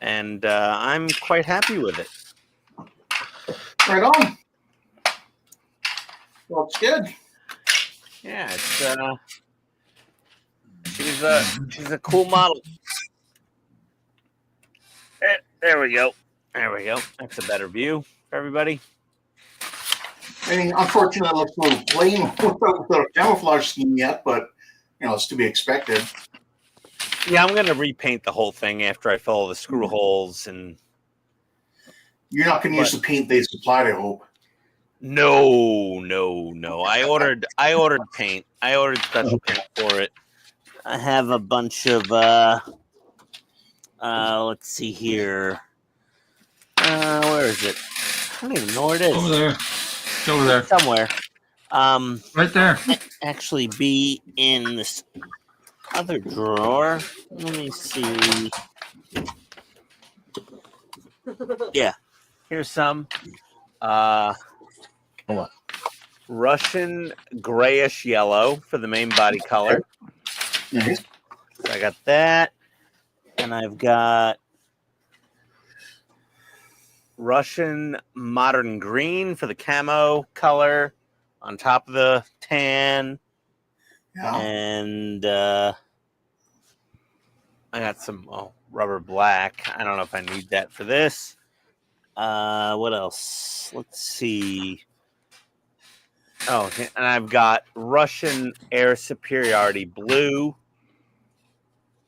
and I'm quite happy with it. Right on. Well, it's good. Yeah, it's she's a cool model. There we go. There we go. That's a better view for everybody. I mean, unfortunately, it looks a little plain without a camouflage scheme yet, but you know, it's to be expected. Yeah, I'm gonna repaint the whole thing after I fill all the screw holes and. You're not going to use the paint they supplied, I hope. No. I ordered paint. I ordered special paint for it. I have a bunch of let's see here. Where is it? I don't even know where it is. Over there. It's over there. Somewhere. Right there. Actually be in this other drawer. Let me see. Yeah. Here's some Hold on. Russian grayish yellow for the main body color. Nice. So I got that. And I've got Russian modern green for the camo color on top of the tan. Yeah. And I got some rubber black. I don't know if I need that for this. What else? Let's see. Oh, and I've got Russian air superiority blue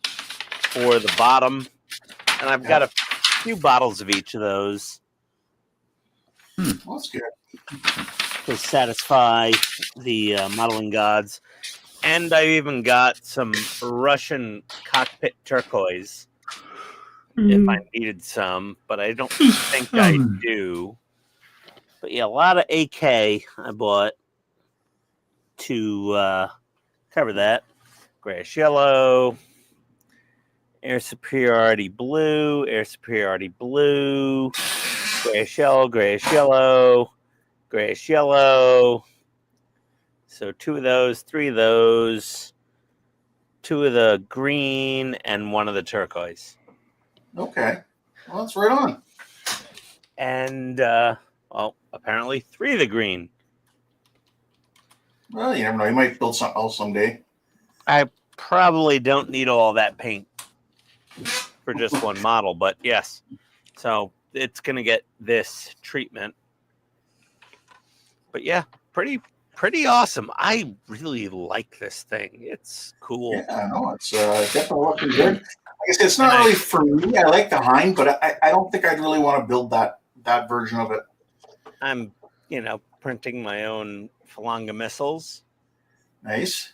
for the bottom. And I've got a few bottles of each of those. That's good. To satisfy the modeling gods. And I even got some Russian cockpit turquoise if I needed some, but I don't think I do. But yeah, a lot of AK I bought to cover that. Grayish yellow, air superiority blue, grayish yellow, grayish yellow, grayish yellow. So 2 of those, 3 of those, 2 of the green, and 1 of the turquoise. Okay. Well, that's right on. And, apparently 3 of the green. Well, you never know. You might build something else someday. I probably don't need all that paint for just one model, but yes. So it's going to get this treatment. But yeah, pretty awesome. I really like this thing. It's cool. Yeah, I know. It's definitely looking good. Like I said, it's not really for me. I like the Hind, but I don't think I'd really want to build that version of it. I'm, printing my own Falanga missiles. Nice.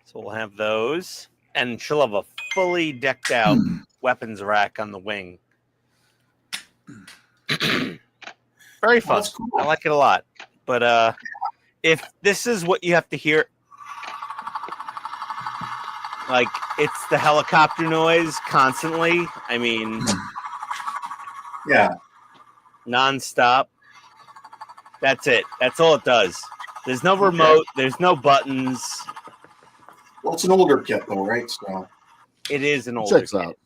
So we'll have those. And she'll have a fully decked out weapons rack on the wing. Very fun. That's cool. I like it a lot. But if this is what you have to hear, like it's the helicopter noise constantly. I mean, yeah, nonstop. That's it. That's all it does. There's no remote. There's no buttons. Well, it's an older kit, though, right? So it is an older Checks kit. out.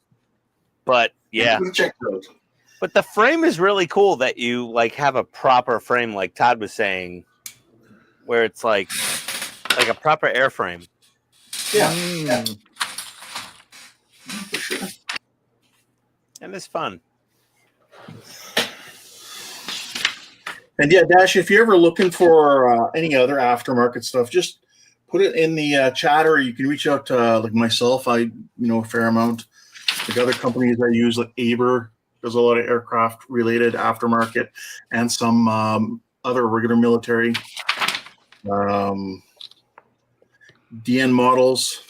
But yeah, check those. But the frame is really cool that you have a proper frame, like Todd was saying, where it's like a proper airframe. Yeah. Yeah. For sure. And it's fun. And yeah, Dash, if you're ever looking for any other aftermarket stuff, just put it in the chat, or you can reach out to like myself. I a fair amount. Like other companies I use, like Aber does a lot of aircraft related aftermarket, and some other regular military. DN models,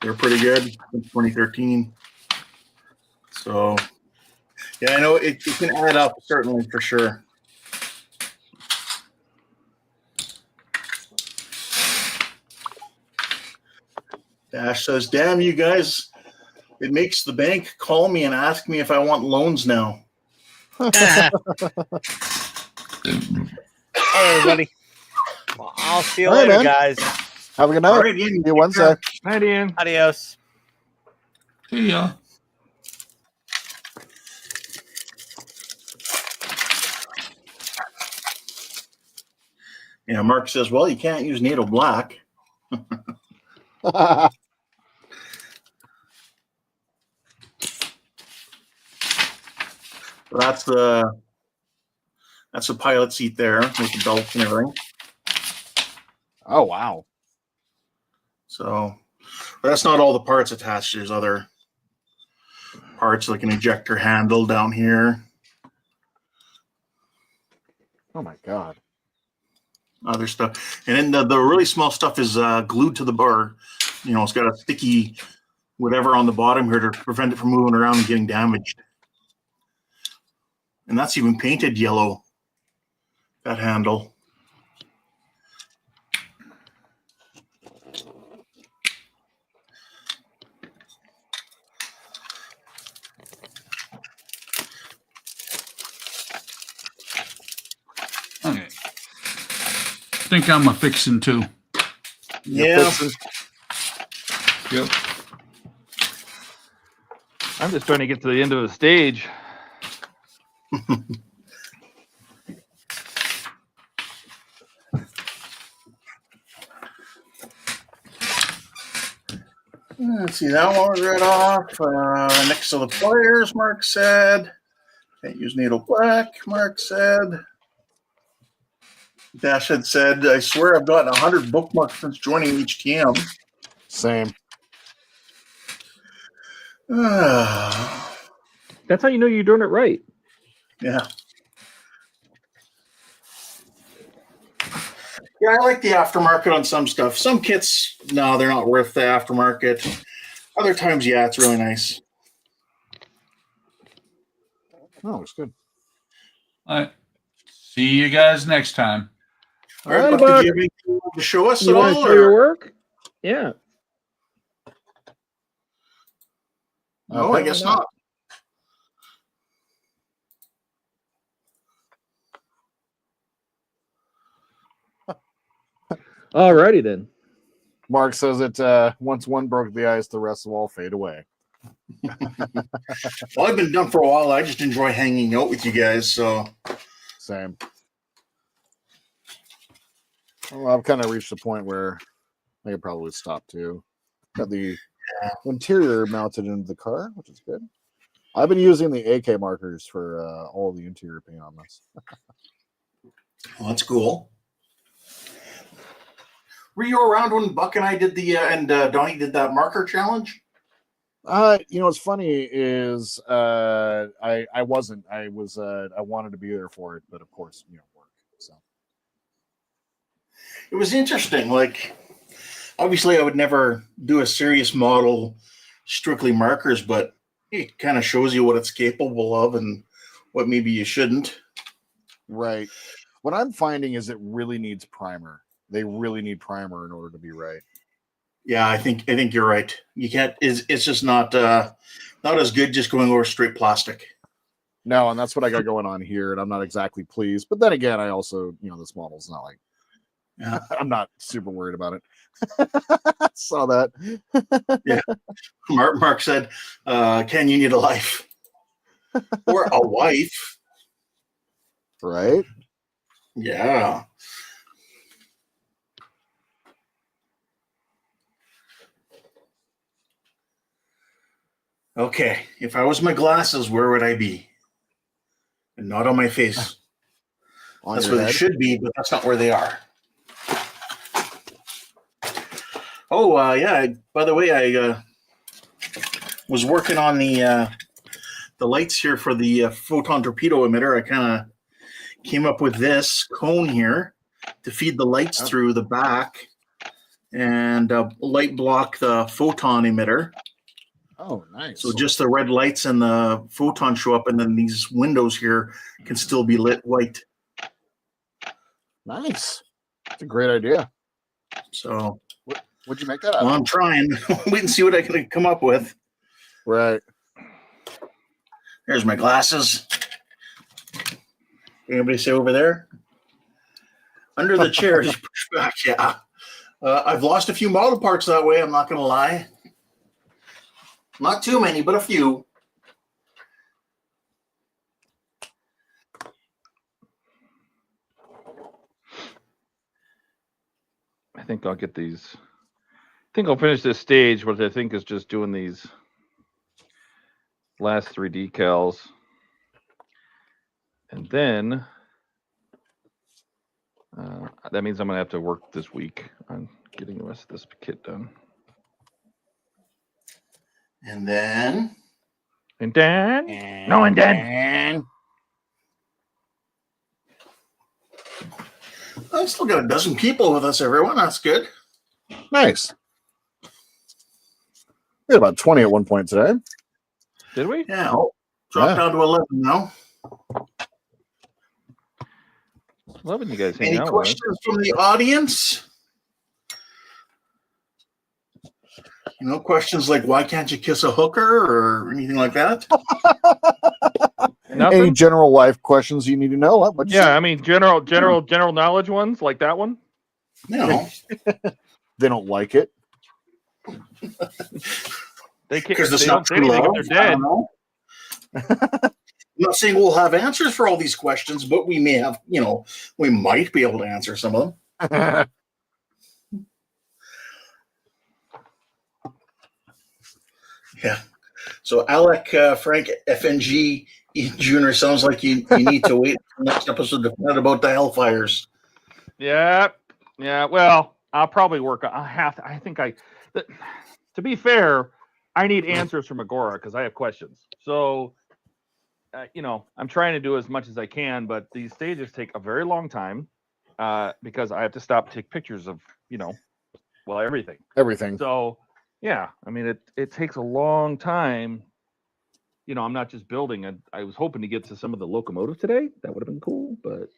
they're pretty good. 2013. So yeah, I know it can add up, certainly, for sure. Dash says, damn you guys, it makes the bank call me and ask me if I want loans now. Hey, everybody. Well, I'll see you later, guys. Have a good night. All right, Ian, See you Wednesday. Night, Ian. Adios. See ya. Yeah, Mark says, well, you can't use NATO black. So that's the pilot seat there with the belt and everything. Oh wow! So but that's not all the parts attached. There's other parts like an ejector handle down here. Oh my god! Other stuff, and then the really small stuff is glued to the bar. You know, it's got a sticky whatever on the bottom here to prevent it from moving around and getting damaged. And that's even painted yellow. That handle. Okay. Think I'm a fixin' too. Yeah. Yep. I'm just trying to get to the end of the stage. Let's see, that one was right off. Next to the players, Mark said. Can't use needle black, Mark said. Dash had said, I swear I've gotten 100 bookmarks since joining HTM. Same. That's how you know you're doing it right. Yeah. Yeah, I like the aftermarket on some stuff. Some kits, no, they're not worth the aftermarket. Other times, yeah, it's really nice. Oh, it's good. All right. See you guys next time. All right, Buck, did you have anything to show us You at want all? to show your work? Yeah. No, I guess not. Alrighty then. Mark says it once one broke the ice, the rest will all fade away. Well, I've been done for a while. I just enjoy hanging out with you guys. So same. Well, I've kind of reached a point where I could probably stop too. Got the interior mounted into the car, which is good. I've been using the AK markers for all the interior paint on this. Well, that's cool. Were you around when Buck and I did the and Donnie did that marker challenge? You know what's funny is I wasn't. I was I wanted to be there for it, but of course, you know, work. So it was interesting. Like, obviously, I would never do a serious model strictly markers, but it kind of shows you what it's capable of and what maybe you shouldn't. Right. What I'm finding is it really needs primer. They really need primer in order to be right. Yeah, I think you're right. You can't. It's just not as good just going over straight plastic. No, and that's what I got going on here, and I'm not exactly pleased. But then again, I also, you know, this model's not like, yeah, I'm not super worried about it. Saw that. Yeah, Mark said, "Ken, you need a life or a wife, right?" Yeah. Okay, if I was my glasses, where would I be? And not on my face. That's where they should be, but that's not where they are. Oh, yeah. By the way, I was working on the lights here for the photon torpedo emitter. I kind of came up with this cone here to feed the lights through the back and light block the photon emitter. Oh, nice. So just the red lights and the photon show up, and then these windows here can still be lit white. Nice. That's a great idea. So, what'd you make that out of? Well, I'm trying. Wait and see what I can come up with. Right. There's my glasses. Anybody say over there? Under the chair. Just push back. Yeah. I've lost a few model parts that way. I'm not going to lie. Not too many, but a few. I think I'll get these. I think I'll finish this stage, which I think is just doing these last 3 decals. And then that means I'm going to have to work this week on getting the rest of this kit done. And then. And then. No, and then. I still got a dozen people with us, everyone. That's good. Nice. We had about 20 at one point today. Did we? Yeah. Dropped down to 11 now. 11 you guys hang Any out questions from the audience? You know, questions like why can't you kiss a hooker or anything like that? Any general life questions you need to know? What'd you say? I mean general knowledge ones like that one. No. They don't like it. They can't Because it's they not don't say true anything love. if they're dead. I'm not saying we'll have answers for all these questions, but we may have, we might be able to answer some of them. Yeah. So Alec Frank FNG Jr. sounds like you need to wait for the next episode to find out about the Hellfires. Yeah. Well, I'll probably work. To be fair, I need answers from Agora because I have questions. So, I'm trying to do as much as I can, but these stages take a very long time because I have to stop and take pictures of, everything. Everything. So, yeah, I mean, it takes a long time. I'm not just building. I was hoping to get to some of the locomotive today. That would have been cool, but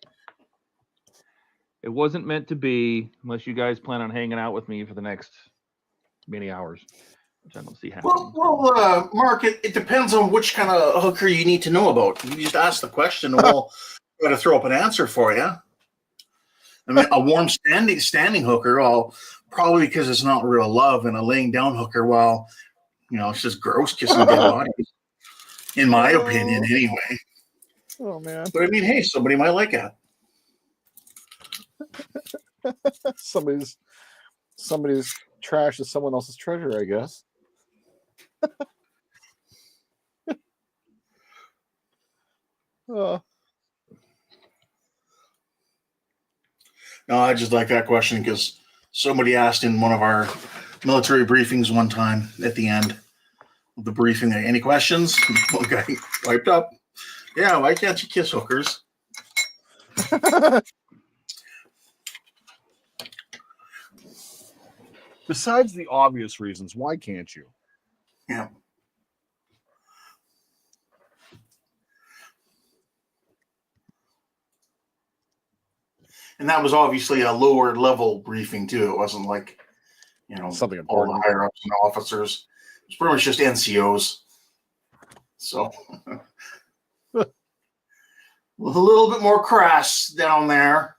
it wasn't meant to be unless you guys plan on hanging out with me for the next many hours, which I don't see happening. Well, Mark, it depends on which kind of hooker you need to know about. You just ask the question and we'll try to throw up an answer for you. I mean, a warm standing hooker, well, probably because it's not real love, and a laying down hooker, well, it's just gross kissing dead bodies, in my opinion, anyway. Oh, man. But I mean, hey, somebody might like it. Somebody's trash is someone else's treasure, I guess. No, I just like that question because somebody asked in one of our military briefings one time at the end of the briefing, any questions? One guy wiped up. Yeah, why can't you kiss hookers? Besides the obvious reasons, why can't you? Yeah. And that was obviously a lower level briefing too. It wasn't like, something all important. the higher ups and officers. It was pretty much just NCOs. So a little bit more crass down there.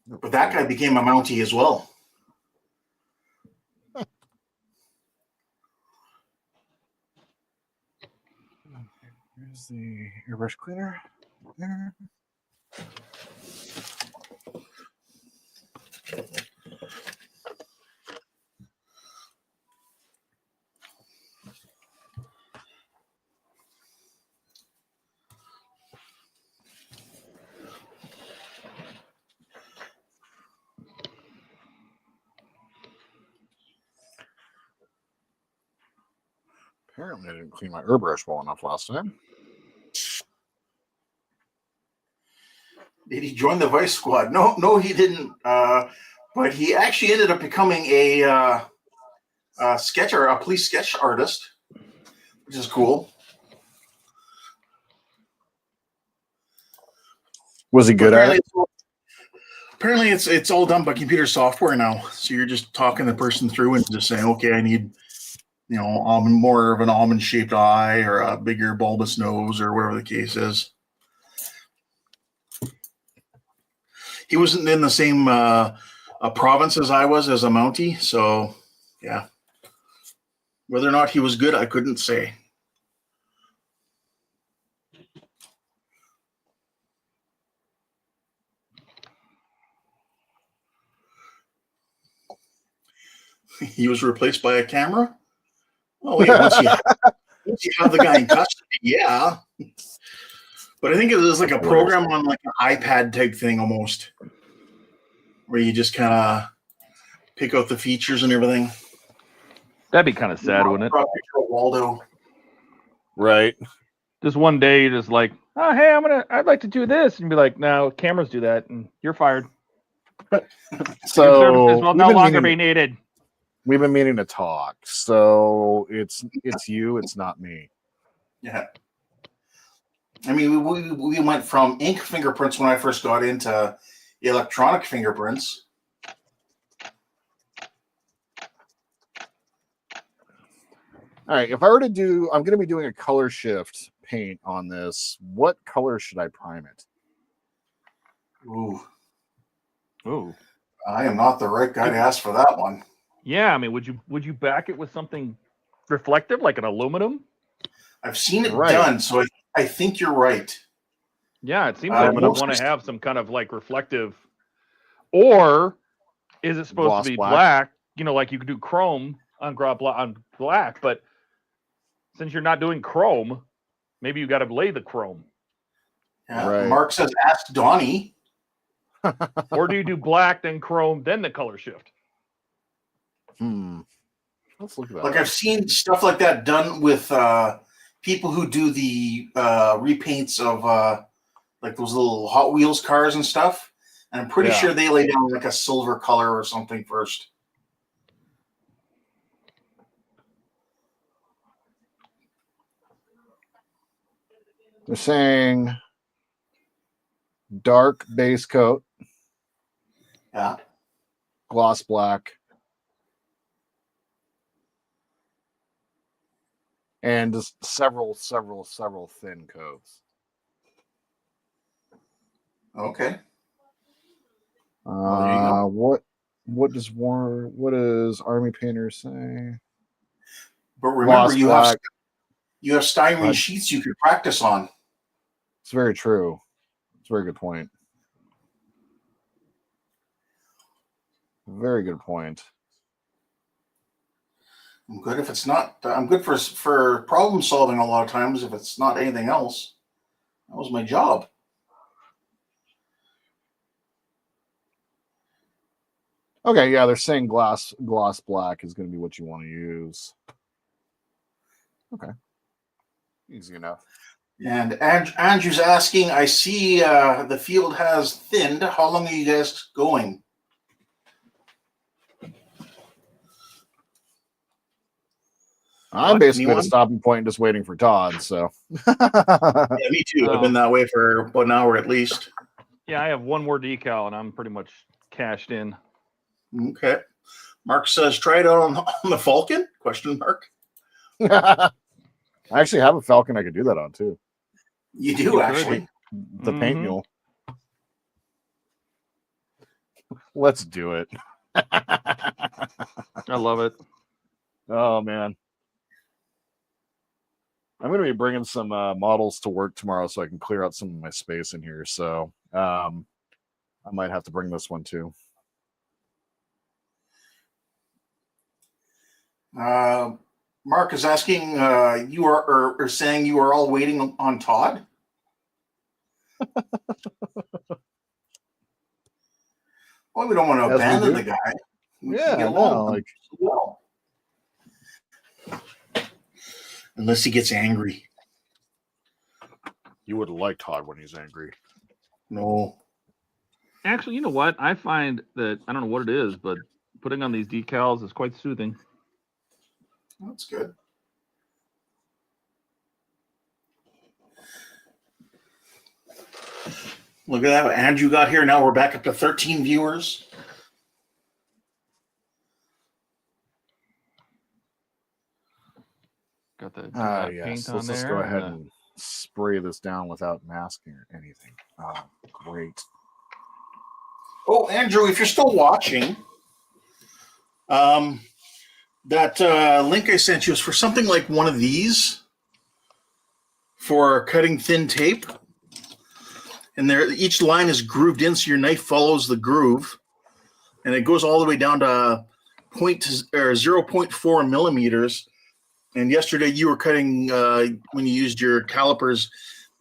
But that guy became a Mountie as well. Here's the airbrush cleaner. There. Apparently, I didn't clean my airbrush well enough last time. Did he join the Vice Squad? No, he didn't. But he actually ended up becoming a sketcher, a police sketch artist, which is cool. Was he good at it? Apparently, it's all done by computer software now. So you're just talking the person through and just saying, okay, I need, more of an almond-shaped eye or a bigger bulbous nose or whatever the case is. He wasn't in the same province as I was as a Mountie, so yeah. Whether or not he was good, I couldn't say. He was replaced by a camera? Oh, wait, once you have the guy in custody, yeah. But I think it was like a program on like an iPad type thing almost, where you just kind of pick out the features and everything. That'd be kind of sad, wouldn't it? Waldo. Right. Just one day, you're just like, oh, hey, I'd like to do this, and be like, no, cameras do that, and you're fired. So your services will we've no been longer meaning- be needed. We've been meaning to talk. So it's you, it's not me. Yeah. I mean, we went from ink fingerprints when I first got into electronic fingerprints. All right, if I were to do, I'm going to be doing a color shift paint on this. What color should I prime it? Ooh. Ooh. I am not the right guy to ask for that one. Yeah, I mean, would you back it with something reflective, like an aluminum? I've seen it done, so I think you're right. Yeah, it seems like you want to have some kind of like reflective, or is it supposed Gloss to be black? black? You know, like you could do chrome on black, but since you're not doing chrome, maybe you got to lay the chrome. Yeah. Right. Mark says, ask Donnie. Or do you do black, then chrome, then the color shift? Let's look at that. Like I've seen stuff like that done with people who do the repaints of like those little Hot Wheels cars and stuff. And I'm pretty sure they lay down like a silver color or something first. They're saying dark base coat. Yeah. Gloss black. And just several thin coats. Okay. What does Army Painter say? But remember, Gloss you black. have styrene sheets you could practice on. It's very true. It's a very good point. Very good point. I'm good if it's not. I'm good for problem solving a lot of times. If it's not anything else, that was my job. Okay, yeah, they're saying gloss black is going to be what you want to use. Okay, easy enough. And Andrew's asking, I see the field has thinned. How long are you guys going? I'm basically at a stopping point and just waiting for Todd. So, yeah, me too. I've been that way for about an hour at least. Yeah, I have one more decal, and I'm pretty much cashed in. Okay. Mark says, try it out on the Falcon? Question mark. I actually have a Falcon I could do that on too. You do, actually. The paint mule. Let's do it. I love it. Oh, man. I'm going to be bringing some models to work tomorrow so I can clear out some of my space in here. So I might have to bring this one too. Mark is asking, you are or saying you are all waiting on Todd? Well, we don't want to abandon the guy. We can get along with him well. Unless he gets angry. You would like Todd when he's angry. No. Actually, you know what? I find that, I don't know what it is, but putting on these decals is quite soothing. That's good. Look at that. Andrew got here. Now we're back up to 13 viewers. Got the yes. paint on Let's there. just go ahead and spray this down without masking or anything. Oh, great. Oh, Andrew, if you're still watching, that link I sent you is for something like one of these for cutting thin tape. And there, each line is grooved in, so your knife follows the groove. And it goes all the way down to 0.4 millimeters. And yesterday you were cutting, when you used your calipers,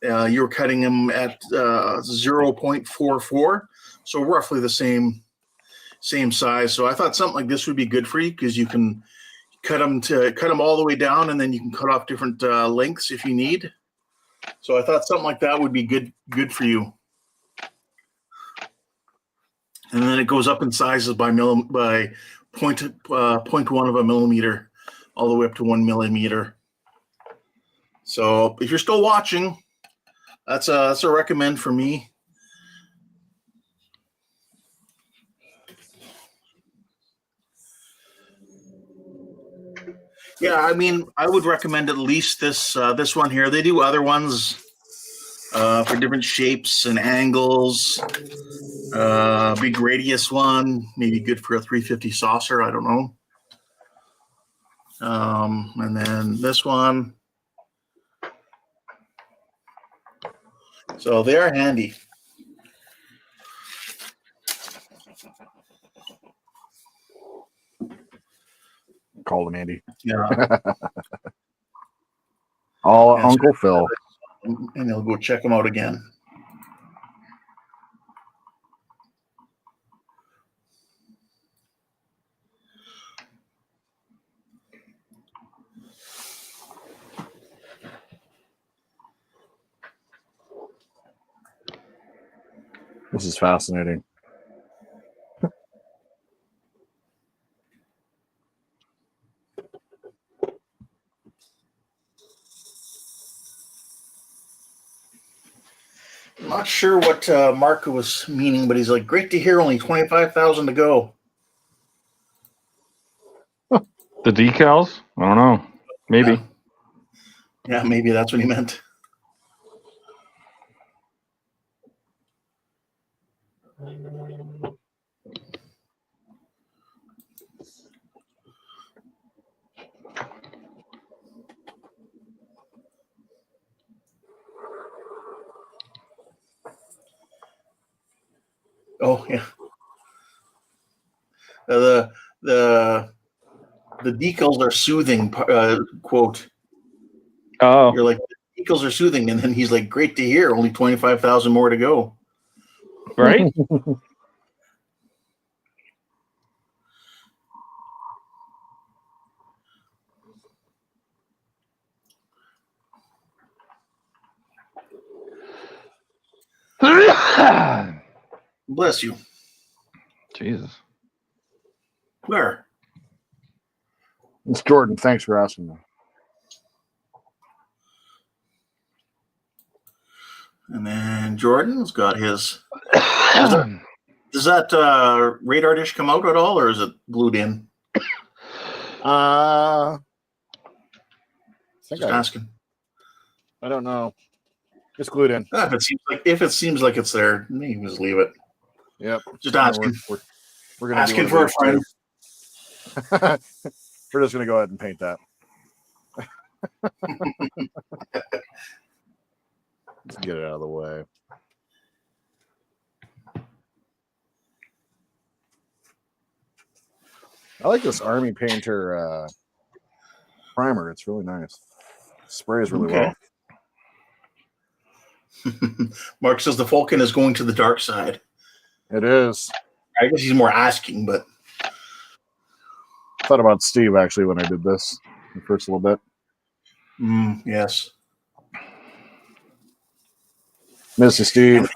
you were cutting them at 0.44. So roughly the same size. So I thought something like this would be good for you because you can cut them all the way down, and then you can cut off different lengths if you need. So I thought something like that would be good for you. And then it goes up in sizes by 0.1 of a millimeter, all the way up to 1 millimeter. So if you're still watching, that's a recommend for me. Yeah, I mean, I would recommend at least this one here. They do other ones for different shapes and angles. Big radius one, maybe good for a 350 saucer. I don't know. And then this one. So they are handy. Call him Andy. Yeah. All Yeah, Uncle Phil. And he'll go check them out again. This is fascinating. I'm not sure what Marco was meaning, but he's like, great to hear, only 25,000 to go. The decals? I don't know. Maybe. Yeah, maybe that's what he meant. Oh yeah. The decals are soothing. Quote. Oh. You're like, the decals are soothing, and then he's like, great to hear. Only 25,000 more to go. Right. Bless you. Jesus. Where? It's Jordan. Thanks for asking me. And then Jordan's got his. Does that radar dish come out at all, or is it glued in? Just asking. I don't know. It's glued in. If it seems like it's there, you can just leave it. Yep. Just asking. We're gonna asking for a friend. We're just gonna go ahead and paint that. Let's get it out of the way. I like this Army Painter primer. It's really nice. Sprays really well. Mark says the Falcon is going to the dark side. It is. I guess he's more asking, but I thought about Steve actually when I did this the first little bit. Yes. Mr. Steve.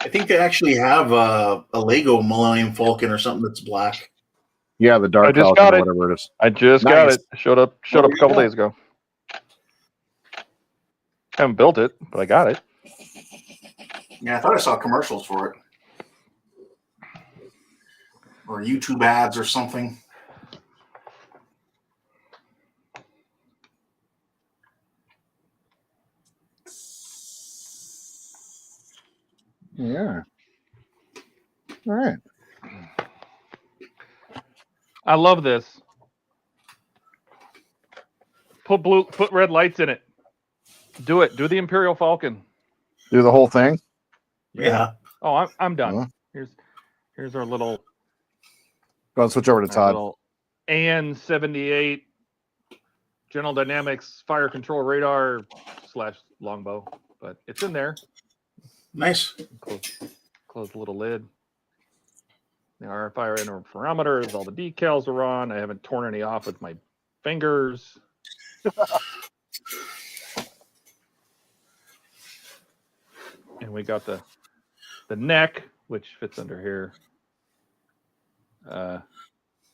I think they actually have a Lego Millennium Falcon or something that's black. Yeah, the dark I just Falcon, got it. whatever it is. I just got it. Showed up a couple days ago. Haven't built it, but I got it. Yeah, I thought I saw commercials for it. Or YouTube ads or something. Yeah. All right. I love this. Put red lights in it. Do it. Do the Imperial Falcon. Do the whole thing? Yeah. Oh, I'm done. Huh? Here's our little Go and switch over to Todd. Little AN-78 General Dynamics fire control radar / longbow, but it's in there. Nice. Close the little lid. The RFI interferometers, all the decals are on. I haven't torn any off with my fingers. And we got the neck, which fits under here.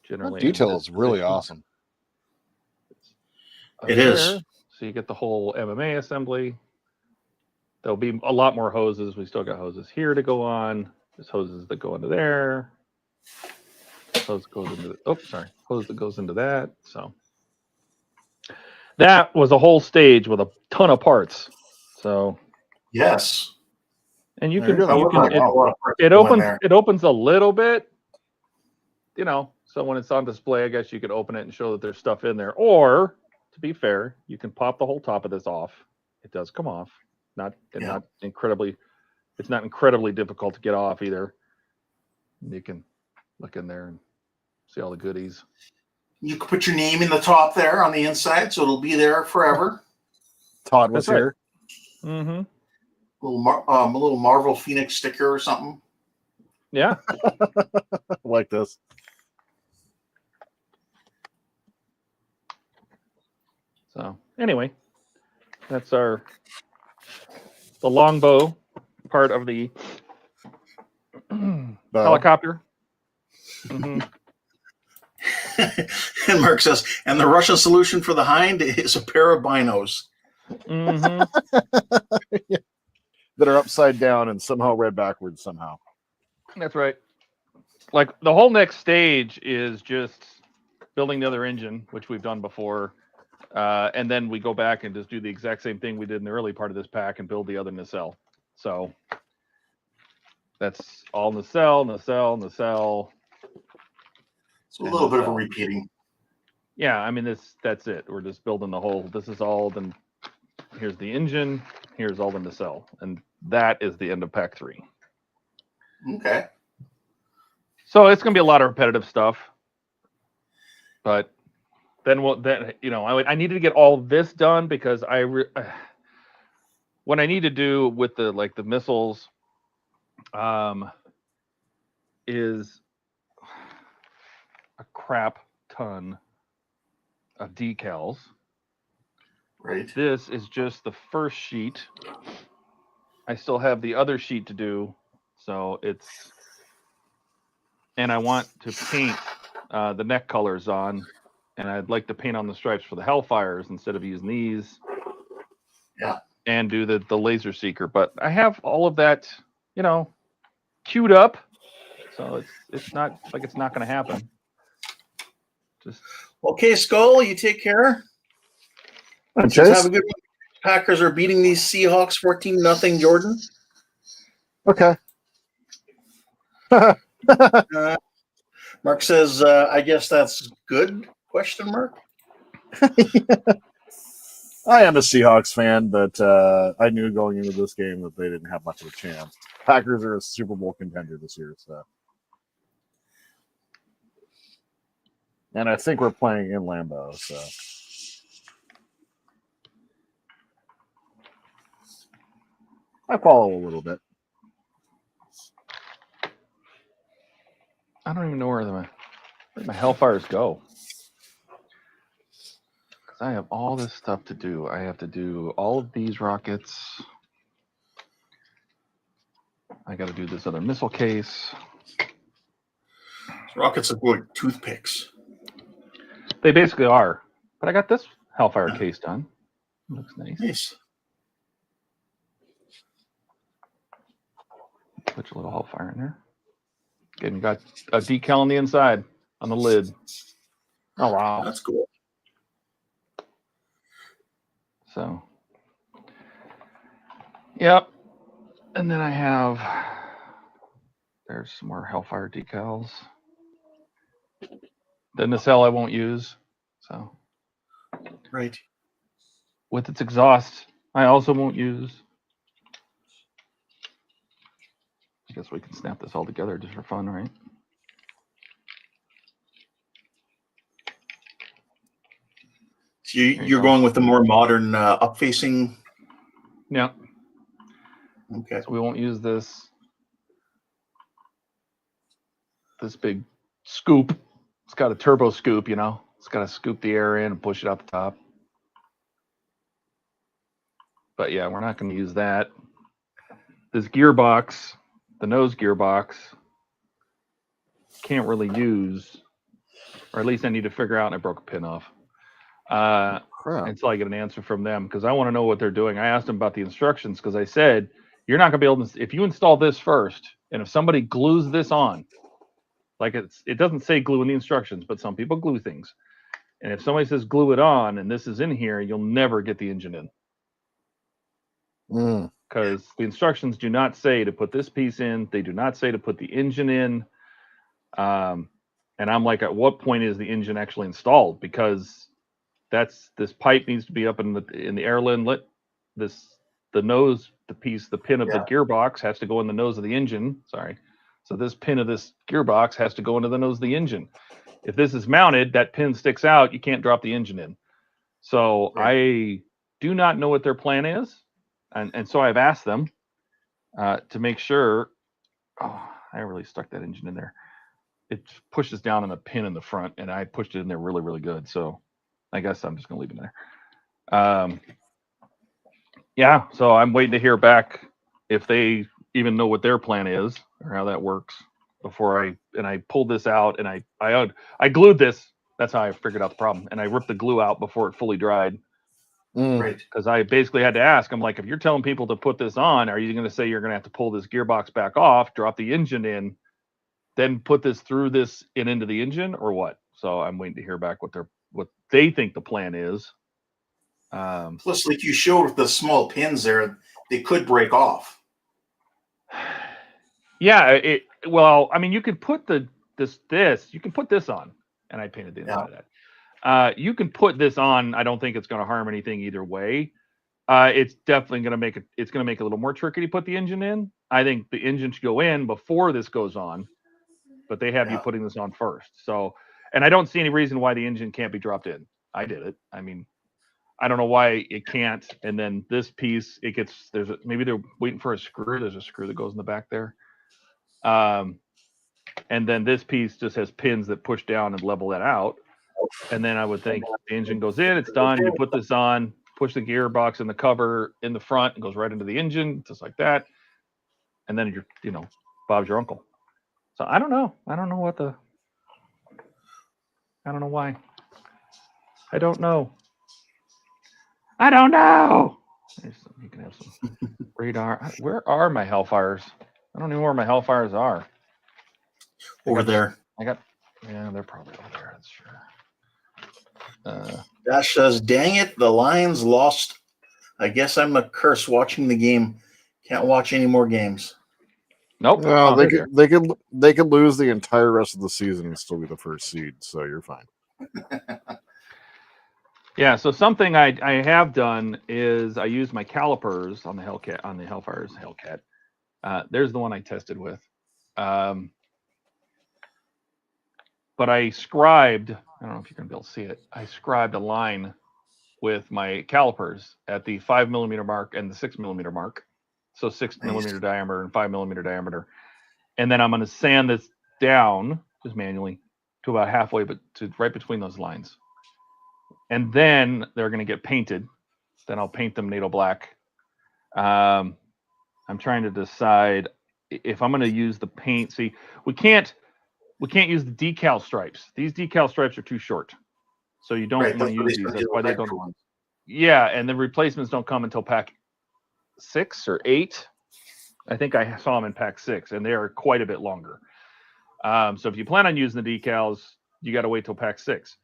Generally, that detail is really awesome. It is. So you get the whole MMA assembly. There'll be a lot more hoses. We still got hoses here to go on. There's hoses that go into there. Hose goes into hose that goes into that. So that was a whole stage with a ton of parts. So yes, and you There can, you go. you can it opens a little bit, you know. So when it's on display, I guess you could open it and show that there's stuff in there. Or to be fair, you can pop the whole top of this off. It does come off. Not incredibly. It's not incredibly difficult to get off either. You can look in there and see all the goodies. You can put your name in the top there on the inside, so it'll be there forever. Todd was That's right. here. Mm-hmm. A little MARVELPHX sticker or something. Yeah. Like this. So anyway, that's the longbow part of the helicopter. Mm-hmm. And Mark says, and the Russian solution for the hind is a pair of binos. Mm-hmm. That are upside down and somehow read backwards somehow. That's right. Like the whole next stage is just building the other engine, which we've done before. And then we go back and just do the exact same thing we did in the early part of this pack and build the other nacelle. So that's all nacelle. It's a little bit of a repeating. Yeah, I mean that's it. We're just building the whole. This is all. Then here's the engine. Here's all the nacelle, and that is the end of pack 3. Okay. So it's gonna be a lot of repetitive stuff, but then I needed to get all this done because what I need to do with the missiles is a crap ton of decals. Right. This is just the first sheet. I still have the other sheet to do, so and I want to paint the neck colors on, and I'd like to paint on the stripes for the Hellfires instead of using these. Yeah. And do the laser seeker, but I have all of that, queued up, so it's not like it's not going to happen. Just okay, Skull. You take care. Chase. Have a good one. Packers are beating these Seahawks 14-0. Jordan. Okay. Mark says, "I guess that's good?" Question mark. I am a Seahawks fan, but I knew going into this game that they didn't have much of a chance. Packers are a Super Bowl contender this year, so. And I think we're playing in Lambeau, so. I follow a little bit. I don't even know where my Hellfires go. Because I have all this stuff to do. I have to do all of these rockets. I got to do this other missile case. Rockets look like toothpicks. They basically are. But I got this Hellfire case done. Looks nice. Nice. Put your little Hellfire in there. Again, you got a decal on the inside, on the lid. Oh, wow. That's cool. So, yep. And then I have, there's some more Hellfire decals. The nacelle I won't use. So, right. With its exhaust, I also won't use. I guess we can snap this all together just for fun, right? So you're going with the more modern up-facing. Yeah. Okay. So we won't use this big scoop. It's got a turbo scoop, you know. It's got to scoop the air in and push it out the top. But yeah, we're not going to use that. This gearbox, the nose gearbox, can't really use, or at least I need to figure out, and I broke a pin off. Until I get an answer from them, because I want to know what they're doing. I asked them about the instructions, because I said, you're not going to be able to, if you install this first, and if somebody glues this on, like it doesn't say glue in the instructions, but some people glue things. And if somebody says glue it on, and this is in here, you'll never get the engine in. Because the instructions do not say to put this piece in. They do not say to put the engine in. And I'm like, at what point is the engine actually installed? Because this pipe needs to be up in the air inlet. The nose, the pin of the gearbox has to go in the nose of the engine. Sorry. So this pin of this gearbox has to go into the nose of the engine. If this is mounted, that pin sticks out. You can't drop the engine in. So I do not know what their plan is. And so I've asked them to make sure. Oh, I really stuck that engine in there. It pushes down on a pin in the front, and I pushed it in there really, really good. So I guess I'm just going to leave it there. Yeah, so I'm waiting to hear back if they even know what their plan is or how that works before I pulled this out, and I glued this. That's how I figured out the problem. And I ripped the glue out before it fully dried. Right. Because I basically had to ask, I'm like, if you're telling people to put this on, are you going to say you're going to have to pull this gearbox back off, drop the engine in, then put this through this and into the engine, or what? So I'm waiting to hear back what they think the plan is. Plus, like you showed with the small pins there, they could break off. Yeah, well, I mean, you could put you can put this on, and I painted the inside of that. You can put this on. I don't think it's going to harm anything either way. It's definitely going to make it. It's going to make it a little more tricky to put the engine in. I think the engine should go in before this goes on, but they have you putting this on first. So, and I don't see any reason why the engine can't be dropped in. I did it. I mean, I don't know why it can't. And then this piece, maybe they're waiting for a screw. There's a screw that goes in the back there. And then this piece just has pins that push down and level that out. And then I would think the engine goes in, it's done. You put this on, push the gearbox in the cover in the front, and goes right into the engine, just like that. And then Bob's your uncle. So I don't know. I don't know why. I don't know. You can have some radar. Where are my Hellfires? I don't know where my Hellfires are. Over there. Yeah, they're probably over there. That's sure. Dash says, "Dang it, the Lions lost. I guess I'm a curse watching the game. Can't watch any more games." Nope. Well, they could lose the entire rest of the season and still be the first seed, so you're fine. Yeah, so something I have done is I use my calipers on the Hellfire's Hellcat. There's the one I tested with. But I scribed, I don't know if you're going to be able to see it, I scribed a line with my calipers at the 5mm mark and the 6mm mark. So 6mm diameter and 5mm diameter. And then I'm going to sand this down, just manually, to about halfway, but to right between those lines. And then they're going to get painted. Then I'll paint them NATO black. I'm trying to decide if I'm going to use the paint. See, we can't use the decal stripes. These decal stripes are too short. So you don't want to use these. That's why they don't. Yeah, and the replacements don't come until pack 6 or 8. I think I saw them in pack 6, and they are quite a bit longer. So if you plan on using the decals, you got to wait till pack 6.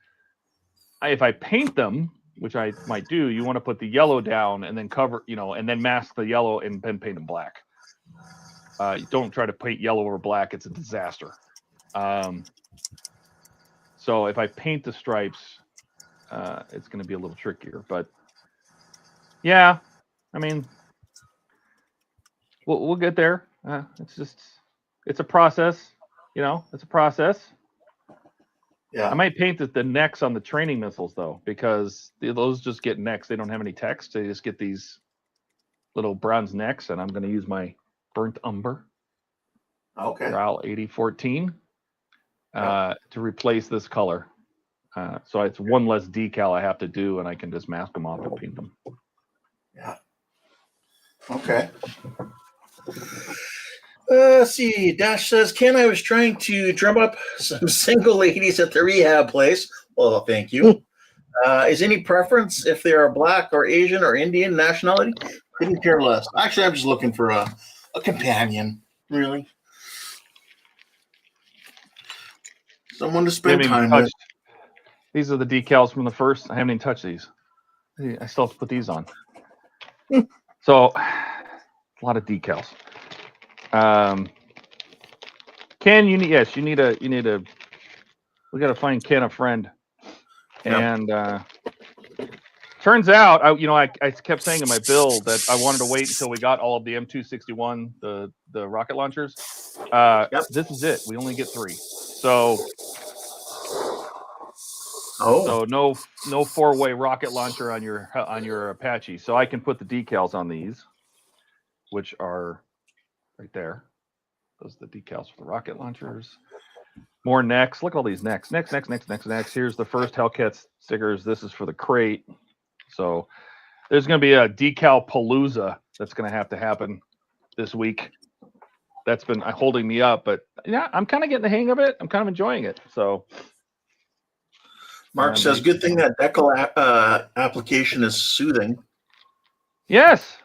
If I paint them, which I might do, you want to put the yellow down and then cover, and then mask the yellow and then paint them black. Don't try to paint yellow over black. It's a disaster. So if I paint the stripes, it's going to be a little trickier. But yeah, I mean, we'll get there. It's a process. It's a process. Yeah. I might paint the necks on the training missiles though, because those just get necks. They don't have any text. They just get these little bronze necks, and I'm going to use my burnt umber. Okay. RAL 8014 to replace this color. So it's one less decal I have to do, and I can just mask them off and paint them. Yeah. Okay. Let's see. Dash says, Ken, I was trying to drum up some single ladies at the rehab place. Well, thank you. Is any preference if they are black or Asian or Indian nationality? Couldn't care less. Actually, I'm just looking for a companion, really. Someone to spend time with. These are the decals from the first. I haven't even touched these. I still have to put these on. So, a lot of decals. Ken, you need a. We got to find Ken a friend. And turns out, I kept saying in my build that I wanted to wait until we got all of the M261, the rocket launchers. This is it. We only get 3. So. So no 4-way rocket launcher on your Apache. So I can put the decals on these, which are right there. Those are the decals for the rocket launchers. More necks. Look at all these necks. Necks. Here's the first Hellcat stickers. This is for the crate. So there's going to be a decal palooza that's going to happen this week. That's been holding me up, but yeah, I'm kind of getting the hang of it. I'm kind of enjoying it. So. Mark says, good thing that decal application is soothing. Yes.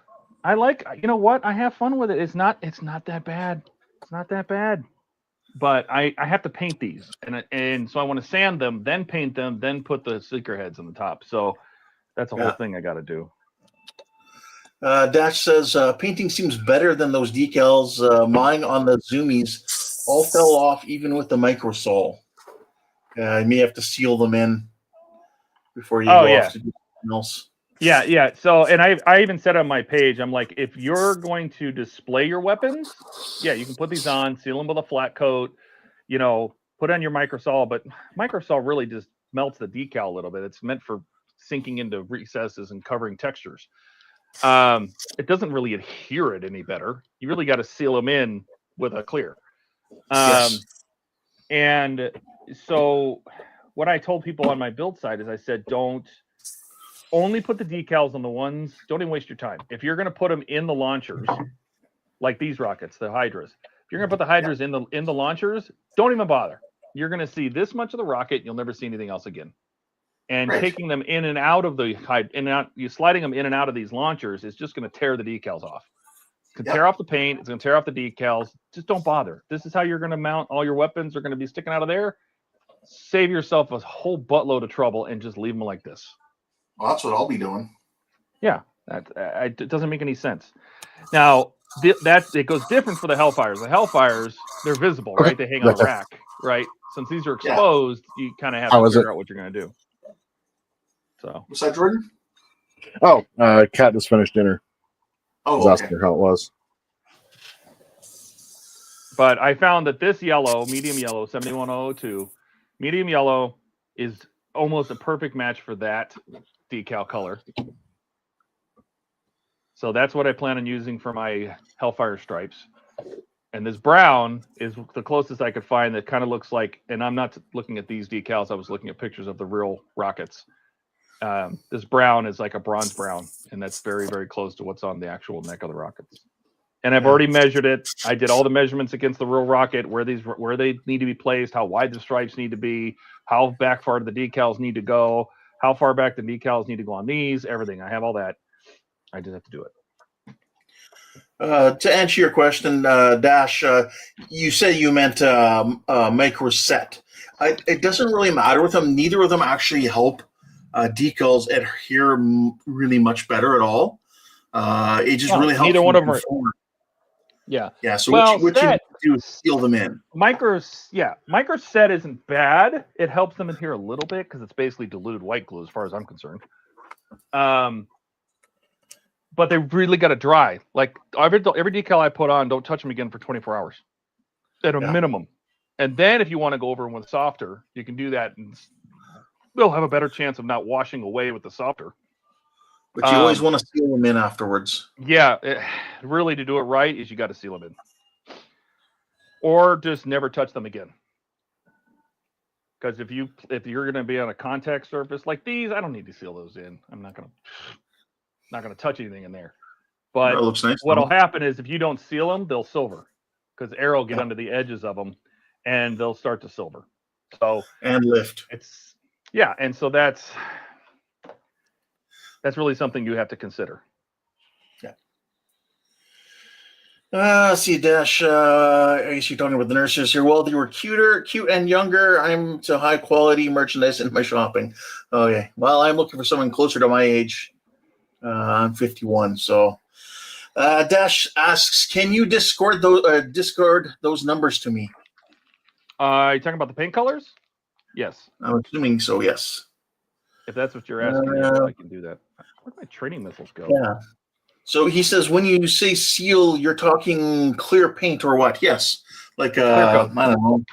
I like, you know what? I have fun with it. It's not that bad. It's not that bad. But I have to paint these. And so I want to sand them, then paint them, then put the sticker heads on the top. So that's a whole thing I got to do. Dash says, painting seems better than those decals. Mine on the Zoomies all fell off even with the microsol. You may have to seal them in before you go off to do something else. Yeah. So, and I even said on my page, I'm like, if you're going to display your weapons, you can put these on, seal them with a flat coat, put on your microsol, but microsol really just melts the decal a little bit. It's meant for sinking into recesses and covering textures. It doesn't really adhere it any better. You really got to seal them in with a clear. And so what I told people on my build site is I said, don't only put the decals on the ones, don't even waste your time. If you're going to put them in the launchers, like these rockets, the Hydras, if you're going to put the Hydras in the launchers, don't even bother. You're going to see this much of the rocket. You'll never see anything else again. And taking them in and out of the you sliding them in and out of these launchers is just going to tear the decals off. It's going to tear off the paint. It's going to tear off the decals. Just don't bother. This is how you're going to mount all your weapons. Are going to be sticking out of there. Save yourself a whole buttload of trouble and just leave them like this. Well, that's what I'll be doing. Yeah, it doesn't make any sense. Now, it goes different for the Hellfires. The Hellfires, they're visible, right? They hang on a rack, right? Since these are exposed, you kind of have to figure out what you're going to do. So, what's that, Jordan? Oh, Kat just finished dinner. Oh, I was asking her how it was. But I found that this yellow, medium yellow, 71002, medium yellow is almost a perfect match for that decal color. So that's what I plan on using for my Hellfire stripes. And this brown is the closest I could find that kind of looks like, and I'm not looking at these decals, I was looking at pictures of the real rockets. This brown is like a bronze brown, and that's very, very close to what's on the actual neck of the rockets. And I've already measured it. I did all the measurements against the real rocket, where they need to be placed, how wide the stripes need to be, how back far the decals need to go, how far back the decals need to go on these, everything. I have all that. I just have to do it. To answer your question, Dash, you say you meant micro set. It doesn't really matter with them. Neither of them actually help decals adhere really much better at all. It just really helps. Neither one of them are. Yeah. So what you do is seal them in. Micro set isn't bad. It helps them adhere a little bit because it's basically diluted white glue as far as I'm concerned. But they really got to dry. Like every decal I put on, don't touch them again for 24 hours at a minimum. And then if you want to go over with softer, you can do that, and they'll have a better chance of not washing away with the softer. But you always want to seal them in afterwards. Yeah, really, to do it right is you got to seal them in, or just never touch them again. Because if you're going to be on a contact surface like these, I don't need to seal those in. I'm not gonna touch anything in there. But that looks nice, what'll happen is if you don't seal them, they'll silver, because air will get under the edges of them, and they'll start to silver. So and lift. And so that's really something you have to consider. See, Dash, I guess you're talking about the nurses here. Well, they were cute and younger. I'm to high quality merchandise in my shopping. Okay. Well, I'm looking for someone closer to my age. I'm 51. So, Dash asks, can you discord those numbers to me? You talking about the paint colors? Yes. I'm assuming so, yes. If that's what you're asking, I can do that. Where'd my training missiles go? Yeah. So he says, when you say seal, you're talking clear paint or what? Yes. Like, I don't know.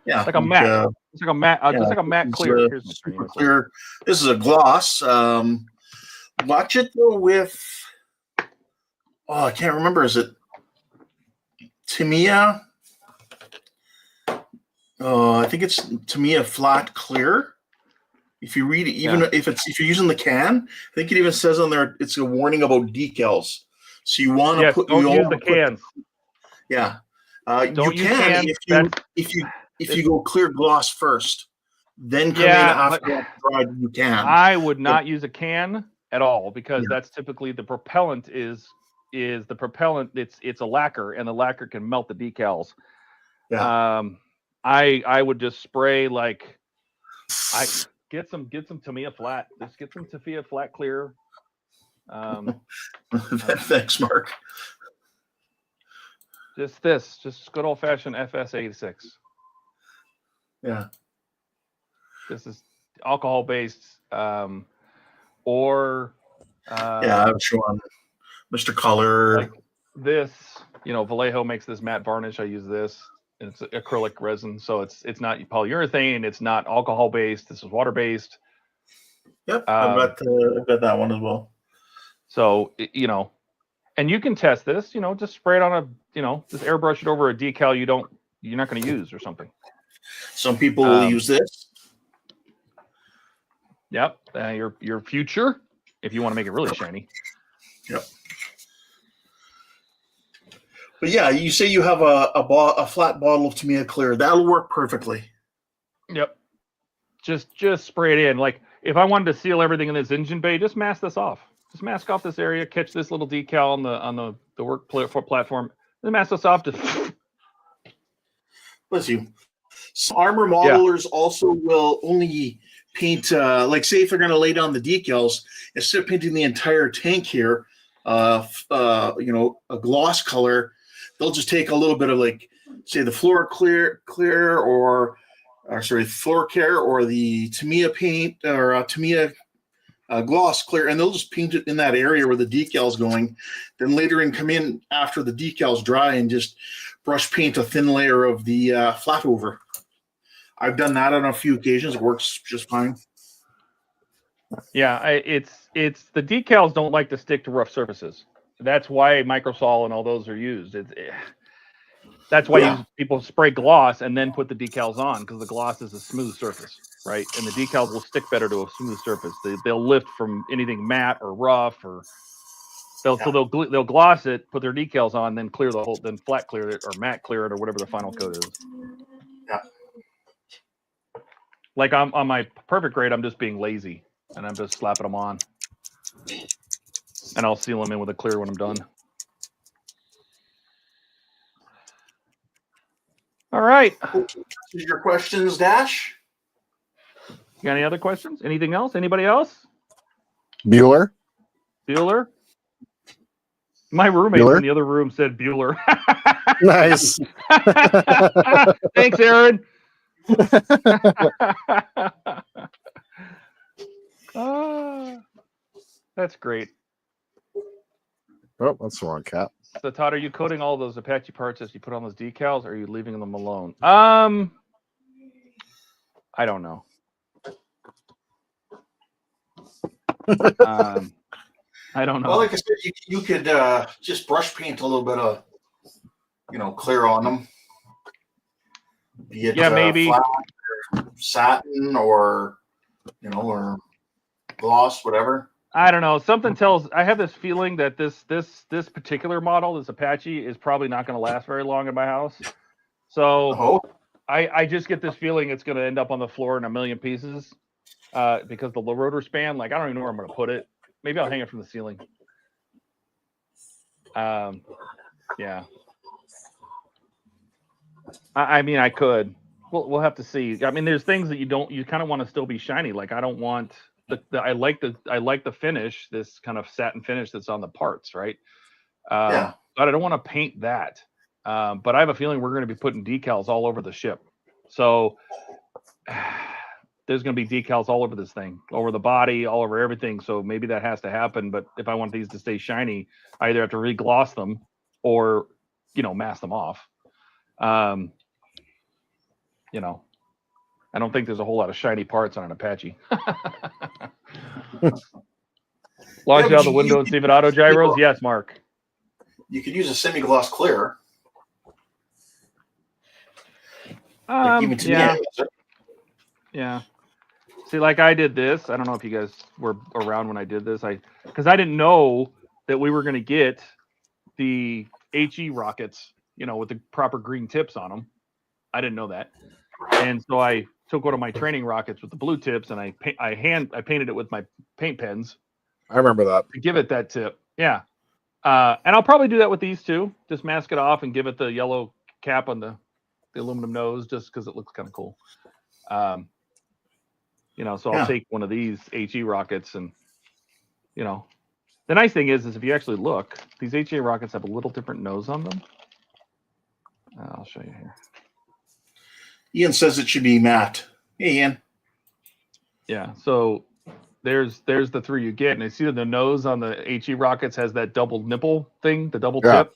Yeah. Like a matte. It's like a matte. Just like a matte clear. Here's my super clear. This is a gloss. Watch it though with, I can't remember. Is it Tamiya? I think it's Tamiya flat clear. If you read it, even if you're using the can, I think it even says on there it's a warning about decals. So you want to don't use the cans. Yeah, don't you use can cans. if you go clear gloss first, then come in after it's dried. You can. I would not use a can at all, because that's typically the propellant is the propellant. It's a lacquer, and the lacquer can melt the decals. Yeah. I would just spray get some Tamiya flat. Just get some Tamiya flat clear. Thanks, Mark. Just good old fashioned FS86. Yeah. This is alcohol based, or I'm showing Mr. Color. Like this, Vallejo makes this matte varnish. I use this. It's acrylic resin, so it's not polyurethane. It's not alcohol based. This is water based. Yep, I've got that one as well. So and you can test this. Just spray it on just airbrush it over a decal you're not going to use or something. Some people will use this. Yep, your future if you want to make it really shiny. Yep. But yeah, you say you have a flat bottle of Tamiya Clear. That'll work perfectly. Yep. Just spray it in. Like if I wanted to seal everything in this engine bay, just mask this off. Just mask off this area. Catch this little decal on the work platform. Then mask this off. Bless you. Some armor modelers also will only paint, like say if they're going to lay down the decals, instead of painting the entire tank here, a gloss color, they'll just take a little bit of say the floor clear or floor care or the Tamiya paint or Tamiya gloss clear, and they'll just paint it in that area where the decal's going. Then later come in after the decal's dry and just brush paint a thin layer of the flat over. I've done that on a few occasions. It works just fine. Yeah, it's the decals don't like to stick to rough surfaces. That's why Microsol and all those are used. That's why people spray gloss and then put the decals on, because the gloss is a smooth surface, right? And the decals will stick better to a smooth surface. They'll lift from anything matte or rough, or they'll gloss it, put their decals on, then clear the whole, then flat clear it or matte clear it or whatever the final coat is. Yeah. Like on my perfect grade, I'm just being lazy and I'm just slapping them on. And I'll seal them in with a clear when I'm done. All right. Your questions, Dash? You got any other questions? Anything else? Anybody else? Bueller? My roommate in the other room said Bueller. Nice. Thanks, Aaron. That's great. Oh, that's the wrong cat. So Todd, are you coating all those Apache parts as you put on those decals, or are you leaving them alone? I don't know. I don't know. Well, like I said, you could just brush paint a little bit of, clear on them. Be it maybe flat or satin or or gloss, whatever. I don't know. Something tells. I have this feeling that this particular model, this Apache, is probably not going to last very long in my house. So I just get this feeling it's going to end up on the floor in a million pieces because the rotor span. Like I don't even know where I'm going to put it. Maybe I'll hang it from the ceiling. Yeah. I mean, I could. We'll have to see. I mean, there's things that you kind of want to still be shiny. Like I don't want. I like the finish, this kind of satin finish that's on the parts, right? Yeah. But I don't want to paint that. But I have a feeling we're going to be putting decals all over the ship. So there's going to be decals all over this thing, over the body, all over everything. So maybe that has to happen. But if I want these to stay shiny, I either have to re-gloss them or, mask them off. I don't think there's a whole lot of shiny parts on an Apache. Launch out the window and see if it auto gyros. Yes, Mark. You could use a semi-gloss clear. Yeah. See, like I did this. I don't know if you guys were around when I did this. Because I didn't know that we were going to get the HE rockets, with the proper green tips on them. I didn't know that. And so I took one of my training rockets with the blue tips and I painted it with my paint pens. I remember that. To give it that tip. Yeah. And I'll probably do that with these too. Just mask it off and give it the yellow cap on the aluminum nose just because it looks kind of cool. So I'll take one of these HE rockets and, the nice thing is if you actually look, these HE rockets have a little different nose on them. I'll show you here. Ian says it should be matte. Hey, Ian. Yeah, so there's the three you get, and I see that the nose on the HE rockets has that double nipple thing, the double tip.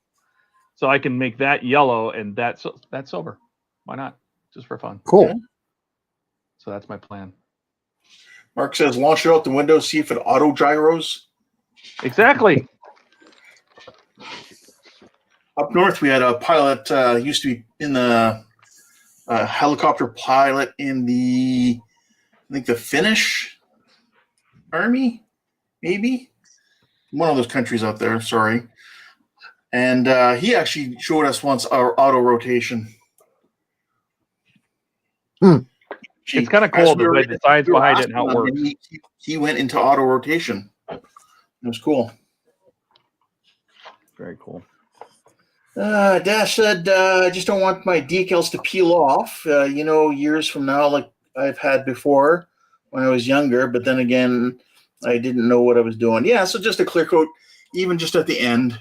So I can make that yellow and that's silver. Why not? Just for fun. Cool. So that's my plan. Mark says launch it out the window, see if it auto gyros. Exactly. Up north, we had a pilot used to be in the helicopter pilot in the Finnish army, maybe one of those countries out there. Sorry, and he actually showed us once our auto rotation. It's kind of cool the science behind it and how it works. He went into auto rotation. It was cool. Very cool. Dash said, I just don't want my decals to peel off, years from now, like I've had before when I was younger. But then again, I didn't know what I was doing. Yeah, so just a clear coat, even just at the end.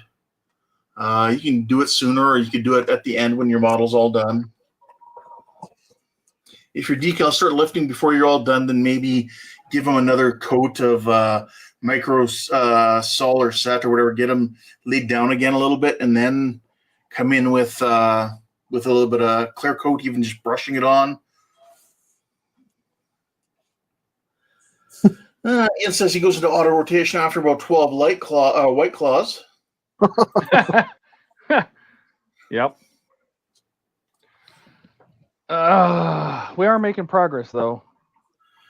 You can do it sooner or you could do it at the end when your model's all done. If your decals start lifting before you're all done, then maybe give them another coat of micro sol or set or whatever. Get them laid down again a little bit and then come in with a little bit of clear coat, even just brushing it on. Ian says he goes into auto rotation after about 12 white claws. Yep. We are making progress, though.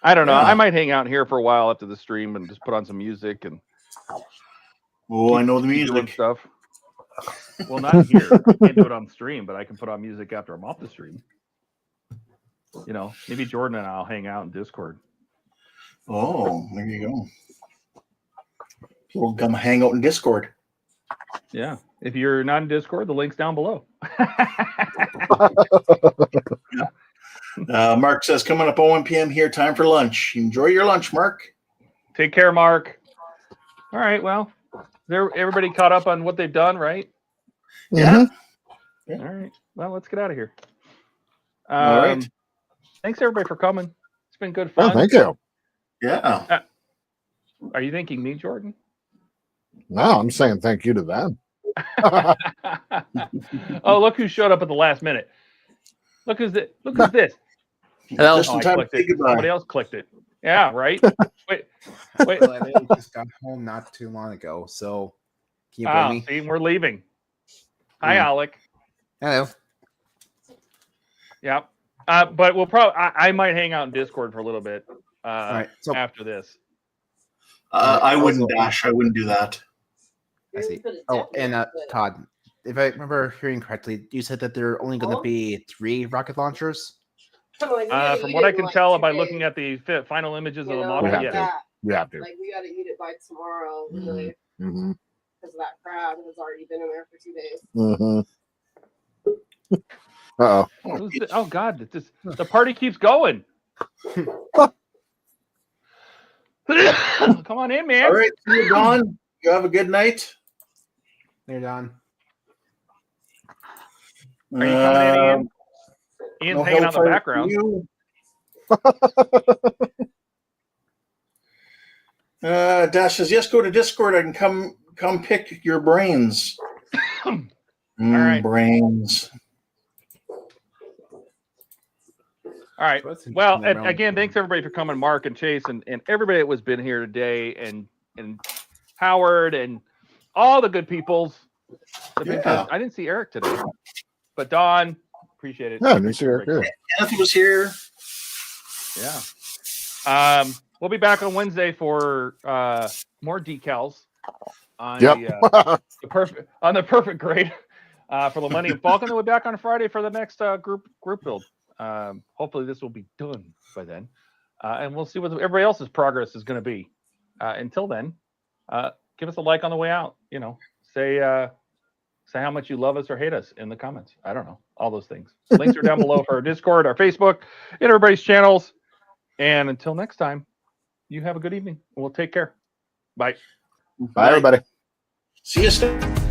I don't know. Yeah. I might hang out here for a while after the stream and just put on some music and. I know the music stuff. Well, not here. I can't do it on stream, but I can put on music after I'm off the stream. Maybe Jordan and I'll hang out in Discord. Oh, there you go. We'll come hang out in Discord. Yeah. If you're not in Discord, the link's down below. Mark says, coming up at 1 p.m. here, time for lunch. Enjoy your lunch, Mark. Take care, Mark. All right, well, everybody caught up on what they've done, right? Yeah. All right. Well, let's get out of here. All right. Thanks, everybody, for coming. It's been good fun. Oh, thank you. Yeah. Are you thanking me, Jordan? No, I'm saying thank you to them. Oh, look who showed up at the last minute. Look who's this. Look who's this. Hello. Just in I time to clicked say it. goodbye. Somebody else clicked it. Yeah, right. Wait. Well, I literally just got home not too long ago, so can you blame me? See, we're leaving. Hi, Alec. Hello. Yep. But we'll probably. I might hang out in Discord for a little bit. All right. So after this. I wouldn't dash. I wouldn't do that. I see. Oh, and Todd, if I remember hearing correctly, you said that there are only going to be 3 rocket launchers. From what I can tell by looking at the final images of the model, yes. We have to. Like we got to eat it by tomorrow, really, Mm-hmm. because that crab has already been in there for 2 days. Mm-hmm. Uh-oh. Oh God! The party keeps going. Come on in, man. All right, see you, Don. You have a good night. There, Don. Are you coming in, Ian? Ian's hanging out in the background. Dash says, yes, go to Discord. I can come pick your brains. All right. Brains. All right. Well, again, thanks everybody for coming, Mark and Chase and everybody that was been here today, and Howard and all the good peoples. I didn't see Eric today, but Don, appreciate it. Yeah, I didn't see Eric here. Anthony was here. Yeah. We'll be back on Wednesday for more decals on the perfect grade for the Millennium Falcon. Then we'll be back on Friday for the next group build. Hopefully this will be done by then, and we'll see what everybody else's progress is going to be. Until then, give us a like on the way out. You know, say how much you love us or hate us in the comments. I don't know, all those things. Links are down below for our Discord, our Facebook, and everybody's channels. And until next time, you have a good evening. We'll take care. Bye. Bye, everybody. See you soon.